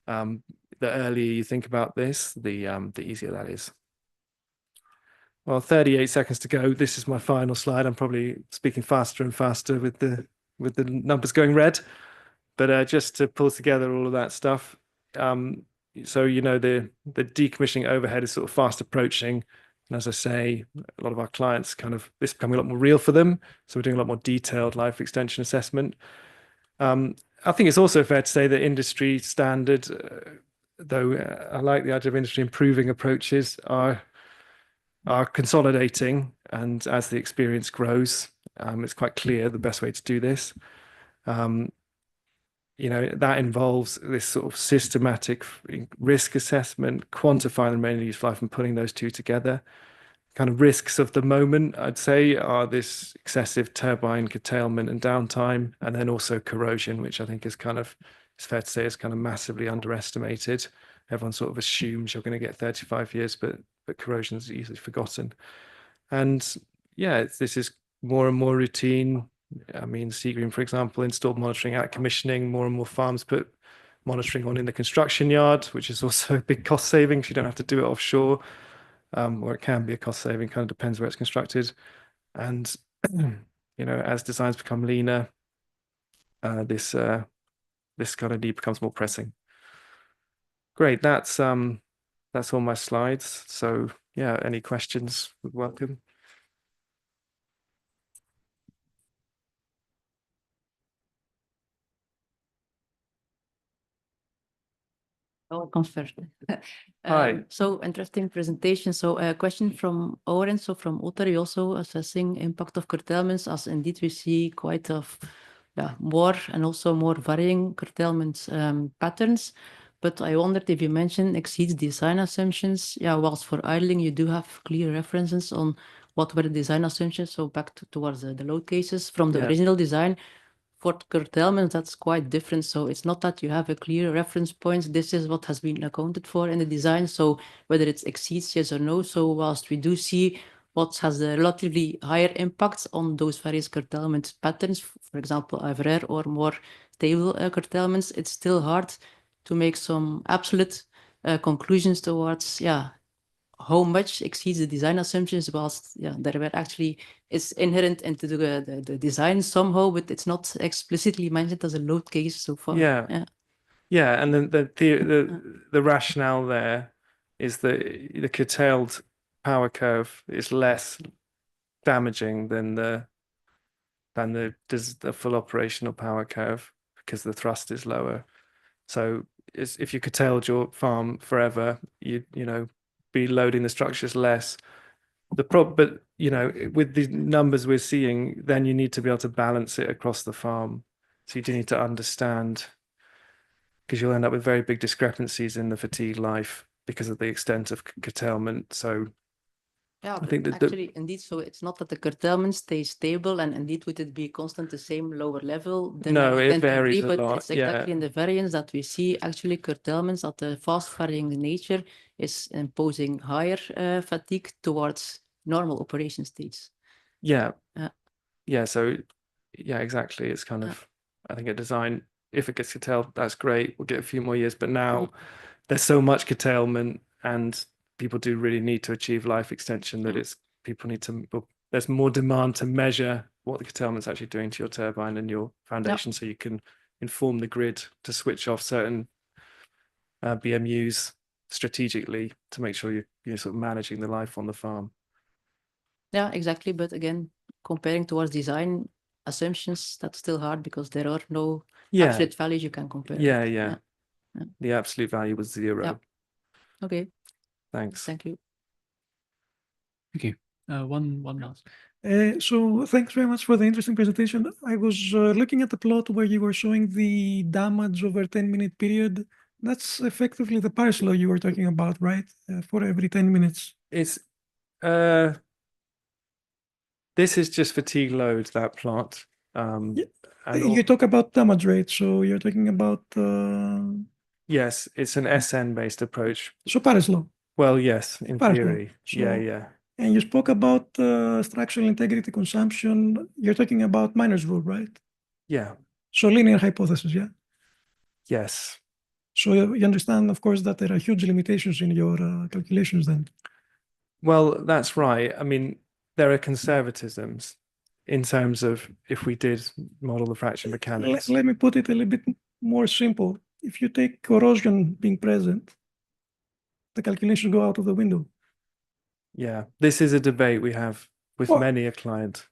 the earlier you think about this, the easier that is. Well, 38 seconds to go. This is my final slide. I'm probably speaking faster and faster with the numbers going red, but just to pull together all of that stuff. so the decommissioning overhead is sort of fast approaching. And as I say, a lot of our clients this becoming a lot more real for them. So we're doing a lot more detailed life extension assessment. I think it's also fair to say that industry standard, though I like the idea of industry improving approaches, are consolidating. And as the experience grows, it's quite clear the best way to do this. That involves this sort of systematic risk assessment, quantifying the remaining useful life and putting those two together. Kind of risks of the moment, I'd say, are this excessive turbine curtailment and downtime, and then also corrosion, which I think is it's fair to say is kind of massively underestimated. Everyone sort of assumes you're going to get 35 years, but corrosion is easily forgotten. And yeah, this is more and more routine. I mean, Seagreen, for example, installed monitoring at commissioning. More and more farms put monitoring on in the construction yard, which is also a big cost saving. You don't have to do it offshore, or it can be a cost saving, kind of depends where it's constructed. And as designs become leaner, this kind of need becomes more pressing. Great, that's all my slides. So yeah, any questions would welcome. Welcome first. Hi. So interesting presentation. So a question from our end. So from Otter, you also assessing impact of curtailments, as indeed we see quite more and also more varying curtailment patterns. But I wondered if you mentioned exceeds design assumptions. Yeah, whilst for idling you do have clear references on what were the design assumptions. So back towards the load cases from the original design. For curtailment, that's quite different. So it's not that you have a clear reference point. This is what has been accounted for in the design. So whether it exceeds yes or no. So whilst we do see what has a relatively higher impacts on those various curtailment patterns, for example, IVR or more stable curtailments, it's still hard to make some absolute conclusions towards, how much exceeds the design assumptions, whilst there were actually is inherent into the design somehow, but it's not explicitly mentioned as a load case so far. Yeah, and then the rationale there is that the curtailed power curve is less damaging than the full operational power curve because the thrust is lower. So if you curtailed your farm forever, you be loading the structures less. But with the numbers we're seeing, then you need to be able to balance it across the farm. So you do need to understand, because you'll end up with very big discrepancies in the fatigue life because of the extent of curtailment. So yeah, I think that actually, indeed, so it's not that the curtailment stays stable, and indeed, would it be constant the same lower level? Then no, it varies agree, a but lot. it's exactly in the variance that we see actually curtailments at the fast varying nature is imposing higher fatigue towards normal operation states. Yeah. So exactly. It's kind of, I think a design, if it gets curtailed, that's great. We'll get a few more years. But now there's so much curtailment, and people do really need to achieve life extension that there's more demand to measure what the curtailment's actually doing to your turbine and your foundation, so you can inform the grid to switch off certain BMUs strategically to make sure you're sort of managing the life on the farm. Yeah, exactly. But again, comparing towards design assumptions, that's still hard because there are no absolute values you can compare. Yeah. The absolute value was 0. Yeah. Okay. Thanks. Thank you. Okay. One last. So thanks very much for the interesting presentation. I was looking at the plot where you were showing the damage over a 10-minute period. That's effectively the Paris law you were talking about, right? For every 10 minutes. It's this is just fatigue load, that plot. And you talk about damage rate, so you're talking about yes, it's an SN-based approach. So Paris law. Well, yes, in Paris law. theory. So, yeah. And you spoke about structural integrity consumption. You're talking about Miner's rule, right? Yeah. So linear hypothesis, yeah? Yes. So you understand, of course, that there are huge limitations in your calculations then. Well, that's right. I mean, there are conservatisms in terms of if we did model the fracture mechanics. Let me put it a little bit more simple. If you take corrosion being present, the calculation go out of the window. Yeah, this is a debate we have with Well, many a client.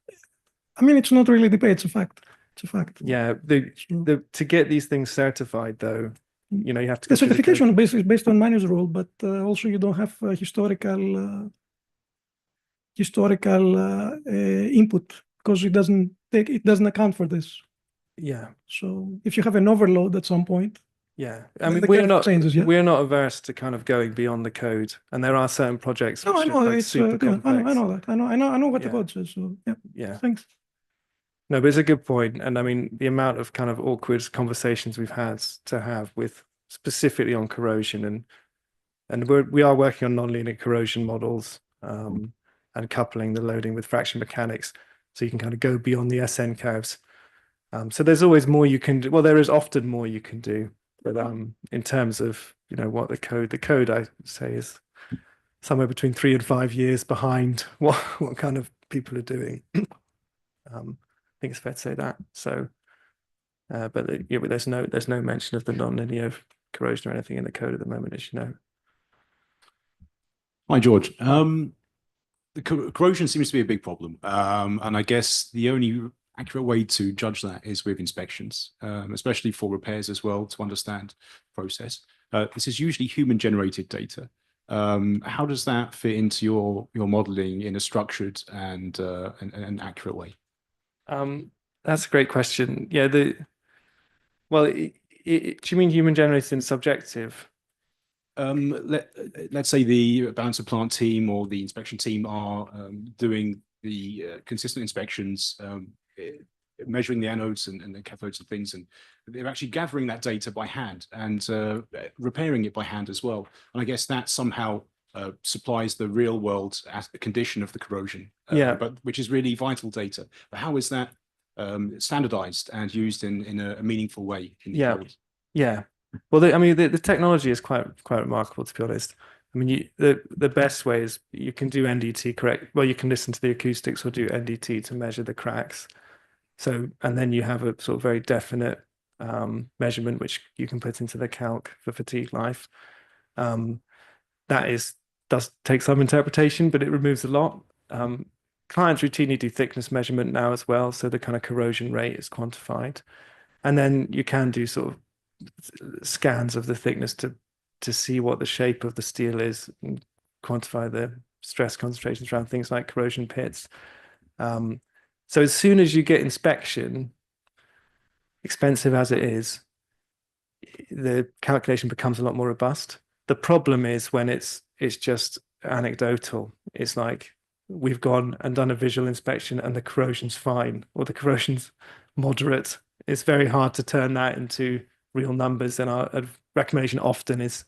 I mean, it's not really a debate, it's a fact. It's a fact. Yeah, to get these things certified, though, you know, you have to The go through the code. certification is based on manuals rule, but also you don't have historical input because it doesn't account for this. Yeah. So if you have an overload at some point, Yeah, I then mean, the code changes, yeah? we're not averse to kind of going beyond the code, and there are certain projects No, which I know are like it's super yeah, complex. I know that. I know what the Yeah. code says. So yeah. Yeah. Thanks. No, but it's a good point, and I mean, the amount of kind of awkward conversations we've had to have with specifically on corrosion, and we are working on nonlinear corrosion models, and coupling the loading with fraction mechanics, so you can kind of go beyond the SN curves. So there's always more you can do. Well, there is often more you can do, but in terms of, you know, what the code I say is somewhere between 3 and 5 years behind what kind of people are doing. I think it's fair to say that. So, but yeah, but there's no mention of the nonlinear corrosion or anything in the code at the moment, as you know. Hi, George. The corrosion seems to be a big problem, and I guess the only accurate way to judge that is with inspections, especially for repairs as well, to understand the process. This is usually human-generated data. How does that fit into your modeling in a structured and accurate way? That's a great question. Yeah, well, do you mean human-generated and subjective? Let's say the balance of plant team or the inspection team are doing the consistent inspections, measuring the anodes and the cathodes and things, and they're actually gathering that data by hand and repairing it by hand as well. And I guess that somehow supplies the real world condition of the corrosion, Yeah. but which is really vital data. But how is that standardized and used in a meaningful way in the Yeah. field? Yeah. Well, I mean, the technology is quite remarkable, to be honest. I mean, the best way is you can do NDT correct. Well, you can listen to the acoustics or do NDT to measure the cracks. So, and then you have a sort of very definite measurement which you can put into the calc for fatigue life. That does take some interpretation, but it removes a lot. Clients routinely do thickness measurement now as well, so the kind of corrosion rate is quantified, and then you can do sort of scans of the thickness to see what the shape of the steel is and quantify the stress concentrations around things like corrosion pits. So as soon as you get inspection, expensive as it is, the calculation becomes a lot more robust. The problem is when it's just anecdotal. It's like we've gone and done a visual inspection and the corrosion's fine or the corrosion's moderate. It's very hard to turn that into real numbers, and our recommendation often is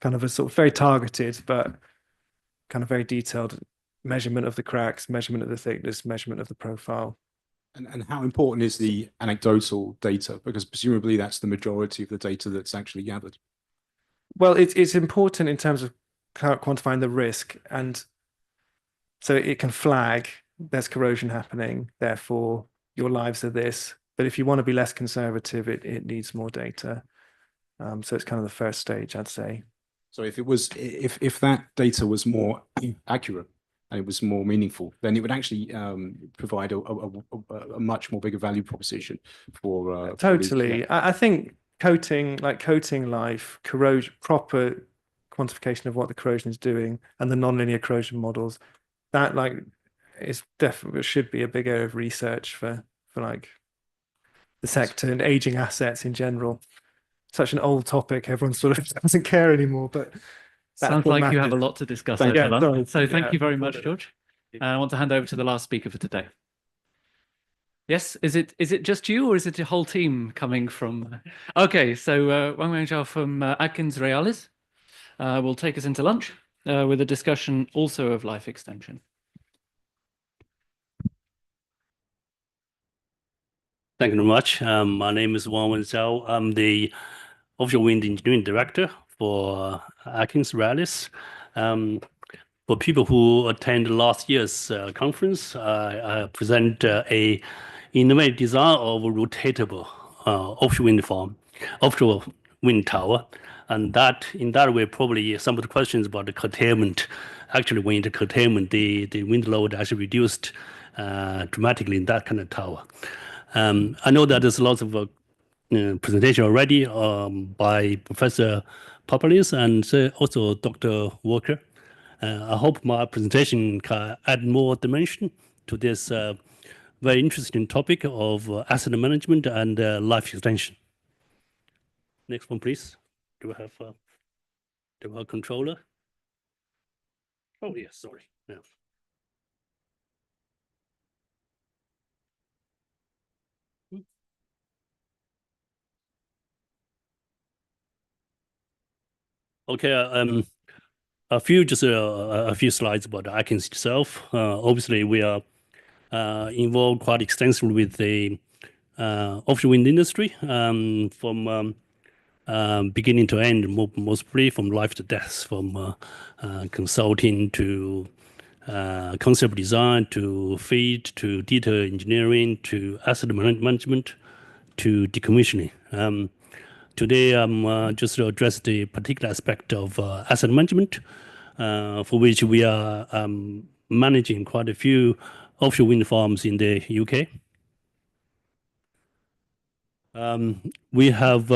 kind of a sort of very targeted but kind of very detailed measurement of the cracks, measurement of the thickness, measurement of the profile. And how important is the anecdotal data? Because presumably that's the majority of the data that's actually gathered. Well, it's important in terms of quantifying the risk, and so it can flag there's corrosion happening, therefore your lives are this. But if you want to be less conservative, it needs more data. So it's kind of the first stage, I'd say. So if that data was more accurate and it was more meaningful, then it would actually provide a much more bigger value proposition for Totally. yeah. I think coating life, corrosion, proper quantification of what the corrosion is doing, and the nonlinear corrosion models, that is definitely should be a big area of research for like the sector and aging assets in general. Such an old topic, everyone sort of doesn't care anymore, but sounds like you have a lot to discuss over lunch. So thank you very much, George. I want to hand over to the last speaker for today. Yes, is it just you or is it your whole team coming from? Okay, so Wang Wangzhao from Atkins Realis will take us into lunch with a discussion also of life extension. Thank you very much. My name is Wang Wenzhao. I'm the Offshore Wind Engineering Director for Atkins Realis. For people who attended last year's conference, I present a innovative design of a rotatable offshore wind farm, offshore wind tower And that in that way, probably some of the questions about the curtailment, actually when the curtailment, the wind load actually reduced dramatically in that kind of tower. I know that there's lots of presentation already by Professor Papalis and also Dr. Walker. I hope my presentation can add more dimension to this very interesting topic of asset management and life extension. Next one, please. Do I have a controller? Oh, yes, sorry. Yeah. Okay, a few slides about Atkins itself. Obviously, we are involved quite extensively with the offshore wind industry from beginning to end, mostly from life to death, from consulting to concept design to FEED to detail engineering to asset management to decommissioning. Today, I'm just to address the particular aspect of asset management, for which we are managing quite a few offshore wind farms in the UK. We have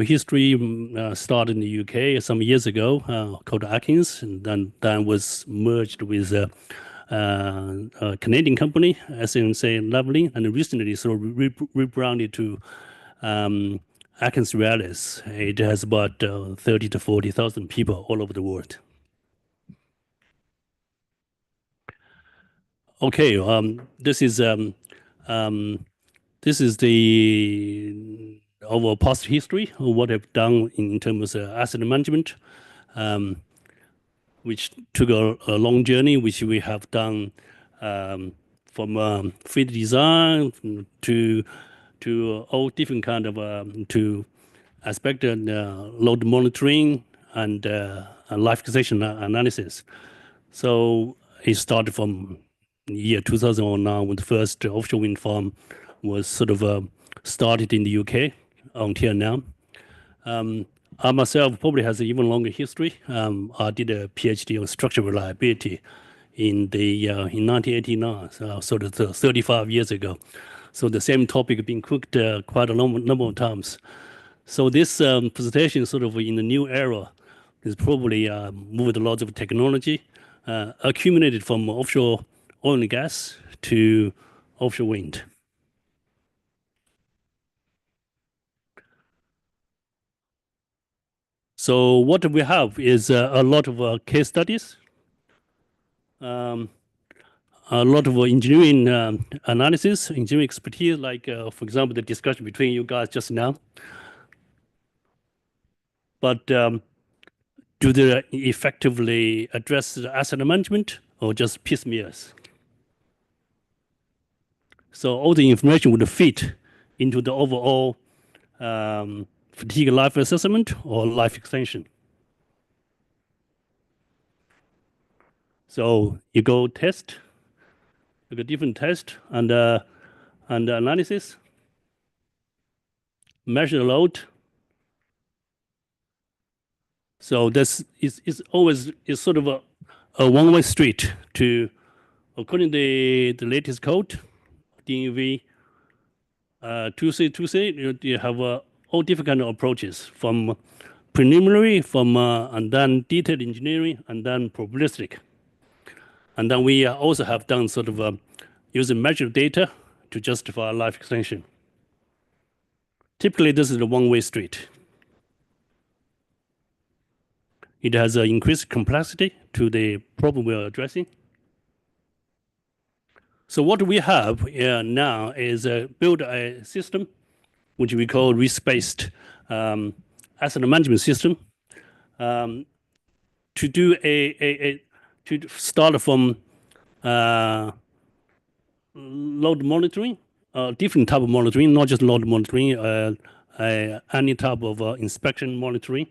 a history started in the UK some years ago called Atkins, and then was merged with a Canadian company, SNC Lovely, and recently sort of rebranded to Atkins Realis. It has about 30 to 40,000 people all over the world. Okay, this is the our past history of what I've done in terms of asset management, which took a long journey, which we have done from FEED design to all different kind of to aspect of load monitoring and life extension analysis. So it started from year 2009 when the first offshore wind farm was sort of started in the UK until now. I myself probably has an even longer history. I did a PhD on structural reliability in 1989, so sort of 35 years ago. So the same topic being cooked quite a number of times. So this presentation sort of in the new era is probably moved a lot of technology accumulated from offshore oil and gas to offshore wind. So what we have is a lot of case studies, a lot of engineering analysis, engineering expertise, like, for example, the discussion between you guys just now. But do they effectively address the asset management or just piecemeals? So all the information would fit into the overall fatigue life assessment or life extension. So you go test, you go different test and analysis, measure the load. So this is always sort of a one-way street to, according to the latest code, DNV 2C, you have all different kind of approaches from preliminary, and then detailed engineering, and then probabilistic. And then we also have done sort of using measured data to justify life extension. Typically, this is a one-way street. It has an increased complexity to the problem we are addressing. So what we have now is build a system which we call risk-based asset management system to do to start from load monitoring, different type of monitoring, not just load monitoring, any type of inspection monitoring,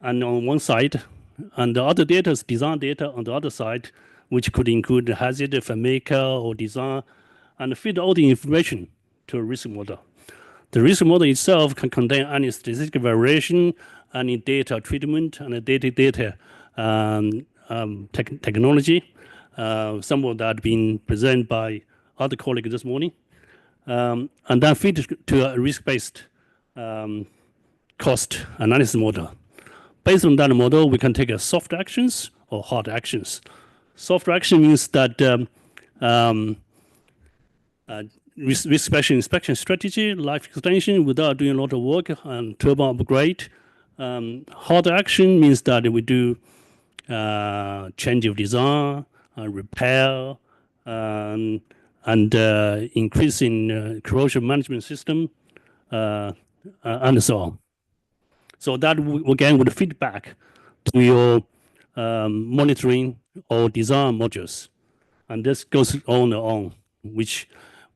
and on one side, and the other data is design data on the other side, which could include hazard, FMACA, or design, and feed all the information to a risk model. The risk model itself can contain any statistic variation, any data treatment, and data technology. Some of that being presented by other colleagues this morning. And then feed to a risk-based cost analysis model. Based on that model, we can take a soft actions or hard actions. Soft action means that risk-based inspection strategy, life extension without doing a lot of work, and turbine upgrade. Hard action means that we do change of design, repair, and increasing corrosion management system, and so on. So that again would feed back to your monitoring or design modules, and this goes on and on, which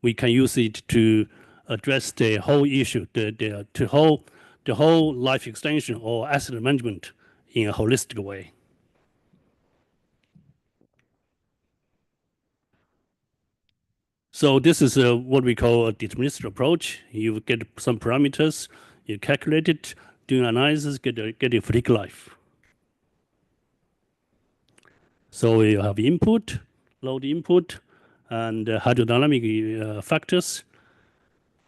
we can use it to address the whole issue, the whole life extension or asset management in a holistic way. So this is what we call a deterministic approach. You get some parameters, you calculate it, do analysis, get a fatigue life. So you have input, load input, and hydrodynamic factors,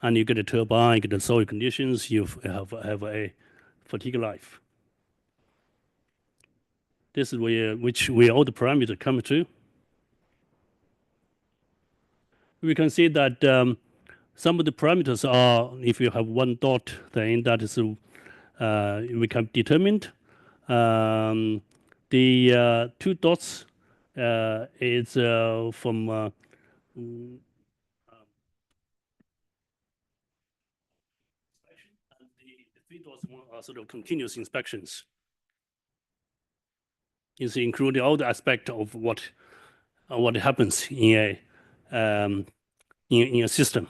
and you get a turbine, you get the soil conditions, you have a fatigue life. This is where all the parameters come to. We can see that some of the parameters are, if you have one dot, then that is we can determine. The 2 dots is from and the 3 dots are sort of continuous inspections. It's including all the aspects of what happens in a system.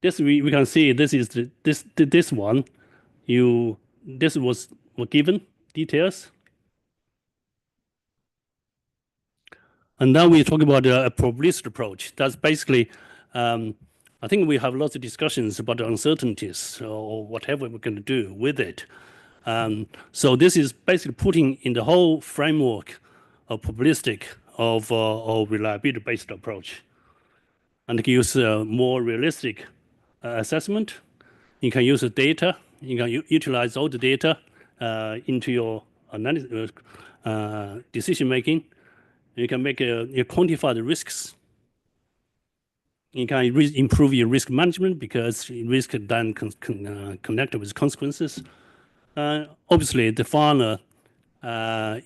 This we can see. This is this one. This was given details, and now we talk about a probabilistic approach. That's basically. I think we have lots of discussions about the uncertainties or whatever we're going to do with it. So this is basically putting in the whole framework of probabilistic of reliability-based approach, and to use a more realistic assessment. You can use the data. You can utilize all the data into your analysis, decision making. You can make you quantify the risks. You can improve your risk management because risk then connected with consequences. Obviously, the final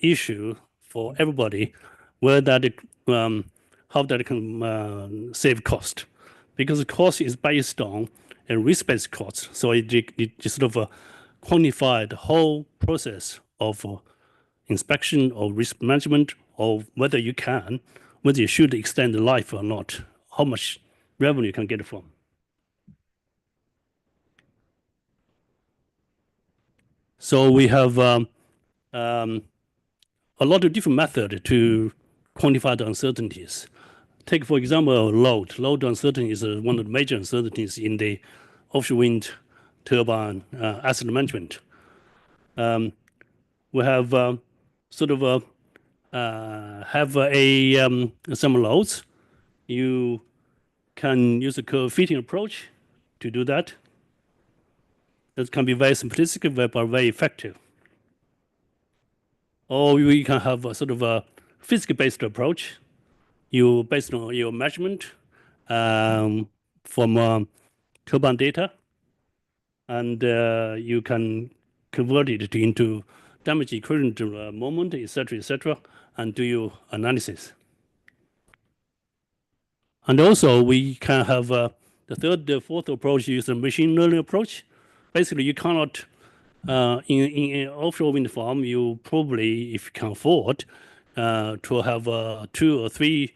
issue for everybody, how that can save cost, because the cost is based on a risk-based cost. So it sort of quantify the whole process of inspection or risk management, or whether you should extend the life or not, how much revenue you can get from. So we have a lot of different methods to quantify the uncertainties. Take, for example, load. Load uncertainty is one of the major uncertainties in the offshore wind turbine asset management. We have some loads. You can use a curve fitting approach to do that. That can be very simplistic, but very effective. Or we can have a sort of a physics-based approach. You based on your measurement from turbine data, and you can convert it into damage equivalent moment, etc., and do your analysis. And also, we can have the fourth approach is a machine learning approach. Basically, you cannot in an offshore wind farm. You probably, if you can afford, to have 2 or 3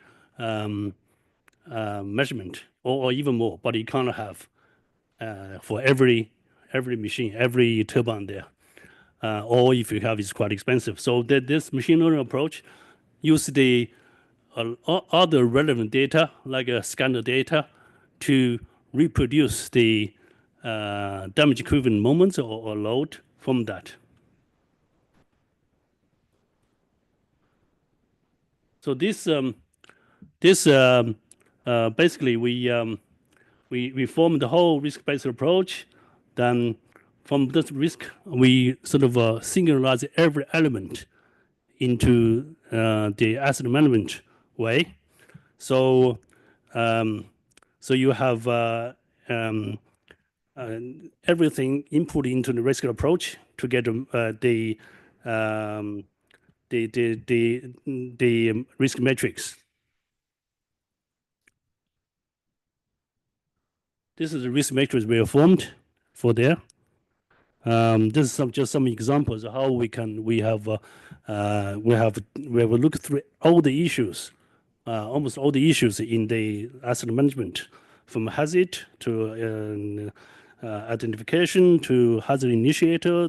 measurement or even more, but you cannot have for every machine, every turbine there. Or if you have, it's quite expensive. So this machine learning approach use the other relevant data, like scanner data, to reproduce the damage equivalent moments or load from that. So this basically we formed the whole risk-based approach. Then from this risk, we sort of singularize every element into the asset management way. So so you have everything input into the risk approach to get the risk matrix. This is the risk matrix we have formed for there. This is just some examples of how we have looked through all the issues, almost all the issues in the asset management, from hazard to identification to hazard initiator,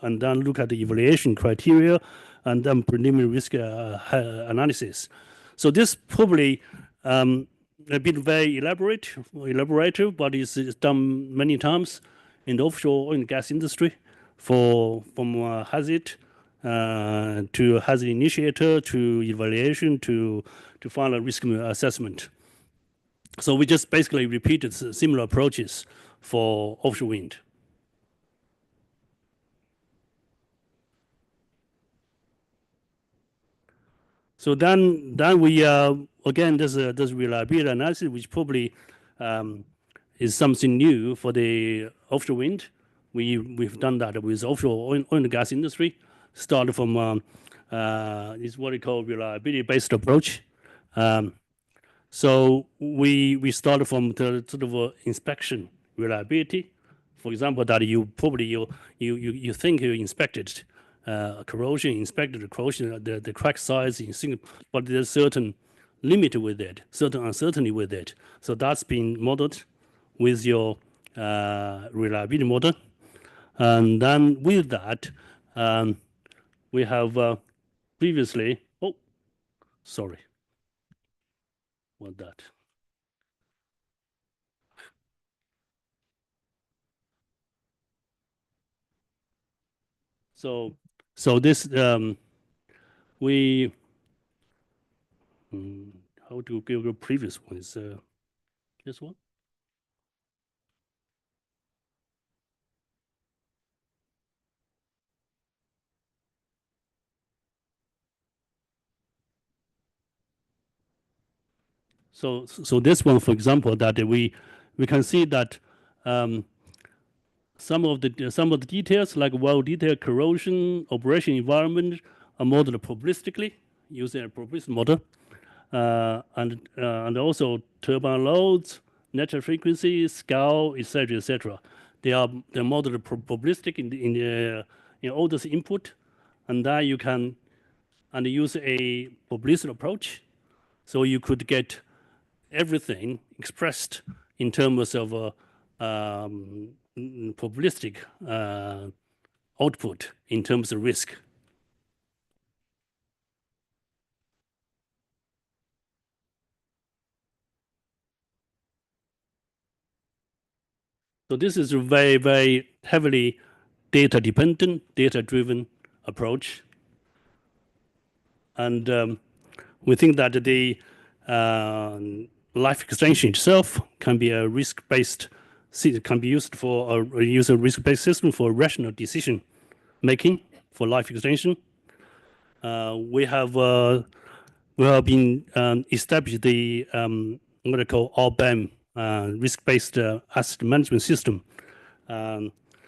and then look at the evaluation criteria, and then preliminary risk analysis. So this probably a bit very elaborative, but it's done many times in the offshore oil and gas industry, from hazard to hazard initiator to evaluation to final risk assessment. So we just basically repeated similar approaches for offshore wind. So then we again there's reliability analysis, which probably is something new for the offshore wind. We've done that with offshore oil and gas industry. Started from is what we call reliability-based approach. So we started from the sort of inspection reliability. For example, that you think you inspected corrosion, inspected the corrosion, the crack size, but there's certain limit with it, certain uncertainty with it. So that's been modeled with your reliability model. And then with that, we have previously, sorry, what that? So this we how to give the previous one is this one. So this one, for example, that we can see that some of the details, like well-detailed corrosion, operation environment, are modeled probabilistically using a probabilistic model, and also turbine loads, natural frequency, scale, etc., etc. They're modeled probabilistic in all this input, and then you can use a probabilistic approach, so you could get everything expressed in terms of probabilistic output in terms of risk. So this is a very, very heavily data-dependent, data-driven approach. And we think that the life extension itself can be a risk-based, can be used for use a risk-based system for rational decision making for life extension. We have been established the what I call RBAM, risk-based asset management system.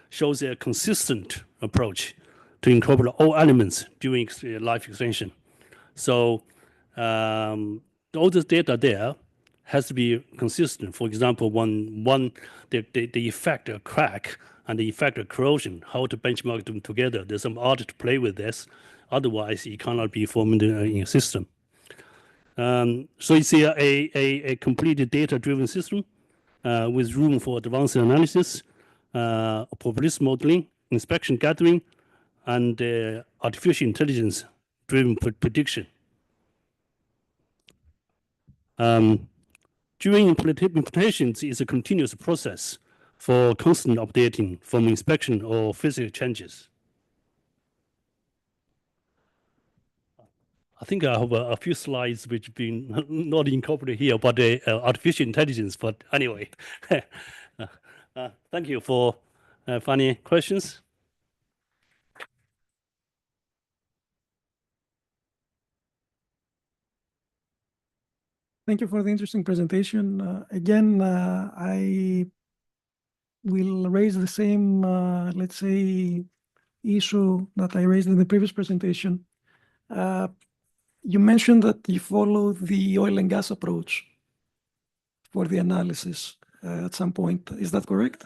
Shows a consistent approach to incorporate all elements during life extension. So all this data there has to be consistent. For example, the effect of crack and the effect of corrosion, how to benchmark them together. There's some art to play with this. Otherwise, it cannot be formed in a system. So it's a completely data-driven system with room for advanced analysis, probabilistic modeling, inspection gathering, and artificial intelligence-driven prediction. During implementations, it's a continuous process for constant updating from inspection or physical changes. I think I have a few slides which have been not incorporated here, but artificial intelligence. But anyway, thank you for funny questions. Thank you for the interesting presentation. Again, I will raise the same, let's say, issue that I raised in the previous presentation. You mentioned that you follow the oil and gas approach for the analysis at some point. Is that correct?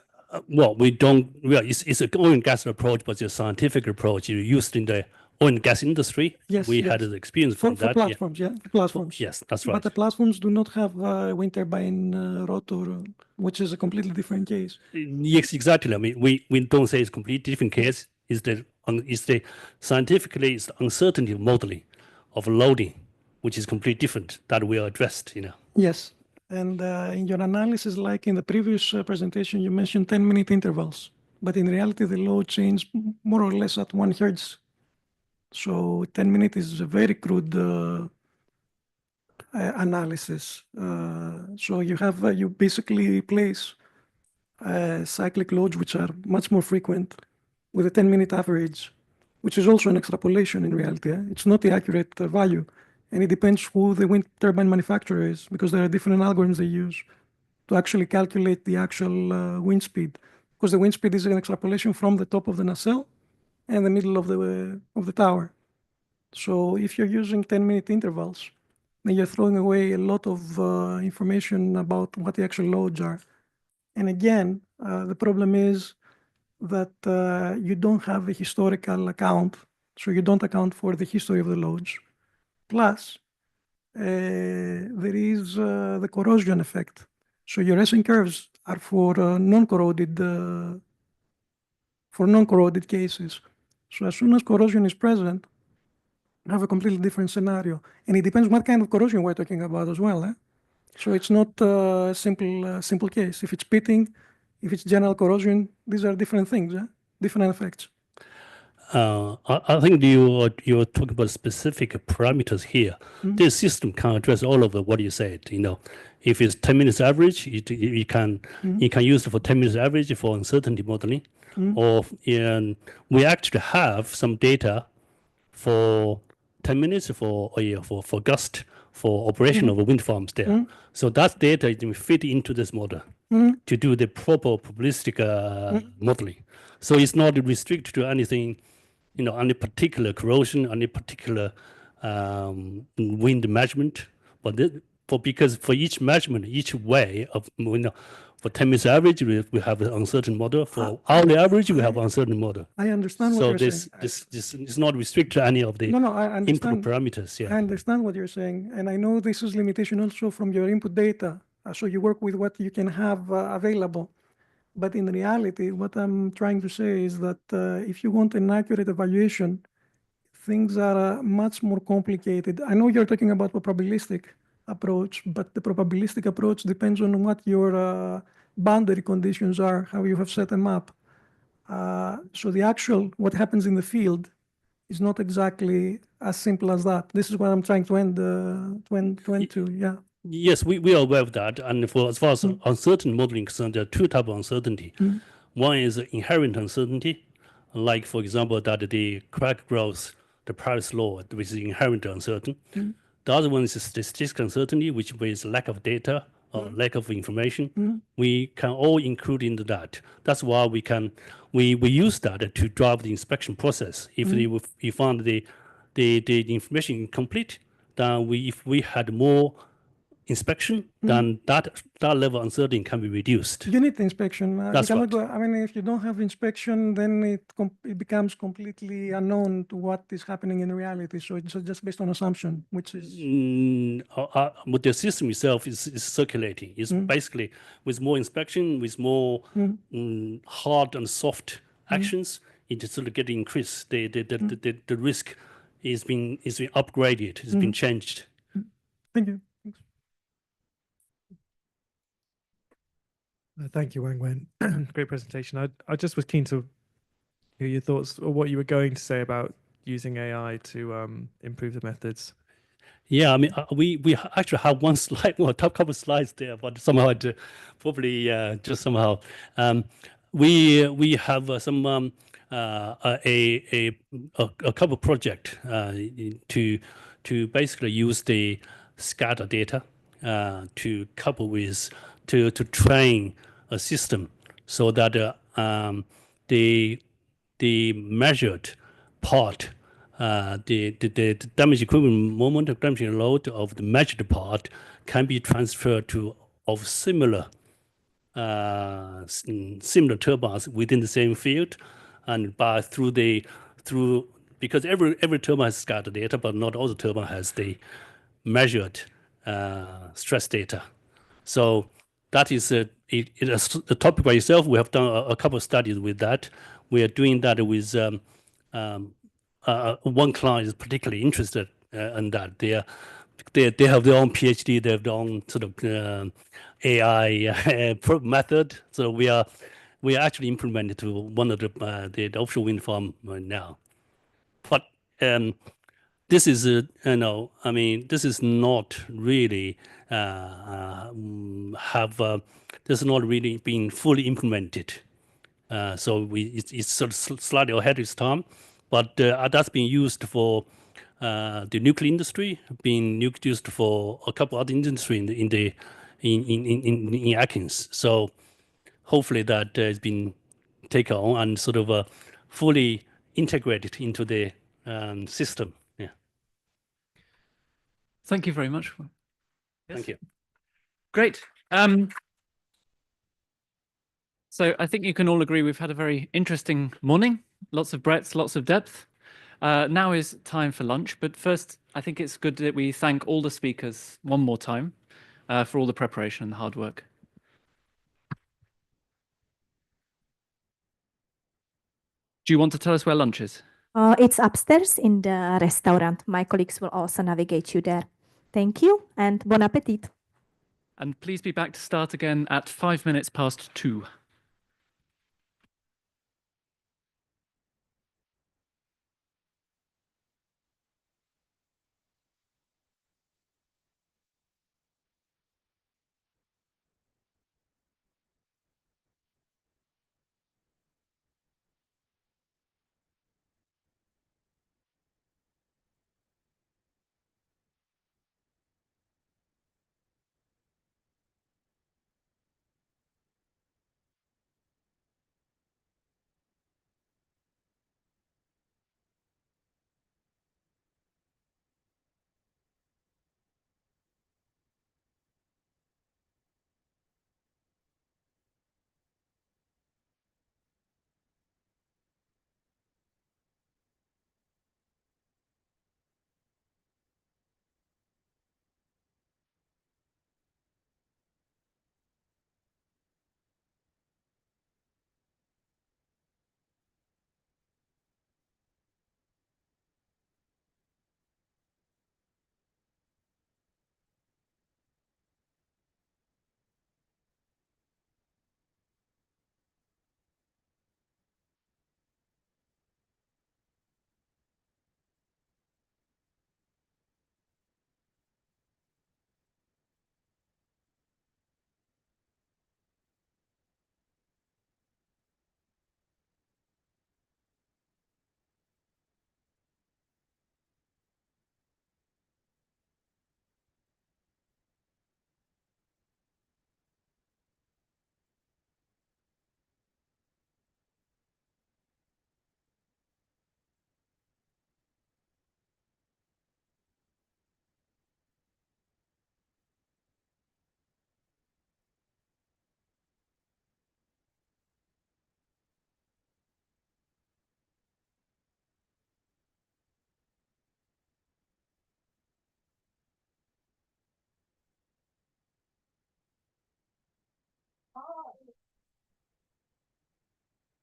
Well, we don't. Well, it's an oil and gas approach, but it's a scientific approach used in the oil and gas industry. Yes, we yes. had an experience for from that. platforms, yeah, for platforms. Yes, that's right. But the platforms do not have wind turbine rotor, which is a completely different case. Yes, exactly. I mean, we don't say it's a completely different case. Is the scientifically it's the uncertainty of modeling of loading, which is completely different that we are addressed. Yes, and in your analysis, like in the previous presentation, you mentioned 10-minute intervals, but in reality, the load changed more or less at 1 hertz. So 10 minutes is a very crude analysis. So you basically replace cyclic loads, which are much more frequent, with a 10-minute average, which is also an extrapolation in reality. It's not the accurate value. And it depends who the wind turbine manufacturer is, because there are different algorithms they use to actually calculate the actual wind speed. Because the wind speed is an extrapolation from the top of the nacelle and the middle of the tower. So if you're using 10-minute intervals, then you're throwing away a lot of information about what the actual loads are. And again, the problem is that you don't have a historical account, so you don't account for the history of the loads. Plus, there is the corrosion effect. So your S-N curves are for non-corroded cases. So as soon as corrosion is present, you have a completely different scenario. And it depends what kind of corrosion we're talking about as well. So it's not a simple case. If it's pitting, if it's general corrosion, these are different things, different effects. I think you're talking about specific parameters here. This system can address all of what you said. If it's 10 minutes average, you can use it for 10 minutes average for uncertainty modeling. Or we actually have some data for 10 minutes for gust for operation of wind farms there. So that data is fit into this model to do the proper probabilistic modeling. So it's not restricted to anything, any particular corrosion, any particular wind measurement. But because for each measurement, each way of for 10 minutes average, we have an uncertain model. For hourly average, we have uncertain model. I understand what you're saying. So this is not restricted to any of the input parameters. Yeah. I understand what you're saying. And I know this is limitation also from your input data. So you work with what you can have available. But in reality, what I'm trying to say is that if you want an accurate evaluation, things are much more complicated. I know you're talking about a probabilistic approach, but the probabilistic approach depends on what your boundary conditions are, how you have set them up. So the actual, what happens in the field is not exactly as simple as that. This is what I'm trying to end to, yeah. Yes, we are aware of that. And as far as uncertain modeling is concerned, there are two types of uncertainty. One is inherent uncertainty, like, for example, that the crack growth, the Paris law, which is inherent uncertain. The other one is statistical uncertainty, which is lack of data or lack of information. We can all include into that. That's why we use that to drive the inspection process. If we found the information incomplete, then if we had more inspection, then that level of uncertainty can be reduced. You need the inspection. That's you cannot right. I mean, if you don't have inspection, then it becomes completely unknown to what is happening in reality. So it's just based on assumption, which is... But the system itself is circulating. It's basically with more inspection, with more hard and soft actions, it is sort of getting increased. The risk is being upgraded, it's been changed. Thank you. Thank you, Wang Wen. Great presentation. I just was keen to hear your thoughts or what you were going to say about using AI to improve the methods. Yeah, I mean, we actually have one slide, well, top couple slides there, but somehow it probably just somehow we have some a couple project to basically use the scatter data to couple with to train a system so that the measured part, the damage equivalent moment of damage load of the measured part can be transferred to of similar similar turbines within the same field, and by through because every turbine has scattered data, but not all the turbine has the measured stress data. So that is a topic by itself. We have done a couple of studies with that. We are doing that with one client is particularly interested in that. They have their own PhD. They have their own sort of AI method. So we are actually implementing to one of the offshore wind farm right now. But this is I mean, this is not really this is not really being fully implemented. So it's sort of slightly ahead of its time, but that's being used for the nuclear industry, being used for a couple other industry in Atkins. So hopefully that has been taken on and sort of fully integrated into the system. Yeah. Thank you very much. Thank you. Great. So I think you can all agree we've had a very interesting morning. Lots of breadth, lots of depth. Now is time for lunch, but first I think it's good that we thank all the speakers one more time for all the preparation and the hard work. Do you want to tell us where lunch is? It's upstairs in the restaurant. My colleagues will also navigate you there. Thank you and bon appetit. And please be back to start again at 5 minutes past 2.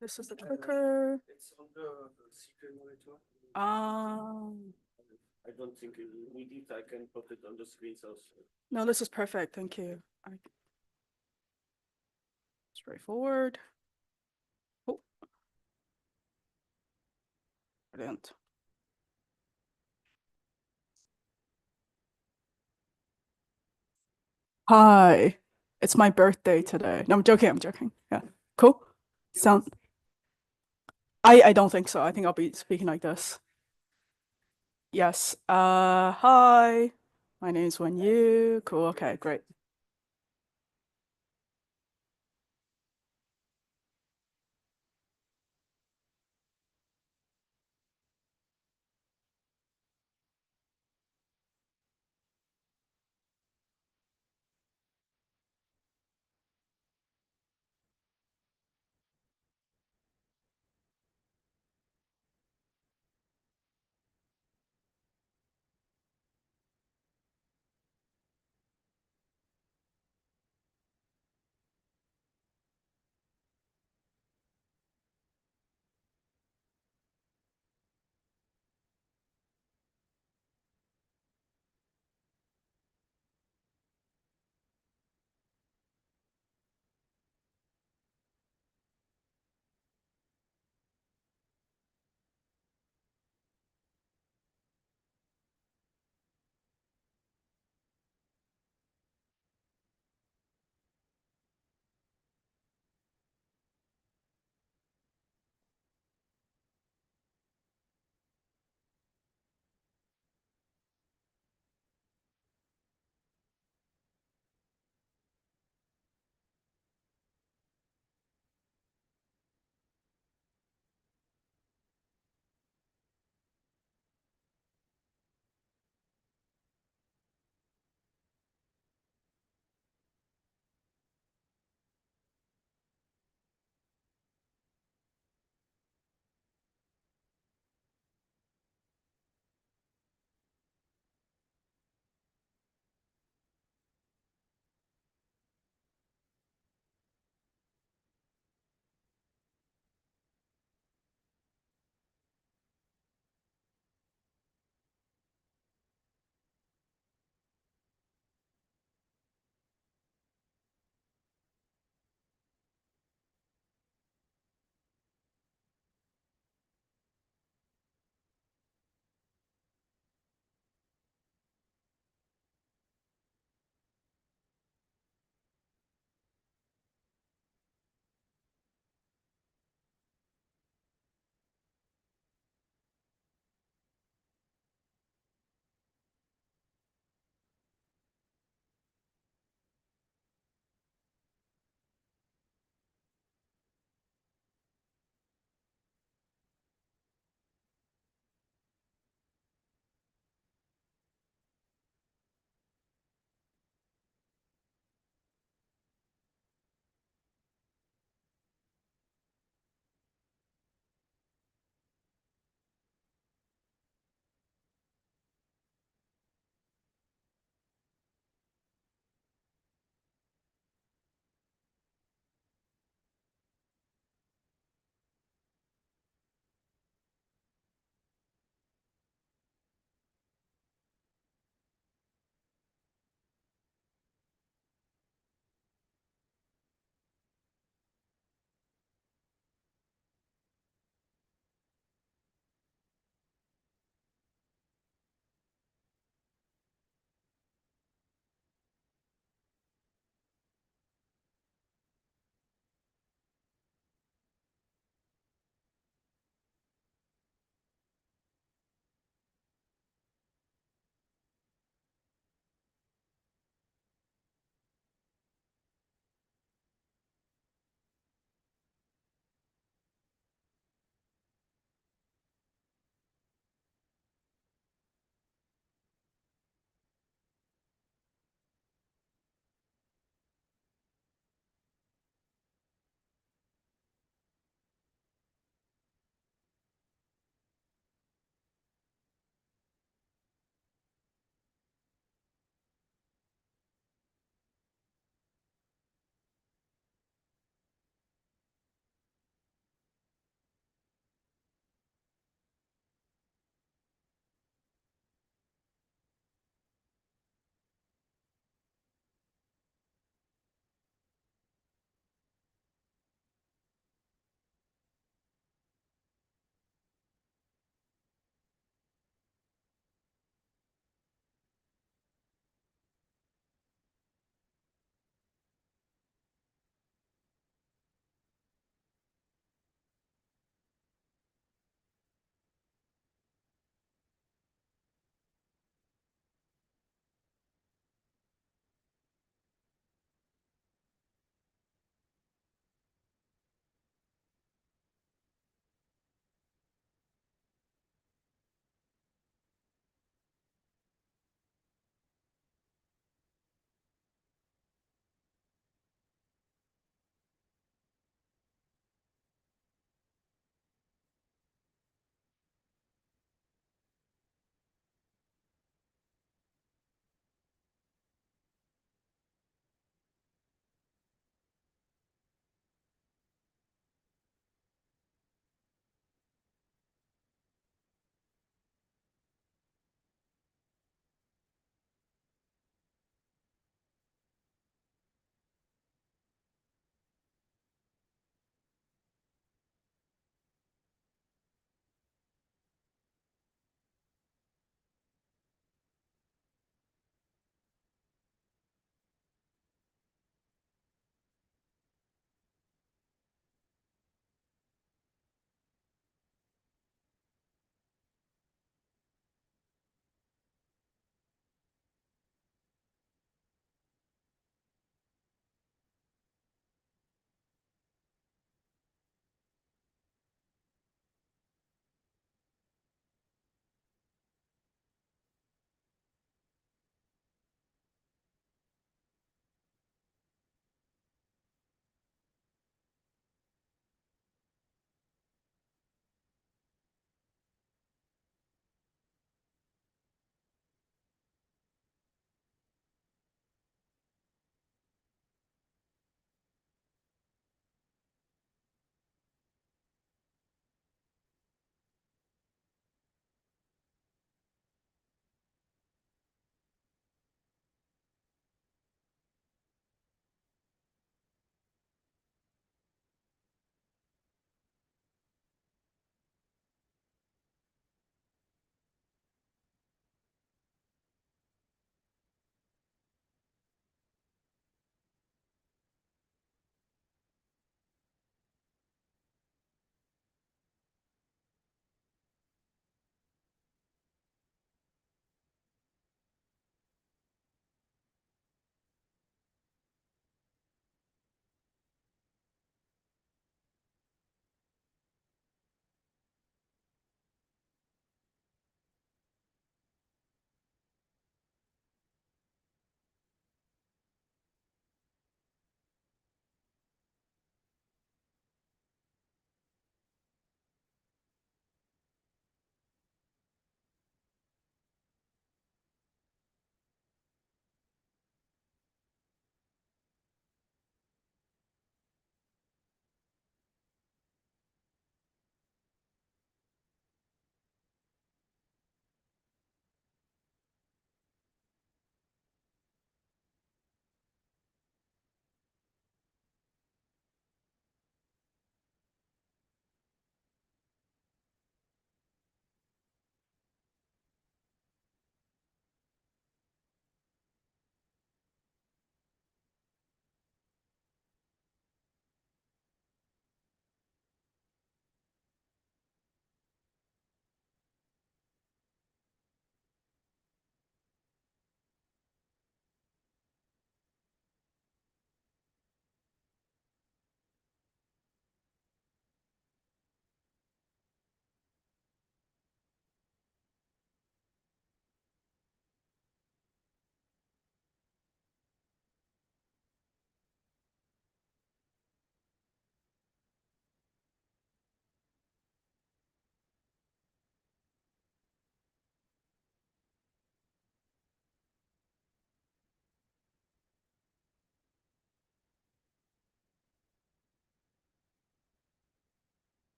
This is the clicker. It's on the secret monitor. I don't think we need. I can put it on the screen. So No, this is perfect. Thank you. straightforward. Oh. Brilliant. Hi, it's my birthday today. No, I'm joking. I'm joking. Yeah, cool. Sound. I don't think so. I think I'll be speaking like this. Yes. Hi. My name's Wen Yu. Cool. Okay, great.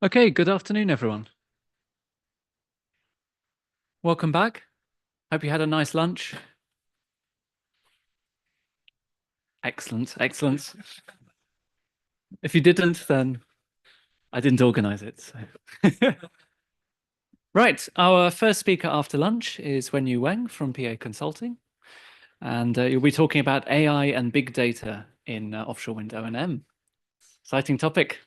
Okay, good afternoon, everyone. Welcome back. Hope you had a nice lunch. Excellent, excellent. If you didn't, then I didn't organize it. So. Right, our first speaker after lunch is Wenyu Wang from PA Consulting. And you'll be talking about AI and big data in offshore wind O&M. Exciting topic.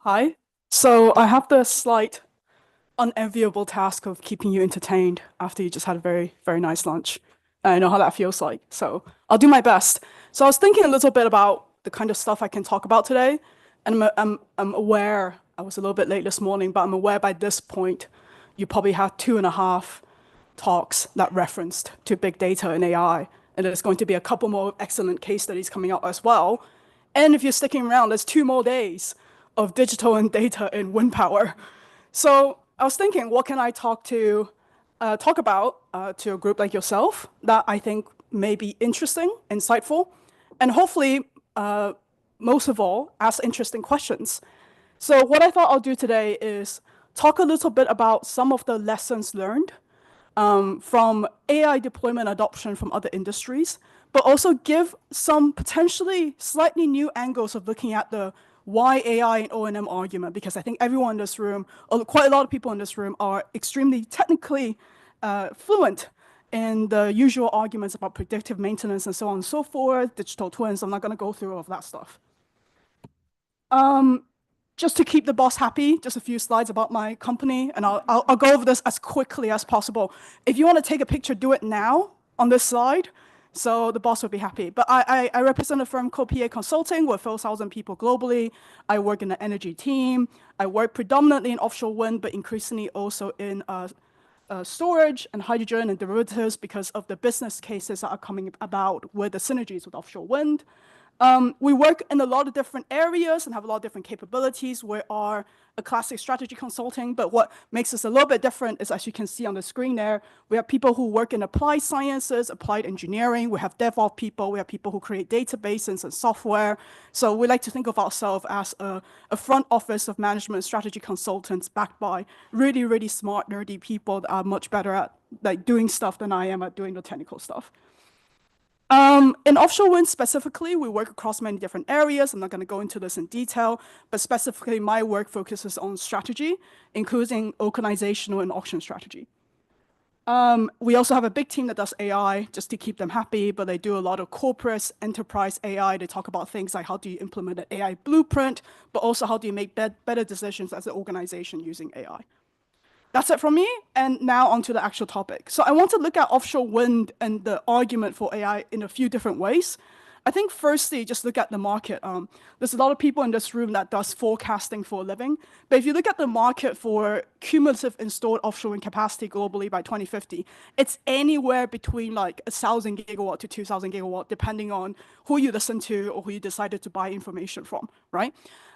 Hi. So I have the slight unenviable task of keeping you entertained after you just had a very, very nice lunch. I know how that feels like, so I'll do my best. So I was thinking a little bit about the kind of stuff I can talk about today, and I'm aware, I was a little bit late this morning, but I'm aware by this point, you probably had 2.5 talks that referenced to big data and AI, and there's going to be a couple more excellent case studies coming out as well. And if you're sticking around, there's 2 more days of digital and data in wind power. So I was thinking, what can I talk about to a group like yourself that I think may be interesting, insightful, and hopefully, most of all, ask interesting questions. So what I thought I'll do today is talk a little bit about some of the lessons learned from AI deployment adoption from other industries, but also give some potentially slightly new angles of looking at the why AI and O&M argument, because I think everyone in this room, or quite a lot of people in this room, are extremely technically fluent in the usual arguments about predictive maintenance and so on and so forth, digital twins. I'm not going to go through all of that stuff. Just to keep the boss happy, just a few slides about my company, and I'll go over this as quickly as possible. If you want to take a picture, do it now on this slide, so the boss will be happy. But I represent a firm called PA Consulting. We're 4,000 people globally. I work in the energy team. I work predominantly in offshore wind, but increasingly also in storage and hydrogen and derivatives because of the business cases that are coming about with the synergies with offshore wind. We work in a lot of different areas and have a lot of different capabilities. We are a classic strategy consulting, but what makes us a little bit different is, as you can see on the screen there, we have people who work in applied sciences, applied engineering, we have DevOps people, we have people who create databases and software. So we like to think of ourselves as a front office of management strategy consultants backed by really, really smart, nerdy people that are much better at like doing stuff than I am at doing the technical stuff. In offshore wind specifically, we work across many different areas. I'm not going to go into this in detail, but specifically my work focuses on strategy, including organizational and auction strategy. We also have a big team that does AI just to keep them happy, but they do a lot of corporate enterprise AI. They talk about things like how do you implement an AI blueprint, but also how do you make better decisions as an organization using AI. That's it from me, and now onto the actual topic. So I want to look at offshore wind and the argument for AI in a few different ways. I think firstly, just look at the market. There's a lot of people in this room that does forecasting for a living. But if you look at the market for cumulative installed offshore wind capacity globally by 2050, it's anywhere between like 1,000 gigawatt to 2,000 gigawatt, depending on who you listen to or who you decided to buy information from, right?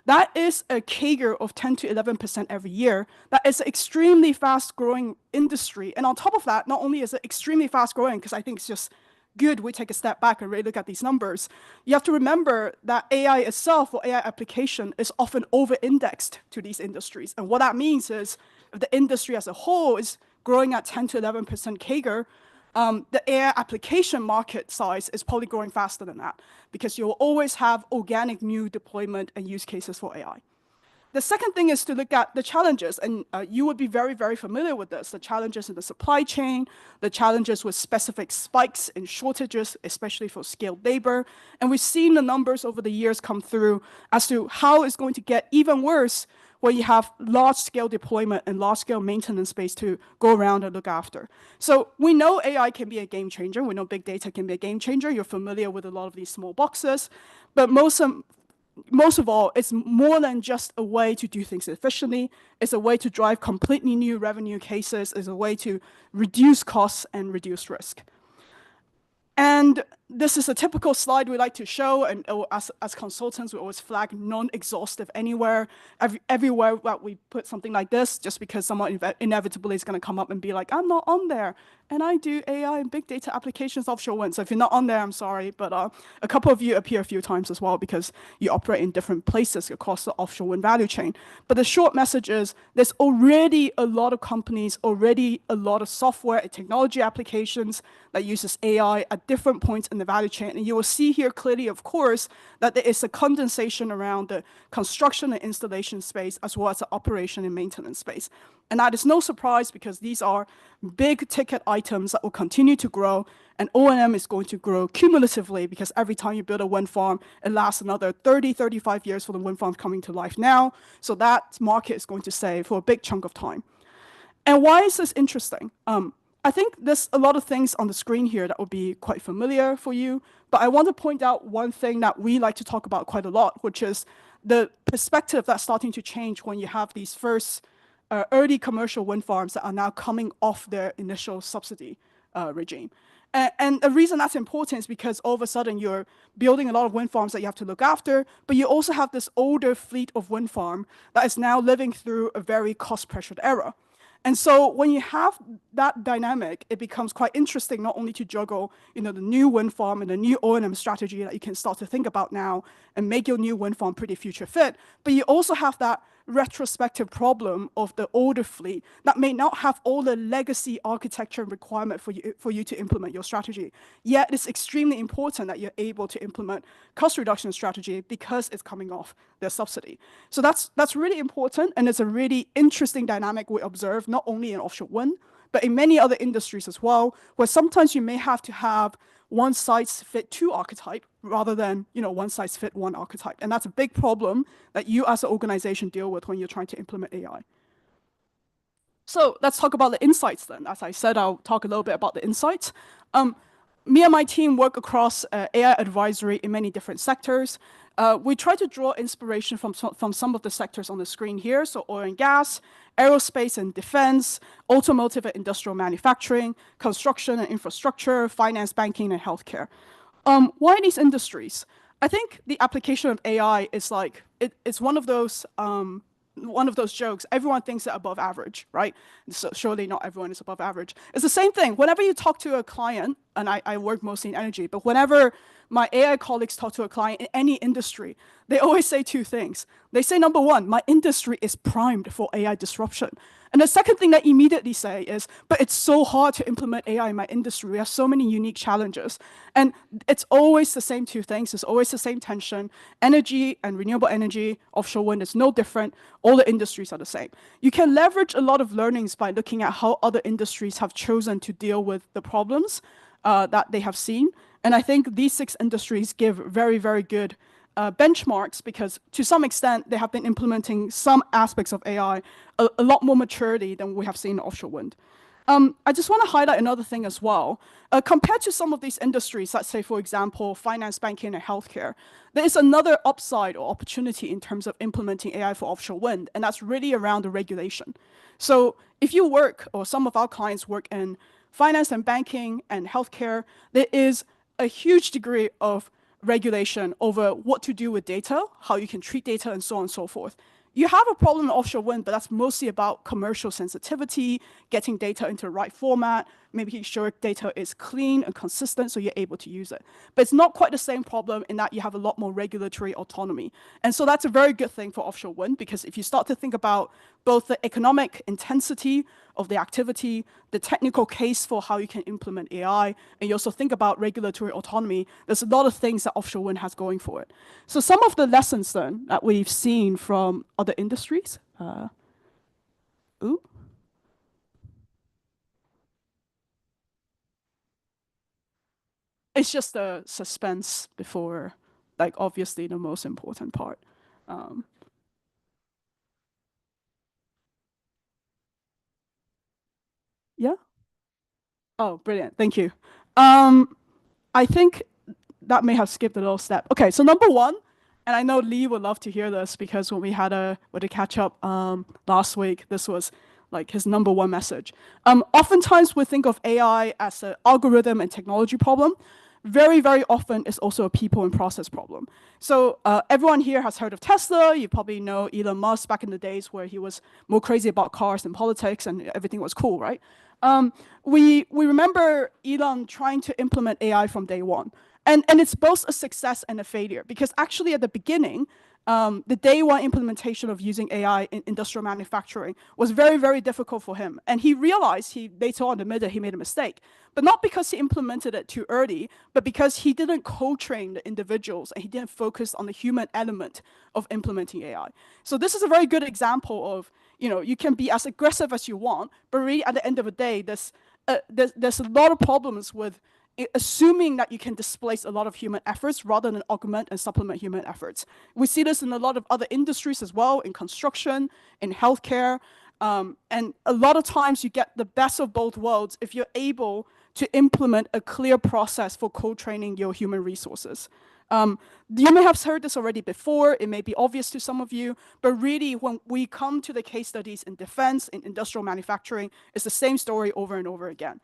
That is a CAGR of 10 to 11% every year. That is an extremely fast growing industry. And on top of that, not only is it extremely fast growing, because I think it's just good we take a step back and really look at these numbers, you have to remember that AI itself or AI application is often over-indexed to these industries. And what that means is if the industry as a whole is growing at 10 to 11% CAGR, the AI application market size is probably growing faster than that because you'll always have organic new deployment and use cases for AI. The second thing is to look at the challenges, and you would be very, very familiar with this, the challenges in the supply chain, the challenges with specific spikes and shortages, especially for skilled labor. And we've seen the numbers over the years come through as to how it's going to get even worse where you have large-scale deployment and large-scale maintenance space to go around and look after. So we know AI can be a game changer. We know big data can be a game changer. You're familiar with a lot of these small boxes. But most of all, it's more than just a way to do things efficiently. It's a way to drive completely new revenue cases. It's a way to reduce costs and reduce risk. And this is a typical slide we like to show, and as consultants, we always flag non-exhaustive anywhere. Everywhere that we put something like this, just because someone inevitably is going to come up and be like, I'm not on there, and I do AI and big data applications offshore wind. So if you're not on there, I'm sorry, but a couple of you appear a few times as well because you operate in different places across the offshore wind value chain. But the short message is there's already a lot of companies, already a lot of software and technology applications that uses AI at different points in the value chain. And you will see here clearly, of course, that there is a condensation around the construction and installation space as well as the operation and maintenance space. And that is no surprise because these are big ticket items that will continue to grow, and O&M is going to grow cumulatively because every time you build a wind farm, it lasts another 30, 35 years for the wind farm coming to life now. So that market is going to stay for a big chunk of time. And why is this interesting? I think there's a lot of things on the screen here that will be quite familiar for you, but I want to point out one thing that we like to talk about quite a lot, which is the perspective that's starting to change when you have these first early commercial wind farms that are now coming off their initial subsidy regime. And the reason that's important is because all of a sudden you're building a lot of wind farms that you have to look after, but you also have this older fleet of wind farm that is now living through a very cost-pressured era. And so when you have that dynamic, it becomes quite interesting not only to juggle, the new wind farm and the new O&M strategy that you can start to think about now and make your new wind farm pretty future fit, but you also have that retrospective problem of the older fleet that may not have all the legacy architecture requirement for you to implement your strategy. Yet it's extremely important that you're able to implement cost reduction strategy because it's coming off their subsidy. So that's really important, and it's a really interesting dynamic we observe not only in offshore wind, but in many other industries as well, where sometimes you may have to have one size fit two archetype rather than one size fit one archetype. And that's a big problem that you as an organization deal with when you're trying to implement AI. So let's talk about the insights then. As I said, I'll talk a little bit about the insights. Me and my team work across AI advisory in many different sectors. We try to draw inspiration from some of the sectors on the screen here. So oil and gas, aerospace and defense, automotive and industrial manufacturing, construction and infrastructure, finance, banking, and healthcare. Why these industries? I think the application of AI is like, it's one of those jokes. Everyone thinks they're above average, right? So surely not everyone is above average. It's the same thing. Whenever you talk to a client, and I work mostly in energy, but whenever my AI colleagues talk to a client in any industry, they always say two things. They say, number one, my industry is primed for AI disruption. And the second thing they immediately say is, but it's so hard to implement AI in my industry. We have so many unique challenges. And it's always the same two things. It's always the same tension. Energy and renewable energy, offshore wind is no different. All the industries are the same. You can leverage a lot of learnings by looking at how other industries have chosen to deal with the problems that they have seen. And I think these 6 industries give very, very good benchmarks because to some extent they have been implementing some aspects of AI a lot more maturity than we have seen in offshore wind. I just want to highlight another thing as well. Compared to some of these industries, let's say, for example, finance, banking, and healthcare, there is another upside or opportunity in terms of implementing AI for offshore wind, and that's really around the regulation. So if you work, or some of our clients work in finance and banking and healthcare, there is a huge degree of regulation over what to do with data, how you can treat data, and so on and so forth. You have a problem in offshore wind, but that's mostly about commercial sensitivity, getting data into the right format, making sure data is clean and consistent so you're able to use it. But it's not quite the same problem in that you have a lot more regulatory autonomy. And so that's a very good thing for offshore wind, because if you start to think about both the economic intensity of the activity, the technical case for how you can implement AI, and you also think about regulatory autonomy, there's a lot of things that offshore wind has going for it. So some of the lessons then that we've seen from other industries. It's just the suspense before, like, obviously the most important part. Yeah? Oh, brilliant. Thank you. I think that may have skipped a little step. Okay, so number one, and I know Lee would love to hear this because when we had a catch up last week, this was like his number one message. Oftentimes we think of AI as an algorithm and technology problem. Very, very often it's also a people and process problem. So everyone here has heard of Tesla. You probably know Elon Musk back in the days where he was more crazy about cars than politics and everything was cool, right? We remember Elon trying to implement AI from day one. And it's both a success and a failure, because actually at the beginning, the day one implementation of using AI in industrial manufacturing was very, very difficult for him. And he realized, he later on admitted he made a mistake, but not because he implemented it too early, but because he didn't co-train the individuals and he didn't focus on the human element of implementing AI. So this is a very good example of, you can be as aggressive as you want, but really at the end of the day, there's a lot of problems with assuming that you can displace a lot of human efforts rather than augment and supplement human efforts. We see this in a lot of other industries as well, in construction, in healthcare, and a lot of times you get the best of both worlds if you're able to implement a clear process for co-training your human resources. You may have heard this already before, it may be obvious to some of you, but really when we come to the case studies in defense, in industrial manufacturing, it's the same story over and over again.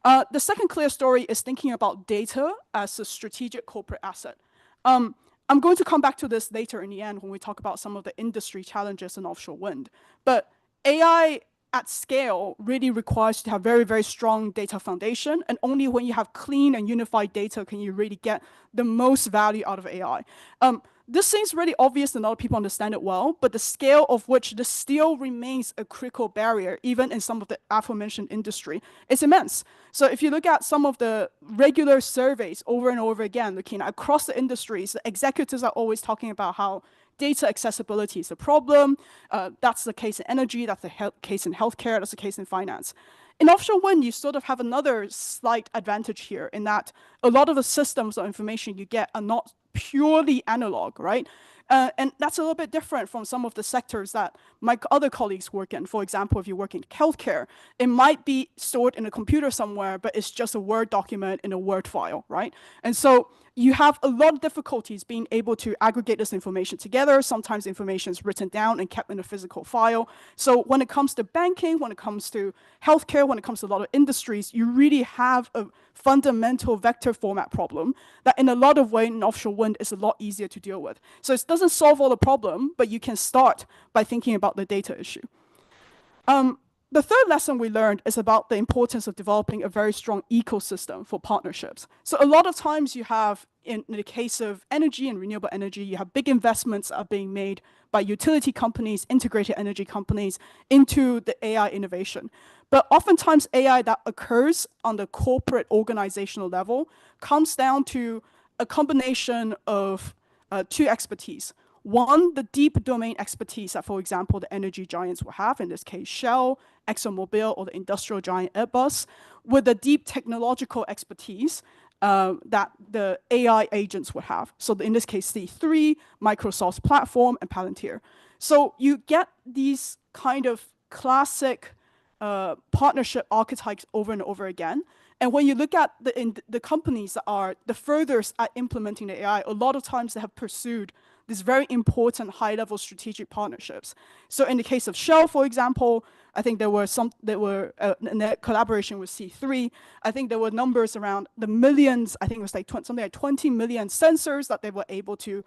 The second clear story is thinking about data as a strategic corporate asset. I'm going to come back to this later in the end when we talk about some of the industry challenges in offshore wind. But AI at scale really requires you to have very, very strong data foundation. And only when you have clean and unified data can you really get the most value out of AI. This seems really obvious and a lot of people understand it well, but the scale of which this still remains a critical barrier, even in some of the aforementioned industry, is immense. So if you look at some of the regular surveys over and over again, looking across the industries, the executives are always talking about how data accessibility is a problem. That's the case in energy, that's the case in healthcare, that's the case in finance. In offshore wind, you sort of have another slight advantage here in that a lot of the systems or information you get are not purely analog, right? And that's a little bit different from some of the sectors that my other colleagues work in. For example, if you work in healthcare, it might be stored in a computer somewhere, but it's just a Word document in a Word file, right? And so you have a lot of difficulties being able to aggregate this information together. Sometimes information is written down and kept in a physical file. So when it comes to banking, when it comes to healthcare, when it comes to a lot of industries, you really have a fundamental vector format problem that in a lot of ways in offshore wind is a lot easier to deal with. So it doesn't solve all the problem, but you can start by thinking about the data issue. The third lesson we learned is about the importance of developing a very strong ecosystem for partnerships. So a lot of times you have, in the case of energy and renewable energy, you have big investments are being made by utility companies, integrated energy companies into the AI innovation. But oftentimes AI that occurs on the corporate organizational level comes down to a combination of two expertise. One, the deep domain expertise that, for example, the energy giants will have, in this case, Shell, ExxonMobil, or the industrial giant Airbus, with the deep technological expertise that the AI agents would have. So in this case, C3, Microsoft's platform, and Palantir. So you get these kind of classic partnership archetypes over and over again. And when you look at the companies that are the furthest at implementing the AI, a lot of times they have pursued these very important high-level strategic partnerships. So in the case of Shell, for example, I think there were in their collaboration with C3, I think there were numbers around the millions, I think it was like something like 20 million sensors that they were able to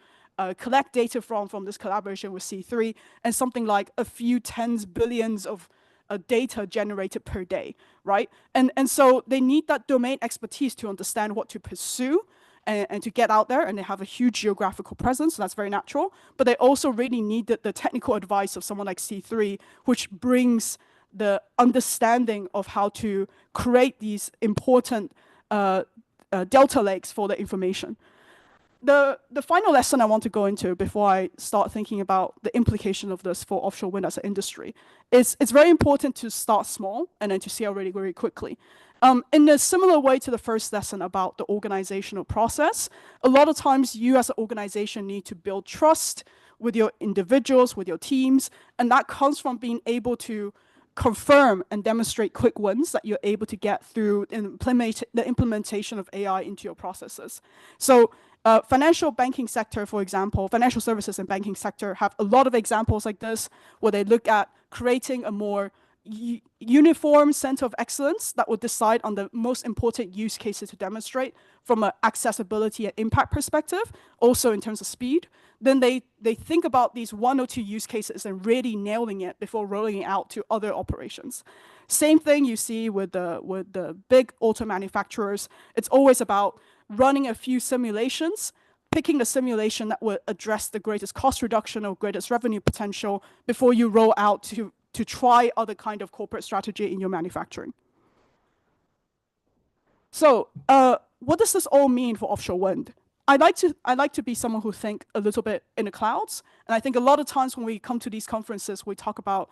collect data from this collaboration with C3, and something like a few tens billions of data generated per day, right? And so they need that domain expertise to understand what to pursue and to get out there, and they have a huge geographical presence, so that's very natural. But they also really need the technical advice of someone like C3, which brings the understanding of how to create these important delta lakes for the information. The final lesson I want to go into before I start thinking about the implication of this for offshore wind as an industry is it's very important to start small and then to scale really, very quickly. In a similar way to the first lesson about the organizational process, a lot of times you as an organization need to build trust with your individuals, with your teams, and that comes from being able to confirm and demonstrate quick wins that you're able to get through the implementation of AI into your processes. So financial banking sector, for example, financial services and banking sector have a lot of examples like this, where they look at creating a more uniform center of excellence that will decide on the most important use cases to demonstrate from an accessibility and impact perspective, also in terms of speed. Then they think about these 1 or 2 use cases and really nailing it before rolling it out to other operations. Same thing you see with the big auto manufacturers. It's always about running a few simulations, picking the simulation that will address the greatest cost reduction or greatest revenue potential before you roll out to try other kind of corporate strategy in your manufacturing. So what does this all mean for offshore wind? I like to be someone who think a little bit in the clouds. And I think a lot of times when we come to these conferences, we talk about,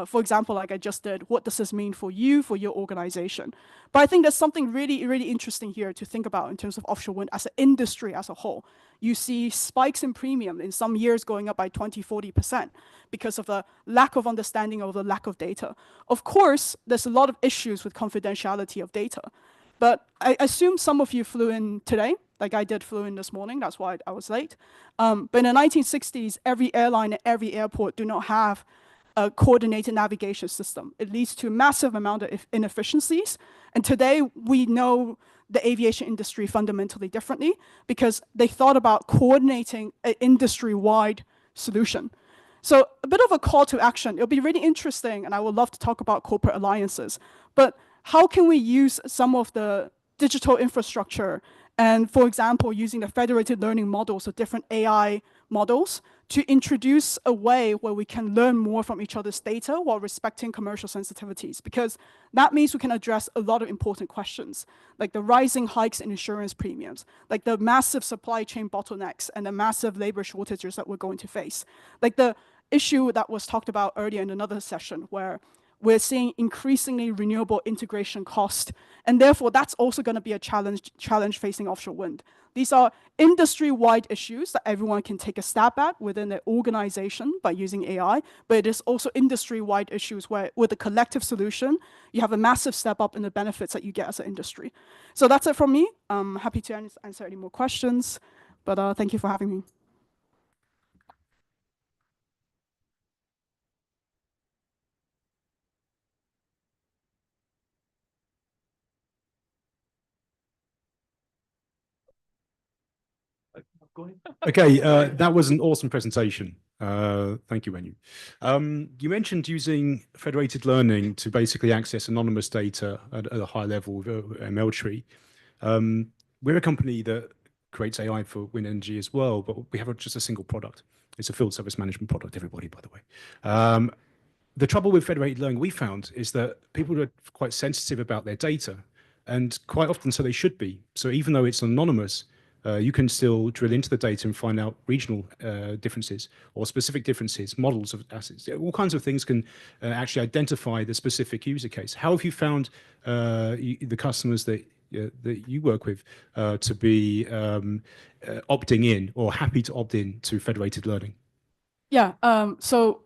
for example, like I just did, what does this mean for you, for your organization? But I think there's something really, really interesting here to think about in terms of offshore wind as an industry as a whole. You see spikes in premium in some years going up by 20, 40% because of the lack of understanding or the lack of data. Of course, there's a lot of issues with confidentiality of data. But I assume some of you flew in today, like I did flew in this morning, that's why I was late. But in the 1960s, every airline at every airport do not have a coordinated navigation system. It leads to a massive amount of inefficiencies. And today we know the aviation industry fundamentally differently because they thought about coordinating an industry-wide solution. So a bit of a call to action. It'll be really interesting, and I would love to talk about corporate alliances. But how can we use some of the digital infrastructure and, for example, using the federated learning models of different AI models to introduce a way where we can learn more from each other's data while respecting commercial sensitivities? Because that means we can address a lot of important questions, like the rising hikes in insurance premiums, like the massive supply chain bottlenecks and the massive labor shortages that we're going to face, like the issue that was talked about earlier in another session where we're seeing increasingly renewable integration cost, and therefore that's also going to be a challenge facing offshore wind. These are industry-wide issues that everyone can take a stab at within their organization by using AI, but it is also industry-wide issues where with a collective solution, you have a massive step up in the benefits that you get as an industry. So that's it from me. I'm happy to answer any more questions, but thank you for having me. Okay, that was an awesome presentation. Thank you, Wenyu. You mentioned using federated learning to basically access anonymous data at a high level with ML tree. We're a company that creates AI for wind energy as well, but we have just a single product. It's a field service management product, everybody, by the way. The trouble with federated learning we found is that people are quite sensitive about their data, and quite often so they should be. So even though it's anonymous, you can still drill into the data and find out regional differences or specific differences, models of assets. All kinds of things can actually identify the specific user case. How have you found the customers that you work with to be opting in or happy to opt in to federated learning? Yeah, so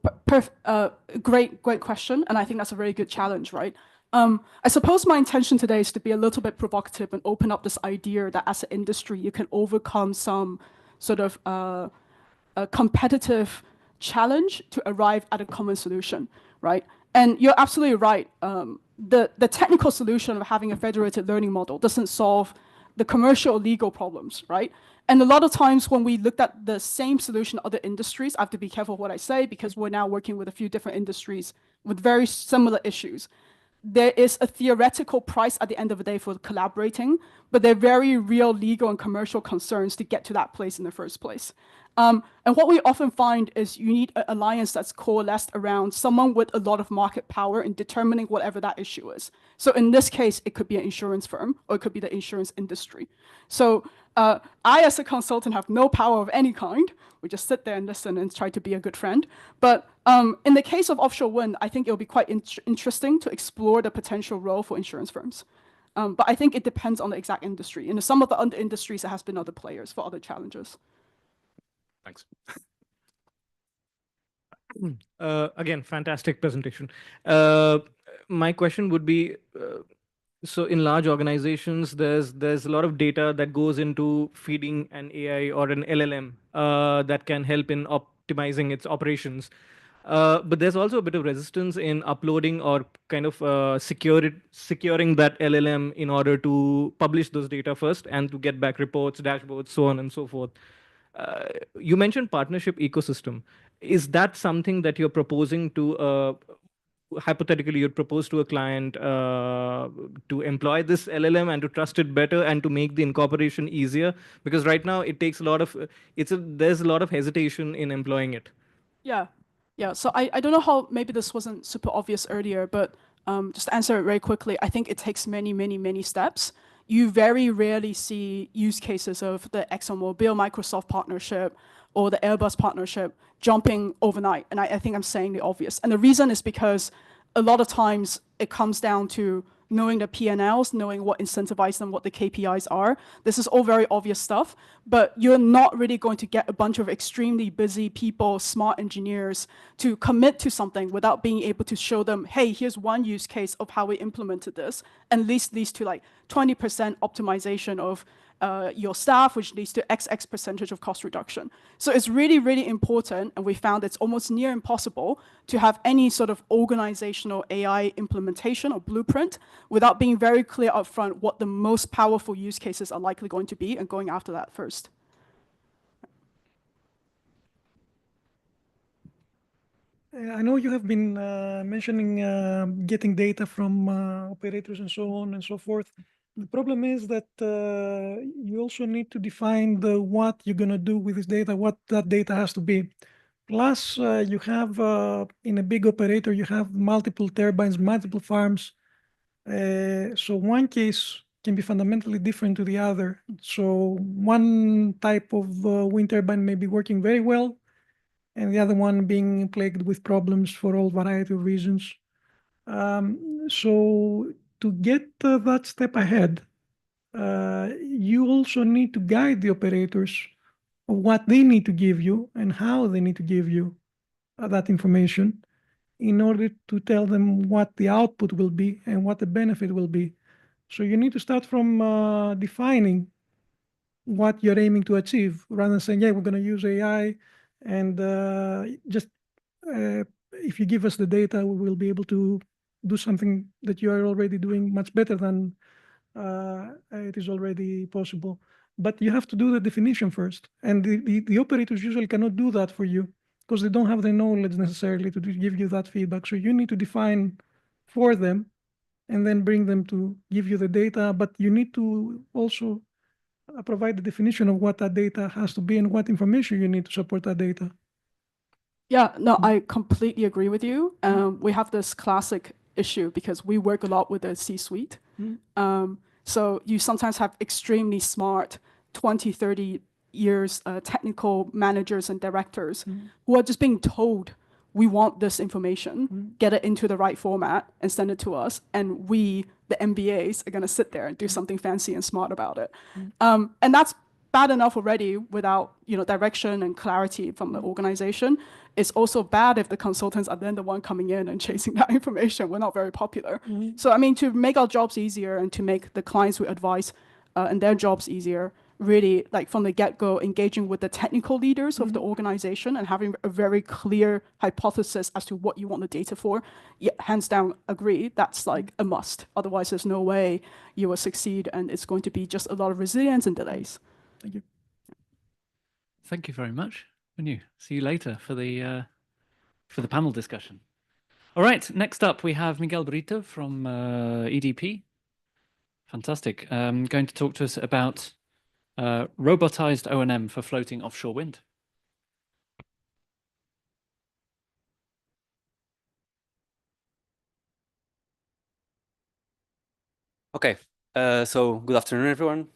great question, and I think that's a very good challenge, right? I suppose my intention today is to be a little bit provocative and open up this idea that as an industry, you can overcome some sort of a competitive challenge to arrive at a common solution, right? And you're absolutely right. The technical solution of having a federated learning model doesn't solve the commercial or legal problems, right? And a lot of times when we looked at the same solution in other industries, I have to be careful what I say because we're now working with a few different industries with very similar issues. There is a theoretical price at the end of the day for collaborating, but there are very real legal and commercial concerns to get to that place in the first place. And what we often find is you need an alliance that's coalesced around someone with a lot of market power in determining whatever that issue is. So in this case, it could be an insurance firm or it could be the insurance industry. So I, as a consultant, have no power of any kind. We just sit there and listen and try to be a good friend. But in the case of offshore wind, I think it'll be quite interesting to explore the potential role for insurance firms. But I think it depends on the exact industry. In some of the other industries, there has been other players for other challenges. Thanks. Again, fantastic presentation. My question would be, so in large organizations, there's a lot of data that goes into feeding an AI or an LLM that can help in optimizing its operations. But there's also a bit of resistance in uploading or kind of securing that LLM in order to publish those data first and to get back reports, dashboards, so on and so forth. You mentioned partnership ecosystem. Is that something that you're proposing to, hypothetically, you'd propose to a client to employ this LLM and to trust it better and to make the incorporation easier? Because right now it takes a lot of, there's a lot of hesitation in employing it. Yeah, yeah. So I don't know how, maybe this wasn't super obvious earlier, but just to answer it very quickly, I think it takes many, many, many steps. You very rarely see use cases of the ExxonMobil Microsoft partnership or the Airbus partnership jumping overnight. And I think I'm saying the obvious. And the reason is because a lot of times it comes down to knowing the P&Ls, knowing what incentivizes them, what the KPIs are. This is all very obvious stuff, but you're not really going to get a bunch of extremely busy people, smart engineers to commit to something without being able to show them, hey, here's one use case of how we implemented this, and at least leads to like 20% optimization of your staff, which leads to XX percentage of cost reduction. So it's really, really important, and we found it's almost near impossible to have any sort of organizational AI implementation or blueprint without being very clear upfront what the most powerful use cases are likely going to be and going after that first. I know you have been mentioning getting data from operators and so on and so forth. The problem is that you also need to define what you're going to do with this data, what that data has to be. Plus, you have, in a big operator, you have multiple turbines, multiple farms. So one case can be fundamentally different to the other. So one type of wind turbine may be working very well, and the other one being plagued with problems for all variety of reasons. So to get that step ahead, you also need to guide the operators of what they need to give you and how they need to give you that information in order to tell them what the output will be and what the benefit will be. So you need to start from defining what you're aiming to achieve rather than saying, yeah, we're going to use AI and just if you give us the data, we will be able to do something that you are already doing much better than it is already possible. But you have to do the definition first. And the operators usually cannot do that for you because they don't have the knowledge necessarily to give you that feedback. So you need to define for them and then bring them to give you the data. But you need to also provide the definition of what that data has to be and what information you need to support that data. Yeah, no, I completely agree with you. We have this classic issue because we work a lot with the C-suite. So you sometimes have extremely smart 20, 30 years technical managers and directors who are just being told, we want this information, get it into the right format and send it to us. And we, the MBAs, are going to sit there and do something fancy and smart about it. And that's bad enough already without direction and clarity from the organization. It's also bad if the consultants are then the one coming in and chasing that information. We're not very popular. So I mean, to make our jobs easier and to make the clients we advise and their jobs easier, really like from the get-go engaging with the technical leaders of the organization and having a very clear hypothesis as to what you want the data for. Yeah, hands down agree, that's like a must. Otherwise there's no way you will succeed and it's going to be just a lot of resilience and delays. Thank you. Thank you very much. Manu, see you later for the panel discussion. All right, next up we have Miguel Brito from EDP. Fantastic. Going to talk to us about robotized O&M for floating offshore wind. Okay, so good afternoon, everyone.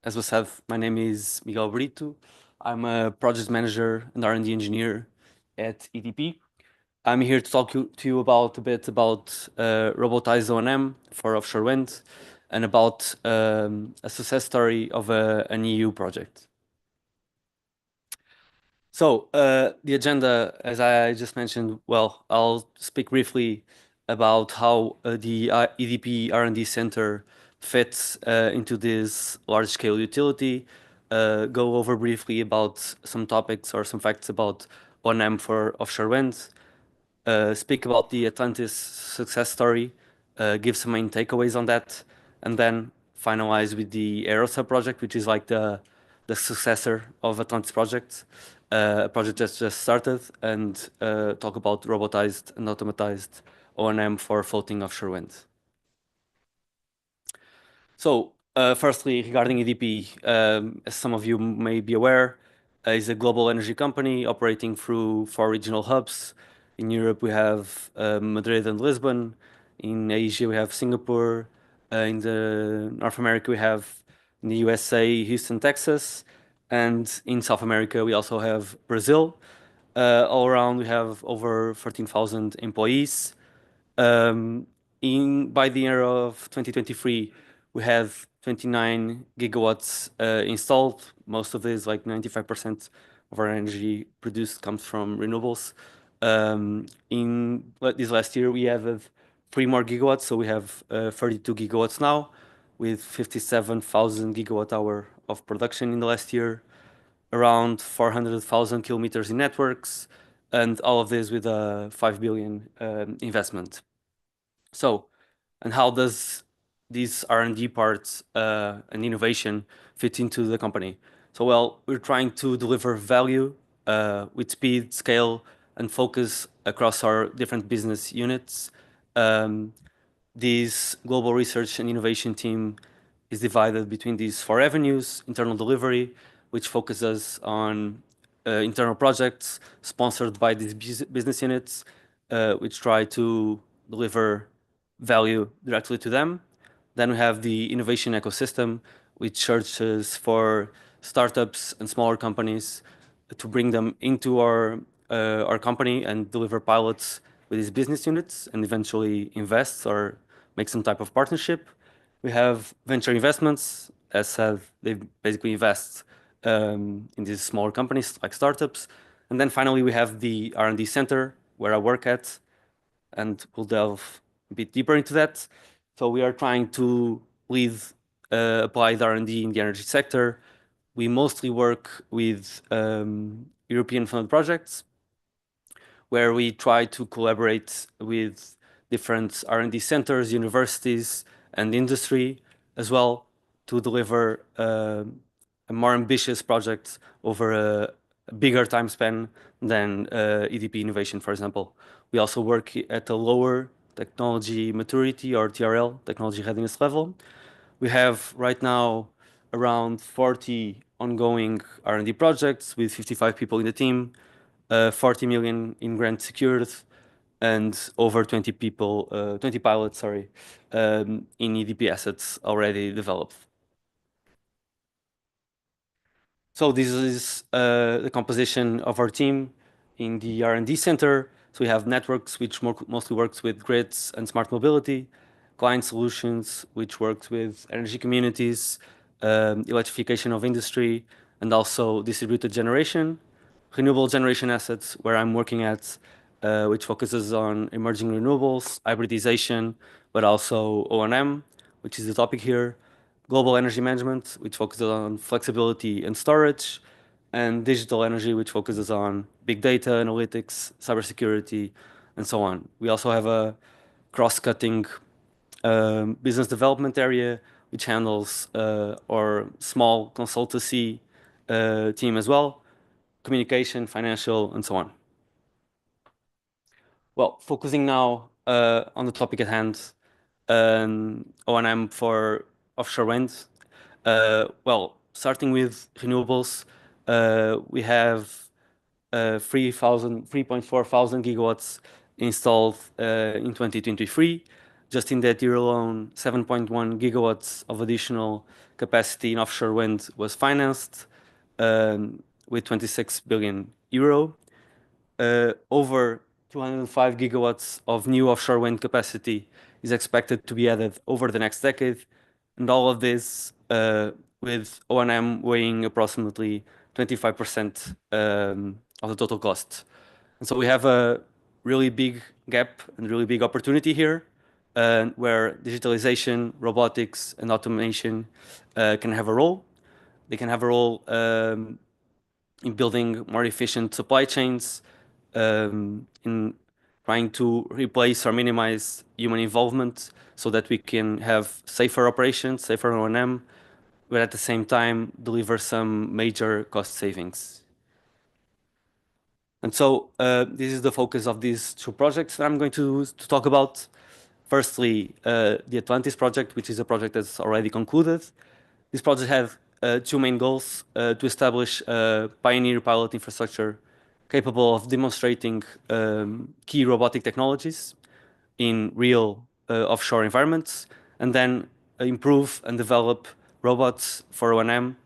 As was said, my name is Miguel Brito. I'm a project manager and R&D engineer at EDP. I'm here to talk to you about a bit about robotized O&M for offshore wind and about a success story of an EU project. So the agenda, as I just mentioned, well, I'll speak briefly about how the EDP R&D Center fits into this large-scale utility, go over briefly about some topics or some facts about O&M for offshore wind, speak about the Atlantis success story, give some main takeaways on that, and then finalize with the Aerosa project, which is like the successor of Atlantis project, a project that's just started, and talk about robotized and automatized O&M for floating offshore wind. So firstly, regarding EDP, as some of you may be aware, is a global energy company operating through 4 regional hubs. In Europe, we have Madrid and Lisbon. In Asia, we have Singapore. In North America, we have in the USA, Houston, Texas. And in South America, we also have Brazil. All around, we have over 13,000 employees. By the year of 2023, we have 29 gigawatts installed. Most of this, like 95% of our energy produced, comes from renewables. In this last year, we have 3 more gigawatts, so we have 32 gigawatts now, with 57,000 gigawatt hour of production in the last year, around 400,000 kilometers in networks, and all of this with a 5 billion investment. So, and how does these R&D parts and innovation fit into the company? So, well, we're trying to deliver value with speed, scale, and focus across our different business units. This global research and innovation team is divided between these 4 avenues: internal delivery, which focuses on internal projects sponsored by these business units, which try to deliver value directly to them. Then we have the innovation ecosystem, which searches for startups and smaller companies to bring them into our company and deliver pilots with these business units and eventually invest or make some type of partnership. We have venture investments. As said, they basically invest in these smaller companies like startups. And then finally, we have the R&D center where I work at, and we'll delve a bit deeper into that. So we are trying to lead applied R&D in the energy sector. We mostly work with European funded projects, where we try to collaborate with different R&D centers, universities, and industry as well to deliver a more ambitious project over a bigger time span than EDP innovation, for example. We also work at a lower technology maturity or TRL, technology readiness level. We have right now around 40 ongoing R&D projects with 55 people in the team, 40 million in grants secured, and over 20 pilots, in EDP assets already developed. So this is the composition of our team in the R&D center. So we have networks, which mostly works with grids and smart mobility, client solutions, which works with energy communities, electrification of industry, and also distributed generation, renewable generation assets, where I'm working at, which focuses on emerging renewables, hybridization, but also O&M, which is the topic here, global energy management, which focuses on flexibility and storage, and digital energy, which focuses on big data, analytics, cybersecurity, and so on. We also have a cross-cutting business development area, which handles our small consultancy team as well, communication, financial, and so on. Well, focusing now on the topic at hand, O&M for offshore wind. Well, starting with renewables, we have 3.4 thousand gigawatts installed in 2023. Just in that year alone, 7.1 gigawatts of additional capacity in offshore wind was financed with 26 billion euro. Over 205 gigawatts of new offshore wind capacity is expected to be added over the next decade, and all of this with O&M weighing approximately 25% of the total cost. And so we have a really big gap and really big opportunity here, where digitalization, robotics, and automation can have a role. They can have a role in building more efficient supply chains, in trying to replace or minimize human involvement so that we can have safer operations, safer O&M, but at the same time deliver some major cost savings. And so this is the focus of these two projects that I'm going to talk about. Firstly, the Atlantis project, which is a project that's already concluded. This project has two main goals: to establish a pioneer pilot infrastructure capable of demonstrating key robotic technologies in real offshore environments, and then improve and develop robots for O&M,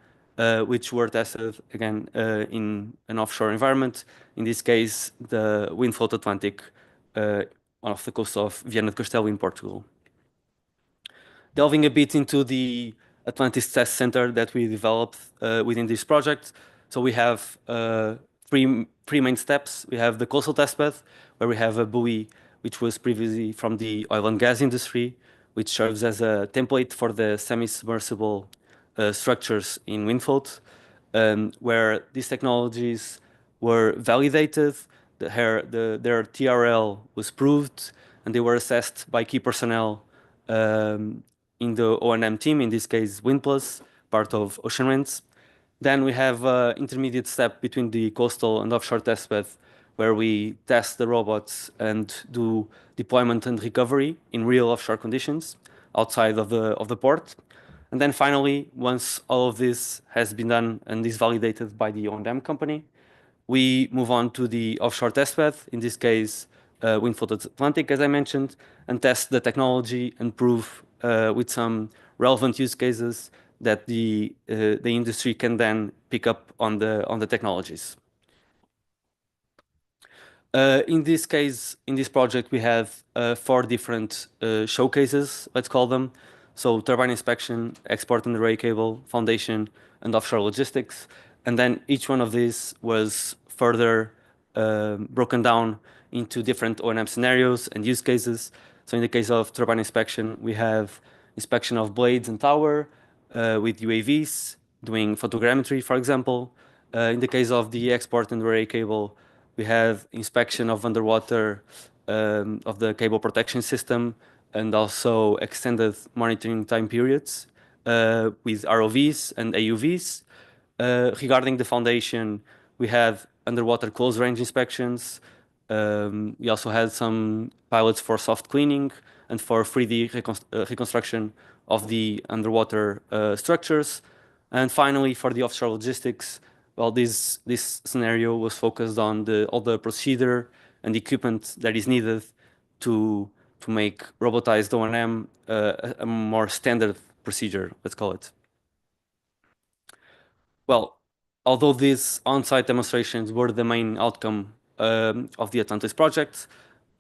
which were tested again in an offshore environment. In this case, the Windfloat Atlantic off the coast of Viana do Castelo in Portugal. Delving a bit into the Atlantis Test Center that we developed within this project. So we have three main steps. We have the coastal testbed, where we have a buoy which was previously from the oil and gas industry, which serves as a template for the semi-submersible structures in Windfloat, where these technologies were validated, their TRL was proved, and they were assessed by key personnel in the O&M team, in this case WindPlus, part of Ocean Winds. Then we have an intermediate step between the coastal and offshore testbed, where we test the robots and do deployment and recovery in real offshore conditions outside of the port. And then finally, once all of this has been done and is validated by the O&M company, we move on to the offshore testbed, in this case, Windfloat Atlantic, as I mentioned, and test the technology and prove with some relevant use cases that the industry can then pick up on the technologies. In this case, in this project, we have 4 different showcases, let's call them. So turbine inspection, export and array cable, foundation, and offshore logistics. And then each one of these was further broken down into different O&M scenarios and use cases. So in the case of turbine inspection, we have inspection of blades and tower with UAVs, doing photogrammetry, for example. In the case of the export and array cable, we have inspection of underwater of the cable protection system, and also extended monitoring time periods with ROVs and AUVs. Regarding the foundation, we have underwater close range inspections. We also had some pilots for soft cleaning and for 3D reconstruction of the underwater structures. And finally, for the offshore logistics, well, this scenario was focused on all the procedure and equipment that is needed to make robotized O&M a more standard procedure, let's call it. Well, although these on-site demonstrations were the main outcome of the Atlantis project,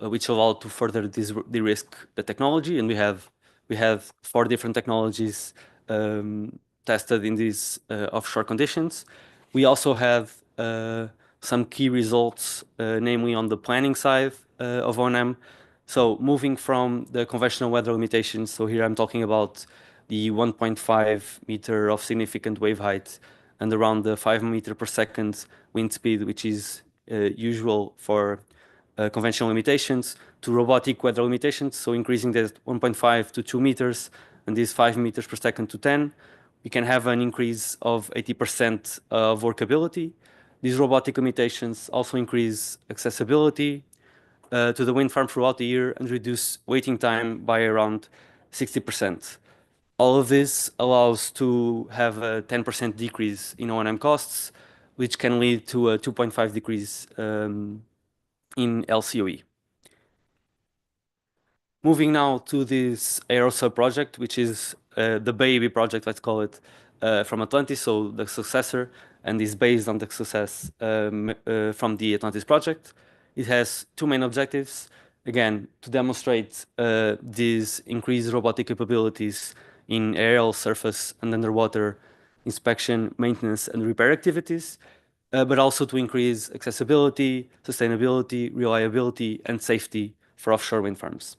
which allowed to further de-risk the technology, and we have 4 different technologies tested in these offshore conditions. We also have some key results, namely on the planning side of O&M. So moving from the conventional weather limitations, so here I'm talking about the 1.5 meter of significant wave height and around the 5 meter per second wind speed, which is usual for conventional limitations, to robotic weather limitations, so increasing that 1.5 to 2 meters and these 5 meters per second to 10. We can have an increase of 80% of workability. These robotic limitations also increase accessibility to the wind farm throughout the year and reduce waiting time by around 60%. All of this allows to have a 10% decrease in O&M costs, which can lead to a 2.5 decrease in LCOE. Moving now to this AeroSub project, which is the baby project, let's call it, from Atlantis, so the successor, and is based on the success from the Atlantis project. It has two main objectives. Again, to demonstrate these increased robotic capabilities in aerial, surface, and underwater inspection, maintenance, and repair activities, but also to increase accessibility, sustainability, reliability, and safety for offshore wind farms.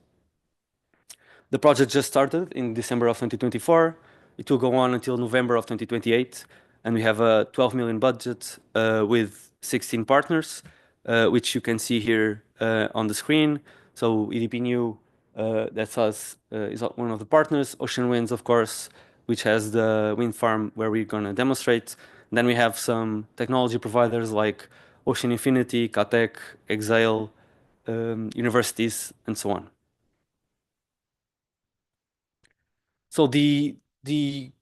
The project just started in December of 2024. It will go on until November of 2028, and we have a 12 million budget with 16 partners, which you can see here on the screen. So EDP New, that's us, is one of the partners. Ocean Winds, of course, which has the wind farm where we're going to demonstrate. And then we have some technology providers like Ocean Infinity, Catec, Exail, universities, and so on. So the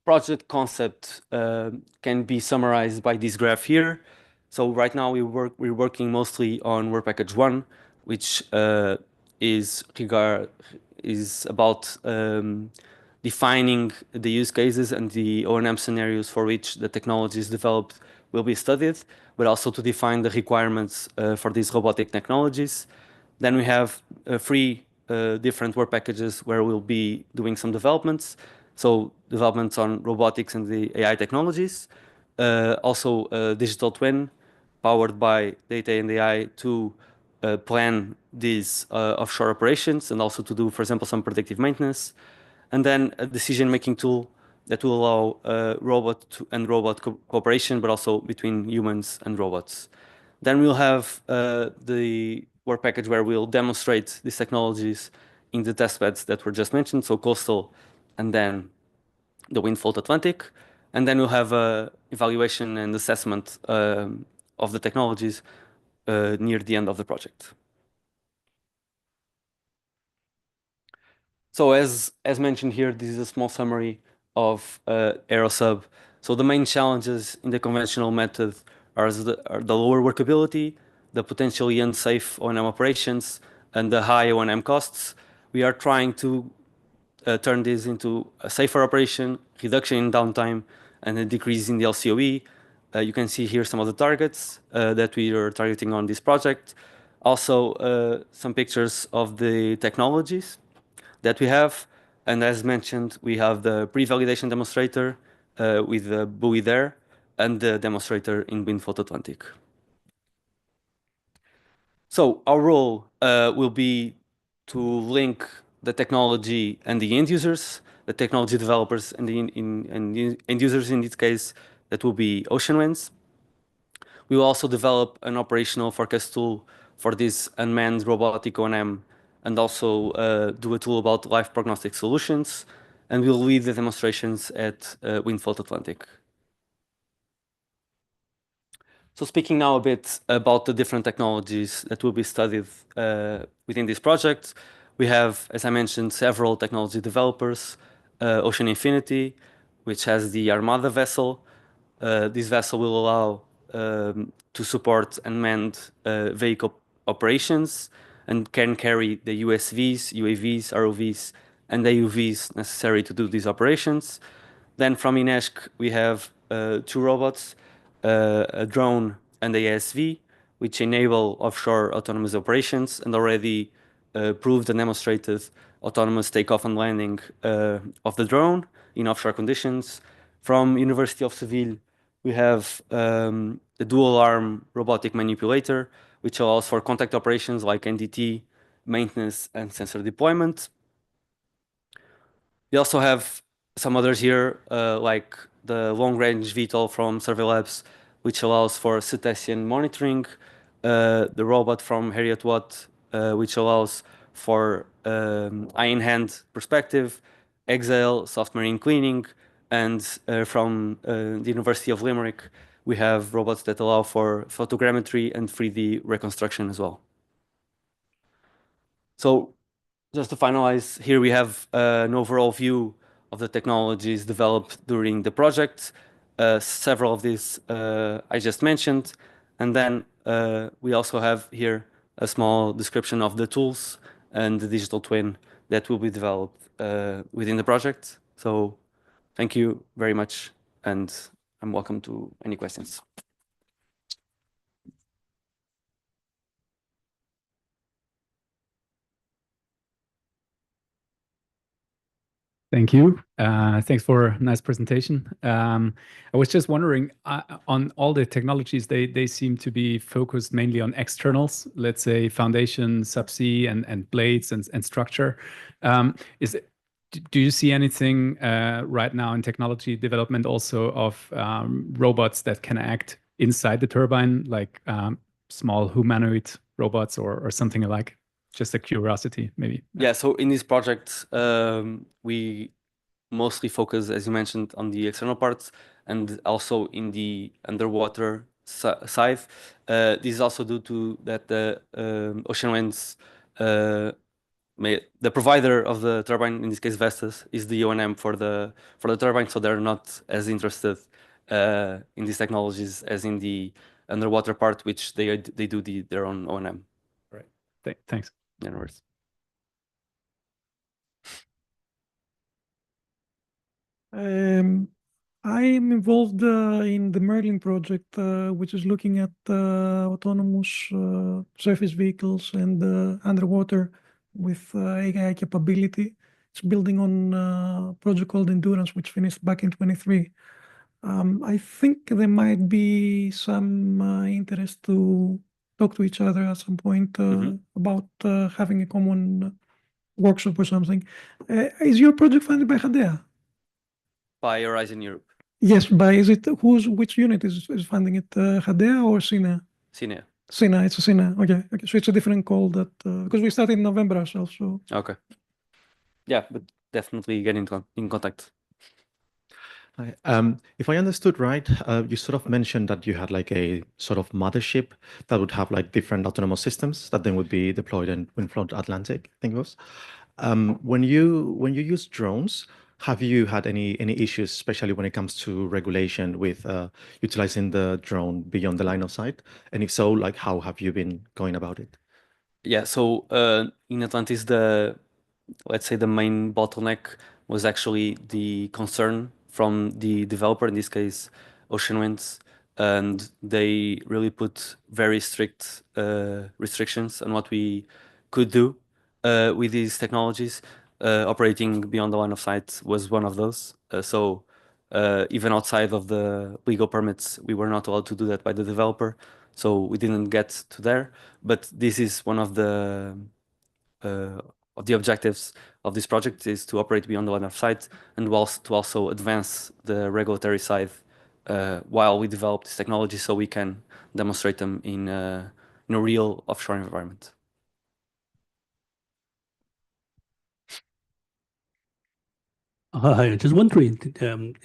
project concept can be summarized by this graph here. So right now we're working mostly on work package 1, which is about defining the use cases and the O&M scenarios for which the technologies developed will be studied, but also to define the requirements for these robotic technologies. Then we have three different work packages where we'll be doing some developments. So developments on robotics and the AI technologies. Also a digital twin powered by data and AI to plan these offshore operations and also to do, for example, some predictive maintenance. And then a decision-making tool that will allow robot and robot cooperation, but also between humans and robots. Then we'll have the work package where we'll demonstrate these technologies in the test beds that were just mentioned, so coastal and then the Windfault Atlantic. And then we'll have a evaluation and assessment of the technologies near the end of the project. So as mentioned here, this is a small summary of AeroSub. So the main challenges in the conventional method are the lower workability, the potentially unsafe O&M operations, and the high O&M costs. We are trying to turn this into a safer operation, reduction in downtime, and a decrease in the LCOE. You can see here some of the targets that we are targeting on this project. Also, some pictures of the technologies that we have. And as mentioned, we have the pre-validation demonstrator with the buoy there and the demonstrator in Windfault Atlantic. So our role will be to link the technology and the end users, the technology developers and the end users in this case, that will be Ocean Winds. We will also develop an operational forecast tool for this unmanned robotic O&M and also do a tool about life prognostic solutions. And we'll lead the demonstrations at Windfault Atlantic. So speaking now a bit about the different technologies that will be studied within this project, we have, as I mentioned, several technology developers. Ocean Infinity, which has the Armada vessel. This vessel will allow to support unmanned vehicle operations and can carry the USVs, UAVs, ROVs, and AUVs necessary to do these operations. Then from INESC, we have two robots, a drone and a ASV, which enable offshore autonomous operations and already proved and demonstrated autonomous takeoff and landing of the drone in offshore conditions. From University of Seville, we have the dual arm robotic manipulator, which allows for contact operations like NDT, maintenance, and sensor deployment. We also have some others here, like the long-range VTOL from Survey Labs, which allows for cetacean monitoring, the robot from Harriet Watt, which allows for eye in hand perspective, exhale, soft marine cleaning, and from the University of Limerick, we have robots that allow for photogrammetry and 3D reconstruction as well. So just to finalize, here we have an overall view of the technologies developed during the project. Several of these I just mentioned. And then we also have here a small description of the tools and the digital twin that will be developed within the project. So thank you very much, and I'm welcome to any questions. Thank you. Thanks for a nice presentation. I was just wondering, on all the technologies, they seem to be focused mainly on externals, let's say foundation, subsea, and blades and structure. Do you see anything right now in technology development also of robots that can act inside the turbine, like small humanoid robots or something like? Just a curiosity, maybe. Yeah, so in this project, we mostly focus, as you mentioned, on the external parts and also in the underwater side. This is also due to that the Ocean Winds, the provider of the turbine, in this case Vestas, is the O&M for the turbine, so they're not as interested in these technologies as in the underwater part, which they do their own O&M. Right. Thanks. Yeah, no worries. I'm involved in the Merlin project, which is looking at autonomous surface vehicles and underwater with AI capability. It's building on a project called Endurance, which finished back in 23. I think there might be some interest to talk to each other at some point about having a common workshop or something. Is your project funded by Hadea? By Horizon Europe. Yes, is it which unit is funding it? Hadea or Sina? Sina. Sina, it's a Sina. Okay. So it's a different call that because we started in November ourselves. So okay. Yeah, but definitely get in contact. If I understood right, you sort of mentioned that you had like a sort of mothership that would have like different autonomous systems that then would be deployed and flown to Atlantic, I think it was. When you use drones, have you had any issues, especially when it comes to regulation with utilizing the drone beyond the line of sight? And if so, like how have you been going about it? Yeah, so in Atlantis, let's say the main bottleneck was actually the concern from the developer, in this case, Ocean Winds, and they really put very strict restrictions on what we could do with these technologies. Operating beyond the line of sight was one of those. So even outside of the legal permits, we were not allowed to do that by the developer. So we didn't get to there. But this is one of the objectives of this project, is to operate beyond the line of sight and to also advance the regulatory side while we develop this technology, so we can demonstrate them in a real offshore environment. Hi, just wondering,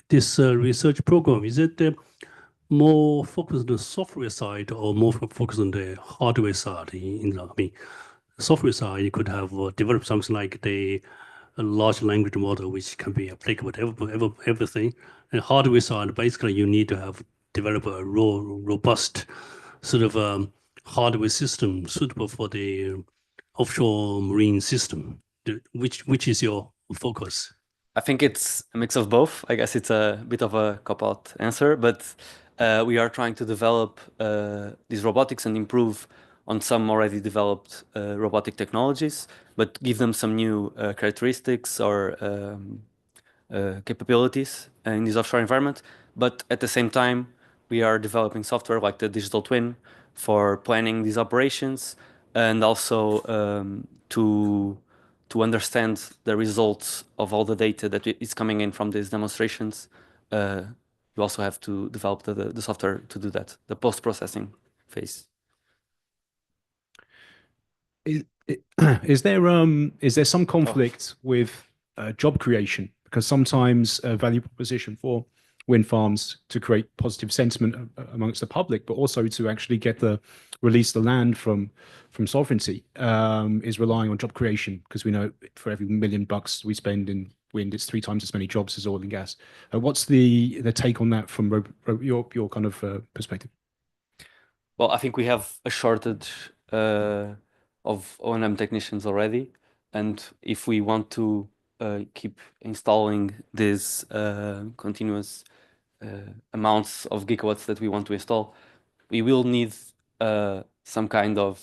this research program, is it more focused on the software side or more focused on the hardware side? The software side, you could have developed something like a large language model, which can be applicable to everything. And hardware side, basically, you need to have develop a robust sort of hardware system suitable for the offshore marine system. Which is your focus? I think it's a mix of both. I guess it's a bit of a cop-out answer, but we are trying to develop these robotics and improve on some already developed robotic technologies, but give them some new characteristics or capabilities in this offshore environment. But at the same time, we are developing software like the digital twin for planning these operations, and also to understand the results of all the data that is coming in from these demonstrations. You also have to develop the software to do that, the post-processing phase. Is there some conflict with job creation? Because sometimes a value proposition for wind farms to create positive sentiment amongst the public, but also to actually get release the land from sovereignty, is relying on job creation. Because we know for every $1 million we spend in wind, it's 3 times as many jobs as oil and gas. What's the take on that from your kind of perspective? Well, I think we have a shortage of O&M technicians already, and if we want to keep installing these continuous amounts of gigawatts that we want to install, we will need some kind of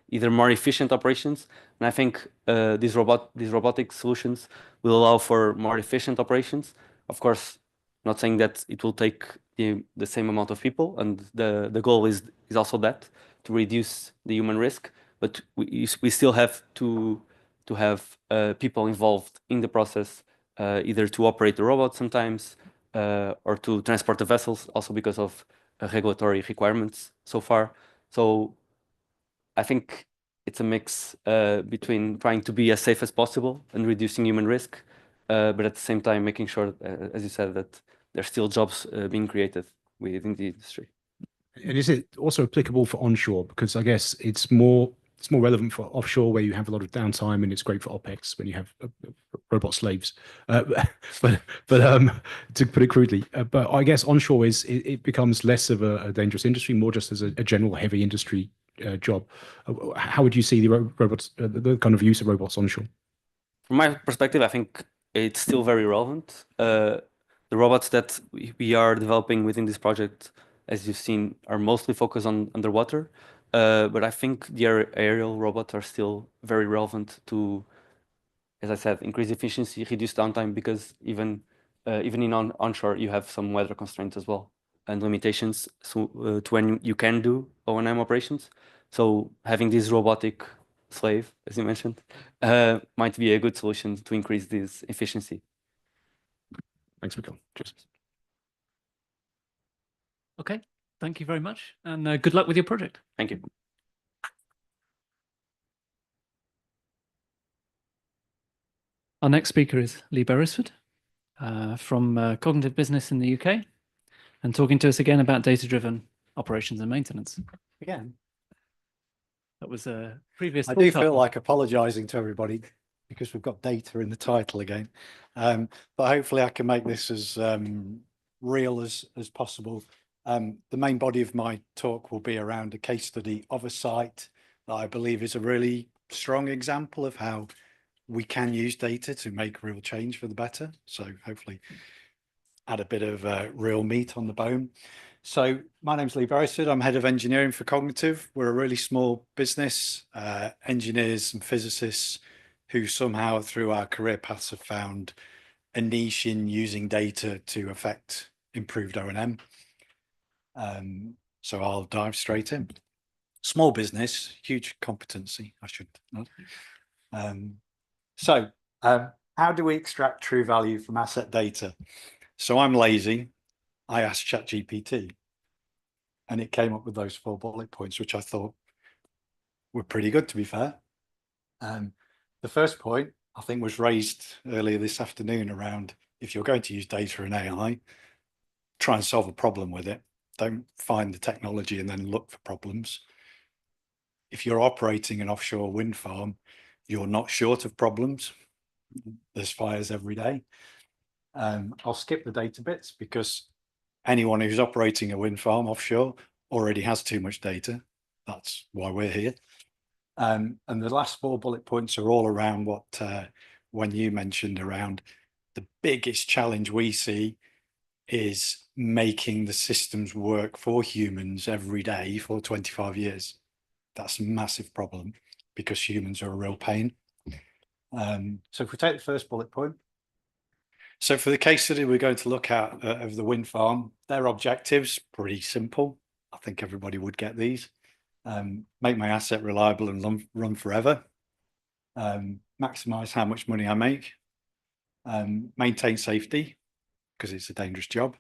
either more efficient operations, and I think these robotic solutions will allow for more efficient operations. Of course, not saying that it will take the same amount of people, and the goal is also that, to reduce the human risk, but we still have to have people involved in the process, either to operate the robot sometimes, or to transport the vessels, also because of regulatory requirements so far. So I think it's a mix between trying to be as safe as possible and reducing human risk, but at the same time making sure, as you said, that there's still jobs being created within the industry. And is it also applicable for onshore? Because I guess it's more relevant for offshore, where you have a lot of downtime, and it's great for OpEx when you have robot slaves. But to put it crudely, but I guess onshore it becomes less of a dangerous industry, more just as a general heavy industry job. How would you see the robots, the kind of use of robots onshore? From my perspective, I think it's still very relevant. The robots that we are developing within this project, as you've seen, are mostly focused on underwater. But I think the aerial robots are still very relevant to, as I said, increase efficiency, reduce downtime, because even in onshore, you have some weather constraints as well and limitations to when you can do O&M operations. So having this robotic slave, as you mentioned, might be a good solution to increase this efficiency. Thanks, Mikkel. Cheers. Okay, thank you very much, and good luck with your project. Thank you. Our next speaker is Lee Beresford from Cognitive Business in the UK, and talking to us again about data-driven operations and maintenance. Again, that was a previous. I do feel like apologising to everybody because we've got data in the title again, but hopefully I can make this as real as possible. The main body of my talk will be around a case study of a site that I believe is a really strong example of how we can use data to make real change for the better. So hopefully add a bit of real meat on the bone. So my name's Lee Beresford. I'm head of engineering for Cognitive. We're a really small business, engineers and physicists who somehow through our career paths have found a niche in using data to affect improved O&M. So I'll dive straight in. Small business, huge competency, I should note. So how do we extract true value from asset data? So I'm lazy. I asked ChatGPT and it came up with those 4 bullet points, which I thought were pretty good, to be fair. The first point I think was raised earlier this afternoon around, if you're going to use data and AI, try and solve a problem with it. Don't find the technology and then look for problems. If you're operating an offshore wind farm, you're not short of problems. There's fires every day. I'll skip the data bits because anyone who's operating a wind farm offshore already has too much data. That's why we're here. And the last 4 bullet points are all around what when you mentioned around the biggest challenge we see is making the systems work for humans every day for 25 years. That's a massive problem because humans are a real pain. So if we take the first bullet point, So for the case study we're going to look at of the wind farm, their objectives, pretty simple. I think everybody would get these. Make my asset reliable and run forever. Maximize how much money I make. Maintain safety, because it's a dangerous job.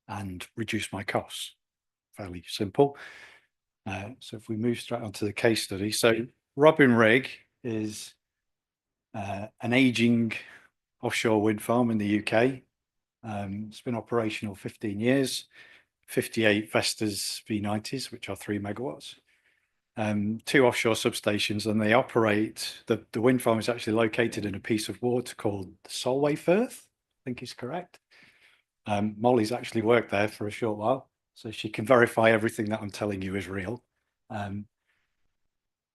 And reduce my costs. Fairly simple. So if we move straight onto the case study. So Robin Rig is an aging offshore wind farm in the UK. It's been operational 15 years, 58 Vestas V90s, which are 3 megawatts, 2 offshore substations, and they operate, the wind farm is actually located in a piece of water called Solway Firth, I think is correct. Molly's actually worked there for a short while, so she can verify everything that I'm telling you is real.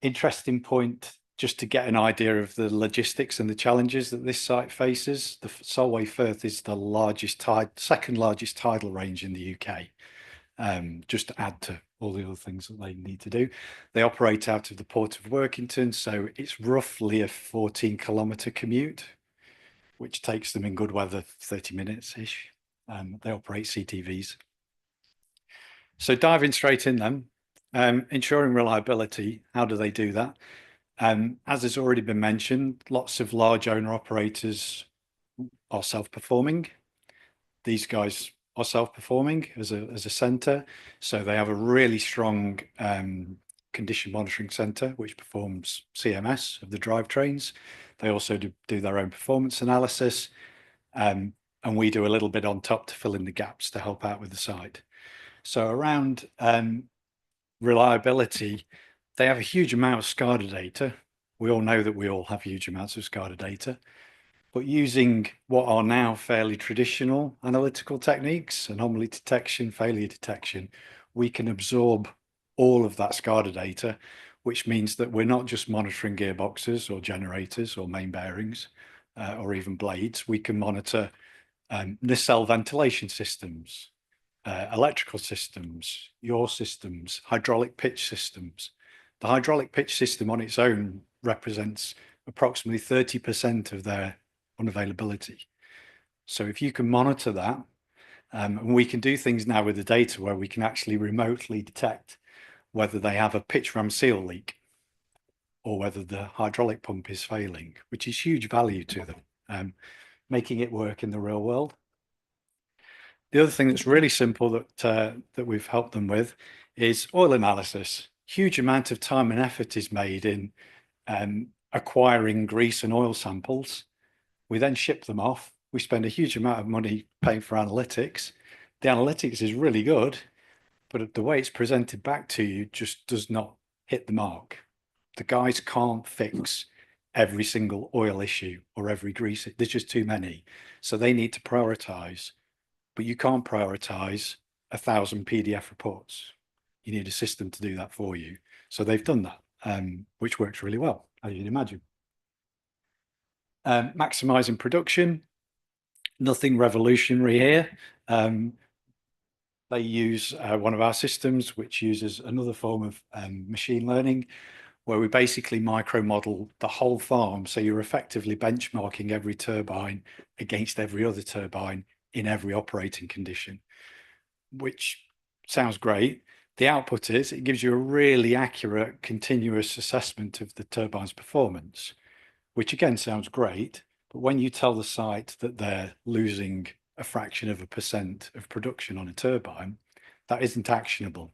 Interesting point, just to get an idea of the logistics and the challenges that this site faces. The Solway Firth is the largest second largest tidal range in the UK. Just to add to all the other things that they need to do. They operate out of the Port of Workington, so it's roughly a 14-kilometre commute, which takes them in good weather 30 minutes-ish. They operate CTVs. So diving straight in then, ensuring reliability, how do they do that? As has already been mentioned, lots of large owner-operators are self-performing. These guys are self-performing as a centre, so they have a really strong condition monitoring centre which performs CMS of the drivetrains. They also do their own performance analysis, and we do a little bit on top to fill in the gaps to help out with the site. So around reliability, they have a huge amount of SCADA data. We all know that we all have huge amounts of SCADA data, but using what are now fairly traditional analytical techniques, anomaly detection, failure detection, we can absorb all of that SCADA data, which means that we're not just monitoring gearboxes or generators or main bearings or even blades. We can monitor nacelle ventilation systems, electrical systems, yaw systems, hydraulic pitch systems. The hydraulic pitch system on its own represents approximately 30% of their unavailability. So if you can monitor that, and we can do things now with the data where we can actually remotely detect whether they have a pitch ram seal leak or whether the hydraulic pump is failing, which is huge value to them, making it work in the real world. The other thing that's really simple that we've helped them with is oil analysis. Huge amount of time and effort is made in acquiring grease and oil samples. We then ship them off. We spend a huge amount of money paying for analytics. The analytics is really good, but the way it's presented back to you just does not hit the mark. The guys can't fix every single oil issue or every grease. There's just too many. So they need to prioritize. But you can't prioritize 1,000 PDF reports. You need a system to do that for you. So they've done that, which works really well, as you'd imagine. Maximizing production, nothing revolutionary here. They use one of our systems, which uses another form of machine learning, where we basically micro model the whole farm. So you're effectively benchmarking every turbine against every other turbine in every operating condition, which sounds great. The output is it gives you a really accurate, continuous assessment of the turbine's performance, which again sounds great. But when you tell the site that they're losing a fraction of a % of production on a turbine, that isn't actionable.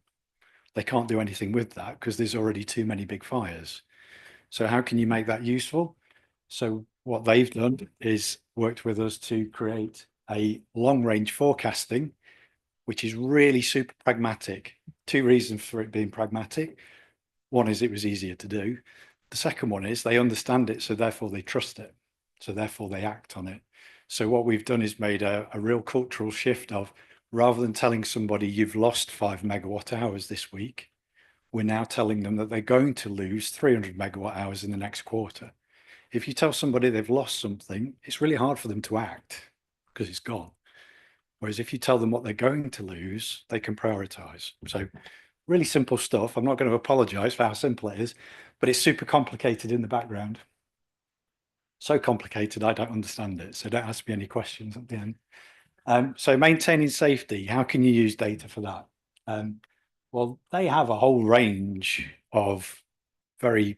They can't do anything with that because there's already too many big fires. So how can you make that useful? So what they've done is worked with us to create a long-range forecasting, which is really super pragmatic. 2 reasons for it being pragmatic. One is it was easier to do. The second one is they understand it, so therefore they trust it. So therefore they act on it. So what we've done is made a real cultural shift of, rather than telling somebody you've lost 5 megawatt hours this week, we're now telling them that they're going to lose 300 megawatt hours in the next quarter. If you tell somebody they've lost something, it's really hard for them to act because it's gone. Whereas if you tell them what they're going to lose, they can prioritize. So really simple stuff. I'm not going to apologize for how simple it is, but it's super complicated in the background. So complicated, I don't understand it. So don't ask me any questions at the end. So maintaining safety, how can you use data for that? Well, they have a whole range of very,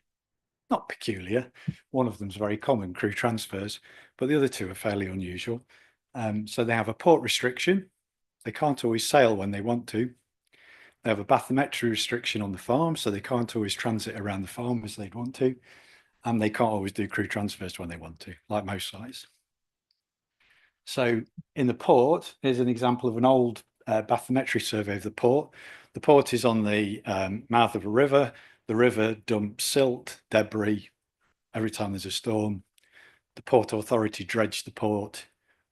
not peculiar. One of them is very common, crew transfers, but the other two are fairly unusual. So they have a port restriction. They can't always sail when they want to. They have a bathymetry restriction on the farm, so they can't always transit around the farm as they'd want to. And they can't always do crew transfers when they want to, like most sites. So in the port, here's an example of an old bathymetry survey of the port. The port is on the mouth of a river. The river dumps silt, debris every time there's a storm. The Port Authority dredge the port,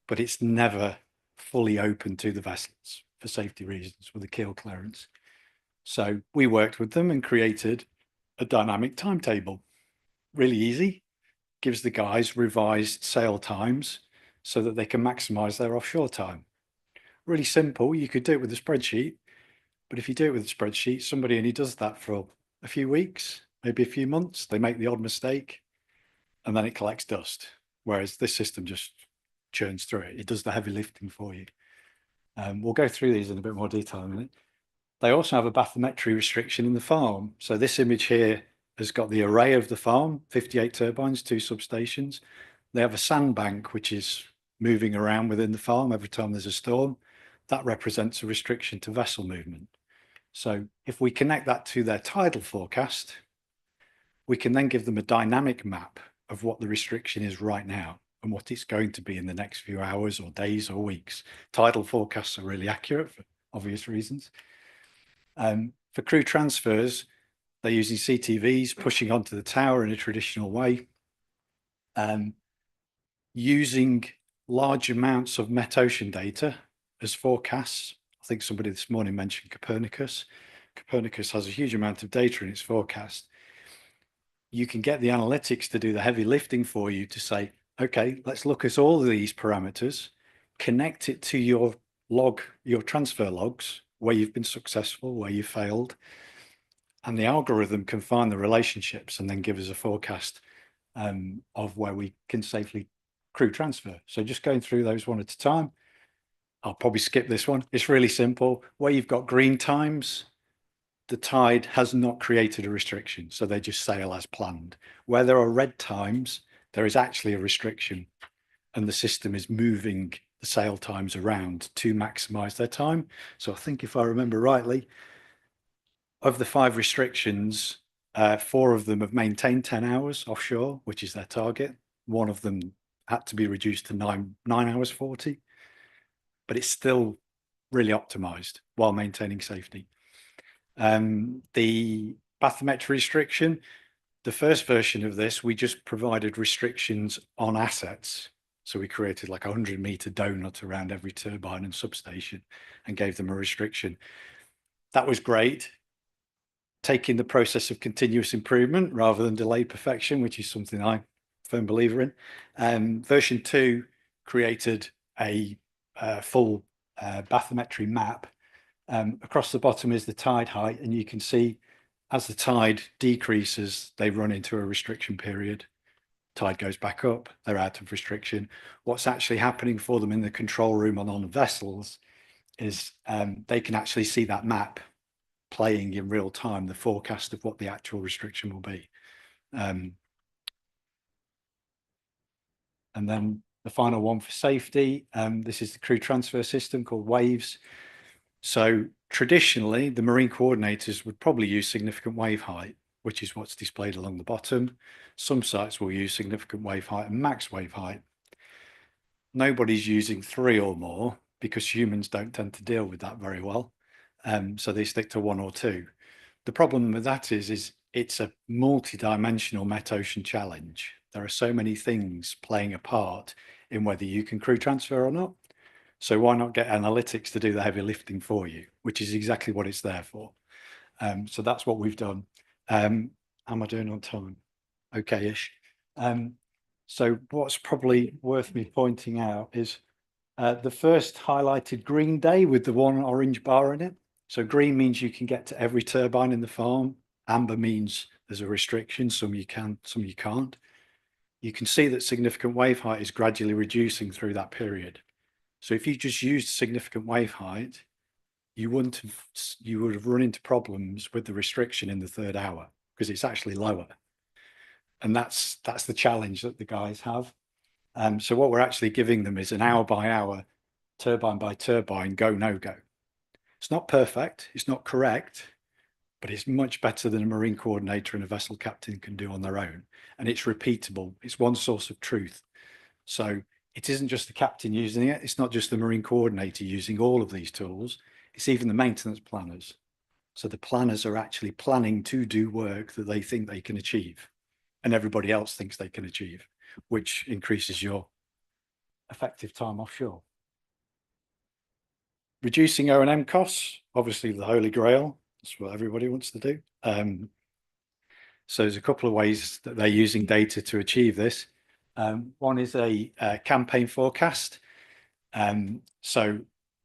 but it's never fully open to the vessels for safety reasons with the keel clearance. So we worked with them and created a dynamic timetable. Really easy, gives the guys revised sail times so that they can maximize their offshore time. Really simple. You could do it with a spreadsheet, but if you do it with a spreadsheet, somebody only does that for a few weeks, maybe a few months. They make the odd mistake and then it collects dust. Whereas this system just churns through it. It does the heavy lifting for you. We'll go through these in a bit more detail in a minute. They also have a bathymetry restriction in the farm. So this image here has got the array of the farm, 58 turbines, 2 substations. They have a sandbank, which is moving around within the farm every time there's a storm. That represents a restriction to vessel movement. So if we connect that to their tidal forecast, we can then give them a dynamic map of what the restriction is right now and what it's going to be in the next few hours or days or weeks. Tidal forecasts are really accurate for obvious reasons. For crew transfers, they're using CTVs, pushing onto the tower in a traditional way, using large amounts of metocean data as forecasts. I think somebody this morning mentioned Copernicus. Copernicus has a huge amount of data in its forecast. You can get the analytics to do the heavy lifting for you to say, okay, let's look at all of these parameters, connect it to your log, your transfer logs, where you've been successful, where you failed, and the algorithm can find the relationships and then give us a forecast of where we can safely crew transfer. So just going through those one at a time. I'll probably skip this one. It's really simple. Where you've got green times, the tide has not created a restriction, so they just sail as planned. Where there are red times, there is actually a restriction, and the system is moving the sail times around to maximize their time. So I think if I remember rightly, of the 5 restrictions, 4 of them have maintained 10 hours offshore, which is their target. One of them had to be reduced to 9 hours 40, but it's still really optimized while maintaining safety. The bathymetry restriction, the first version of this, we just provided restrictions on assets. So we created like a 100-meter donut around every turbine and substation and gave them a restriction. That was great. Taking the process of continuous improvement rather than delayed perfection, which is something I'm a firm believer in. Version 2 created a full bathymetry map. Across the bottom is the tide height, and you can see as the tide decreases, they run into a restriction period. Tide goes back up, they're out of restriction. What's actually happening for them in the control room on vessels is they can actually see that map playing in real time, the forecast of what the actual restriction will be. And then the final one for safety, this is the crew transfer system called Waves. So traditionally, the marine coordinators would probably use significant wave height, which is what's displayed along the bottom. Some sites will use significant wave height and max wave height. Nobody's using 3 or more because humans don't tend to deal with that very well. So they stick to 1 or 2. The problem with that is it's a multi-dimensional metocean challenge. There are so many things playing a part in whether you can crew transfer or not. So why not get analytics to do the heavy lifting for you, which is exactly what it's there for. So that's what we've done. Am I doing on time? Okay-ish. So what's probably worth me pointing out is the first highlighted green day with the 1 orange bar in it. So green means you can get to every turbine in the farm. Amber means there's a restriction. Some you can, some you can't. you can see that significant wave height is gradually reducing through that period. So if you just used significant wave height, you would have run into problems with the restriction in the 3rd hour because it's actually lower. And that's the challenge that the guys have. So what we're actually giving them is an hour by hour, turbine by turbine, go, no go. It's not perfect, it's not correct, but it's much better than a marine coordinator and a vessel captain can do on their own. And it's repeatable. It's one source of truth. So it isn't just the captain using it. It's not just the marine coordinator using all of these tools. It's even the maintenance planners. So the planners are actually planning to do work that they think they can achieve and everybody else thinks they can achieve, which increases your effective time offshore. Reducing O&M costs, obviously the holy grail. That's what everybody wants to do. So there's a couple of ways that they're using data to achieve this. One is a campaign forecast. So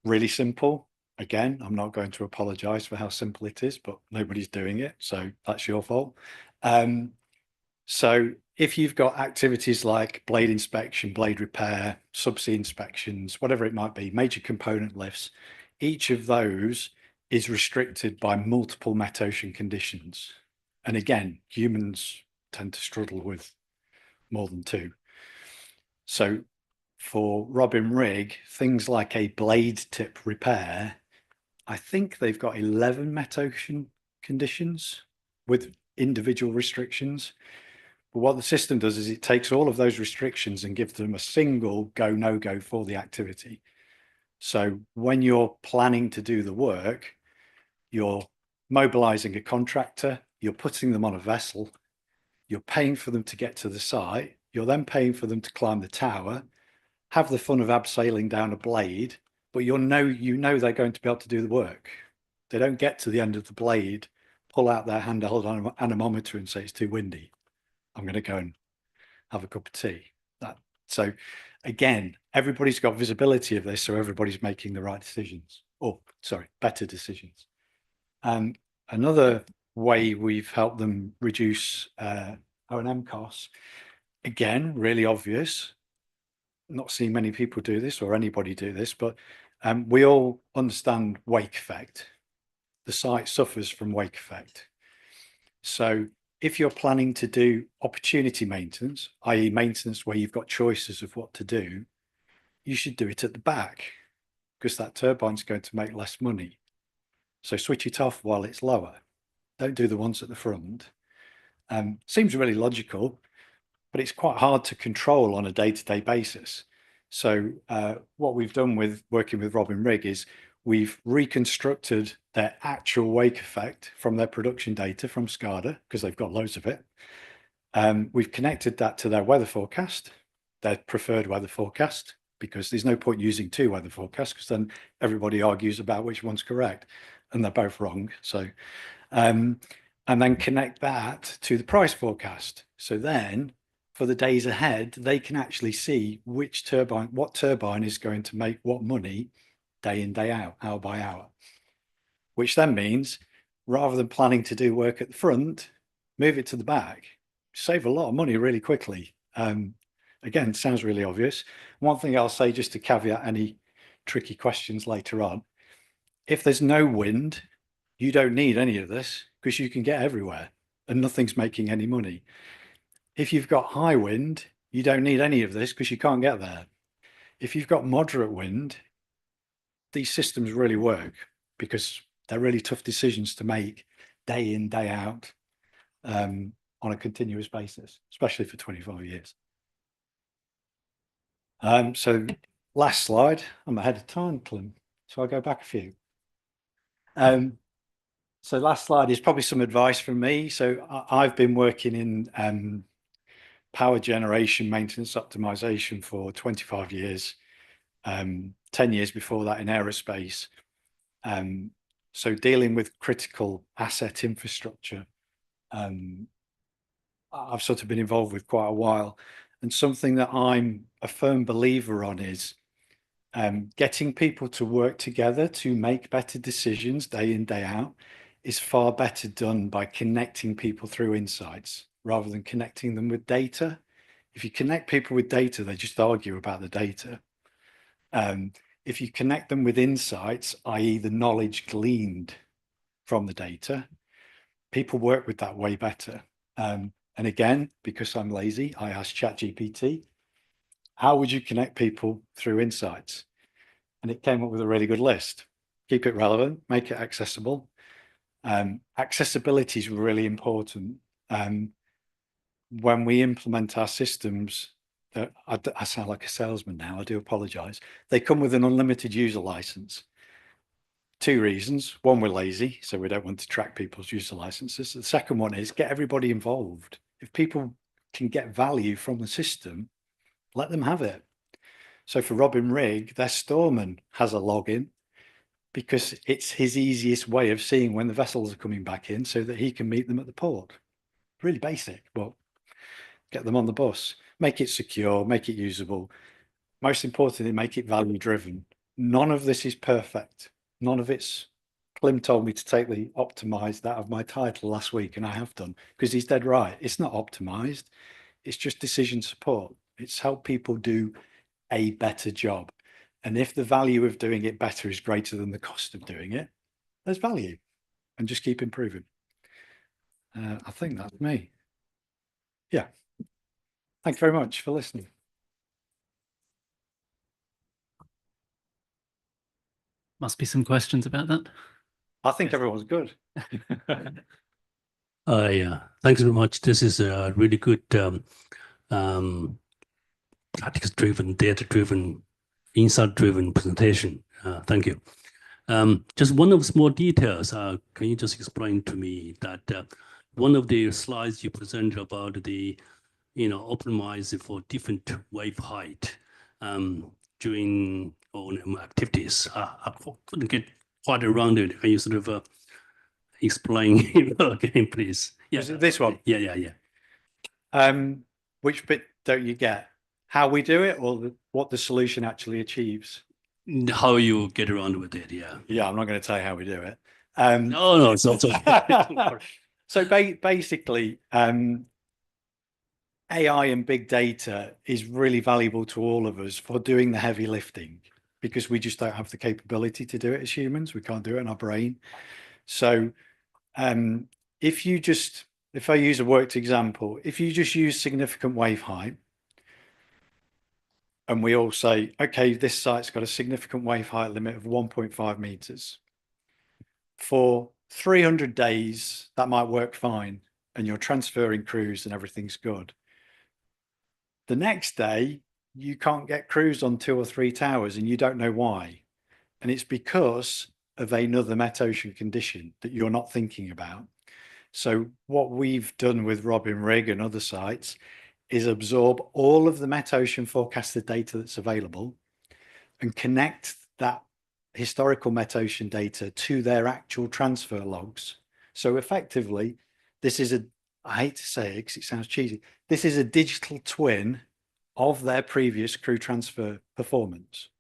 really simple. Again, I'm not going to apologize for how simple it is, but nobody's doing it. So that's your fault. So if you've got activities like blade inspection, blade repair, subsea inspections, whatever it might be, major component lifts, each of those is restricted by multiple metocean conditions. And again, humans tend to struggle with more than 2. So for Robin Rig, things like a blade tip repair, I think they've got 11 metocean conditions with individual restrictions. But what the system does is it takes all of those restrictions and gives them a single go, no go for the activity. So when you're planning to do the work, you're mobilizing a contractor, you're putting them on a vessel, you're paying for them to get to the site, you're then paying for them to climb the tower, have the fun of abseiling down a blade, but you know they're going to be able to do the work. They don't get to the end of the blade, pull out their handheld anemometer and say it's too windy. I'm going to go and have a cup of tea. So again, everybody's got visibility of this, so everybody's making the right decisions. Oh, sorry, better decisions. Another way we've helped them reduce O&M costs, again, really obvious. Not seeing many people do this or anybody do this, but we all understand wake effect. The site suffers from wake effect. So if you're planning to do opportunity maintenance, i.e. maintenance where you've got choices of what to do, you should do it at the back because that turbine's going to make less money. So switch it off while it's lower. Don't do the ones at the front. Seems really logical, but it's quite hard to control on a day-to-day basis. So what we've done with working with Robin Rig is we've reconstructed their actual wake effect from their production data from SCADA, because they've got loads of it. We've connected that to their weather forecast, their preferred weather forecast, because there's no point using 2 weather forecasts, because then everybody argues about which one's correct, and they're both wrong. So, and then connect that to the price forecast. So then, for the days ahead, they can actually see which turbine, what turbine is going to make what money day in, day out, hour by hour. Which then means, rather than planning to do work at the front, move it to the back. Save a lot of money really quickly. Again, it sounds really obvious. One thing I'll say, just to caveat any tricky questions later on, if there's no wind, you don't need any of this because you can get everywhere and nothing's making any money. If you've got high wind, you don't need any of this because you can't get there. If you've got moderate wind, these systems really work because they're really tough decisions to make day in, day out on a continuous basis, especially for 25 years. So last slide, I'm ahead of time, Clem, so I'll go back a few. So last slide is probably some advice from me. So I've been working in power generation, maintenance optimization for 25 years, 10 years before that in aerospace. So dealing with critical asset infrastructure, I've sort of been involved with quite a while. And something that I'm a firm believer on is getting people to work together to make better decisions day in, day out is far better done by connecting people through insights rather than connecting them with data. If you connect people with data, they just argue about the data. If you connect them with insights, i.e. the knowledge gleaned from the data, people work with that way better. And again, because I'm lazy, I asked ChatGPT, how would you connect people through insights? And it came up with a really good list. Keep it relevant, make it accessible. Accessibility is really important. When we implement our systems, I sound like a salesman now, I do apologize. They come with an unlimited user license. 2 reasons. One, we're lazy, so we don't want to track people's user licenses. The second one is get everybody involved. If people can get value from the system, let them have it. So for Robin Rigg, their storeman has a login because it's his easiest way of seeing when the vessels are coming back in so that he can meet them at the port. Really basic, but get them on the bus, make it secure, make it usable. Most importantly, make it value driven. None of this is perfect. None of it's, Klim told me to take the optimized out of my title last week, and I have done, because he's dead right. It's not optimized. It's just decision support. It's help people do a better job. And if the value of doing it better is greater than the cost of doing it, there's value, and just keep improving. I think that's me. Yeah. Thank you very much for listening. Must be some questions about that. I think everyone's good. Yeah, thanks very much. This is a really good practice-driven, data-driven, insight-driven presentation. Thank you. Just one of the small details. Can you just explain to me that one of the slides you presented about the, optimize for different wave height during O&M activities. I couldn't get quite around it. Can you sort of explain again, please? Yeah, is it this one? Yeah. Which bit don't you get? How we do it, or what the solution actually achieves? How you get around with it? Yeah. Yeah, I'm not going to tell you how we do it. No, it's not. So basically, AI and big data is really valuable to all of us for doing the heavy lifting, because we just don't have the capability to do it as humans. We can't do it in our brain. So if I use a worked example, if you just use significant wave height, and we all say, okay, this site's got a significant wave height limit of 1.5 meters. For 300 days, that might work fine, and you're transferring crews and everything's good. The next day, you can't get crews on 2 or 3 towers, and you don't know why. And it's because of another met-ocean condition that you're not thinking about. So what we've done with Robin Rigg and other sites is absorb all of the met-ocean forecasted data that's available and connect that historical met-ocean data to their actual transfer logs. So effectively, this is I hate to say it because it sounds cheesy, this is a digital twin of their previous crew transfer performance.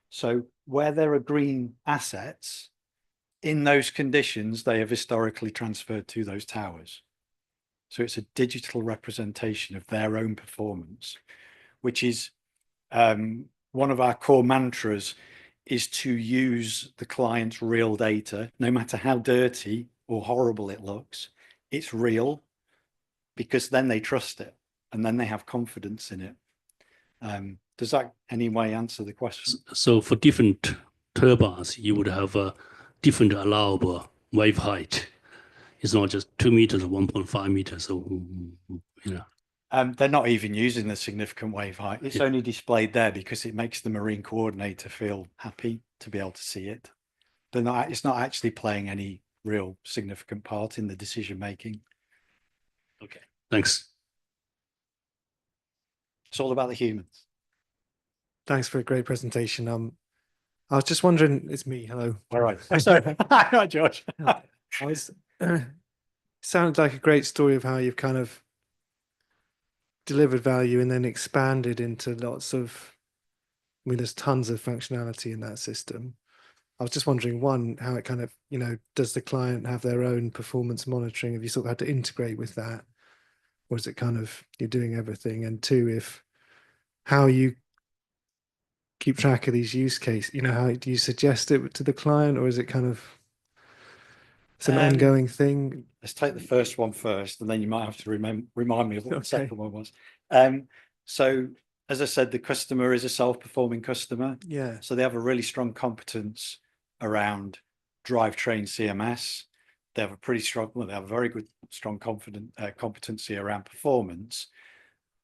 So where there are green assets, in those conditions, they have historically transferred to those towers. So it's a digital representation of their own performance, which is one of our core mantras, is to use the client's real data, no matter how dirty or horrible it looks. It's real, because then they trust it and then they have confidence in it. Does that anyway answer the question? So for different turbines, you would have a different allowable wave height. It's not just 2 meters or 1.5 meters. So, they're not even using the significant wave height. It's only displayed there because it makes the marine coordinator feel happy to be able to see it. It's not actually playing any real significant part in the decision making. Okay, thanks. It's all about the humans. Thanks for a great presentation. I was just wondering, it's me, hello. All right. I'm sorry. Hi, George. Sounded like a great story of how you've kind of delivered value and then expanded into lots of, there's tons of functionality in that system. I was just wondering, one, how it kind of, does the client have their own performance monitoring? Have you sort of had to integrate with that? or is it kind of you're doing everything? And two, if how you keep track of these use cases, you know, how do you suggest it to the client, or is it kind of it's an ongoing thing? Let's take the first one first, and then you might have to remind me of what the second one was. So as I said, the customer is a self-performing customer. Yeah. So they have a really strong competence around drivetrain CMS. They have a pretty strong, well, they have a very good, strong competency around performance,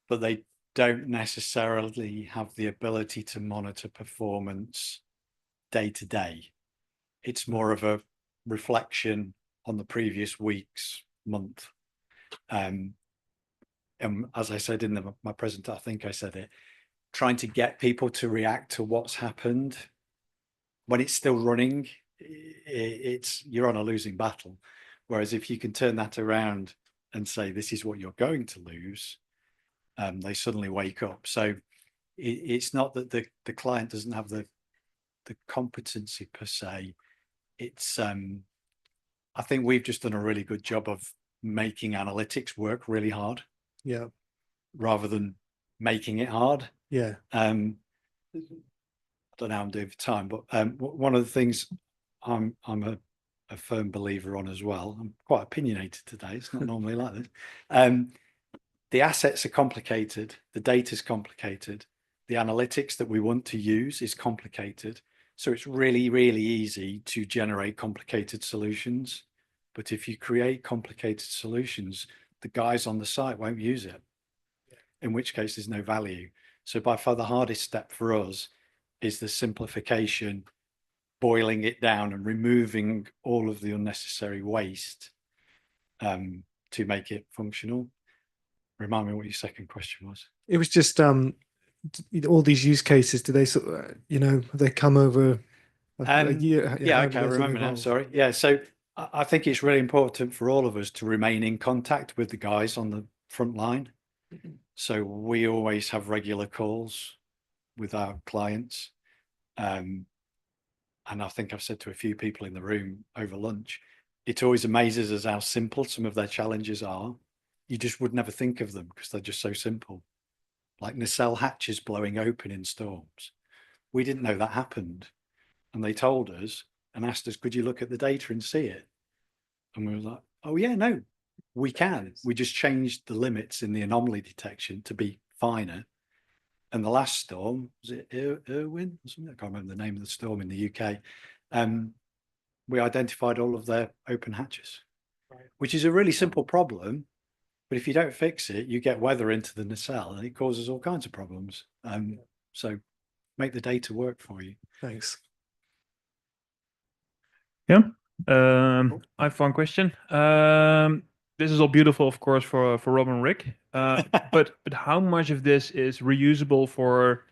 but they don't necessarily have the ability to monitor performance day to day. It's more of a reflection on the previous week's month. And as I said in my presentation, I think I said it, trying to get people to react to what's happened when it's still running, you're on a losing battle. Whereas if you can turn that around and say, this is what you're going to lose, they suddenly wake up. So it's not that the client doesn't have the competency per se. It's I think we've just done a really good job of making analytics work really hard. Yeah. Rather than making it hard. Yeah. I don't know how I'm doing for time, but one of the things I'm a firm believer on as well. I'm quite opinionated today. It's not normally like this. The assets are complicated. The data is complicated. The analytics that we want to use is complicated. So it's really, really easy to generate complicated solutions. But if you create complicated solutions, the guys on the site won't use it, in which case there's no value. So by far the hardest step for us is the simplification, boiling it down and removing all of the unnecessary waste to make it functional. Remind me what your second question was. It was just all these use cases, do they sort of, you know, they come over a year? Yeah, okay, I remember now, sorry. Yeah, so I think it's really important for all of us to remain in contact with the guys on the front line. So we always have regular calls with our clients. And I think I've said to a few people in the room over lunch, it always amazes us how simple some of their challenges are. You just would never think of them because they're just so simple. Like nacelle hatches blowing open in storms. We didn't know that happened. And they told us and asked us, could you look at the data and see it? And we were like, oh yeah, no, we can. We just changed the limits in the anomaly detection to be finer. And the last storm, was it Irwin or something? I can't remember the name of the storm in the UK. We identified all of their open hatches, which is a really simple problem. But if you don't fix it, you get weather into the nacelle and it causes all kinds of problems. So make the data work for you. Thanks. Yeah. I have one question. This is all beautiful, of course, for Rob and Rick. But how much of this is reusable for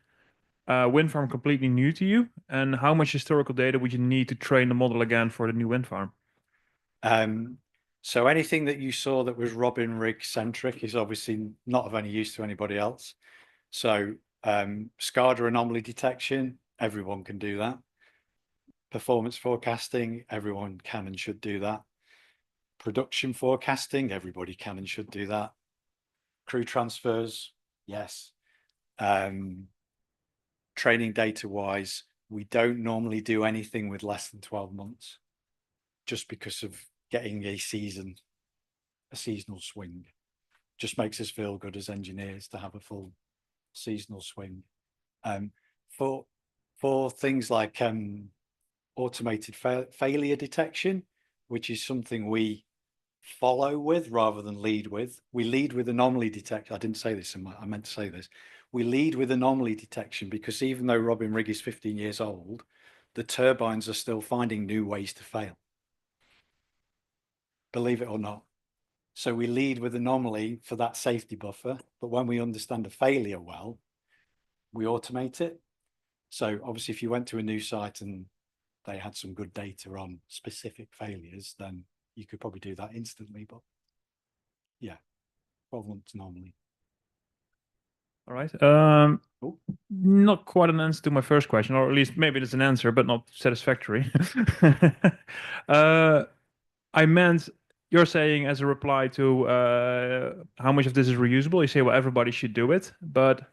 wind farm completely new to you? And how much historical data would you need to train the model again for the new wind farm? So anything that you saw that was Robin Rig centric is obviously not of any use to anybody else. So SCADA anomaly detection, everyone can do that. Performance forecasting, everyone can and should do that. Production forecasting, everybody can and should do that. Crew transfers, yes. Training data wise, we don't normally do anything with less than 12 months just because of getting a seasonal swing. Just makes us feel good as engineers to have a full seasonal swing. For things like automated failure detection, which is something we follow with rather than lead with. We lead with anomaly detection. I didn't say this, I meant to say this. We lead with anomaly detection because even though Robin Rig is 15 years old, the turbines are still finding new ways to fail. Believe it or not. So we lead with anomaly for that safety buffer, but when we understand a failure well, we automate it. So obviously if you went to a new site and they had some good data on specific failures, then you could probably do that instantly, but yeah, 12 months normally. All right. Not quite an answer to my first question, or at least maybe it's an answer, but not satisfactory. I meant you're saying as a reply to how much of this is reusable, you say, well, everybody should do it, but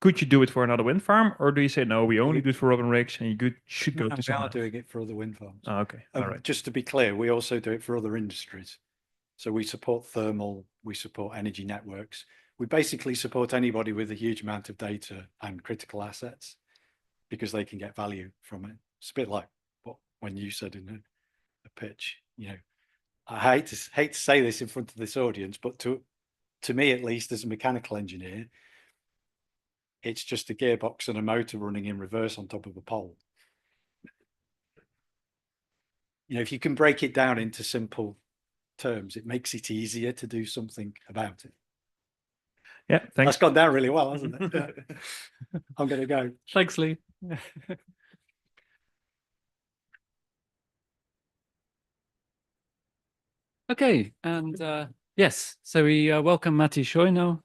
could you do it for another wind farm, or do you say no, we only do it for Robin rigs, and you should go to We someone are else? doing it for other wind farms. Oh, okay, all right. Just to be clear, we also do it for other industries. So we support thermal, we support energy networks. We basically support anybody with a huge amount of data and critical assets because they can get value from it. It's a bit like what when you said in a pitch, you know, I hate to say this in front of this audience, but to me, at least as a mechanical engineer, it's just a gearbox and a motor running in reverse on top of a pole. You know, if you can break it down into simple terms, it makes it easier to do something about it. Yeah, thanks. That's gone down really well, hasn't it? I'm going to go. Thanks, Lee. Okay, and yes, so we welcome Matti Scheu now,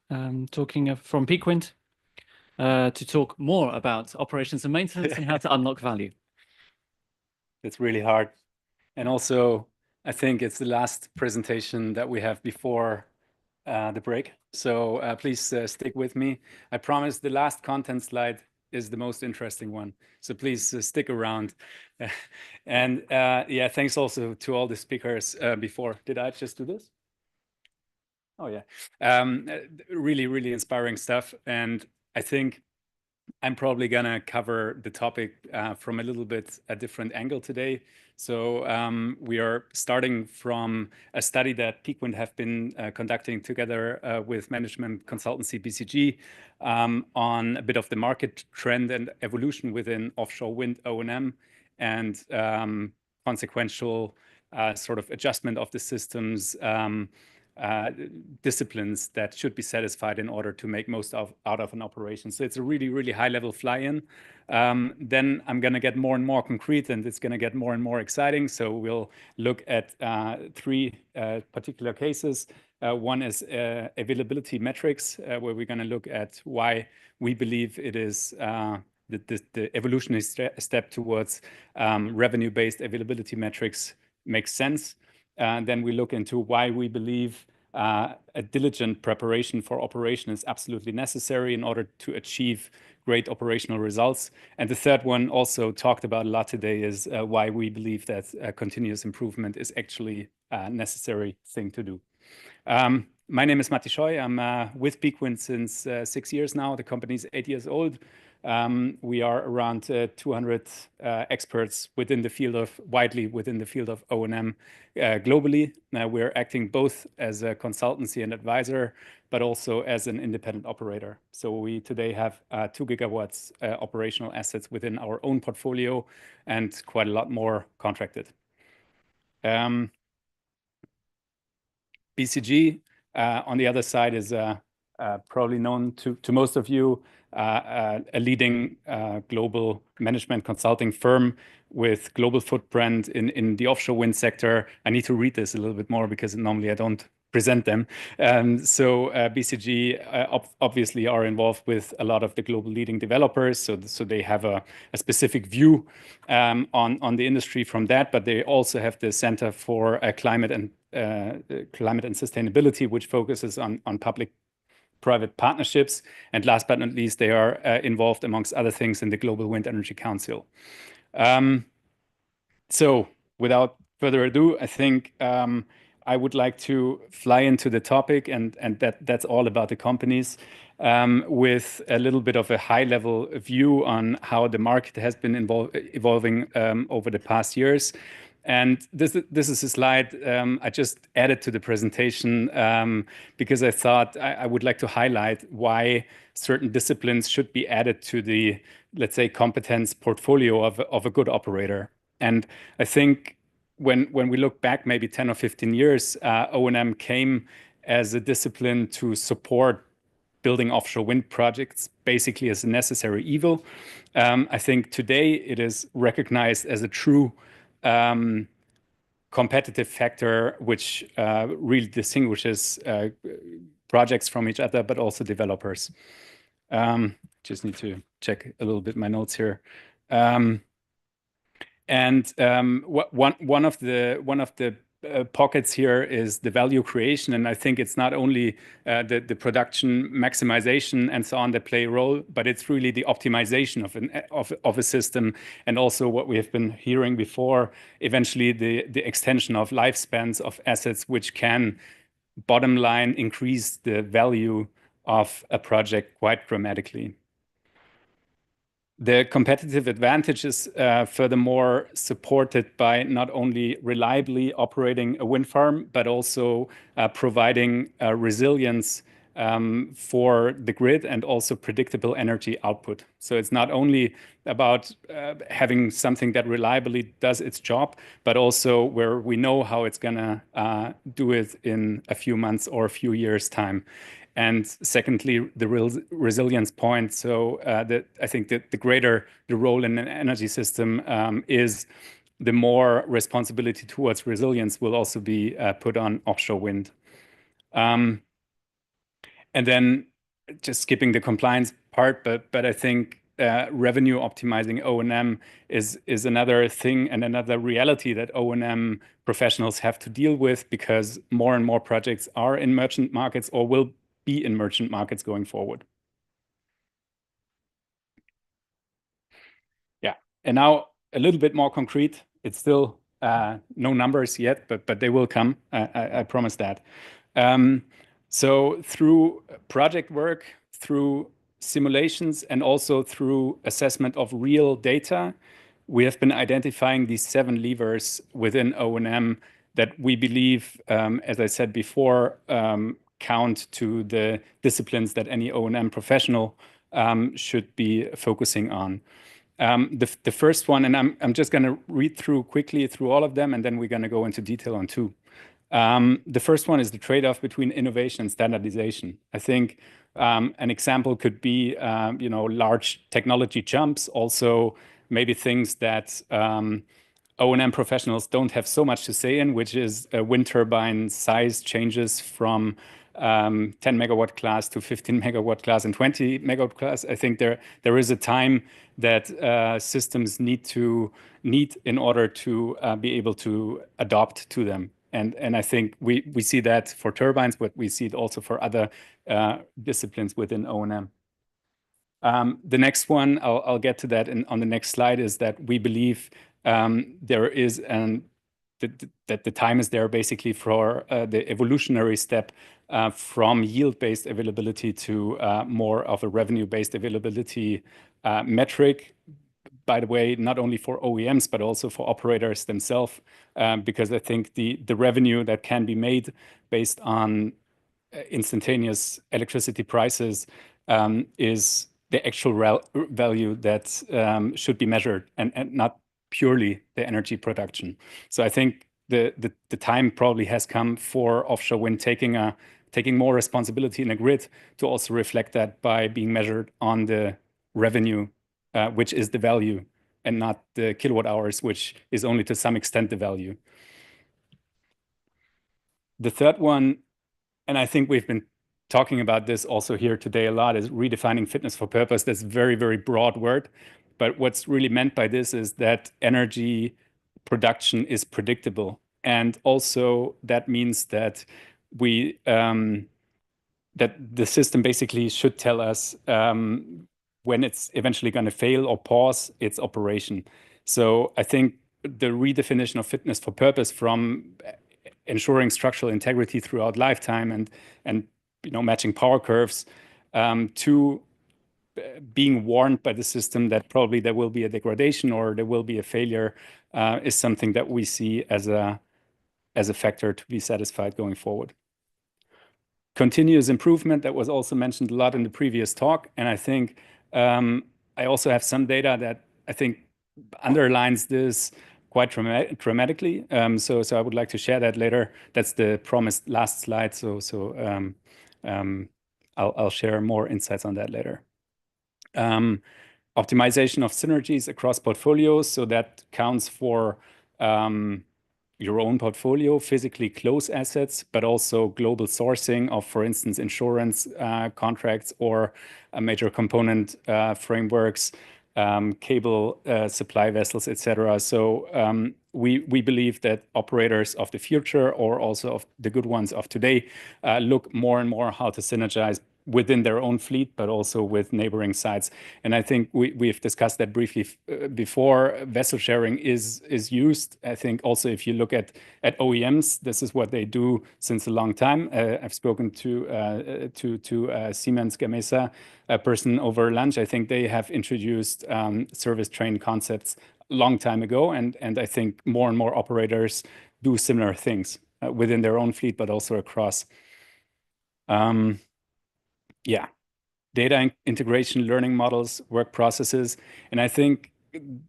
talking from Peakwind, to talk more about operations and maintenance and how to unlock value. It's really hard. And also, I think it's the last presentation that we have before the break. So please stick with me. I promise the last content slide is the most interesting one. So please stick around. And yeah, thanks also to all the speakers before. Did I just do this? Oh, yeah. Really, really inspiring stuff. And I think I'm probably going to cover the topic from a little bit a different angle today. So we are starting from a study that Peakwind have been conducting together with management consultancy BCG on a bit of the market trend and evolution within offshore wind O&M and consequential sort of adjustment of the systems disciplines that should be satisfied in order to make most out of an operation. So it's a really, really high level fly-in. Then I'm going to get more and more concrete, and it's going to get more and more exciting. So we'll look at three particular cases. One is availability metrics, where we're going to look at why we believe it is the evolutionary step towards revenue-based availability metrics makes sense. Then we look into why we believe a diligent preparation for operation is absolutely necessary in order to achieve great operational results. And the third one, also talked about a lot today, is why we believe that continuous improvement is actually a necessary thing to do. My name is Matti Scheu. I'm with Peakwind since 6 years now. The company is 8 years old. We are around 200 experts widely within the field of O&M globally. We're acting both as a consultancy and advisor, but also as an independent operator. So we today have 2 gigawatts operational assets within our own portfolio and quite a lot more contracted. BCG, on the other side, is probably known to most of you, a leading global management consulting firm with global footprint in the offshore wind sector. I need to read this a little bit more because normally I don't present them. So BCG obviously are involved with a lot of the global leading developers. So they have a specific view on the industry from that, but they also have the Center for Climate and Sustainability, which focuses on public-private partnerships. And last but not least, they are involved, amongst other things, in the Global Wind Energy Council. So without further ado, I think I would like to fly into the topic, and that's all about the companies, with a little bit of a high-level view on how the market has been evolving over the past years. And this is a slide I just added to the presentation because I thought I would like to highlight why certain disciplines should be added to the, let's say, competence portfolio of a good operator. And I think when we look back maybe 10 or 15 years, O&M came as a discipline to support building offshore wind projects basically as a necessary evil. I think today it is recognized as a true competitive factor, which really distinguishes projects from each other, but also developers. Just need to check a little bit my notes here. And one of the pockets here is the value creation, and I think it's not only the production maximization and so on that play a role, but it's really the optimization of a system, and also what we have been hearing before, eventually the extension of lifespans of assets, which can bottom line increase the value of a project quite dramatically. The competitive advantage is furthermore supported by not only reliably operating a wind farm, but also providing resilience for the grid and also predictable energy output. So it's not only about having something that reliably does its job, but also where we know how it's going to do it in a few months or a few years' time. And secondly, the resilience point. So I think that the greater the role in an energy system is, the more responsibility towards resilience will also be put on offshore wind. And then just skipping the compliance part, but I think revenue optimizing O&M is another thing and another reality that O&M professionals have to deal with, because more and more projects are in merchant markets or will be in merchant markets going forward. Yeah, and now a little bit more concrete. It's still no numbers yet, but they will come. I promise that. So through project work, through simulations, and also through assessment of real data, we have been identifying these 7 levers within O&M that we believe, as I said before, count to the disciplines that any O&M professional should be focusing on. The first one, and I'm just going to read through quickly through all of them, and then we're going to go into detail on 2. The first one is the trade-off between innovation and standardization. I think an example could be, large technology jumps, also maybe things that O&M professionals don't have so much to say in, which is wind turbine size changes from 10 megawatt class to 15 megawatt class and 20 megawatt class. I think there is a time that systems need in order to be able to adopt to them. And I think we see that for turbines, but we see it also for other disciplines within O&M. The next one, I'll get to that on the next slide, is that we believe there is that the time is there basically for the evolutionary step from yield-based availability to more of a revenue-based availability metric. By the way, not only for OEMs, but also for operators themselves, because I think the revenue that can be made based on instantaneous electricity prices is the actual value that should be measured, and not purely the energy production. So I think the time probably has come for offshore wind taking more responsibility in a grid to also reflect that by being measured on the revenue, which is the value, and not the kilowatt hours, which is only to some extent the value. The third one, and I think we've been talking about this also here today a lot, is redefining fitness for purpose. That's a very, very broad word. But what's really meant by this is that energy production is predictable. And also that means that that the system basically should tell us when it's eventually going to fail or pause its operation. So I think the redefinition of fitness for purpose, from ensuring structural integrity throughout lifetime and matching power curves, to being warned by the system that probably there will be a degradation or there will be a failure, is something that we see as a factor to be satisfied going forward. Continuous improvement, that was also mentioned a lot in the previous talk, and I think I also have some data that I think underlines this quite dramatically. So I would like to share that later. That's the promised last slide. So I'll share more insights on that later. Optimization of synergies across portfolios. So that counts for your own portfolio, physically close assets, but also global sourcing of, for instance, insurance contracts or major component frameworks. cable supply vessels, etc. So we believe that operators of the future, or also of the good ones of today, look more and more how to synergize within their own fleet, but also with neighboring sites. And I think we've discussed that briefly before. Vessel sharing is used. I think also if you look at OEMs, this is what they do since a long time. I've spoken to Siemens Gamesa, a person over lunch. I think they have introduced service train concepts a long time ago, and I think more and more operators do similar things within their own fleet, but also across. Yeah, data integration, learning models, work processes. And I think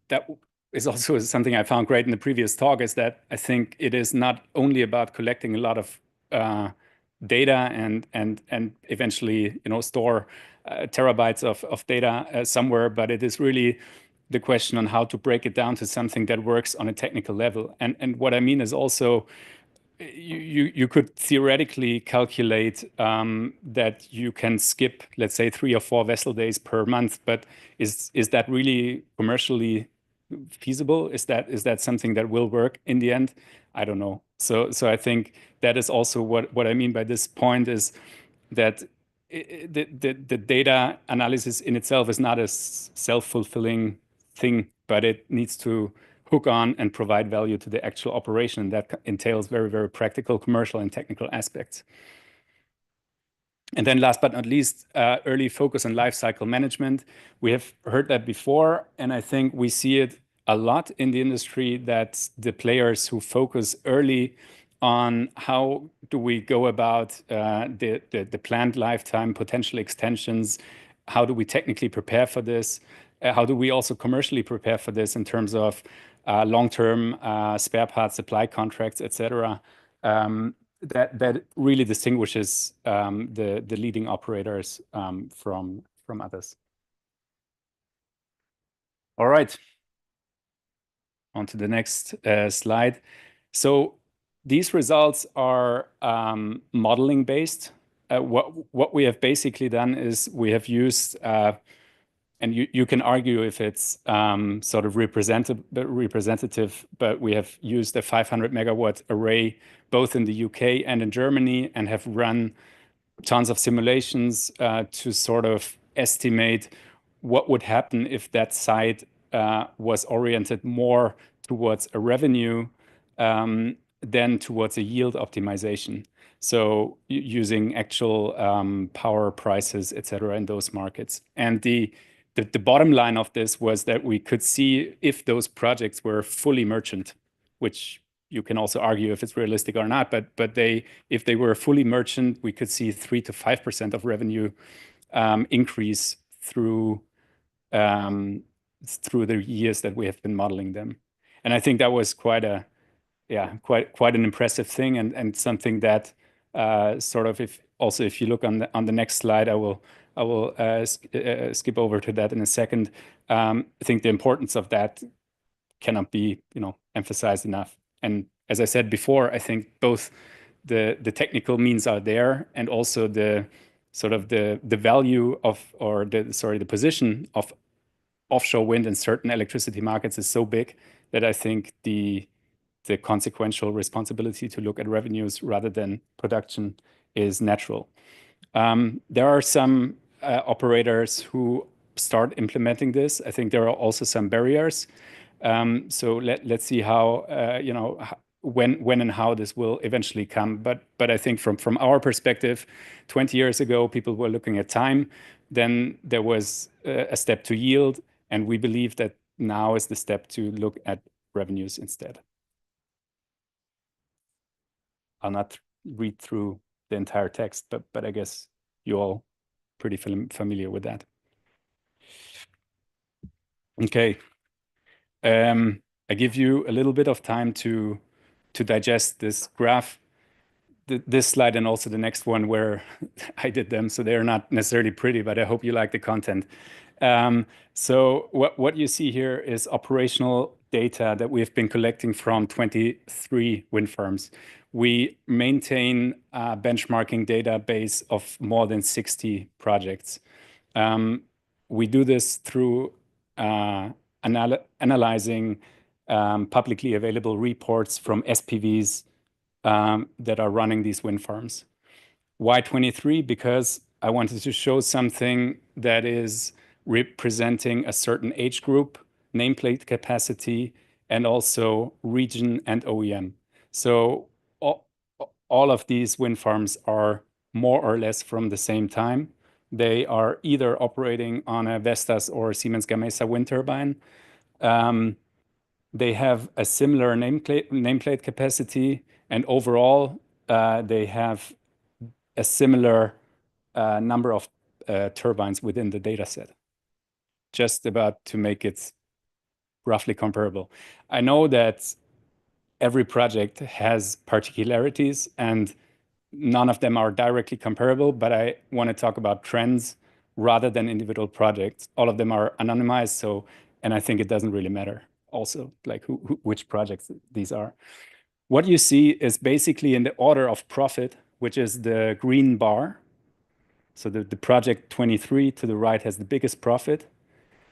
that is also something I found great in the previous talk, is that I think it is not only about collecting a lot of data and eventually, store terabytes of data somewhere, but it is really the question on how to break it down to something that works on a technical level. And what I mean is also, you could theoretically calculate that you can skip, let's say, 3 or 4 vessel days per month, but is that really commercially feasible? Is that something that will work in the end? I don't know. So I think that is also what I mean by this point, is that the data analysis in itself is not a self-fulfilling thing, but it needs to hook on and provide value to the actual operation. That entails very, very practical, commercial, and technical aspects. And then last but not least, early focus on life cycle management. We have heard that before, and I think we see it a lot in the industry, that the players who focus early on how do we go about the planned lifetime, potential extensions, how do we technically prepare for this, how do we also commercially prepare for this in terms of long-term spare parts supply contracts, etc. That really distinguishes the leading operators from others. All right, on to the next slide. So these results are modeling based. What we have basically done is we have used, and you can argue if it's sort of representative, but we have used a 500 megawatt array both in the UK and in Germany, and have run tons of simulations to sort of estimate what would happen if that site was oriented more towards a revenue than towards a yield optimization. So using actual power prices, etc., in those markets. And the bottom line of this was that we could see if those projects were fully merchant, which you can also argue if it's realistic or not, but if they were fully merchant, we could see 3 to 5% of revenue increase through the years that we have been modeling them. And I think that was quite an impressive thing, and something that sort of, if you look on the next slide, I will skip over to that in a second. I think the importance of that cannot be emphasized enough. And as I said before, I think both the technical means are there, and also the sort of the value of, or the position of offshore wind in certain electricity markets is so big that I think the consequential responsibility to look at revenues rather than production is natural. There are some operators who start implementing this. I think there are also some barriers. So let's see how when and how this will eventually come. But I think from our perspective, 20 years ago, people were looking at time. Then there was a step to yield, and we believe that now is the step to look at revenues instead. I'll not read through the entire text, but I guess you're all pretty familiar with that. Okay. I give you a little bit of time to digest this graph, this slide, and also the next one where I did them. So they're not necessarily pretty, but I hope you like the content. So what you see here is operational data that we've been collecting from 23 wind farms. We maintain a benchmarking database of more than 60 projects. We do this through analyzing publicly available reports from SPVs that are running these wind farms. Why 23? Because I wanted to show something that is representing a certain age group, nameplate capacity, and also region and OEM. So all of these wind farms are more or less from the same time. They are either operating on a Vestas or Siemens Gamesa wind turbine. They have a similar nameplate capacity, and overall, they have a similar number of turbines within the data set, just about to make it roughly comparable. I know that every project has particularities and none of them are directly comparable, but I want to talk about trends rather than individual projects. All of them are anonymized, and I think it doesn't really matter also, like which projects these are. What you see is basically in the order of profit, which is the green bar. So the project 23 to the right has the biggest profit.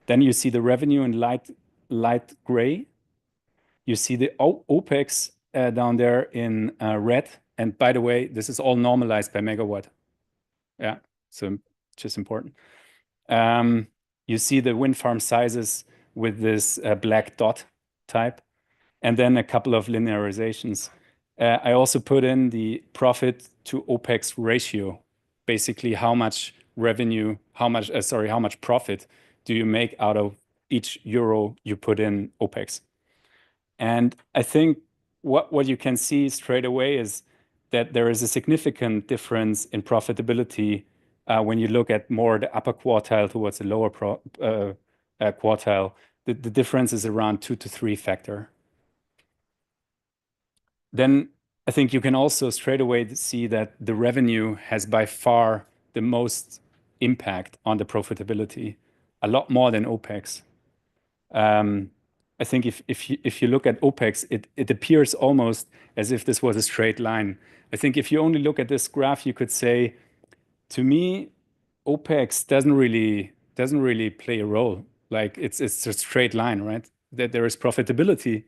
Then you see the revenue in light gray. You see the OPEX down there in red. And by the way, this is all normalized by megawatt. Yeah, so just important. You see the wind farm sizes with this black dot type, and then a couple of linearizations. I also put in the profit to OPEX ratio, basically how much revenue, how much profit do you make out of each euro you put in OPEX. And I think what you can see straight away is that there is a significant difference in profitability when you look at more the upper quartile towards the lower quartile. The difference is around 2 to 3 factor. Then I think you can also straight away see that the revenue has by far the most impact on the profitability, a lot more than OPEX. I think if you look at OPEX, it appears almost as if this was a straight line. I think if you only look at this graph, you could say, to me, OPEX doesn't really play a role. Like it's a straight line, right? That there is profitability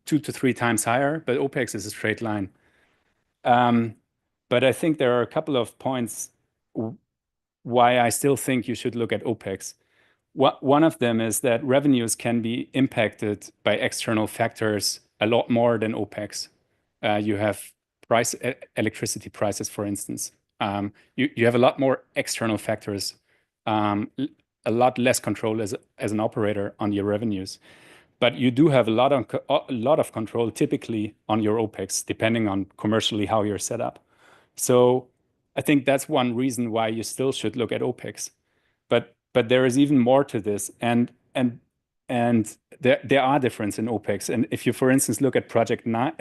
2 to 3 times higher, but OPEX is a straight line. But I think there are a couple of points why I still think you should look at OPEX. One of them is that revenues can be impacted by external factors a lot more than OPEX. You have electricity prices, for instance. You have a lot more external factors, a lot less control as an operator on your revenues. But you do have a lot of control typically on your OPEX, depending on commercially how you're set up. So I think that's one reason why you still should look at OPEX. But there is even more to this, and there are differences in OPEX. And if you, for instance, look at Project 9,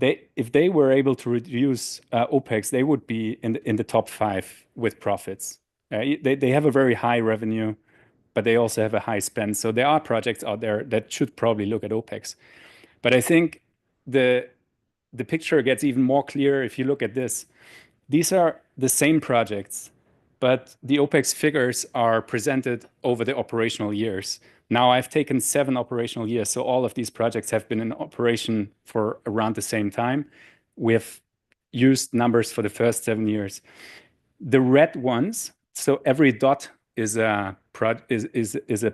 if they were able to reduce OPEX, they would be in the top 5 with profits. They have a very high revenue, but they also have a high spend. So there are projects out there that should probably look at OPEX. But I think the picture gets even more clear if you look at this. These are the same projects, but the OPEX figures are presented over the operational years. Now I've taken 7 operational years, so all of these projects have been in operation for around the same time. We've used numbers for the first 7 years. The red ones, so every dot is a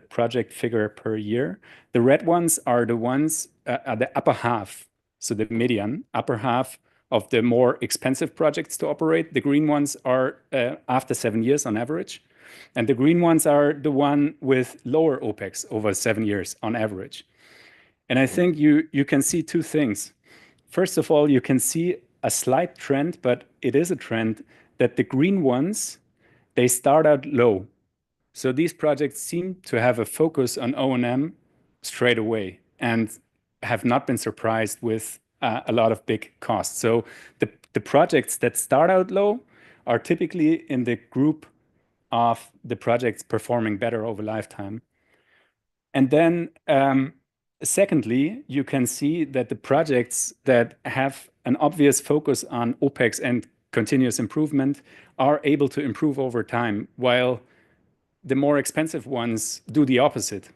project figure per year. The red ones are the ones at the upper half, so the median, upper half of the more expensive projects to operate. The green ones are after 7 years on average. And the green ones are the one with lower OPEX over 7 years on average. And I think you can see 2 things. First of all, you can see a slight trend, but it is a trend that the green ones, they start out low. So these projects seem to have a focus on O&M straight away and have not been surprised with a lot of big costs. So the projects that start out low are typically in the group of the projects performing better over lifetime. And then secondly, you can see that the projects that have an obvious focus on OPEX and continuous improvement are able to improve over time, while the more expensive ones do the opposite.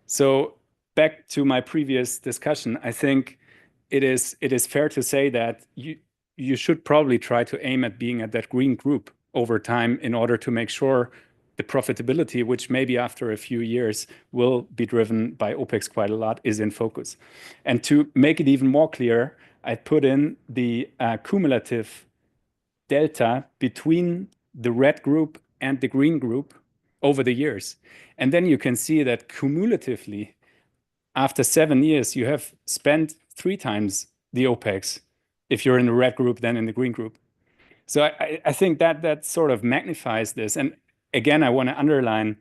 So back to my previous discussion, I think it is fair to say that you should probably try to aim at being at that green group over time in order to make sure the profitability, which maybe after a few years will be driven by OPEX quite a lot, is in focus. And to make it even more clear, I put in the cumulative delta between the red group and the green group over the years. And then you can see that cumulatively, after 7 years, you have spent 3 times the OPEX if you're in the red group than in the green group. So I think that sort of magnifies this. And again, I want to underline,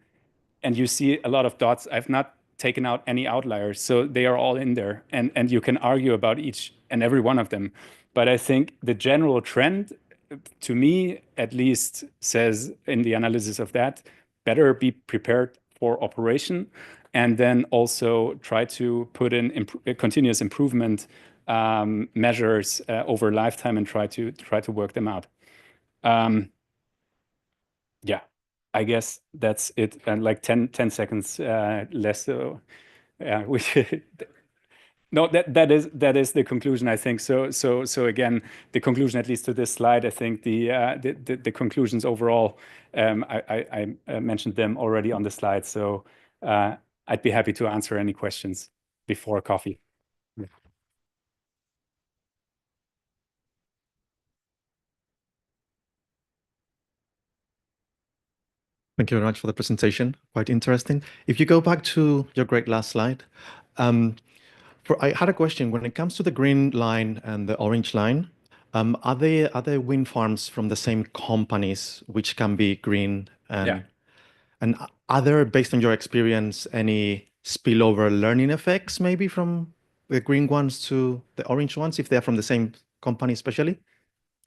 and you see a lot of dots. I've not taken out any outliers, so they are all in there. And you can argue about each and every one of them. But I think the general trend, to me at least, says in the analysis of that, better be prepared for operation, and then also try to put in continuous improvement measures over lifetime and try to work them out. Yeah, I guess that's it. And like 10 seconds less. So yeah, no, that is the conclusion, I think. So again, the conclusion, at least to this slide, I think the conclusions overall, I mentioned them already on the slide. So I'd be happy to answer any questions before coffee. Thank you very much for the presentation. Quite interesting. If you go back to your great last slide, I had a question. When it comes to the green line and the orange line, are they wind farms from the same companies which can be green? And are there, based on your experience, any spillover learning effects maybe from the green ones to the orange ones, if they're from the same company especially?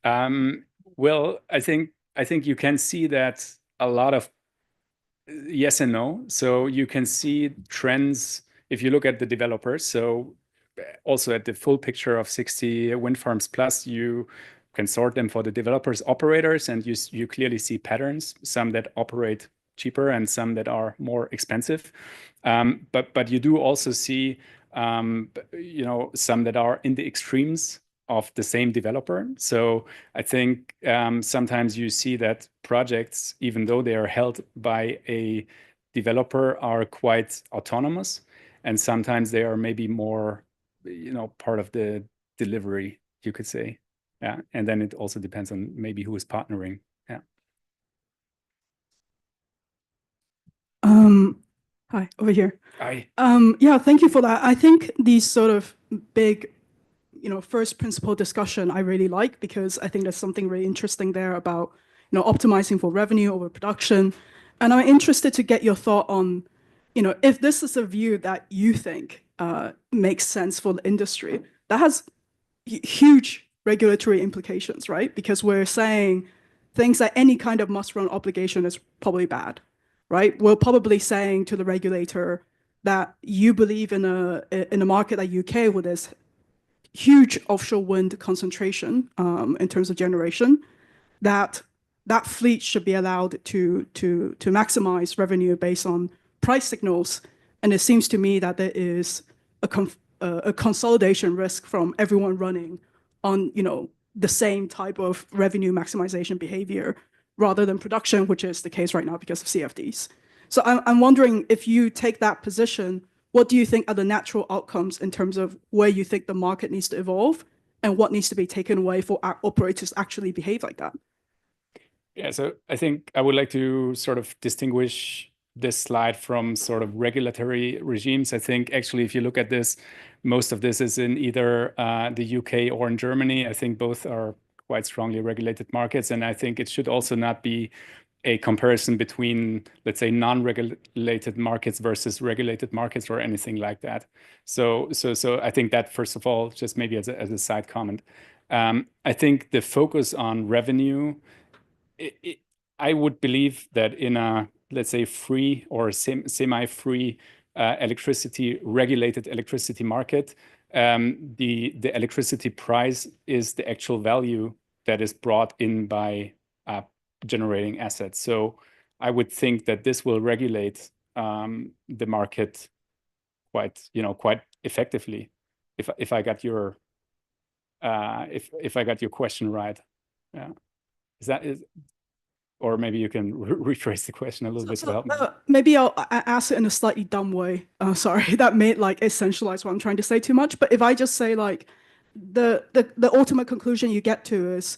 Well, I think you can see that a lot of yes and no. So you can see trends if you look at the developers. So also at the full picture of 60 wind farms plus, you can sort them for the developers, operators, and you clearly see patterns, some that operate cheaper and some that are more expensive. But you do also see some that are in the extremes of the same developer. So I think sometimes you see that projects, even though they are held by a developer, are quite autonomous, and sometimes they are maybe more, part of the delivery, you could say. Yeah, and then it also depends on maybe who is partnering. Yeah. Hi, over here. Hi. Yeah, thank you for that. I think these sort of big, first principle discussion I really like, because I think there's something really interesting there about, optimizing for revenue over production. And I'm interested to get your thought on, if this is a view that you think makes sense for the industry, that has huge regulatory implications, right? Because we're saying things like any kind of must-run obligation is probably bad, right? We're probably saying to the regulator that you believe in a market like UK with this huge offshore wind concentration in terms of generation, that fleet should be allowed to maximize revenue based on price signals. And it seems to me that there is a consolidation risk from everyone running on the same type of revenue maximization behavior rather than production, which is the case right now because of CFDs. So I'm wondering, if you take that position, what do you think are the natural outcomes in terms of where you think the market needs to evolve and what needs to be taken away for our operators to actually behave like that? Yeah, so I think I would like to sort of distinguish this slide from sort of regulatory regimes. I think actually, if you look at this, most of this is in either the UK or in Germany. I think both are quite strongly regulated markets. And I think it should also not be a comparison between, let's say, non-regulated markets versus regulated markets or anything like that. So I think that, first of all, just maybe as a side comment, I think the focus on revenue, I would believe that in a, let's say, free or semi-free regulated electricity market, the electricity price is the actual value that is brought in by generating assets. So I would think that this will regulate the market quite effectively. If I got your if I got your question right, yeah. Or maybe you can rephrase the question a little bit to help me. Maybe I'll ask it in a slightly dumb way. Sorry, that may like essentialize what I'm trying to say too much. But if I just say like the ultimate conclusion you get to is,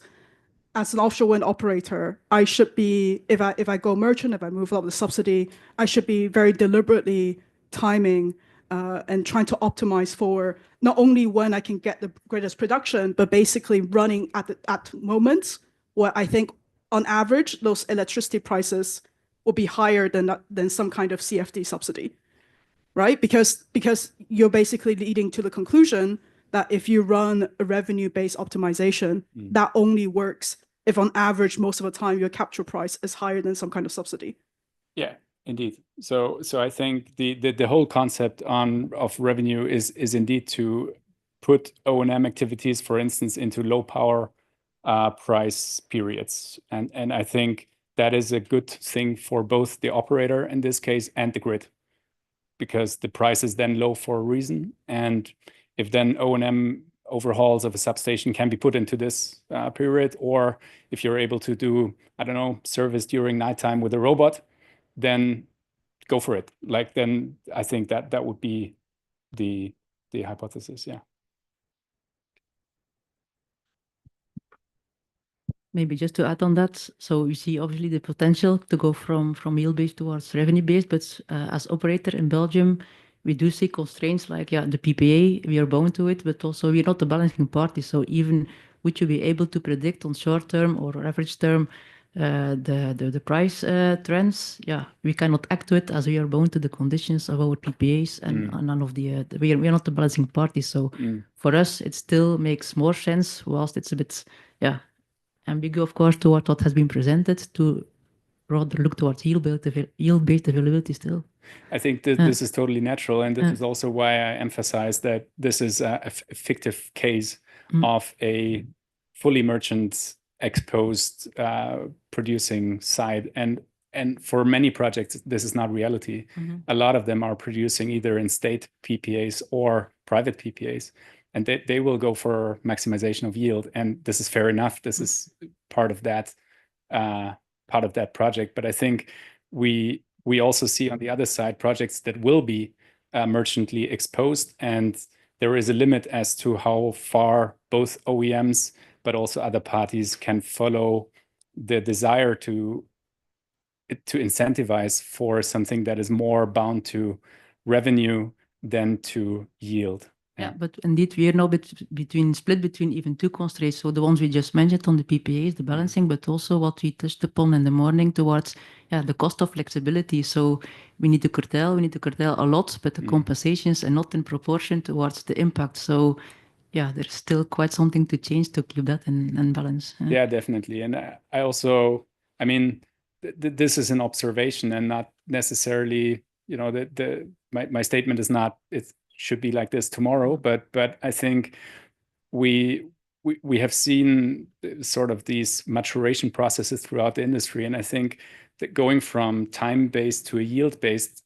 as an offshore wind operator, I should be, if I go merchant, if I move up the subsidy, I should be very deliberately timing and trying to optimize for not only when I can get the greatest production, but basically running at moments where I think on average those electricity prices will be higher than some kind of CFD subsidy, right? Because you're basically leading to the conclusion that if you run a revenue-based optimization, that only works if on average most of the time your capture price is higher than some kind of subsidy. Yeah, indeed. So I think the whole concept of revenue is indeed to put O&M activities, for instance, into low power price periods, and I think that is a good thing for both the operator in this case and the grid, because the price is then low for a reason, and if then O&M overhauls of a substation can be put into this period, or if you're able to do, I don't know, service during nighttime with a robot, then go for it. Like, then I think that would be the hypothesis, yeah. Maybe just to add on that, so you see obviously the potential to go from yield-based towards revenue-based, but as operator in Belgium, we do see constraints like, yeah, the PPA, we are bound to it, but also we're not the balancing party. So even would you be able to predict on short term or average term the price trends? Yeah, we cannot act to it as we are bound to the conditions of our PPAs and none of we are not the balancing party. So for us, it still makes more sense, whilst it's a bit, yeah, ambiguous, of course, to what has been presented, to rather look towards yield-based availability still. I think this is totally natural, and this is also why I emphasize that this is a fictive case of a fully merchant exposed producing side, and for many projects this is not reality. A lot of them are producing either in state PPAs or private PPAs, and they will go for maximization of yield, and this is fair enough. This is part of that project. But I think we also see on the other side projects that will be merchantly exposed, and there is a limit as to how far both OEMs but also other parties can follow the desire to incentivize for something that is more bound to revenue than to yield. Yeah, but indeed we are now split between even two constraints. So the ones we just mentioned on the PPAs, the balancing, but also what we touched upon in the morning towards the cost of flexibility. So we need to curtail a lot, but the compensations are not in proportion towards the impact. So yeah, there's still quite something to change to keep that in balance. Yeah, definitely. And I also, I mean, this is an observation and not necessarily, you know, my statement is not it should be like this tomorrow, but I think we have seen sort of these maturation processes throughout the industry, and I think that going from time-based to a yield-based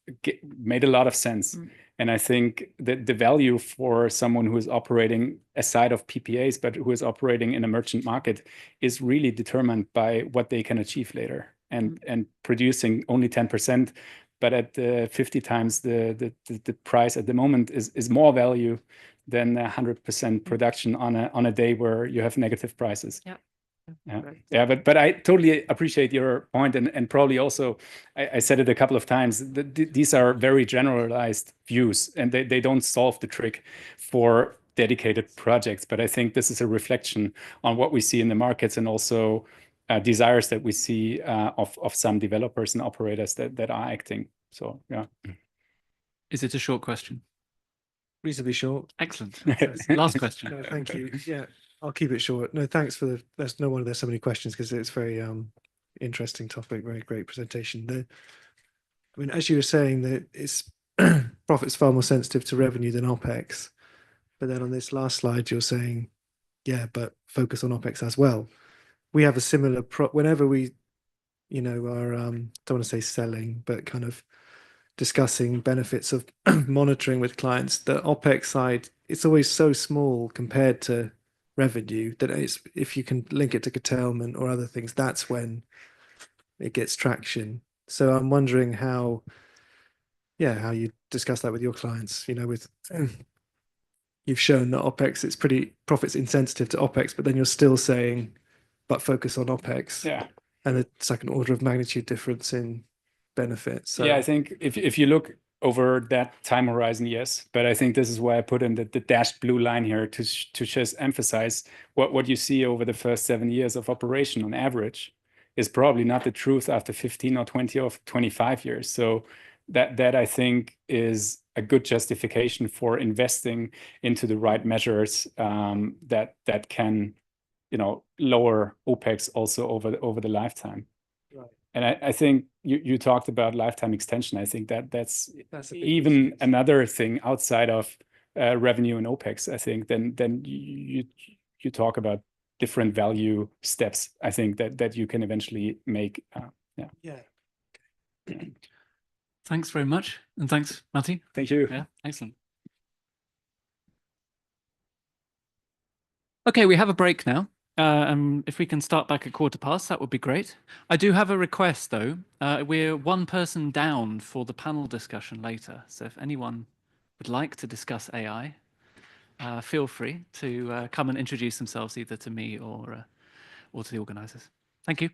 made a lot of sense. And I think that the value for someone who is operating aside of PPAs, but who is operating in a merchant market, is really determined by what they can achieve later. And producing only 10%, but at 50 times the price at the moment is more value than 100% production on a day where you have negative prices. Yeah. Yeah, but I totally appreciate your point, and probably also I said it a couple of times. These are very generalized views, and they don't solve the trick for dedicated projects. But I think this is a reflection on what we see in the markets, and also desires that we see of some developers and operators that are acting. So yeah. Is it a short question? Reasonably short. Excellent. Last question. No, thank you. Yeah, I'll keep it short. No, thanks for there's no wonder there's so many questions, because it's very interesting topic, very great presentation. I mean, as you were saying, that it's profit's far more sensitive to revenue than OpEx. But then on this last slide, you're saying, yeah, but focus on OpEx as well. We have a similar whenever we are don't want to say selling, but kind of discussing benefits of monitoring with clients, the OpEx side, it's always so small compared to revenue that if you can link it to curtailment or other things, that's when it gets traction. So I'm wondering how you discuss that with your clients, with you've shown that OpEx, it's pretty profits insensitive to OpEx, but then you're still saying, but focus on OpEx. Yeah. And it's like an order of magnitude difference in benefits. So Yeah, I think if you look over that time horizon, yes. But I think this is why I put in the dashed blue line here to just emphasize what you see over the first 7 years of operation on average is probably not the truth after 15 or 20 or 25 years. So that I think is a good justification for investing into the right measures that can, lower OpEx also over the lifetime. Right. And I think you talked about lifetime extension. I think that's a big even another thing outside of revenue and OpEx. I think then you talk about different value steps. I think that you can eventually make. Yeah. Thanks very much, and thanks, Matti. Thank you. Yeah, excellent. Okay, we have a break now. If we can start back at past, that would be great. I do have a request, though. We're one person down for the panel discussion later. So if anyone would like to discuss AI, feel free to come and introduce themselves either to me or to the organizers. Thank you.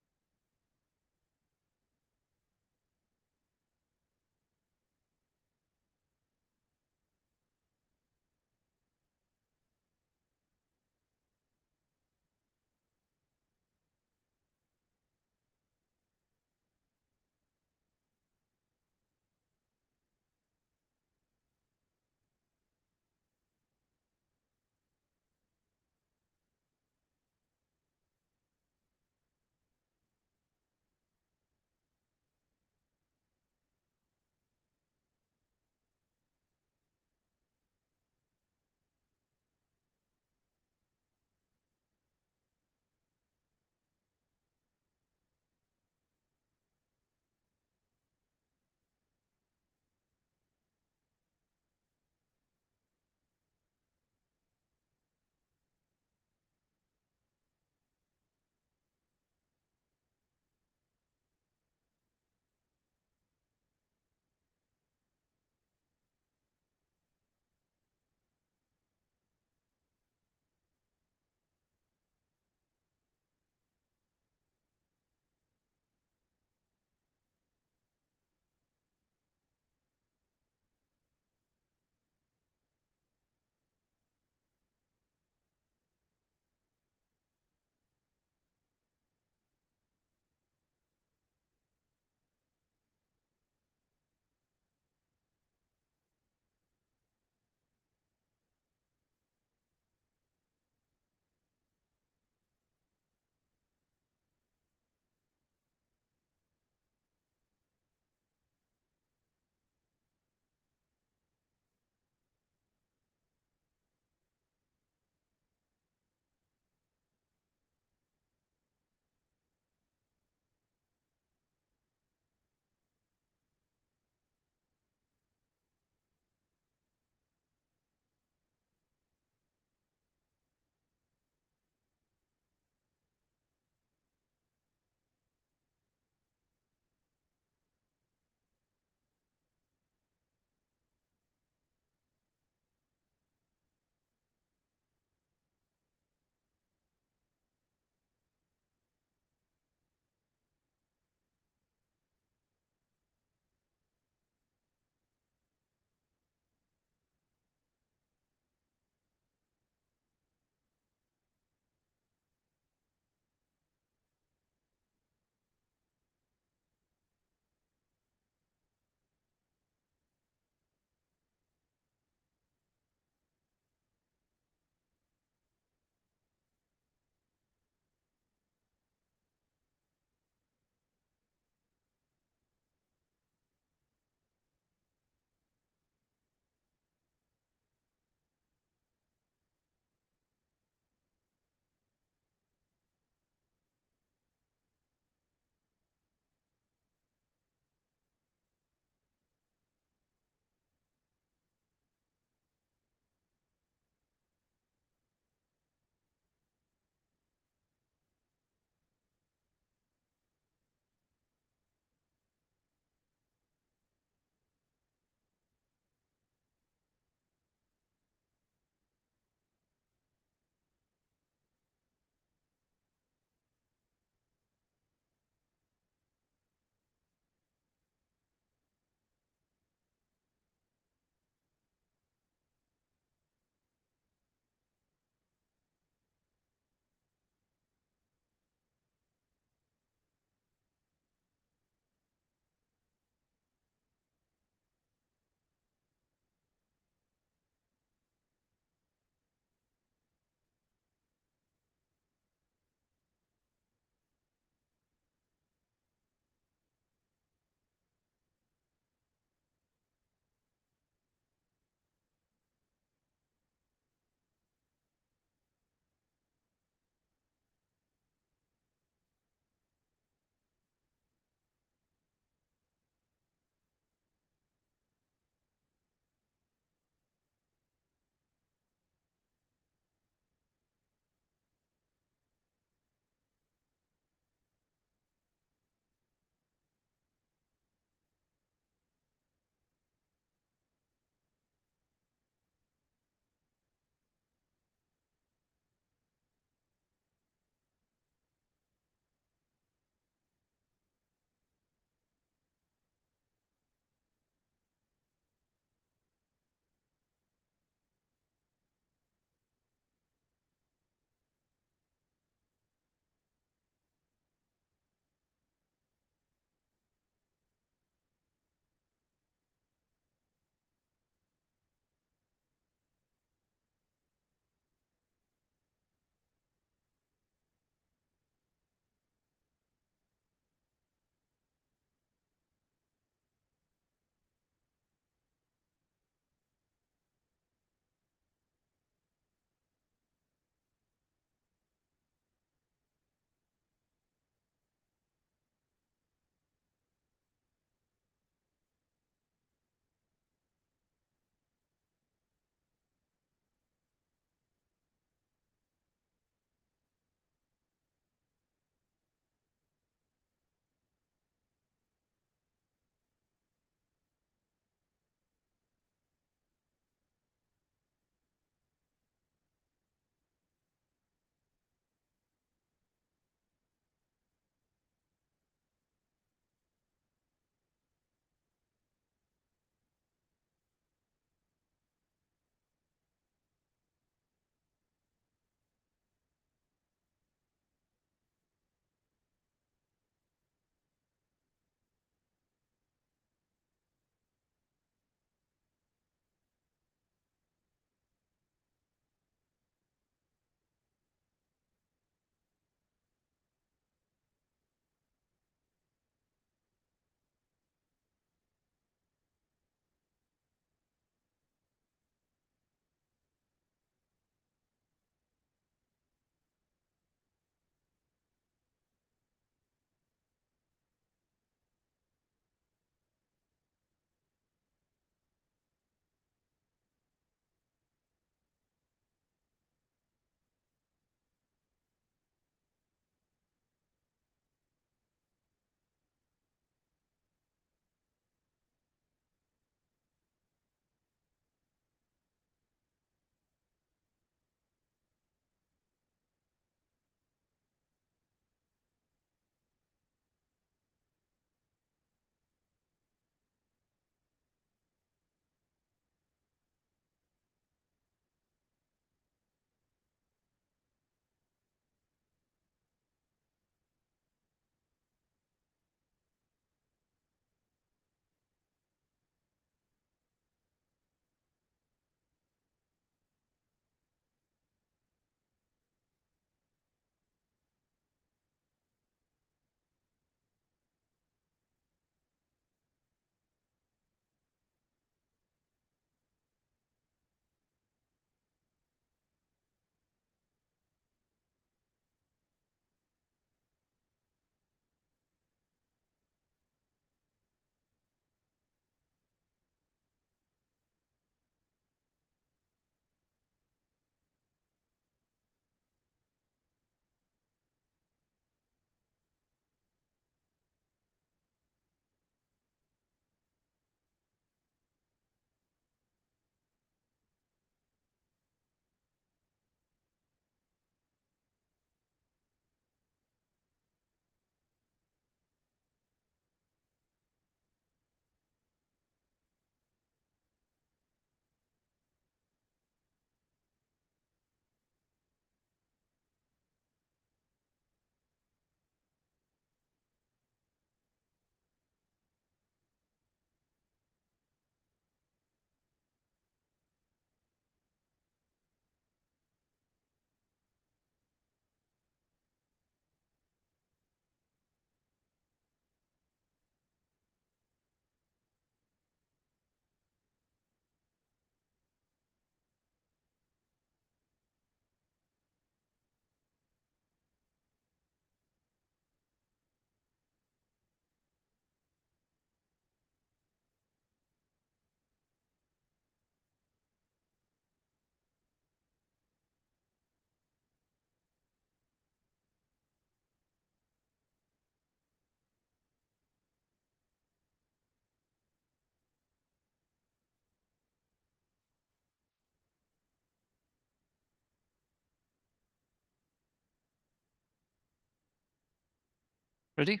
Ready?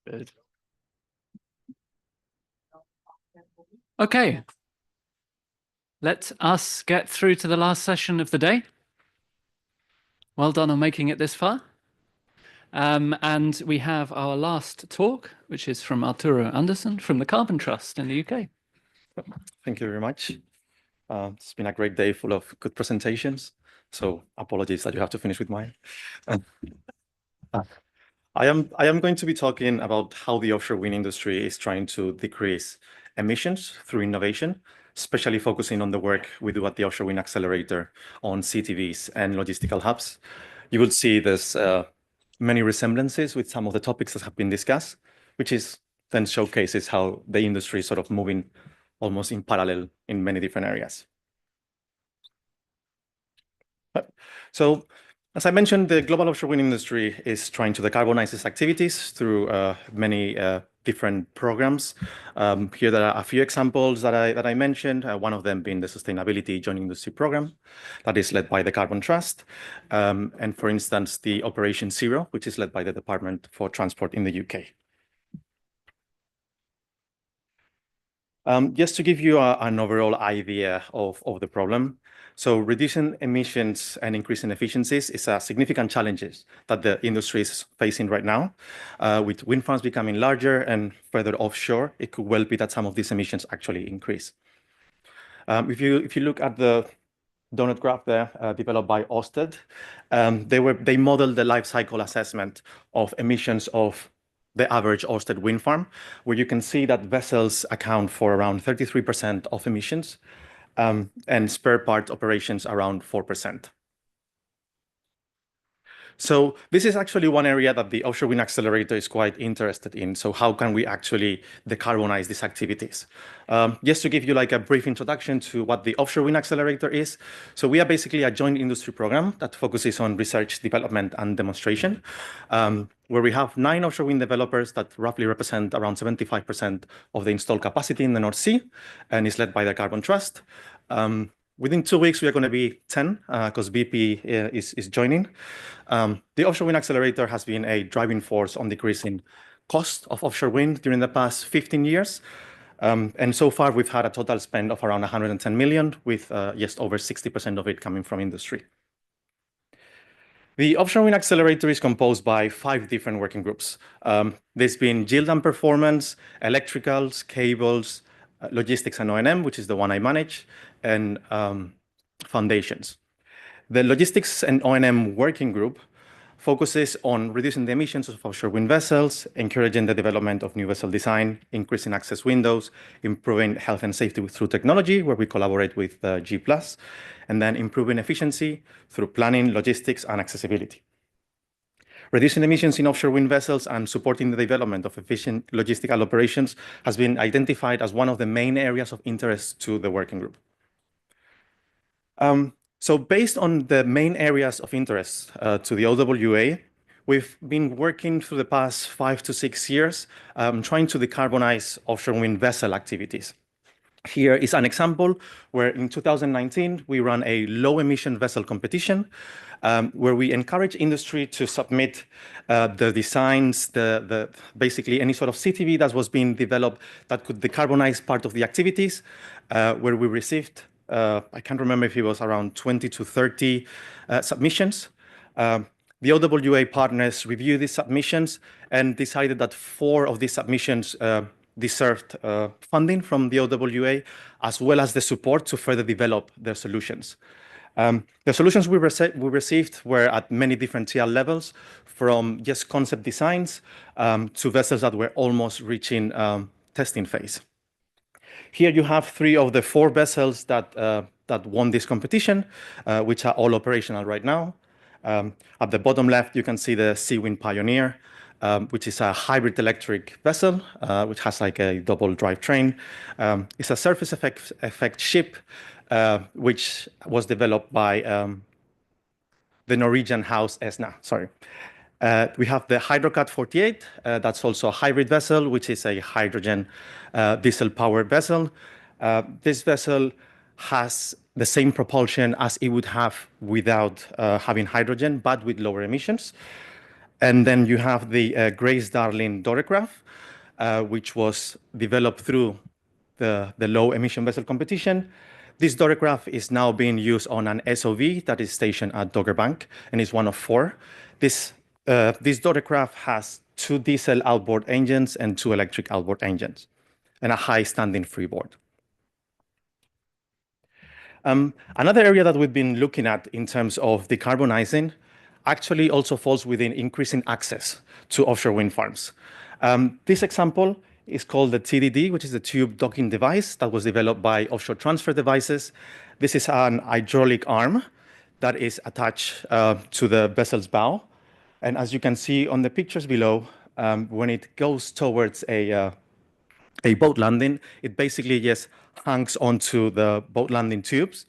Good. Okay. Let us get through to the last session of the day. Well done on making it this far. And we have our last talk, which is from Arturo Anderson from the Carbon Trust in the UK. Thank you very much. It's been a great day full of good presentations. So apologies that you have to finish with mine. I am going to be talking about how the offshore wind industry is trying to decrease emissions through innovation, especially focusing on the work we do at the Offshore Wind Accelerator on CTVs and logistical hubs. You will see there's many resemblances with some of the topics that have been discussed, which is then showcases how the industry is sort of moving almost in parallel in many different areas. So, as I mentioned, the global offshore wind industry is trying to decarbonize its activities through many different programs. Here there are a few examples that I mentioned, one of them being the Sustainability Joint Industry Program that is led by the Carbon Trust. And for instance, the Operation Zero, which is led by the Department for Transport in the UK. Just to give you an overall idea of the problem. So reducing emissions and increasing efficiencies is a significant challenge that the industry is facing right now. With wind farms becoming larger and further offshore, it could well be that some of these emissions actually increase. If you look at the donut graph there developed by Ørsted, they modeled the life cycle assessment of emissions of the average Ørsted wind farm, where you can see that vessels account for around 33% of emissions, and spare part operations around 4%. So this is actually one area that the Offshore Wind Accelerator is quite interested in. So how can we actually decarbonize these activities? Just to give you like a brief introduction to what the Offshore Wind Accelerator is. So we are basically a joint industry program that focuses on research, development, and demonstration, where we have 9 offshore wind developers that roughly represent around 75% of the installed capacity in the North Sea, and is led by the Carbon Trust. Within 2 weeks, we are going to be 10 because BP is joining. The Offshore Wind Accelerator has been a driving force on decreasing cost of offshore wind during the past 15 years. And so far, we've had a total spend of around 110 million, with just over 60% of it coming from industry. The Offshore Wind Accelerator is composed by 5 different working groups. There's been yield and performance, electricals, cables, logistics and O&M, which is the one I manage, and foundations. The logistics and O&M working group focuses on reducing the emissions of offshore wind vessels, encouraging the development of new vessel design, increasing access windows, improving health and safety through technology, where we collaborate with G+, and then improving efficiency through planning, logistics, and accessibility. Reducing emissions in offshore wind vessels and supporting the development of efficient logistical operations has been identified as one of the main areas of interest to the working group. So based on the main areas of interest to the OWA, we've been working through the past 5 to 6 years trying to decarbonize offshore wind vessel activities. Here is an example where in 2019, we ran a low emission vessel competition where we encourage industry to submit the designs, basically any sort of CTV that was being developed that could decarbonize part of the activities, where we received, I can't remember if it was around 20 to 30 submissions. The OWA partners reviewed these submissions and decided that 4 of these submissions deserved funding from the OWA, as well as the support to further develop their solutions. The solutions we received were at many different tier levels, from just concept designs to vessels that were almost reaching testing phase. Here you have 3 of the 4 vessels that won this competition, which are all operational right now. At the bottom left, you can see the Seawind Pioneer, which is a hybrid electric vessel, which has like a double drivetrain. It's a surface effect ship, which was developed by the Norwegian house Esna. Sorry. We have the Hydrocat 48. That's also a hybrid vessel, which is a hydrogen diesel-powered vessel. This vessel has the same propulsion as it would have without having hydrogen, but with lower emissions. And then you have the Grace Darling Dodercraft, which was developed through the low emission vessel competition. This Dodercraft is now being used on an SOV that is stationed at Dogger Bank and is one of 4. This Dodercraft has 2 diesel outboard engines and 2 electric outboard engines and a high standing freeboard. Another area that we've been looking at in terms of decarbonizing actually also falls within increasing access to offshore wind farms. This example is called the TDD, which is the tube docking device that was developed by Offshore Transfer Devices. This is an hydraulic arm that is attached to the vessel's bow. And as you can see on the pictures below, when it goes towards a boat landing, it basically just hangs onto the boat landing tubes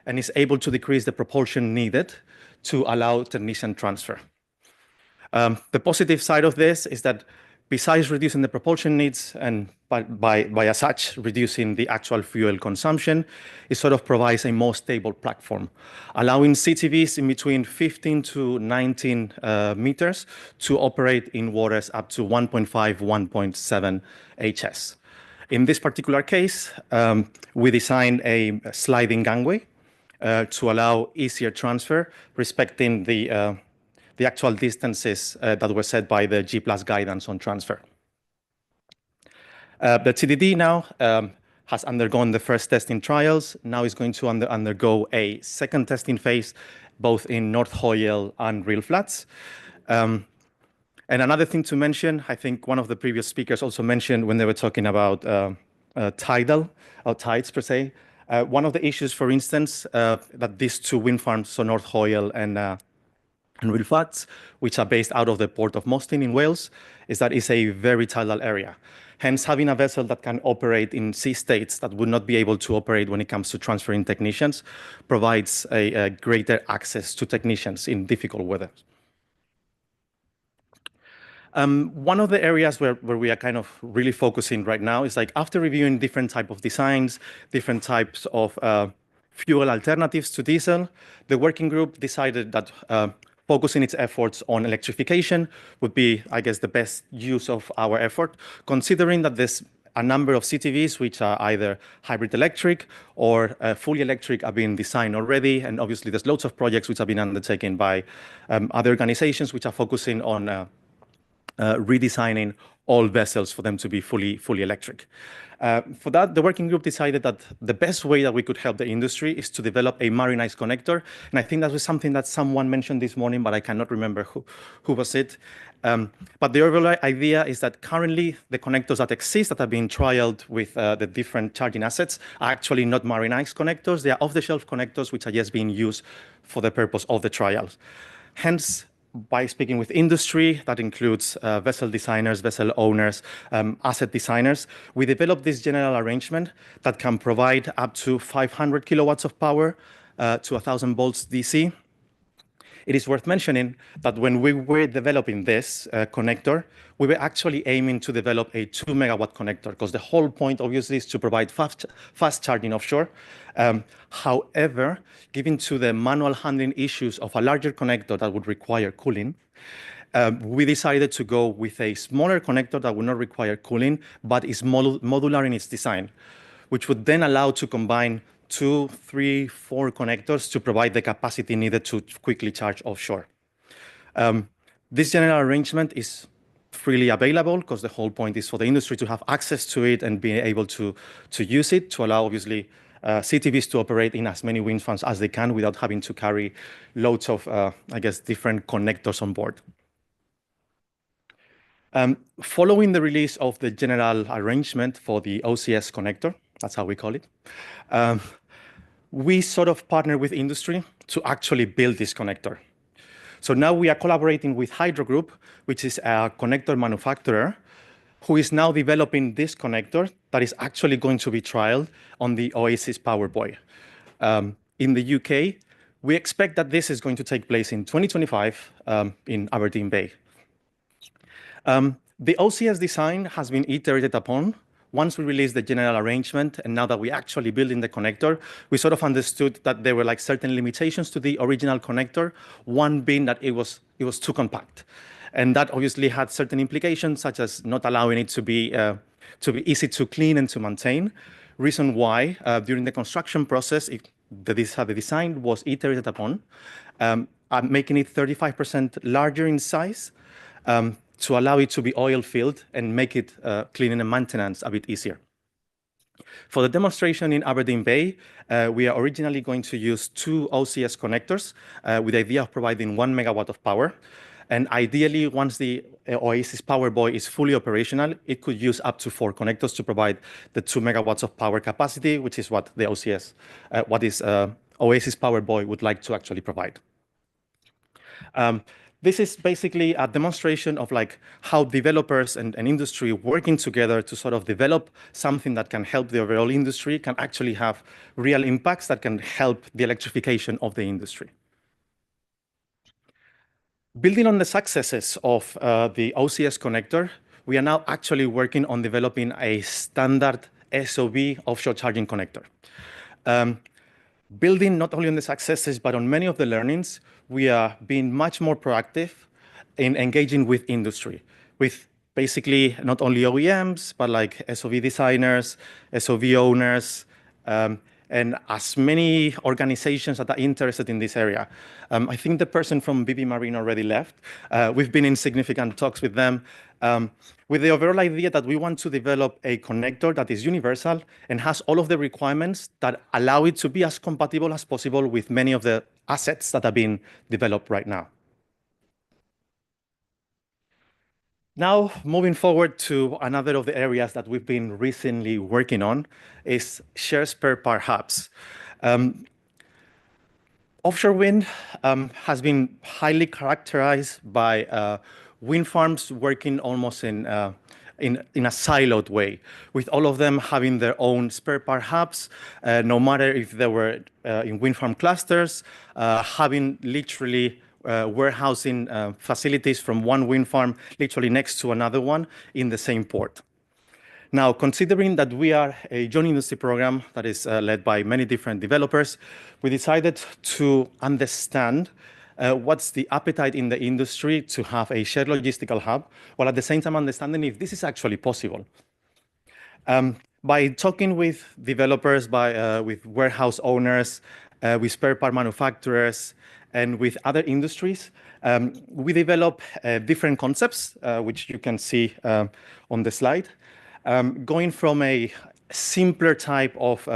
and is able to decrease the propulsion needed to allow technician transfer. The positive side of this is that besides reducing the propulsion needs and by as such reducing the actual fuel consumption, it sort of provides a more stable platform, allowing CTVs in between 15 to 19 meters to operate in waters up to 1.5, 1.7 HS. In this particular case, we designed a sliding gangway to allow easier transfer, respecting the actual distances that were set by the G+ guidance on transfer. The TDD now has undergone the first testing trials. Now it's going to undergo a second testing phase, both in North Hoyle and Real Flats. And another thing to mention, I think one of the previous speakers also mentioned when they were talking about tidal or tides per se. One of the issues, for instance, that these 2 wind farms, so North Hoyle and Real Flats, which are based out of the port of Mostyn in Wales, is that it's a very tidal area. Hence, having a vessel that can operate in sea states that would not be able to operate when it comes to transferring technicians provides a greater access to technicians in difficult weather. One of the areas where we are kind of really focusing right now is like after reviewing different type of designs, different types of fuel alternatives to diesel, the working group decided that focusing its efforts on electrification would be, I guess, the best use of our effort, considering that there's a number of CTVs which are either hybrid electric or fully electric are being designed already. And obviously there's lots of projects which have been undertaken by other organizations which are focusing on redesigning all vessels for them to be fully electric. For that, the working group decided that the best way that we could help the industry is to develop a marinized connector. And I think that was something that someone mentioned this morning, but I cannot remember who was it. But the overall idea is that currently the connectors that exist that are being trialed with the different charging assets are actually not marinized connectors. They are off-the-shelf connectors which are just being used for the purpose of the trials. Hence, by speaking with industry, that includes vessel designers, vessel owners, asset designers, we developed this general arrangement that can provide up to 500 kilowatts of power to 1,000 volts DC. It is worth mentioning that when we were developing this connector, we were actually aiming to develop a 2 megawatt connector because the whole point obviously is to provide fast charging offshore. However, given to the manual handling issues of a larger connector that would require cooling, we decided to go with a smaller connector that would not require cooling, but is modular in its design, which would then allow to combine 2, 3, 4 connectors to provide the capacity needed to quickly charge offshore. This general arrangement is freely available because the whole point is for the industry to have access to it and be able to use it to allow, obviously, CTVs to operate in as many wind farms as they can without having to carry loads of, I guess, different connectors on board. Following the release of the general arrangement for the OCS connector, that's how we call it, we sort of partner with industry to actually build this connector. So now we are collaborating with Hydro Group, which is a connector manufacturer, who is now developing this connector that is actually going to be trialed on the Oasis Powerboy. In the UK, we expect that this is going to take place in 2025 in Aberdeen Bay. The OCS design has been iterated upon. Once we released the general arrangement, and now that we're actually building the connector, we sort of understood that there were like certain limitations to the original connector, one being that it was too compact. And that obviously had certain implications, such as not allowing it to be easy to clean and to maintain. Reason why, during the construction process, the design was iterated upon, making it 35% larger in size to allow it to be oil-filled and make it cleaning and maintenance a bit easier. For the demonstration in Aberdeen Bay, we are originally going to use 2 OCS connectors with the idea of providing 1 megawatt of power. And ideally, once the Oasis Power Buoy is fully operational, it could use up to 4 connectors to provide the 2 megawatts of power capacity, which is what the Oasis Power Buoy would like to actually provide. This is basically a demonstration of like how developers and industry working together to sort of develop something that can help the overall industry can actually have real impacts that can help the electrification of the industry. Building on the successes of the OCS connector, we are now actually working on developing a standard SOV offshore charging connector. Building not only on the successes, but on many of the learnings, we are being much more proactive in engaging with industry, with basically not only OEMs, but like SOV designers, SOV owners, and as many organizations that are interested in this area. I think the person from BB Marine already left. We've been in significant talks with them, with the overall idea that we want to develop a connector that is universal and has all of the requirements that allow it to be as compatible as possible with many of the assets that are being developed right now. Now, moving forward to another of the areas that we've been recently working on is shared spare part hubs. Offshore wind has been highly characterized by wind farms working almost in a siloed way, with all of them having their own spare part hubs, no matter if they were in wind farm clusters, having literally warehousing facilities from one wind farm literally next to another one in the same port. Now, considering that we are a joint industry program that is led by many different developers, we decided to understand what's the appetite in the industry to have a shared logistical hub, while at the same time understanding if this is actually possible. By talking with developers, with warehouse owners, with spare part manufacturers, and with other industries, we develop different concepts, which you can see on the slide, going from a simpler type of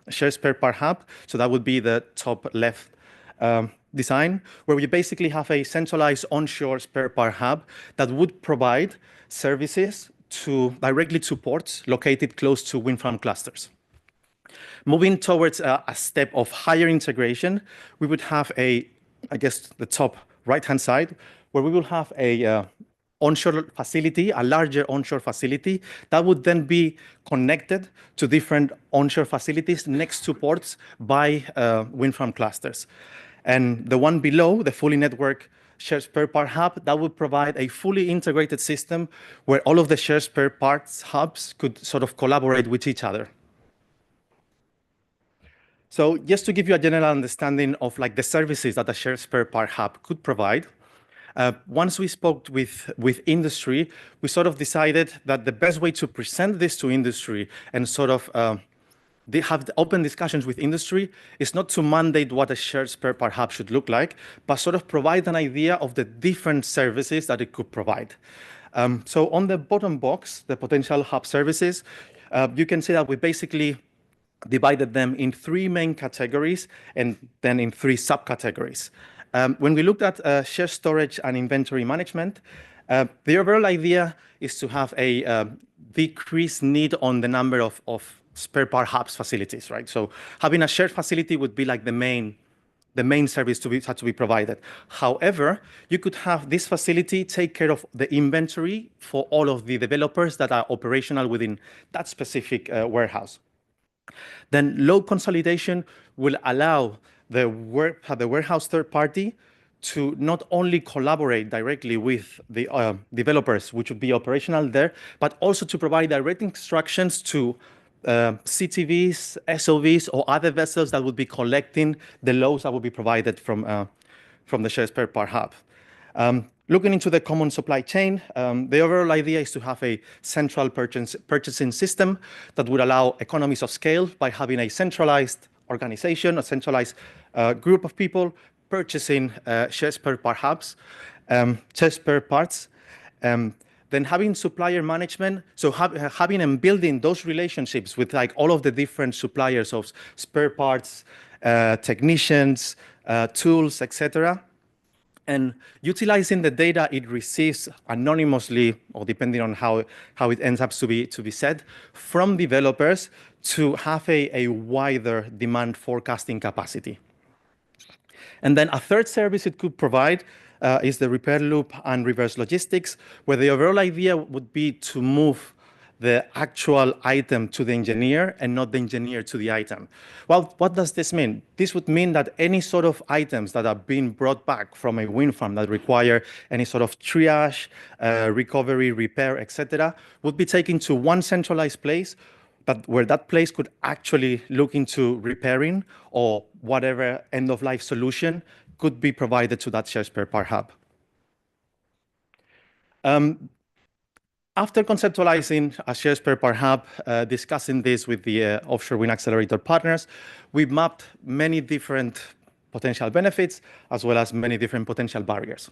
shared spare part hub, so that would be the top left design, where we basically have a centralized onshore spare part hub that would provide services directly to ports located close to wind farm clusters. Moving towards a step of higher integration, we would have I guess the top right-hand side, where we will have a onshore facility, a larger onshore facility that would then be connected to different onshore facilities next to ports by wind farm clusters. And the one below, the fully networked shared spare part hub, that would provide a fully integrated system where all of the shared spare parts hubs could sort of collaborate with each other. So just to give you a general understanding of like the services that a shared spare part hub could provide, once we spoke with industry, we sort of decided that the best way to present this to industry and sort of have the open discussions with industry is not to mandate what a shared spare part hub should look like, but sort of provide an idea of the different services that it could provide. So on the bottom box, the potential hub services, you can see that we basically divided them in 3 main categories and then in 3 subcategories. When we looked at shared storage and inventory management, the overall idea is to have a decreased need on the number of spare part hubs facilities, right? So having a shared facility would be like the main service had to be provided. However, you could have this facility take care of the inventory for all of the developers that are operational within that specific warehouse. Then low consolidation will allow the warehouse third party to not only collaborate directly with the developers, which would be operational there, but also to provide direct instructions to CTVs, SOVs, or other vessels that would be collecting the loads that would be provided from the shared spare part hub. Looking into the common supply chain, the overall idea is to have a central purchasing system that would allow economies of scale by having a centralized organization, a centralized group of people purchasing shared spare part hubs, shared spare parts, then having supplier management, so having and building those relationships with like all of the different suppliers of spare parts, technicians, tools, etc. And utilizing the data it receives anonymously, or depending on how it ends up to be said, from developers to have a wider demand forecasting capacity. And then a third service it could provide is the repair loop and reverse logistics, where the overall idea would be to move the actual item to the engineer and not the engineer to the item. Well, what does this mean? This would mean that any sort of items that are being brought back from a wind farm that require any sort of triage, recovery, repair, etc., would be taken to one centralized place, but where that place could actually look into repairing or whatever end-of-life solution could be provided to that shared spare part hub. After conceptualizing a shared spare part hub, discussing this with the offshore wind accelerator partners, we mapped many different potential benefits as well as many different potential barriers.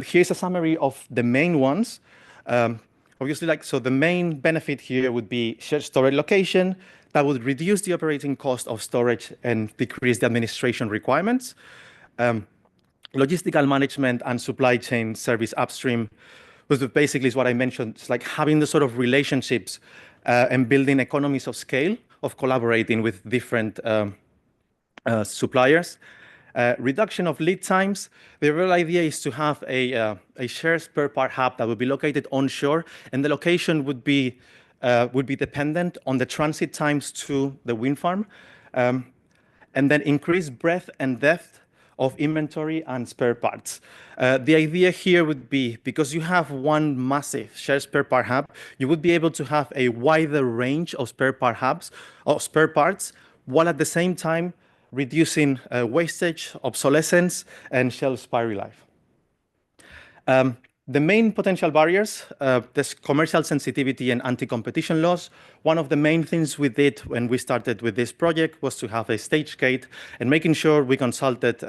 Here's a summary of the main ones. Obviously, so the main benefit here would be shared storage location that would reduce the operating cost of storage and decrease the administration requirements. Logistical management and supply chain service upstream, which basically is what I mentioned. It's like having the sort of relationships and building economies of scale of collaborating with different suppliers. Reduction of lead times. The real idea is to have a shared spare part hub that would be located onshore, and the location would be dependent on the transit times to the wind farm, and then increase breadth and depth of inventory and spare parts. The idea here would be, because you have one massive shared spare part hub, you would be able to have a wider range of spare part hubs, of spare parts, while at the same time reducing wastage, obsolescence, and shelf expiry life. The main potential barriers, there's commercial sensitivity and anti-competition laws. One of the main things we did when we started with this project was to have a stage gate and making sure we consulted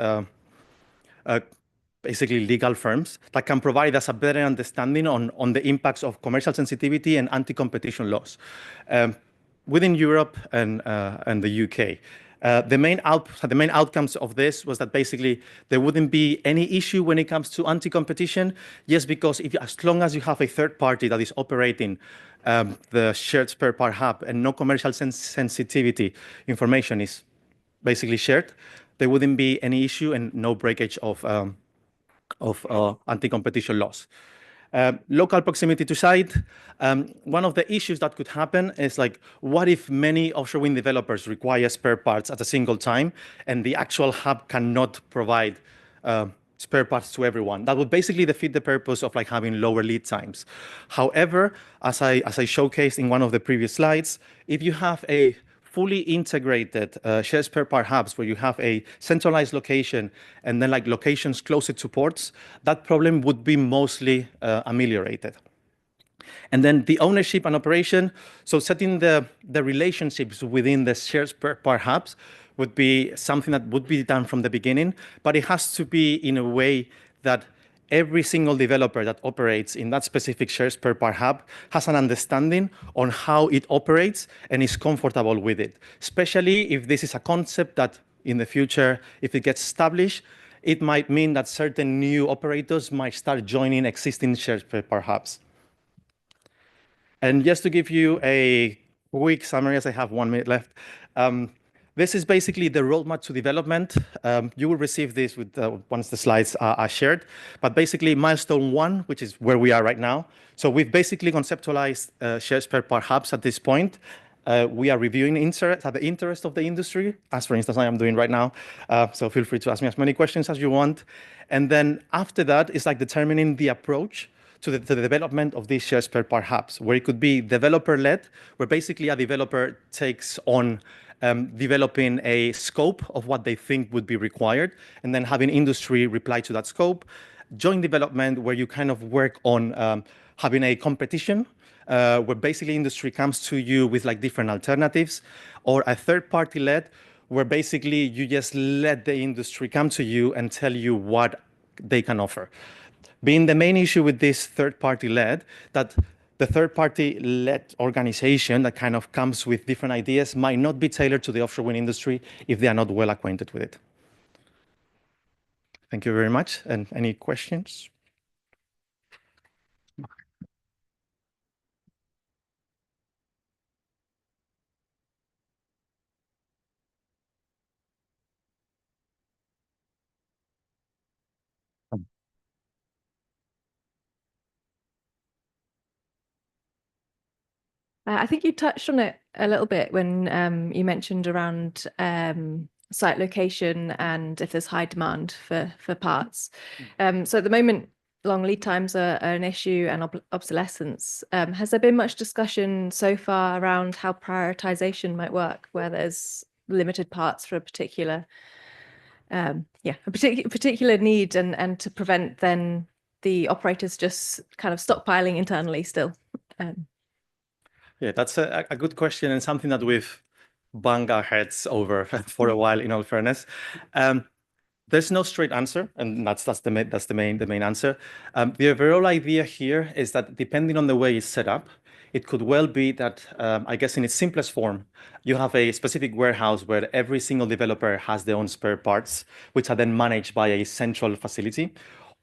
basically legal firms that can provide us a better understanding on the impacts of commercial sensitivity and anti-competition laws within Europe and the UK. The main outcomes of this was that basically there wouldn't be any issue when it comes to anti-competition, just because as long as you have a third party that is operating the shared spare part hub and no commercial sensitivity information is basically shared, there wouldn't be any issue and no breakage of anti-competition laws. Local proximity to site. One of the issues that could happen is like, what if many offshore wind developers require spare parts at a single time and the actual hub cannot provide spare parts to everyone? That would basically defeat the purpose of like having lower lead times. However, as I showcased in one of the previous slides, if you have a fully integrated shared spare part hubs where you have a centralized location and then like locations closer to ports, that problem would be mostly ameliorated. And then the ownership and operation, so setting the relationships within the shared spare part hubs would be something that would be done from the beginning, but it has to be in a way that every single developer that operates in that specific shared spare part hub has an understanding on how it operates and is comfortable with it, especially if this is a concept that in the future, if it gets established, it might mean that certain new operators might start joining existing shared spare part hubs. And just to give you a quick summary, as I have 1 minute left, this is basically the roadmap to development. You will receive this with once the slides are shared. But basically, milestone 1, which is where we are right now. So we've basically conceptualized shared spare part hubs at this point. We are reviewing the interest of the industry, as for instance I am doing right now. So feel free to ask me as many questions as you want. And then after that, it's like determining the approach to the development of these shared spare part hubs, where it could be developer-led, where basically a developer takes on developing a scope of what they think would be required, and then having industry reply to that scope. joint development where you kind of work on having a competition where basically industry comes to you with like different alternatives, or a third party led where basically you just let the industry come to you and tell you what they can offer. Being the main issue with this third party led, that the third party led organization that kind of comes with different ideas might not be tailored to the offshore wind industry if they are not well acquainted with it. Thank you very much. And any questions? I think you touched on it a little bit when you mentioned around site location and if there's high demand for parts. So at the moment, long lead times are an issue and obsolescence. Has there been much discussion so far around how prioritization might work, where there's limited parts for a particular particular need, and to prevent then the operators just kind of stockpiling internally still? Yeah, that's a good question and something that we've banged our heads over for a while, in all fairness. There's no straight answer, and that's the main answer. The overall idea here is that depending on the way it's set up, it could well be that, I guess in its simplest form, you have a specific warehouse where every single developer has their own spare parts, which are then managed by a central facility.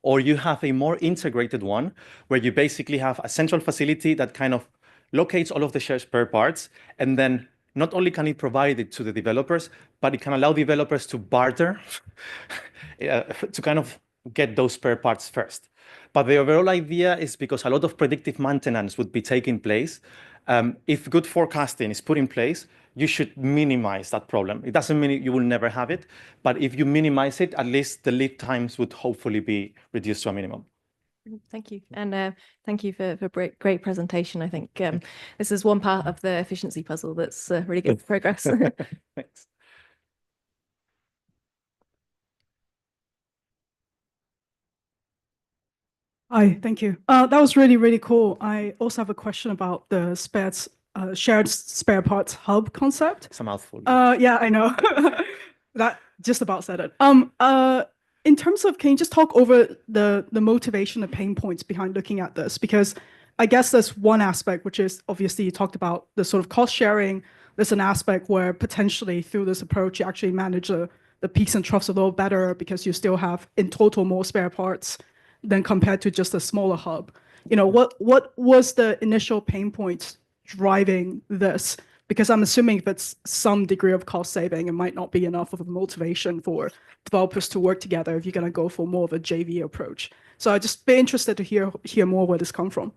Or you have a more integrated one where you basically have a central facility that kind of locates all of the shared spare parts, and then not only can it provide it to the developers, but it can allow developers to barter to kind of get those spare parts first. But the overall idea is because a lot of predictive maintenance would be taking place, if good forecasting is put in place, you should minimize that problem. It doesn't mean you will never have it, but if you minimize it, at least the lead times would hopefully be reduced to a minimum. Thank you. And thank you for great presentation. I think this is one part of the efficiency puzzle that's really good progress. Thanks. Hi, thank you. That was really, really cool. I also have a question about the shared spare parts hub concept. It's a mouthful. Yeah, I know. That just about said it. In terms of, can you just talk over the motivation and pain points behind looking at this? Because I guess there's one aspect, which is obviously you talked about the sort of cost sharing. There's an aspect where potentially through this approach, you actually manage the peaks and troughs a little better because you still have in total more spare parts than compared to just a smaller hub. You know, what was the initial pain points driving this? Because I'm assuming if it's some degree of cost saving, it might not be enough of a motivation for developers to work together if you're going to go for more of a JV approach. So I'd just be interested to hear more where this comes from.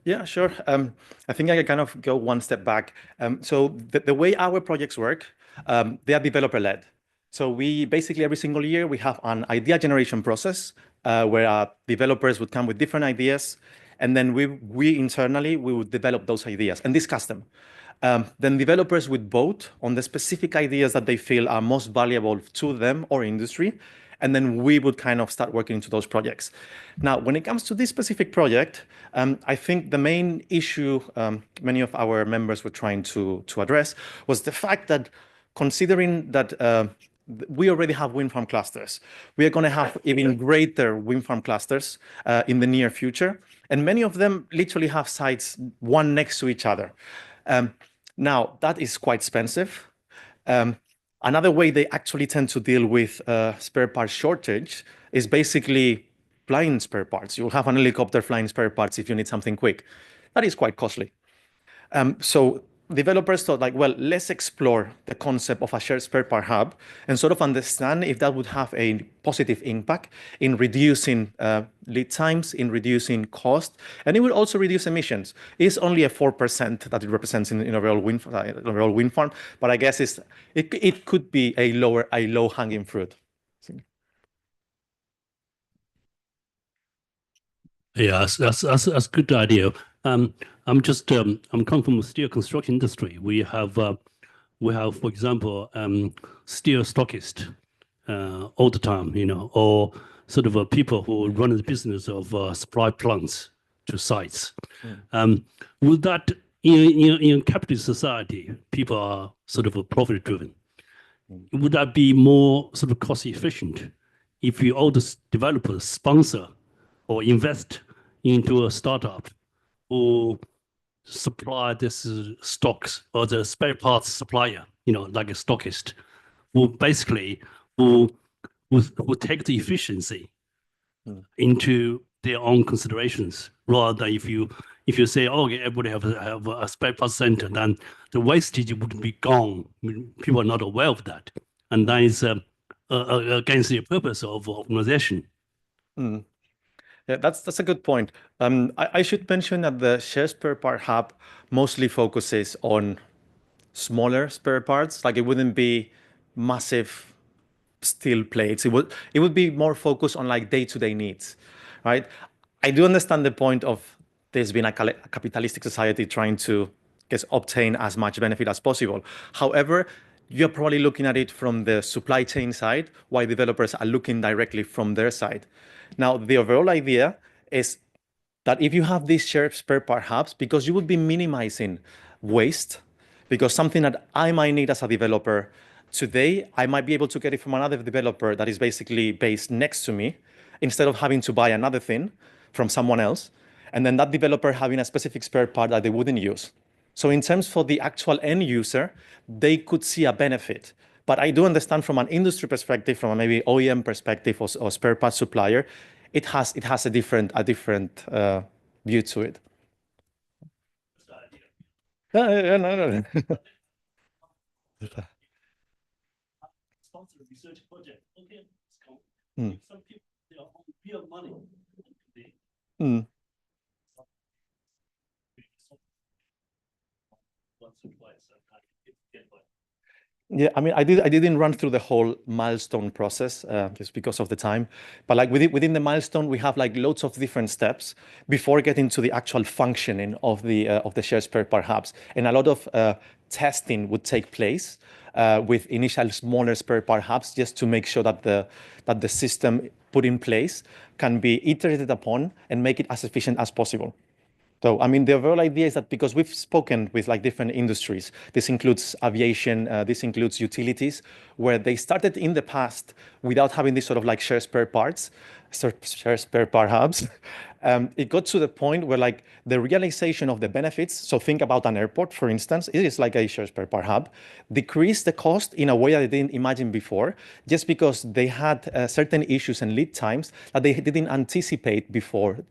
Yeah, sure. I think I can kind of go one step back. So the way our projects work, they are developer-led. So we basically every single year we have an idea generation process where developers would come with different ideas, and then we internally would develop those ideas and discuss them. Then developers would vote on the specific ideas that they feel are most valuable to them or industry, and then we would kind of start working into those projects. Now, when it comes to this specific project, I think the main issue many of our members were trying to address was the fact that considering that we already have wind farm clusters, we are going to have even greater wind farm clusters in the near future, and many of them literally have sites one next to each other. Now, that is quite expensive. Another way they actually tend to deal with spare parts shortage is basically flying spare parts. You'll have an helicopter flying spare parts if you need something quick. That is quite costly. So developers thought like, well, let's explore the concept of a shared spare part hub and sort of understand if that would have a positive impact in reducing lead times, in reducing cost, and it will also reduce emissions. It's only a 4% that it represents in overall wind farm, but I guess it could be a low-hanging fruit. Yeah, that's a good idea. I'm come from the steel construction industry. We have, for example, steel stockist all the time, you know, or sort of people who run the business of supply plants to sites. Would that in capitalist society, people are sort of profit driven. Would that be more sort of cost efficient if you all the developers sponsor or invest into a startup or supply this stocks or the spare parts supplier, like a stockist, who basically will take the efficiency into their own considerations, rather than if you say, oh, okay, everybody have a spare parts center, then the wastage would be gone. People are not aware of that, and that is against the purpose of organization. Yeah, that's a good point. I should mention that the Share Spare Part Hub mostly focuses on smaller spare parts. Like it wouldn't be massive steel plates. It would be more focused on like day-to-day needs, right? I do understand the point of this being a capitalistic society trying to obtain as much benefit as possible. However, you're probably looking at it from the supply chain side, while developers are looking directly from their side. Now, the overall idea is that if you have these shared spare part hubs, because you would be minimizing waste, because something that I might need as a developer today, I might be able to get it from another developer that is basically based next to me, instead of having to buy another thing from someone else, and then that developer having a specific spare part that they wouldn't use. So in terms for the actual end user, they could see a benefit. But I do understand from an industry perspective, from a maybe OEM perspective or spare part supplier, it has a different view to it. No. Sponsor research project. Okay, it's cool. Some people they are on real money. Yeah, I mean, I didn't run through the whole milestone process just because of the time. But like within the milestone, we have like loads of different steps before getting to the actual functioning of the shared spare part hubs, and a lot of testing would take place with initial smaller spare part hubs, just to make sure that the system put in place can be iterated upon and make it as efficient as possible. So, I mean, the overall idea is that because we've spoken with like different industries, this includes aviation, this includes utilities, where they started in the past without having this sort of like share spare part hubs. It got to the point where like the realization of the benefits, so think about an airport, for instance, it is like a share spare part hub, decreased the cost in a way that they didn't imagine before, just because they had certain issues and lead times that they didn't anticipate before.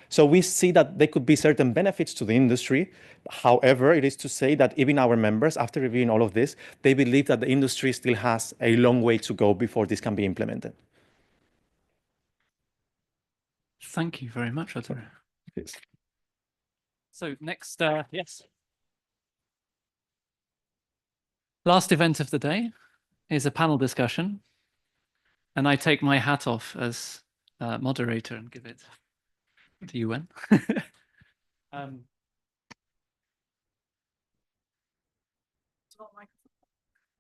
So we see that there could be certain benefits to the industry. However, it is to say that even our members, after reviewing all of this, they believe that the industry still has a long way to go before this can be implemented. Thank you very much, Arturo. Yes. So next, yes. Last event of the day is a panel discussion, and I take my hat off as moderator and give it to you, Wen.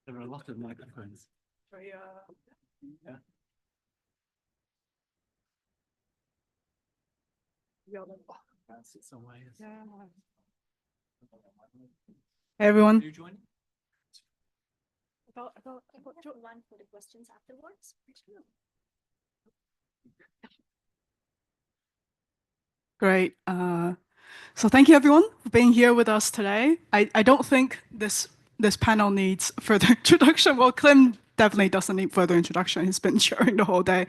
There are a lot of microphones. Yeah. Hey, everyone. About one for the questions afterwards. Great. So thank you everyone for being here with us today. I don't think this panel needs further introduction. Well, Clem definitely doesn't need further introduction. He's been sharing the whole day.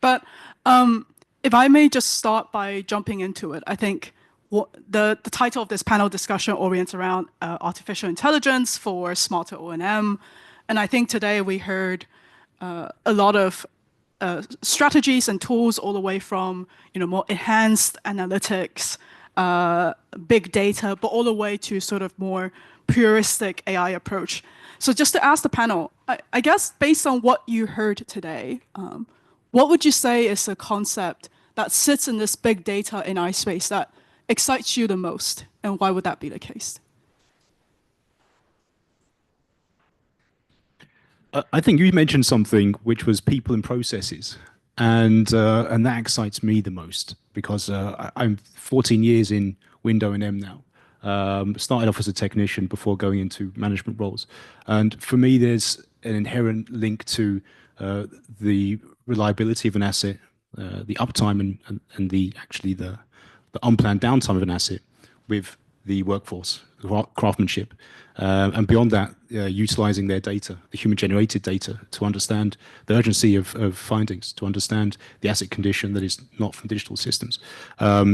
But if I may just start by jumping into it, I think what the title of this panel discussion orients around artificial intelligence for smarter O&M. And I think today we heard a lot of strategies and tools all the way from more enhanced analytics, big data, but all the way to sort of more puristic AI approach. So just to ask the panel, I guess based on what you heard today, what would you say is a concept that sits in this big data in AI space that excites you the most, and why would that be the case? I think you mentioned something which was people and processes. and that excites me the most because I'm 14 years in Window and M now. Started off as a technician before going into management roles, and for me, there's an inherent link to the reliability of an asset, the uptime, and the unplanned downtime of an asset with the workforce, craftsmanship, and beyond that, utilizing their data, the human-generated data, to understand the urgency of findings, to understand the asset condition that is not from digital systems.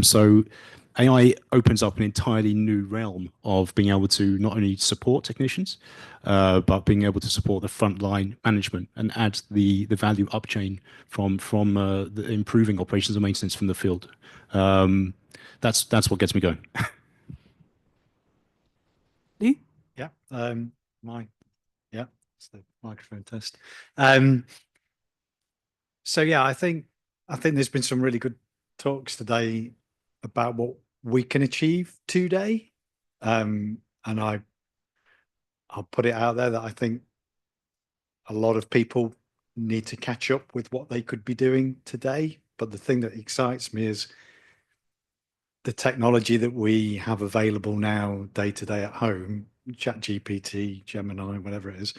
So AI opens up an entirely new realm of being able to not only support technicians, but being able to support the frontline management and add the value upchain from the improving operations and maintenance from the field. That's what gets me going. Lee? Yeah, it's the microphone test. So yeah, I think there's been some really good talks today about what we can achieve today, and I'll put it out there that I think a lot of people need to catch up with what they could be doing today. But the thing that excites me is the technology that we have available now day to day at home, ChatGPT, Gemini, whatever it is.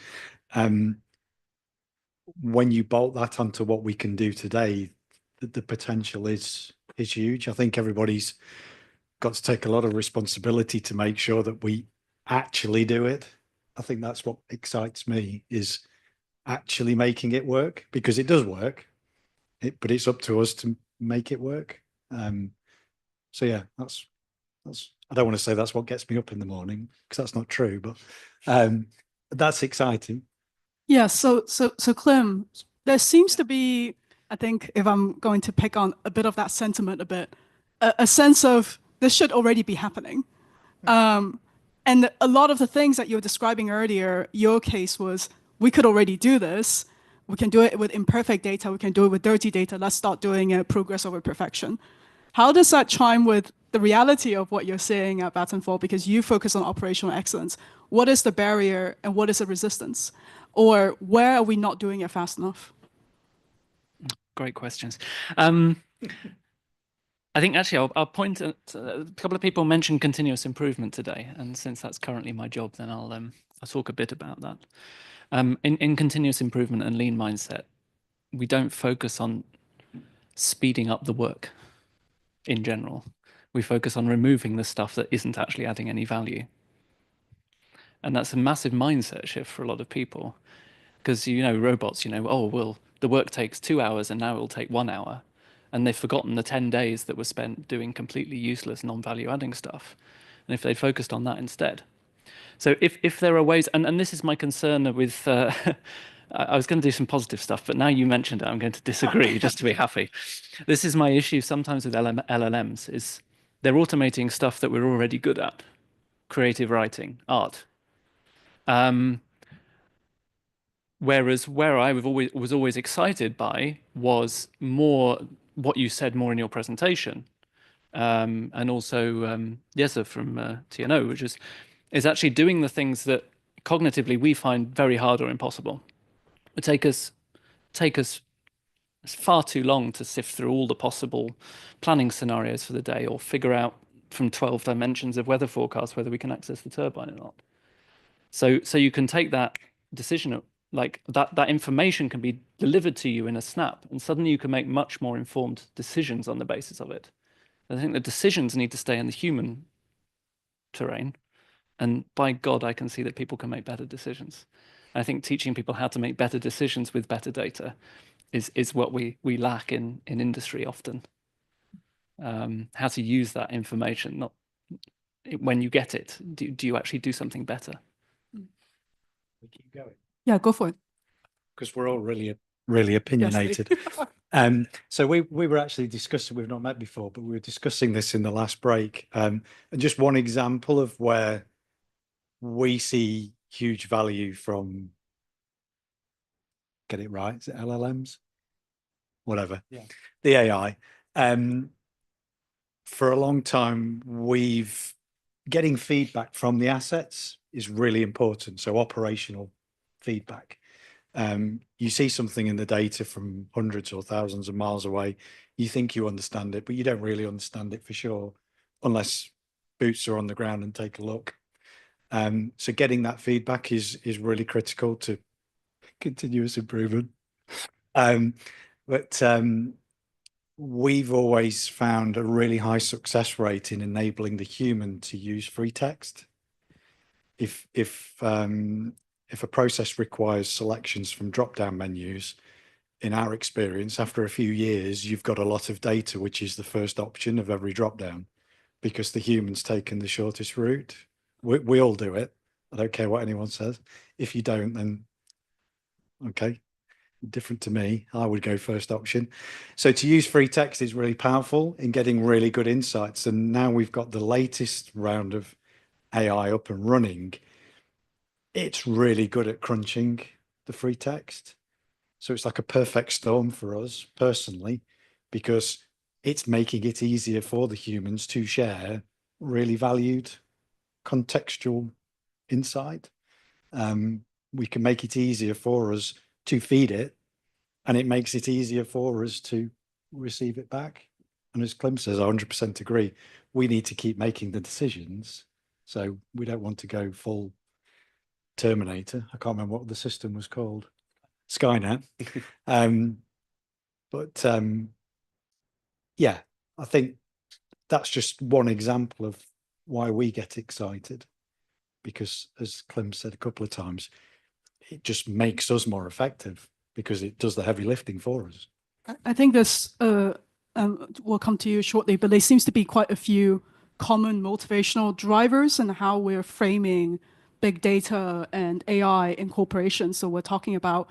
When you bolt that onto what we can do today, the potential is huge. I think everybody's got to take a lot of responsibility to make sure that we actually do it. I think that's what excites me, is actually making it work, because it does work, but it's up to us to make it work. So yeah, that's I don't want to say that's what gets me up in the morning, because that's not true, but that's exciting. Yeah, so Clem, there seems to be, I think, if I'm going to pick on a bit of that sentiment a bit, a sense of this should already be happening. And a lot of the things that you were describing earlier, your case was, we could already do this. We can do it with imperfect data. We can do it with dirty data. Let's start doing it, progress over perfection. How does that chime with the reality of what you're seeing at Vattenfall? Because you focus on operational excellence. What is the barrier and what is the resistance? Or where are we not doing it fast enough? Great questions. I think actually I'll point at a couple of people mentioned continuous improvement today, and since that's currently my job, then I'll talk a bit about that. In continuous improvement and lean mindset, we don't focus on speeding up the work in general. We focus on removing the stuff that isn't actually adding any value. And that's a massive mindset shift for a lot of people, because, robots, oh, well, the work takes 2 hours and now it'll take 1 hour. And they've forgotten the 10 days that were spent doing completely useless, non-value adding stuff. And if they focused on that instead. So if there are ways, and this is my concern with, I was going to do some positive stuff, but now you mentioned it, I'm going to disagree just to be happy. This is my issue sometimes with LLMs, is they're automating stuff that we're already good at. Creative writing, art. Whereas where I was always excited by was more what you said more in your presentation, and also Jesse from TNO, which is actually doing the things that cognitively we find very hard or impossible. It take us far too long to sift through all the possible planning scenarios for the day, or figure out from 12 dimensions of weather forecast whether we can access the turbine or not. So you can take that decision, like that information can be delivered to you in a snap, and suddenly you can make much more informed decisions on the basis of it. I think the decisions need to stay in the human terrain, and by God, I can see that people can make better decisions. I think teaching people how to make better decisions with better data is what we lack in industry often. How to use that information, not when you get it, do you actually do something better? We keep going. Yeah, go for it. Because we're all really opinionated. So we were actually discussing, we've not met before, but we were discussing this in the last break. And just one example of where we see huge value from, get it right, is it LLMs? Whatever. Yeah. The AI. For a long time, getting feedback from the assets is really important. So operational feedback. You see something in the data from hundreds or thousands of miles away, you think you understand it, but you don't really understand it for sure, unless boots are on the ground and take a look. So getting that feedback is really critical to continuous improvement. But we've always found a really high success rate in enabling the human to use free text. If a process requires selections from drop-down menus, in our experience, after a few years, you've got a lot of data, which is the first option of every drop-down, because the human's taken the shortest route. We all do it. I don't care what anyone says. If you don't, then okay, different to me. I would go first option. So to use free text is really powerful in getting really good insights. And now we've got the latest round of AI up and running. It's really good at crunching the free text. So it's like a perfect storm for us personally, because it's making it easier for the humans to share really valued contextual insight. We can make it easier for us to feed it, and it makes it easier for us to receive it back. And as Clem says, I 100% agree. We need to keep making the decisions. So we don't want to go full Terminator. I can't remember what the system was called. Skynet. Yeah, I think that's just one example of why we get excited, because as Clem said a couple of times, it just makes us more effective because it does the heavy lifting for us. I think this will come to you shortly, but there seems to be quite a few common motivational drivers in how we're framing big data and AI in corporations. So we're talking about,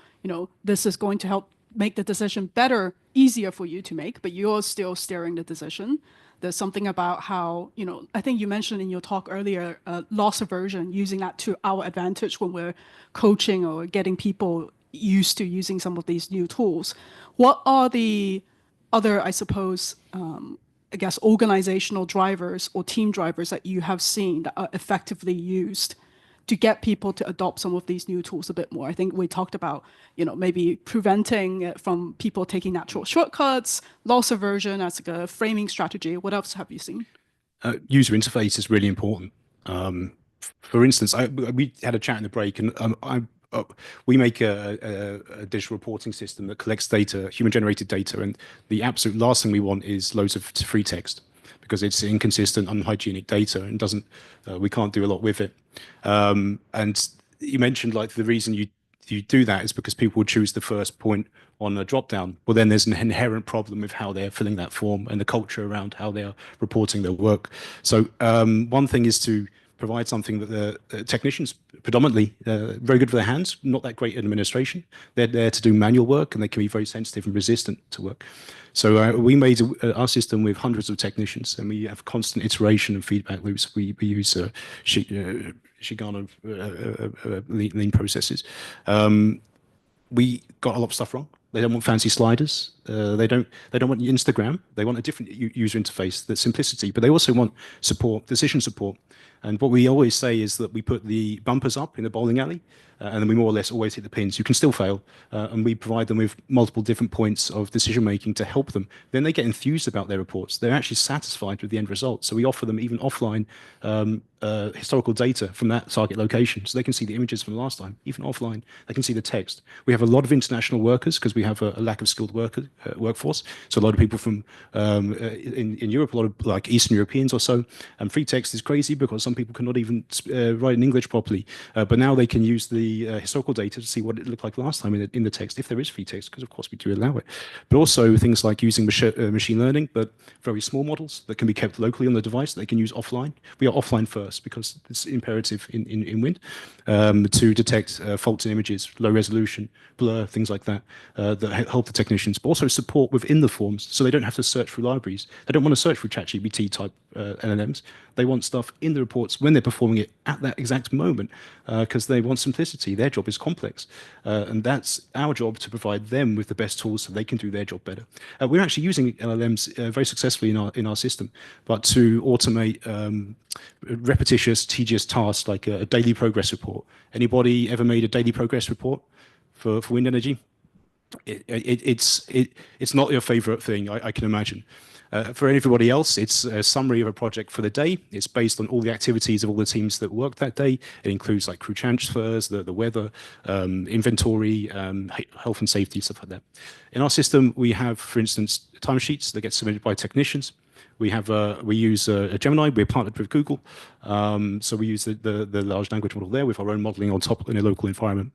this is going to help make the decision better, easier for you to make, but you're still steering the decision. There's something about how, I think you mentioned in your talk earlier, loss aversion, using that to our advantage when we're coaching or getting people used to using some of these new tools. What are the other, I suppose, organizational drivers or team drivers that you have seen that are effectively used to get people to adopt some of these new tools a bit more? I think we talked about, maybe preventing it from people taking natural shortcuts, loss aversion as like a framing strategy. What else have you seen? User interface is really important. For instance, we had a chat in the break, and we make a digital reporting system that collects data, human-generated data, and the absolute last thing we want is loads of free text, because it's inconsistent, unhygienic data, and doesn't. We can't do a lot with it. And you mentioned like the reason you do that is because people would choose the first point on a drop down. Well, then there's an inherent problem with how they're filling that form and the culture around how they are reporting their work. So one thing is to provide something that the technicians predominantly very good for their hands, not that great at administration. They're there to do manual work, and they can be very sensitive and resistant to work. So we made our system with hundreds of technicians, and we have constant iteration and feedback loops. We use Shigano lean processes. We got a lot of stuff wrong. They don't want fancy sliders. They don't want Instagram. They want a different user interface, the simplicity, but they also want support, decision support. And what we always say is that we put the bumpers up in the bowling alley, and then we more or less always hit the pins. You can still fail, and we provide them with multiple different points of decision making to help them. Then they get enthused about their reports. They're actually satisfied with the end result. So we offer them even offline historical data from that target location, so they can see the images from last time. Even offline, they can see the text. We have a lot of international workers because we have a lack of skilled workforce. So a lot of people from in Europe, a lot of like Eastern Europeans or so. And free text is crazy because some people cannot even write in English properly. But now they can use the historical data to see what it looked like last time in the text, if there is free text, because of course we do allow it. But also things like using machine learning, but very small models that can be kept locally on the device that they can use offline. We are offline first because it's imperative in Wind to detect faults in images, low resolution, blur, things like that, that help the technicians, but also support within the forms so they don't have to search through libraries. They don't want to search through ChatGPT type LLMs. They want stuff in the reports when they're performing it at that exact moment because they want simplicity. Their job is complex. And that's our job to provide them with the best tools so they can do their job better. We're actually using LLMs very successfully in our system, but to automate repetitious, tedious tasks like a daily progress report. Anybody ever made a daily progress report for wind energy. It's not your favorite thing, I can imagine. For everybody else, it's a summary of a project for the day. It's based on all the activities of all the teams that work that day. It includes like crew transfers, the weather, inventory, health and safety, stuff like that. In our system, we have, for instance, timesheets that get submitted by technicians. We use Gemini. We're partnered with Google, so we use the large language model there with our own modeling on top in a local environment.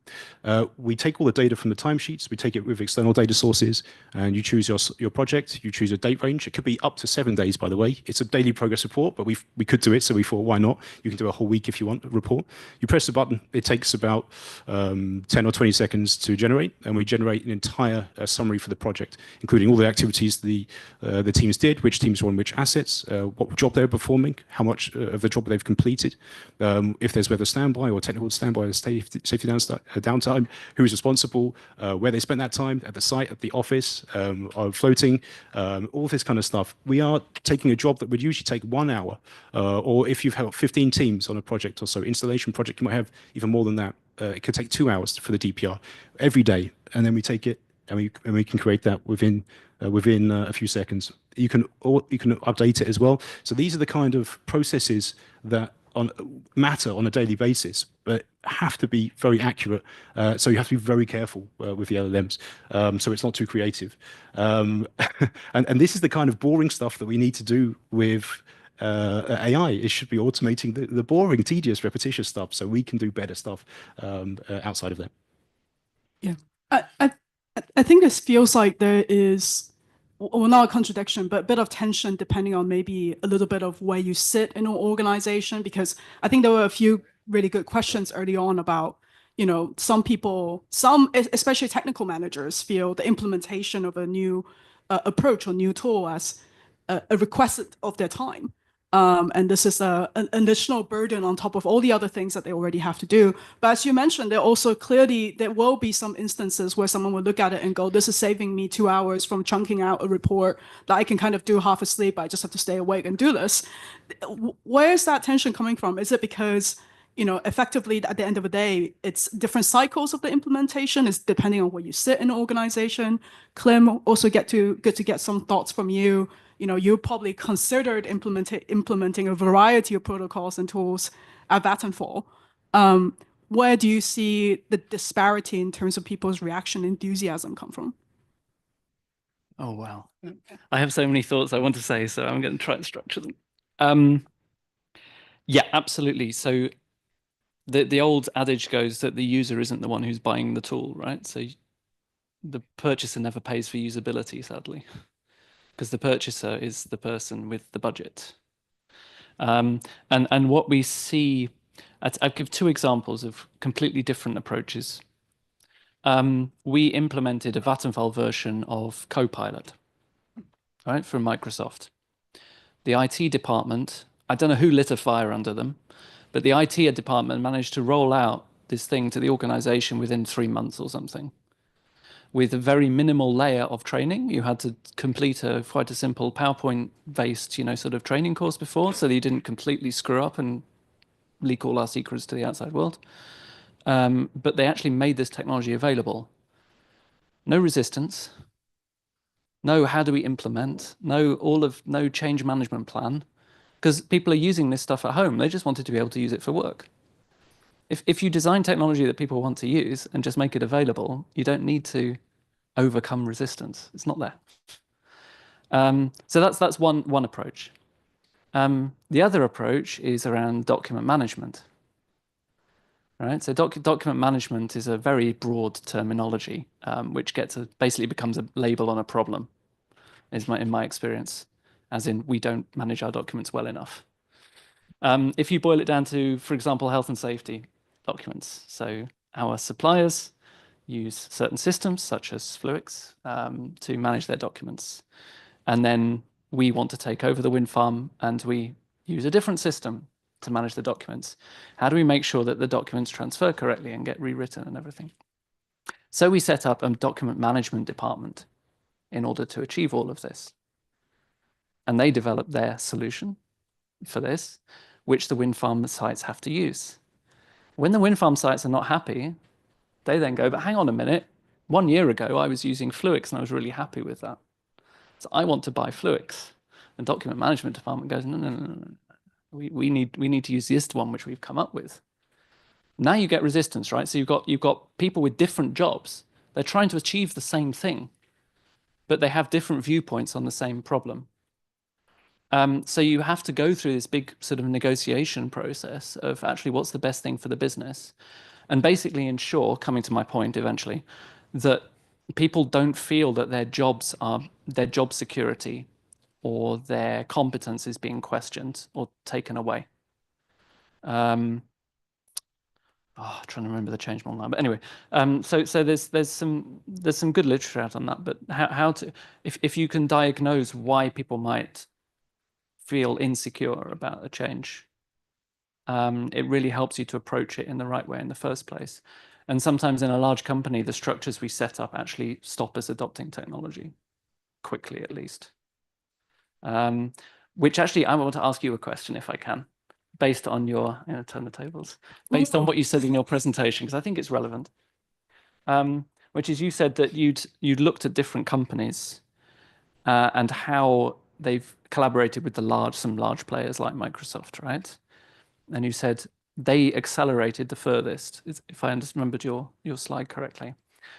We take all the data from the timesheets. We take it with external data sources, and you choose your project. You choose a date range. It could be up to 7 days, by the way. It's a daily progress report, but we could do it, so we thought, why not? You can do a whole week if you want a report. You press the button. It takes about 10 or 20 seconds to generate, and we generate an entire summary for the project, including all the activities the teams did, which teams were on which assets, what job they were performing, how much of the job they've completed, if there's weather standby or technical standby or safety downtime, who's responsible, where they spent that time, at the site, at the office, floating, all this kind of stuff. We are taking a job that would usually take 1 hour, or if you've had 15 teams on a project or so, installation project, you might have even more than that. It could take 2 hours for the DPR every day, and then we take it and we can create that within a few seconds. You can update it as well. So these are the kind of processes that matter on a daily basis, but have to be very accurate. So you have to be very careful with the LLMs, so it's not too creative. And this is the kind of boring stuff that we need to do with AI. It should be automating the boring, tedious, repetitious stuff, so we can do better stuff outside of that. Yeah, I think this feels like there is, well, not a contradiction, but a bit of tension depending on maybe a little bit of where you sit in an organization, because I think there were a few really good questions early on about, some people, especially technical managers, feel the implementation of a new approach or new tool as a request of their time. And this is an additional burden on top of all the other things that they already have to do. But as you mentioned, there will be some instances where someone will look at it and go, this is saving me 2 hours from chunking out a report that I can kind of do half asleep. I just have to stay awake and do this. Where is that tension coming from? Is it because, effectively at the end of the day, it's different cycles of the implementation? It's depending on where you sit in an organization. Clem, also good to get some thoughts from you. You probably considered implementing a variety of protocols and tools at Vattenfall. Where do you see the disparity in terms of people's reaction, enthusiasm come from? Oh, wow. I have so many thoughts I want to say, so I'm going to try and structure them. Yeah, absolutely. So the old adage goes that the user isn't the one who's buying the tool, right? So the purchaser never pays for usability, sadly, because the purchaser is the person with the budget. And what we see, I'll give 2 examples of completely different approaches. We implemented a Vattenfall version of Copilot, right, from Microsoft. The IT department, I don't know who lit a fire under them, but the IT department managed to roll out this thing to the organization within 3 months or something, with a very minimal layer of training. You had to complete quite a simple PowerPoint-based, sort of training course before, so that you didn't completely screw up and leak all our secrets to the outside world. But they actually made this technology available. No resistance. No, how do we implement? No change management plan, because people are using this stuff at home. They just wanted to be able to use it for work. If you design technology that people want to use and just make it available, you don't need to overcome resistance. It's not there. So that's one approach. The other approach is around document management. Right, so document management is a very broad terminology, which basically becomes a label on a problem, in my experience, as in we don't manage our documents well enough. If you boil it down to, for example, health and safety documents, so our suppliers use certain systems such as Fluix to manage their documents, and then we want to take over the wind farm and we use a different system to manage the documents. How do we make sure that the documents transfer correctly and get rewritten and everything? So we set up a document management department in order to achieve all of this. And they developed their solution for this, which the wind farm sites have to use. When the wind farm sites are not happy, They then go, but hang on a minute. 1 year ago, I was using Fluix and I was really happy with that. So I want to buy Fluix. And document management department goes, no. We need to use this one which we've come up with. Now you get resistance, right? So you've got people with different jobs. They're trying to achieve the same thing, but they have different viewpoints on the same problem. So you have to go through this big sort of negotiation process of actually what's the best thing for the business, and basically ensure, coming to my point eventually, that people don't feel that their job security or their competence is being questioned or taken away. Trying to remember the change model now, but anyway, so there's some good literature out on that. But how to, if you can diagnose why people might feel insecure about a change, it really helps you to approach it in the right way in the first place. And sometimes in a large company, the structures we set up actually stop us adopting technology quickly, at least. Which actually, I want to ask you a question, if I can, based on your, turn the tables, based on what you said in your presentation, because I think it's relevant. Which is, you said that you'd looked at different companies and how they've collaborated with some large players like Microsoft, right? And you said they accelerated the furthest, if I remembered your slide correctly.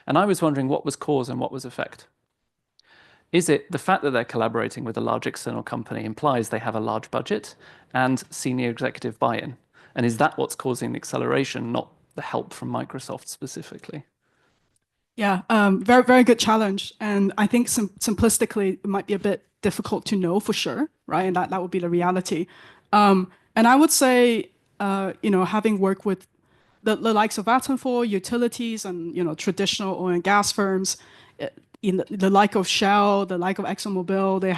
And I was wondering what was cause and what was effect. Is it the fact that they're collaborating with a large external company implies they have a large budget and senior executive buy-in? And is that what's causing the acceleration, not the help from Microsoft specifically? Yeah, very, very good challenge. And I think simplistically, it might be a bit difficult to know for sure, right? And that would be the reality. And I would say, having worked with the likes of Vattenfall, utilities, and traditional oil and gas firms, in the like of Shell, the like of ExxonMobil, they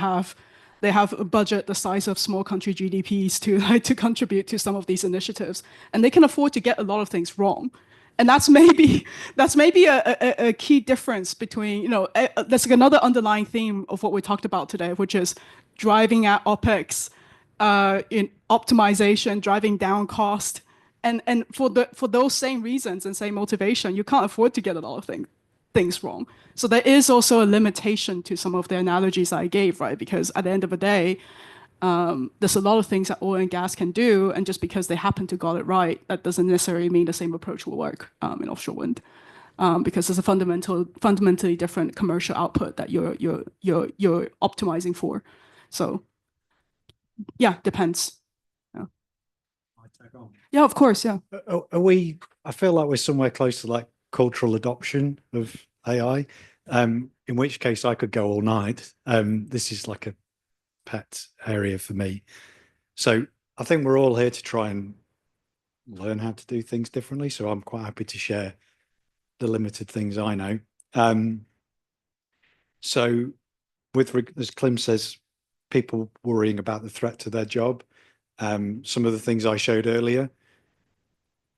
have a budget the size of small country GDPs to contribute to some of these initiatives, and they can afford to get a lot of things wrong. And that's maybe a key difference between, that's like another underlying theme of what we talked about today, which is driving at OpEx, in optimization, driving down cost. And for those same reasons and same motivation, you can't afford to get a lot of things wrong. So there is also a limitation to some of the analogies I gave, right? Because at the end of the day, there's a lot of things that oil and gas can do, and just because they happen to got it right, that doesn't necessarily mean the same approach will work in offshore wind, because there's a fundamentally different commercial output that you're optimizing for. So, yeah, depends. Yeah, of course, yeah. I feel like we're somewhere close to like cultural adoption of AI, in which case I could go all night. This is like a pet area for me. So I think we're all here to try and learn how to do things differently. So I'm quite happy to share the limited things I know. So as Clem says, people worrying about the threat to their job. Some of the things I showed earlier,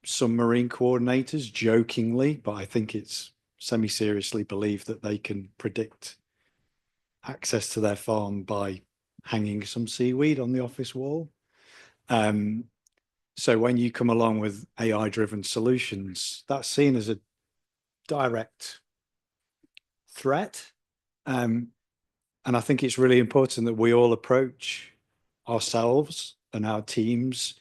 some marine coordinators jokingly, but I think it's semi-seriously believe that they can predict access to their farm by hanging some seaweed on the office wall. So when you come along with AI-driven solutions, that's seen as a direct threat. And I think it's really important that we all approach ourselves and our teams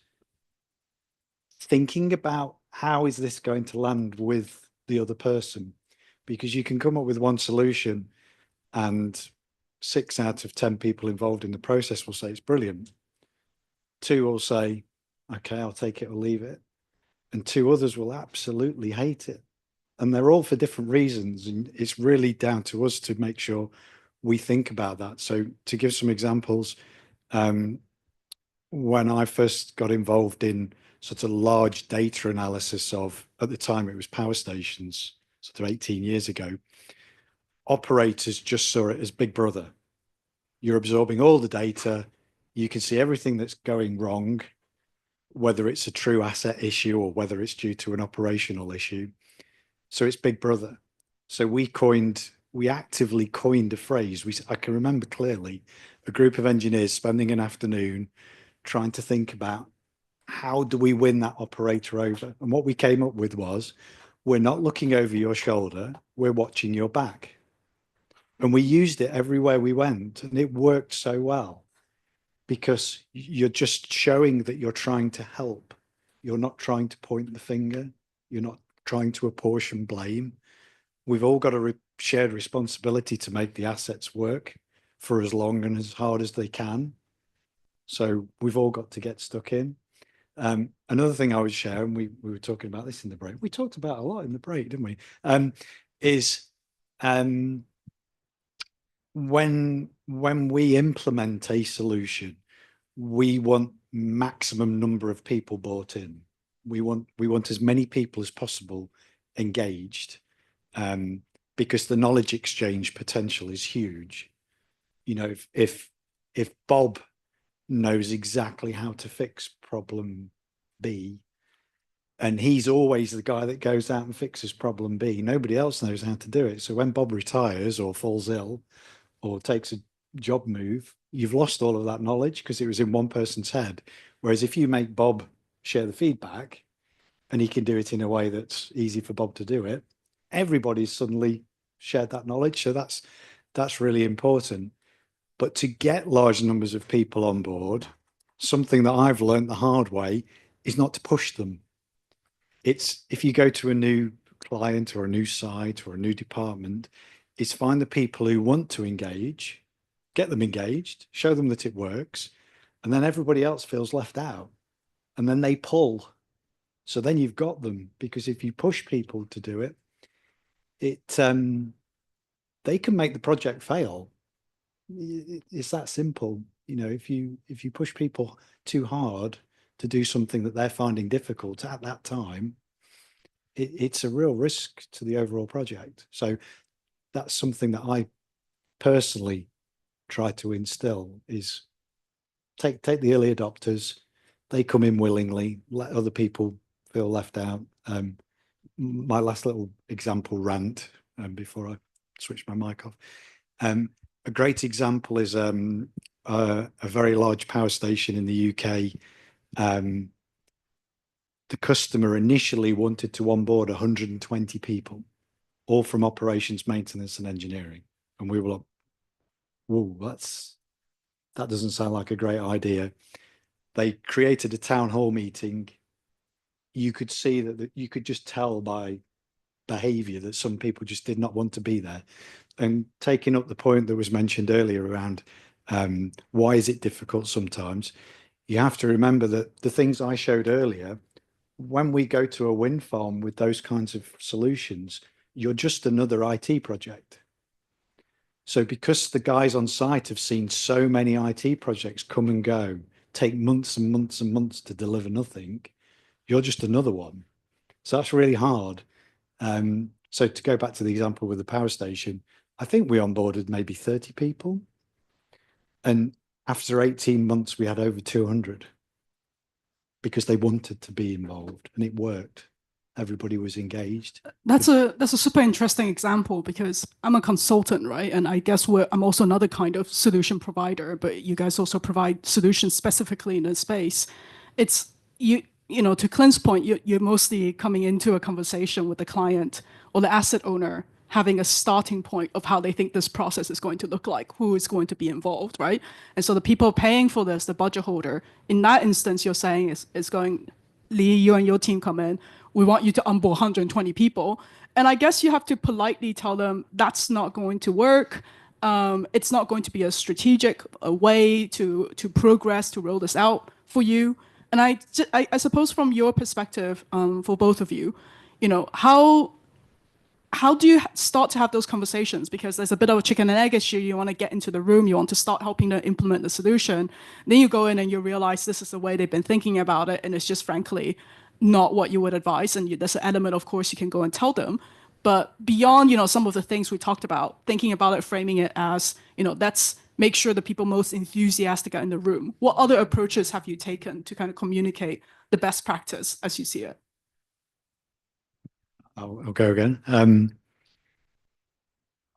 thinking about how is this going to land with the other person, because you can come up with one solution and 6 out of 10 people involved in the process will say it's brilliant. 2 will say, okay, I'll take it or leave it. And 2 others will absolutely hate it. And they're all for different reasons. And it's really down to us to make sure we think about that. So to give some examples, when I first got involved in sort of large data analysis of, at the time it was power stations, sort of 18 years ago, operators just saw it as Big Brother. You're absorbing all the data. You can see everything that's going wrong, whether it's a true asset issue or whether it's due to an operational issue. So it's Big Brother. So we actively coined a phrase. I can remember clearly a group of engineers spending an afternoon trying to think about how do we win that operator over? And what we came up with was, we're not looking over your shoulder, we're watching your back. And we used it everywhere we went, and it worked so well because you're just showing that you're trying to help. You're not trying to point the finger. You're not trying to apportion blame. We've all got a shared responsibility to make the assets work for as long and as hard as they can. So we've all got to get stuck in. Another thing I would share, and we were talking about this in the break, we talked about a lot in the break, didn't we? Is when we implement a solution, we want maximum number of people bought in. We want as many people as possible engaged, because the knowledge exchange potential is huge. You know, if Bob knows exactly how to fix problem B, and he's always the guy that goes out and fixes problem B, nobody else knows how to do it. So when Bob retires or falls ill or takes a job move, you've lost all of that knowledge because it was in one person's head. Whereas if you make Bob share the feedback and he can do it in a way that's easy for Bob to do it, everybody's suddenly shared that knowledge. So that's really important. But to get large numbers of people on board, something that I've learned the hard way is not to push them. It's if you go to a new client or a new site or a new department, is find the people who want to engage, get them engaged, show them that it works, and then everybody else feels left out. And then they pull. So then you've got them, because if you push people to do it, they can make the project fail. It's that simple. You know, if you push people too hard to do something that they're finding difficult at that time, it's a real risk to the overall project. So that's something that I personally try to instill, is take the early adopters. They come in willingly, let other people feel left out. My last little example rant before I switch my mic off. A great example is a very large power station in the UK. The customer initially wanted to onboard 120 people, all from operations, maintenance, and engineering. And we were like, whoa, that doesn't sound like a great idea. They created a town hall meeting. You could see that you could just tell by behavior that some people just did not want to be there. And taking up the point that was mentioned earlier around why is it difficult sometimes, you have to remember that the things I showed earlier, when we go to a wind farm with those kinds of solutions, you're just another IT project. So because the guys on site have seen so many IT projects come and go, take months and months and months to deliver nothing, you're just another one. So that's really hard. So to go back to the example with the power station, I think we onboarded maybe 30 people. And after 18 months, we had over 200 because they wanted to be involved, and it worked. Everybody was engaged. That's a super interesting example, because I'm a consultant, right? And I guess I'm also another kind of solution provider, but you guys also provide solutions specifically in this space. It's you know, to Clint's point, you're mostly coming into a conversation with the client or the asset owner, having a starting point of how they think this process is going to look like, who is going to be involved, right? And so the people paying for this, the budget holder, in that instance, you're saying is going, Lee, you and your team come in, we want you to onboard 120 people. And I guess you have to politely tell them that's not going to work. It's not going to be a strategic way to progress, to roll this out for you. And I suppose from your perspective, for both of you, you know, how do you start to have those conversations? Because there's a bit of a chicken and egg issue. You want to get into the room, you want to start helping to implement the solution. Then you go in and you realize this is the way they've been thinking about it, and it's just frankly not what you would advise. And there's an element, of course, you can go and tell them. But beyond, you know, some of the things we talked about, thinking about it, framing it as, you know, let's make sure the people most enthusiastic are in the room. What other approaches have you taken to kind of communicate the best practice as you see it? I'll go again.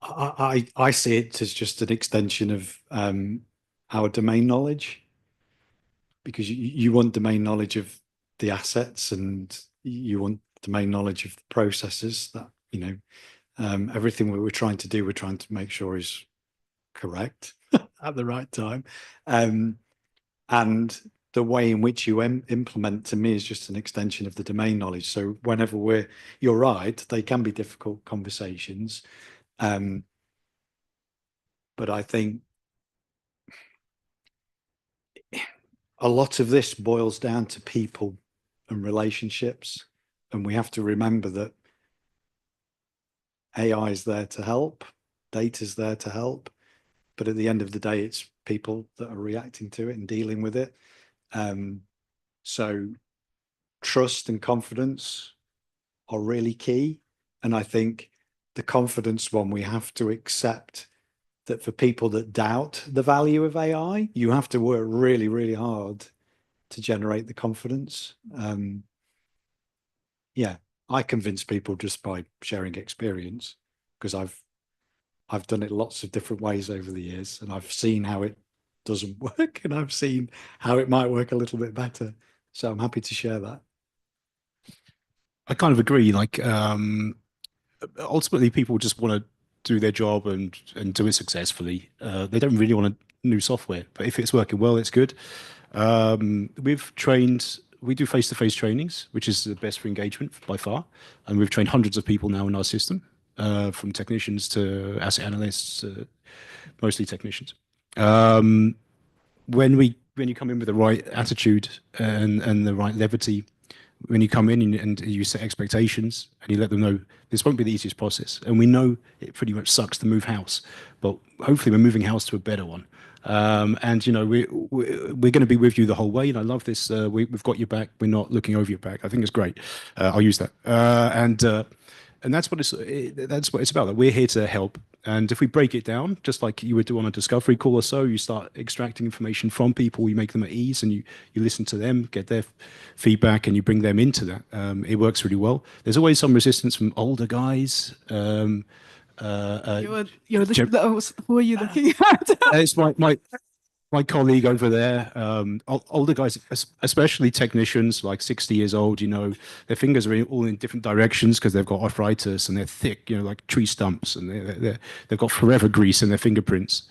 I see it as just an extension of our domain knowledge, because you want domain knowledge of the assets, and you want domain knowledge of the processes that, everything we're trying to do, we're trying to make sure is correct at the right time. And the way in which you implement, to me, is just an extension of the domain knowledge. So whenever you're right, they can be difficult conversations. But I think a lot of this boils down to people and relationships. And we have to remember that AI is there to help, data is there to help. But at the end of the day, it's people that are reacting to it and dealing with it. So trust and confidence are really key. And I think the confidence one, we have to accept that for people that doubt the value of AI, you have to work really, really hard to generate the confidence. Yeah, I convince people just by sharing experience, because I've done it lots of different ways over the years, and I've seen how it doesn't work, and I've seen how it might work a little bit better. So I'm happy to share that. I kind of agree. Like, ultimately, people just want to do their job and do it successfully. They don't really want new software, but if it's working well, it's good. We do face-to-face trainings, which is the best for engagement by far. And we've trained hundreds of people now in our system, from technicians to asset analysts, mostly technicians. When you come in with the right attitude and the right levity, when you come in and you set expectations and you let them know this won't be the easiest process, and we know it pretty much sucks to move house, but hopefully we're moving house to a better one. And we're going to be with you the whole way. And I love this. We've got your back. We're not looking over your back. I think it's great. I'll use that. And that's what it's about. That we're here to help. And if we break it down, just like you would do on a discovery call or so, you start extracting information from people, you make them at ease, and you listen to them, get their feedback, and you bring them into that. It works really well. There's always some resistance from older guys. Who are you looking at? It's my colleague over there. Older guys, especially technicians, like 60 years old, their fingers are all in different directions because they've got arthritis, and they're thick, like tree stumps, and they've got forever grease in their fingerprints.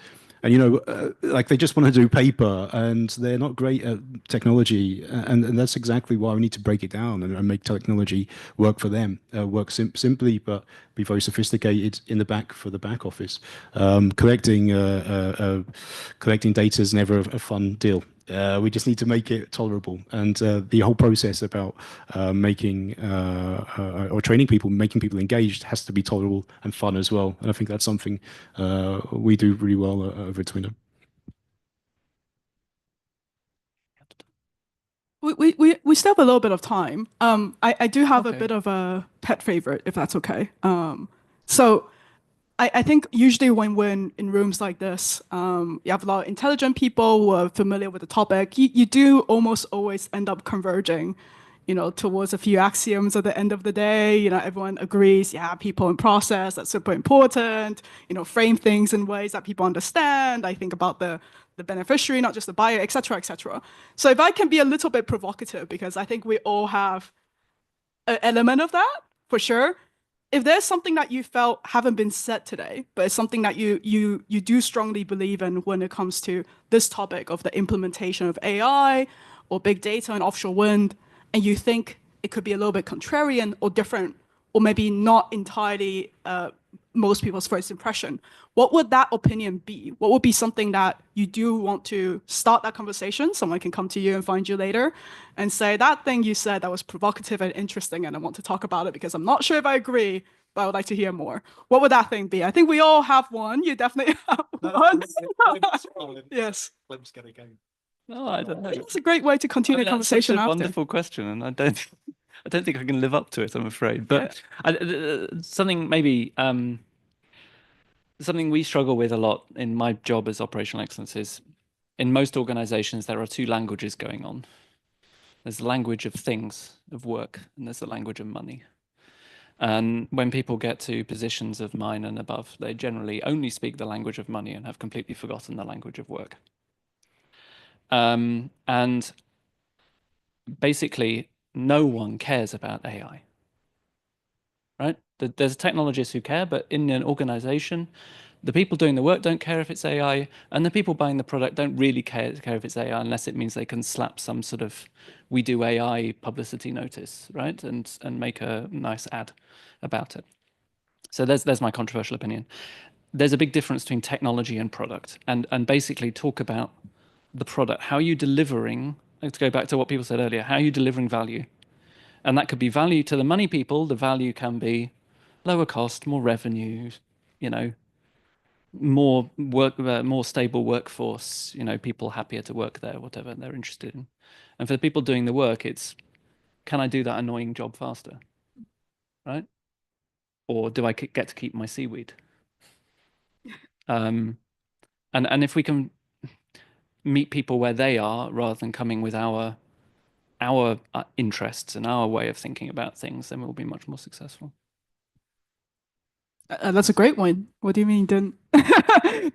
And, like they just want to do paper, and they're not great at technology. And that's exactly why we need to break it down and make technology work for them, work simply, but be very sophisticated in the back for the back office. Collecting data is never a fun deal. We just need to make it tolerable, and the whole process about making or training people, making people engaged, has to be tolerable and fun as well. And I think that's something we do really well over at Twitter. We still have a little bit of time. I do have a bit of a pet favorite, if that's okay. So I think usually when we're in rooms like this, you have a lot of intelligent people who are familiar with the topic. You do almost always end up converging, towards a few axioms at the end of the day. Everyone agrees, yeah, people and process, that's super important. Frame things in ways that people understand. I think about the beneficiary, not just the buyer, et cetera, et cetera. So if I can be a little bit provocative, because I think we all have an element of that, for sure. If there's something that you felt haven't been said today, but it's something that you do strongly believe in when it comes to this topic of the implementation of AI or big data and offshore wind, and you think it could be a little bit contrarian or different, or maybe not entirely most people's first impression, what would that opinion be? What would be something that you do want to start that conversation? Someone can come to you and find you later and say, that thing you said that was provocative and interesting, and I want to talk about it because I'm not sure if I agree, but I would like to hear more. What would that thing be? I think we all have one. You definitely have one. Yes. No, I don't know. It's a great way to continue the conversation That's such a after. wonderful question, and I don't think I can live up to it, I'm afraid. But something maybe something we struggle with a lot in my job as operational excellence is, in most organizations, there are two languages going on. There's the language of things, of work, and there's the language of money. And when people get to positions of mine and above, they generally only speak the language of money and have completely forgotten the language of work. And basically, no one cares about AI. right? There's technologists who care, but in an organization, the people doing the work don't care if it's AI, and the people buying the product don't really care if it's AI unless it means they can slap some sort of "we do AI" publicity notice, right? And make a nice ad about it. So there's my controversial opinion. There's a big difference between technology and product, and basically talk about the product. How are you delivering? Let's go back to what people said earlier. How are you delivering value? And that could be value to the money people. The value can be lower cost, more revenue, you know, more work, more stable workforce, you know, people happier to work there, whatever they're interested in. And for the people doing the work, it's, can I do that annoying job faster, right? Or do I get to keep my seaweed? And if we can meet people where they are rather than coming with our interests and our way of thinking about things, then we'll be much more successful. That's a great one. What do you mean? Didn't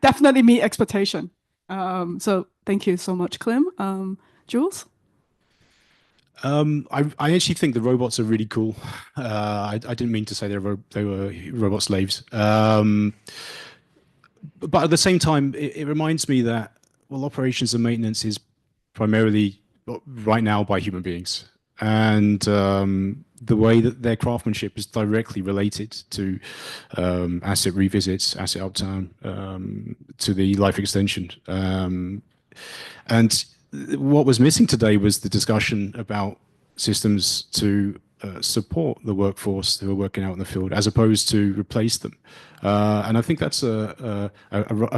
definitely meet expectation. So thank you so much, Clem. Jules? I actually think the robots are really cool. I didn't mean to say they were robot slaves. But at the same time, it reminds me that, well, operations and maintenance is primarily right now by human beings. And the way that their craftsmanship is directly related to asset revisits, asset uptime, to the life extension. And what was missing today was the discussion about systems to support the workforce who are working out in the field, as opposed to replace them. And I think that's a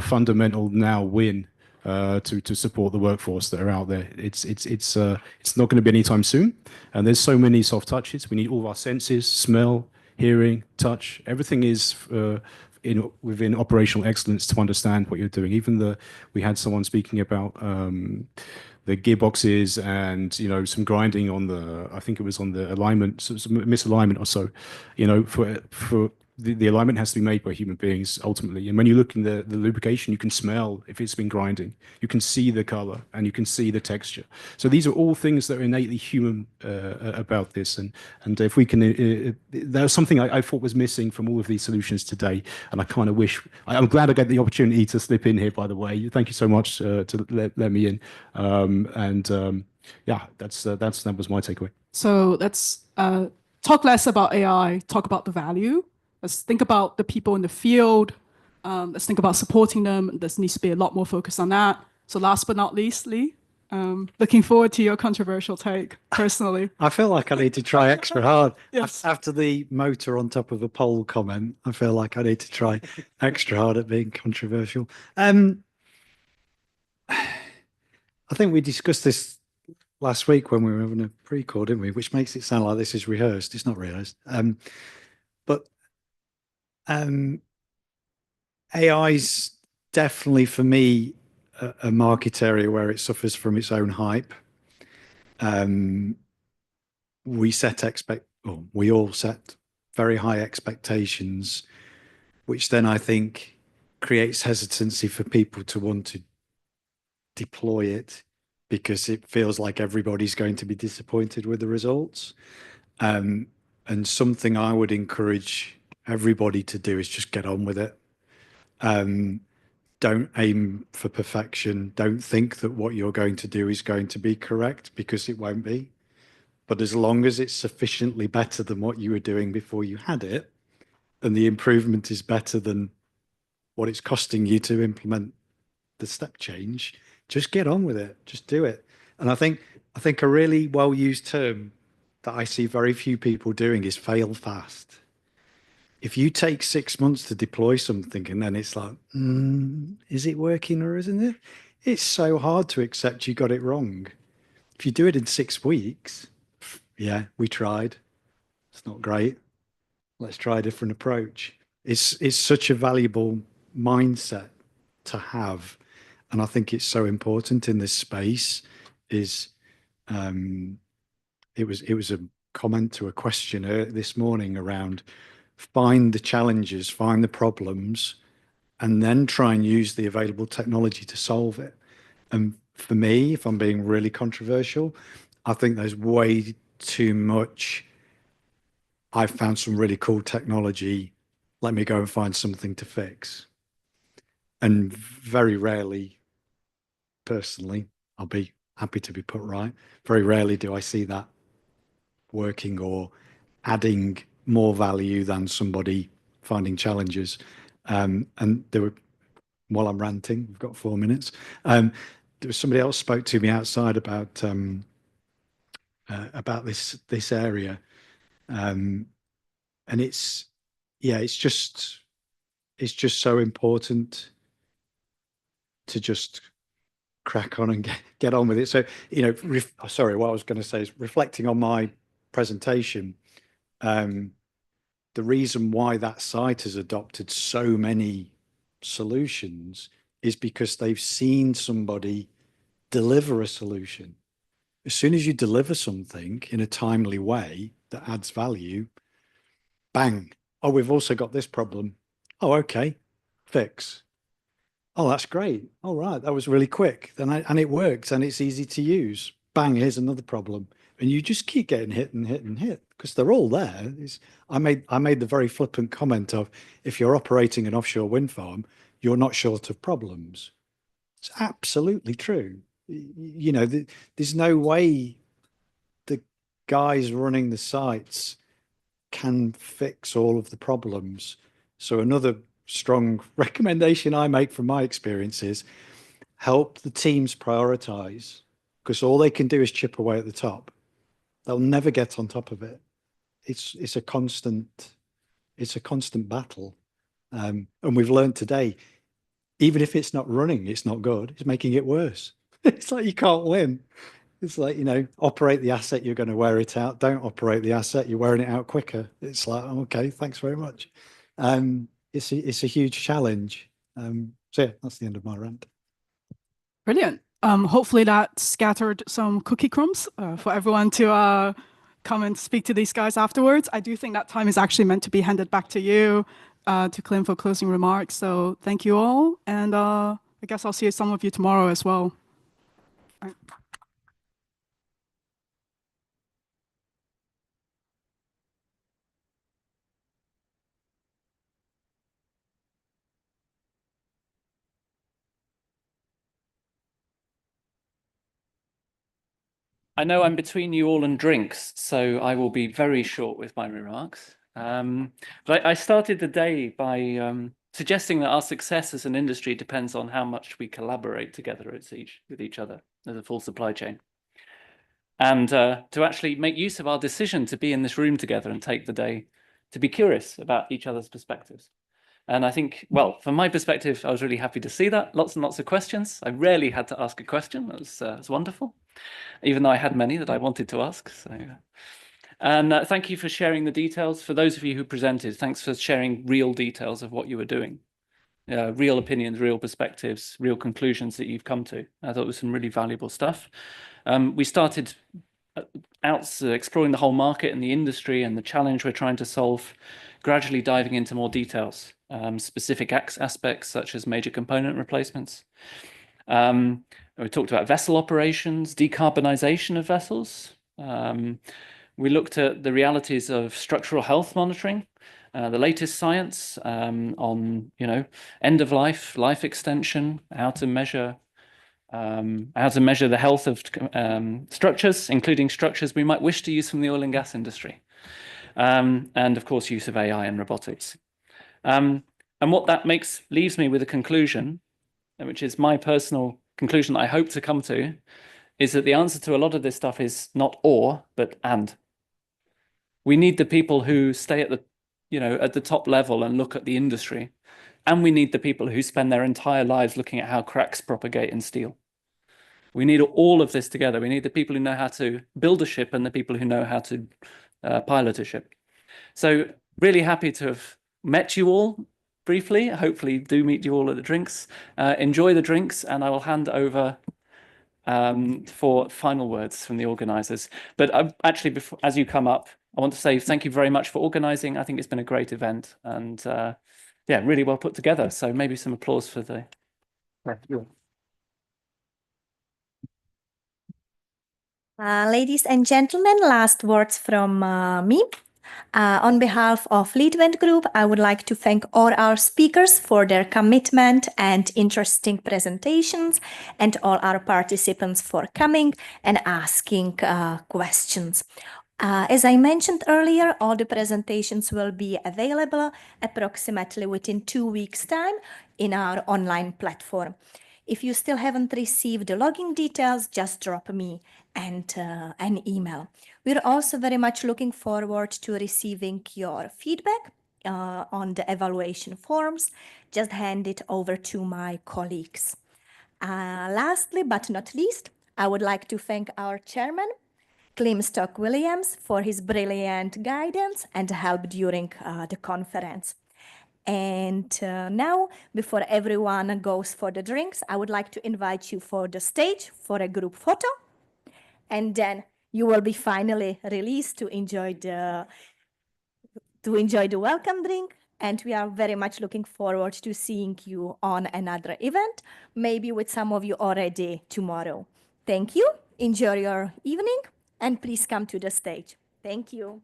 fundamental now win to support the workforce that are out there. It's not going to be anytime soon, and there's so many soft touches. We need all of our senses: smell, hearing, touch. Everything is within operational excellence to understand what you're doing. Even we had someone speaking about the gearboxes and some grinding on I think it was on the alignment, some misalignment or so. For the alignment has to be made by human beings ultimately. And when you look in the lubrication, you can smell if it's been grinding. You can see the color and you can see the texture. So these are all things that are innately human about this. And if we can, there's something I thought was missing from all of these solutions today. And I kind of wish, I'm glad I got the opportunity to slip in here, by the way. Thank you so much to let me in. Yeah, that was my takeaway. So let's talk less about AI, talk about the value. Let's think about the people in the field. Let's think about supporting them. There needs to be a lot more focus on that. So last but not least, Lee, looking forward to your controversial take, personally. I feel like I need to try extra hard. Yes. After the motor on top of a pole comment, I feel like I need to try extra hard at being controversial. I think we discussed this last week when we were having a pre-call, didn't we? Which makes it sound like this is rehearsed. It's not rehearsed. But AI's definitely, for me, a market area where it suffers from its own hype. We all set very high expectations, which then I think creates hesitancy for people to want to deploy it because it feels like everybody's going to be disappointed with the results. And something I would encourage everybody to do is just get on with it. Don't aim for perfection. Don't think that what you're going to do is going to be correct, because it won't be. But as long as it's sufficiently better than what you were doing before you had it, and the improvement is better than what it's costing you to implement the step change, just get on with it. Just do it. And I think a really well-used term that I see very few people doing is fail fast. If you take 6 months to deploy something and then it's like, is it working or isn't it? It's so hard to accept you got it wrong. If you do it in 6 weeks, yeah, we tried. It's not great. Let's try a different approach. It's such a valuable mindset to have. And I think it's so important in this space. It was a comment to a question this morning around find the challenges, find the problems, and then try and use the available technology to solve it. And for me, if I'm being really controversial, I think there's way too much I've found some really cool technology. Let me go and find something to fix. And very rarely, personally, I'll be happy to be put right. Very rarely do I see that working or adding more value than somebody finding challenges. And there were, while I'm ranting, we've got 4 minutes. There was somebody else spoke to me outside about this area, and it's just so important to just crack on and get on with it. So, you know, sorry, what I was going to say is reflecting on my presentation. The reason why that site has adopted so many solutions is because they've seen somebody deliver a solution. As soon as you deliver something in a timely way that adds value, bang. Oh, we've also got this problem. Oh, okay, fix. Oh, that's great. All right, that was really quick. And it works and it's easy to use. Bang, here's another problem. And you just keep getting hit and hit and hit because they're all there. I made the very flippant comment of, if you're operating an offshore wind farm, you're not short of problems. It's absolutely true. You know, there's no way the guys running the sites can fix all of the problems. So another strong recommendation I make from my experience is help the teams prioritize, because all they can do is chip away at the top. They'll never get on top of it. It's a constant battle. And we've learned today, even if it's not running, it's not good. It's making it worse. It's like you can't win. It's like, you know, operate the asset, you're going to wear it out. Don't operate the asset, you're wearing it out quicker. It's like, oh, okay, thanks very much. It's a huge challenge. So yeah, that's the end of my rant. Brilliant. Hopefully that scattered some cookie crumbs for everyone to come and speak to these guys afterwards. I do think that time is actually meant to be handed back to you, to Clint, for closing remarks. So thank you all. And I guess I'll see some of you tomorrow as well. All right. I know I'm between you all and drinks, so I will be very short with my remarks. But I started the day by suggesting that our success as an industry depends on how much we collaborate together with each other as a full supply chain. And to actually make use of our decision to be in this room together and take the day to be curious about each other's perspectives. And I think, well, from my perspective, I was really happy to see that. Lots and lots of questions. I rarely had to ask a question. That was wonderful, even though I had many that I wanted to ask. So, and thank you for sharing the details. For those of you who presented, thanks for sharing real details of what you were doing. Real opinions, real perspectives, real conclusions that you've come to. I thought it was some really valuable stuff. We started out exploring the whole market and the industry and the challenge we're trying to solve, gradually diving into more details, specific aspects such as major component replacements. We talked about vessel operations, decarbonization of vessels. We looked at the realities of structural health monitoring, the latest science on, you know, end of life, life extension, how to measure the health of structures, including structures we might wish to use from the oil and gas industry, and of course use of AI and robotics. And what that leaves me with a conclusion, which is my personal conclusion that I hope to come to, is that the answer to a lot of this stuff is not or, but and. We need the people who stay at the, you know, at the top level and look at the industry. And we need the people who spend their entire lives looking at how cracks propagate in steel. We need all of this together. We need the people who know how to build a ship and the people who know how to pilot a ship. So really happy to have met you all briefly. Hopefully do meet you all at the drinks. Enjoy the drinks, and I will hand over for final words from the organizers. But actually, before, as you come up, I want to say thank you very much for organizing. I think it's been a great event and yeah, really well put together. So maybe some applause for the... Ladies and gentlemen, last words from me. On behalf of Leadvent Group, I would like to thank all our speakers for their commitment and interesting presentations, and all our participants for coming and asking questions. As I mentioned earlier, all the presentations will be available approximately within 2 weeks' time in our online platform. If you still haven't received the login details, just drop me an email. We're also very much looking forward to receiving your feedback on the evaluation forms. Just hand it over to my colleagues. Lastly, but not least, I would like to thank our chairman, Clem Stock-Williams, for his brilliant guidance and help during the conference. And now, before everyone goes for the drinks, I would like to invite you for the stage for a group photo. And then you will be finally released to enjoy the welcome drink. And we are very much looking forward to seeing you on another event, maybe with some of you already tomorrow. Thank you. Enjoy your evening, and please come to the stage. Thank you.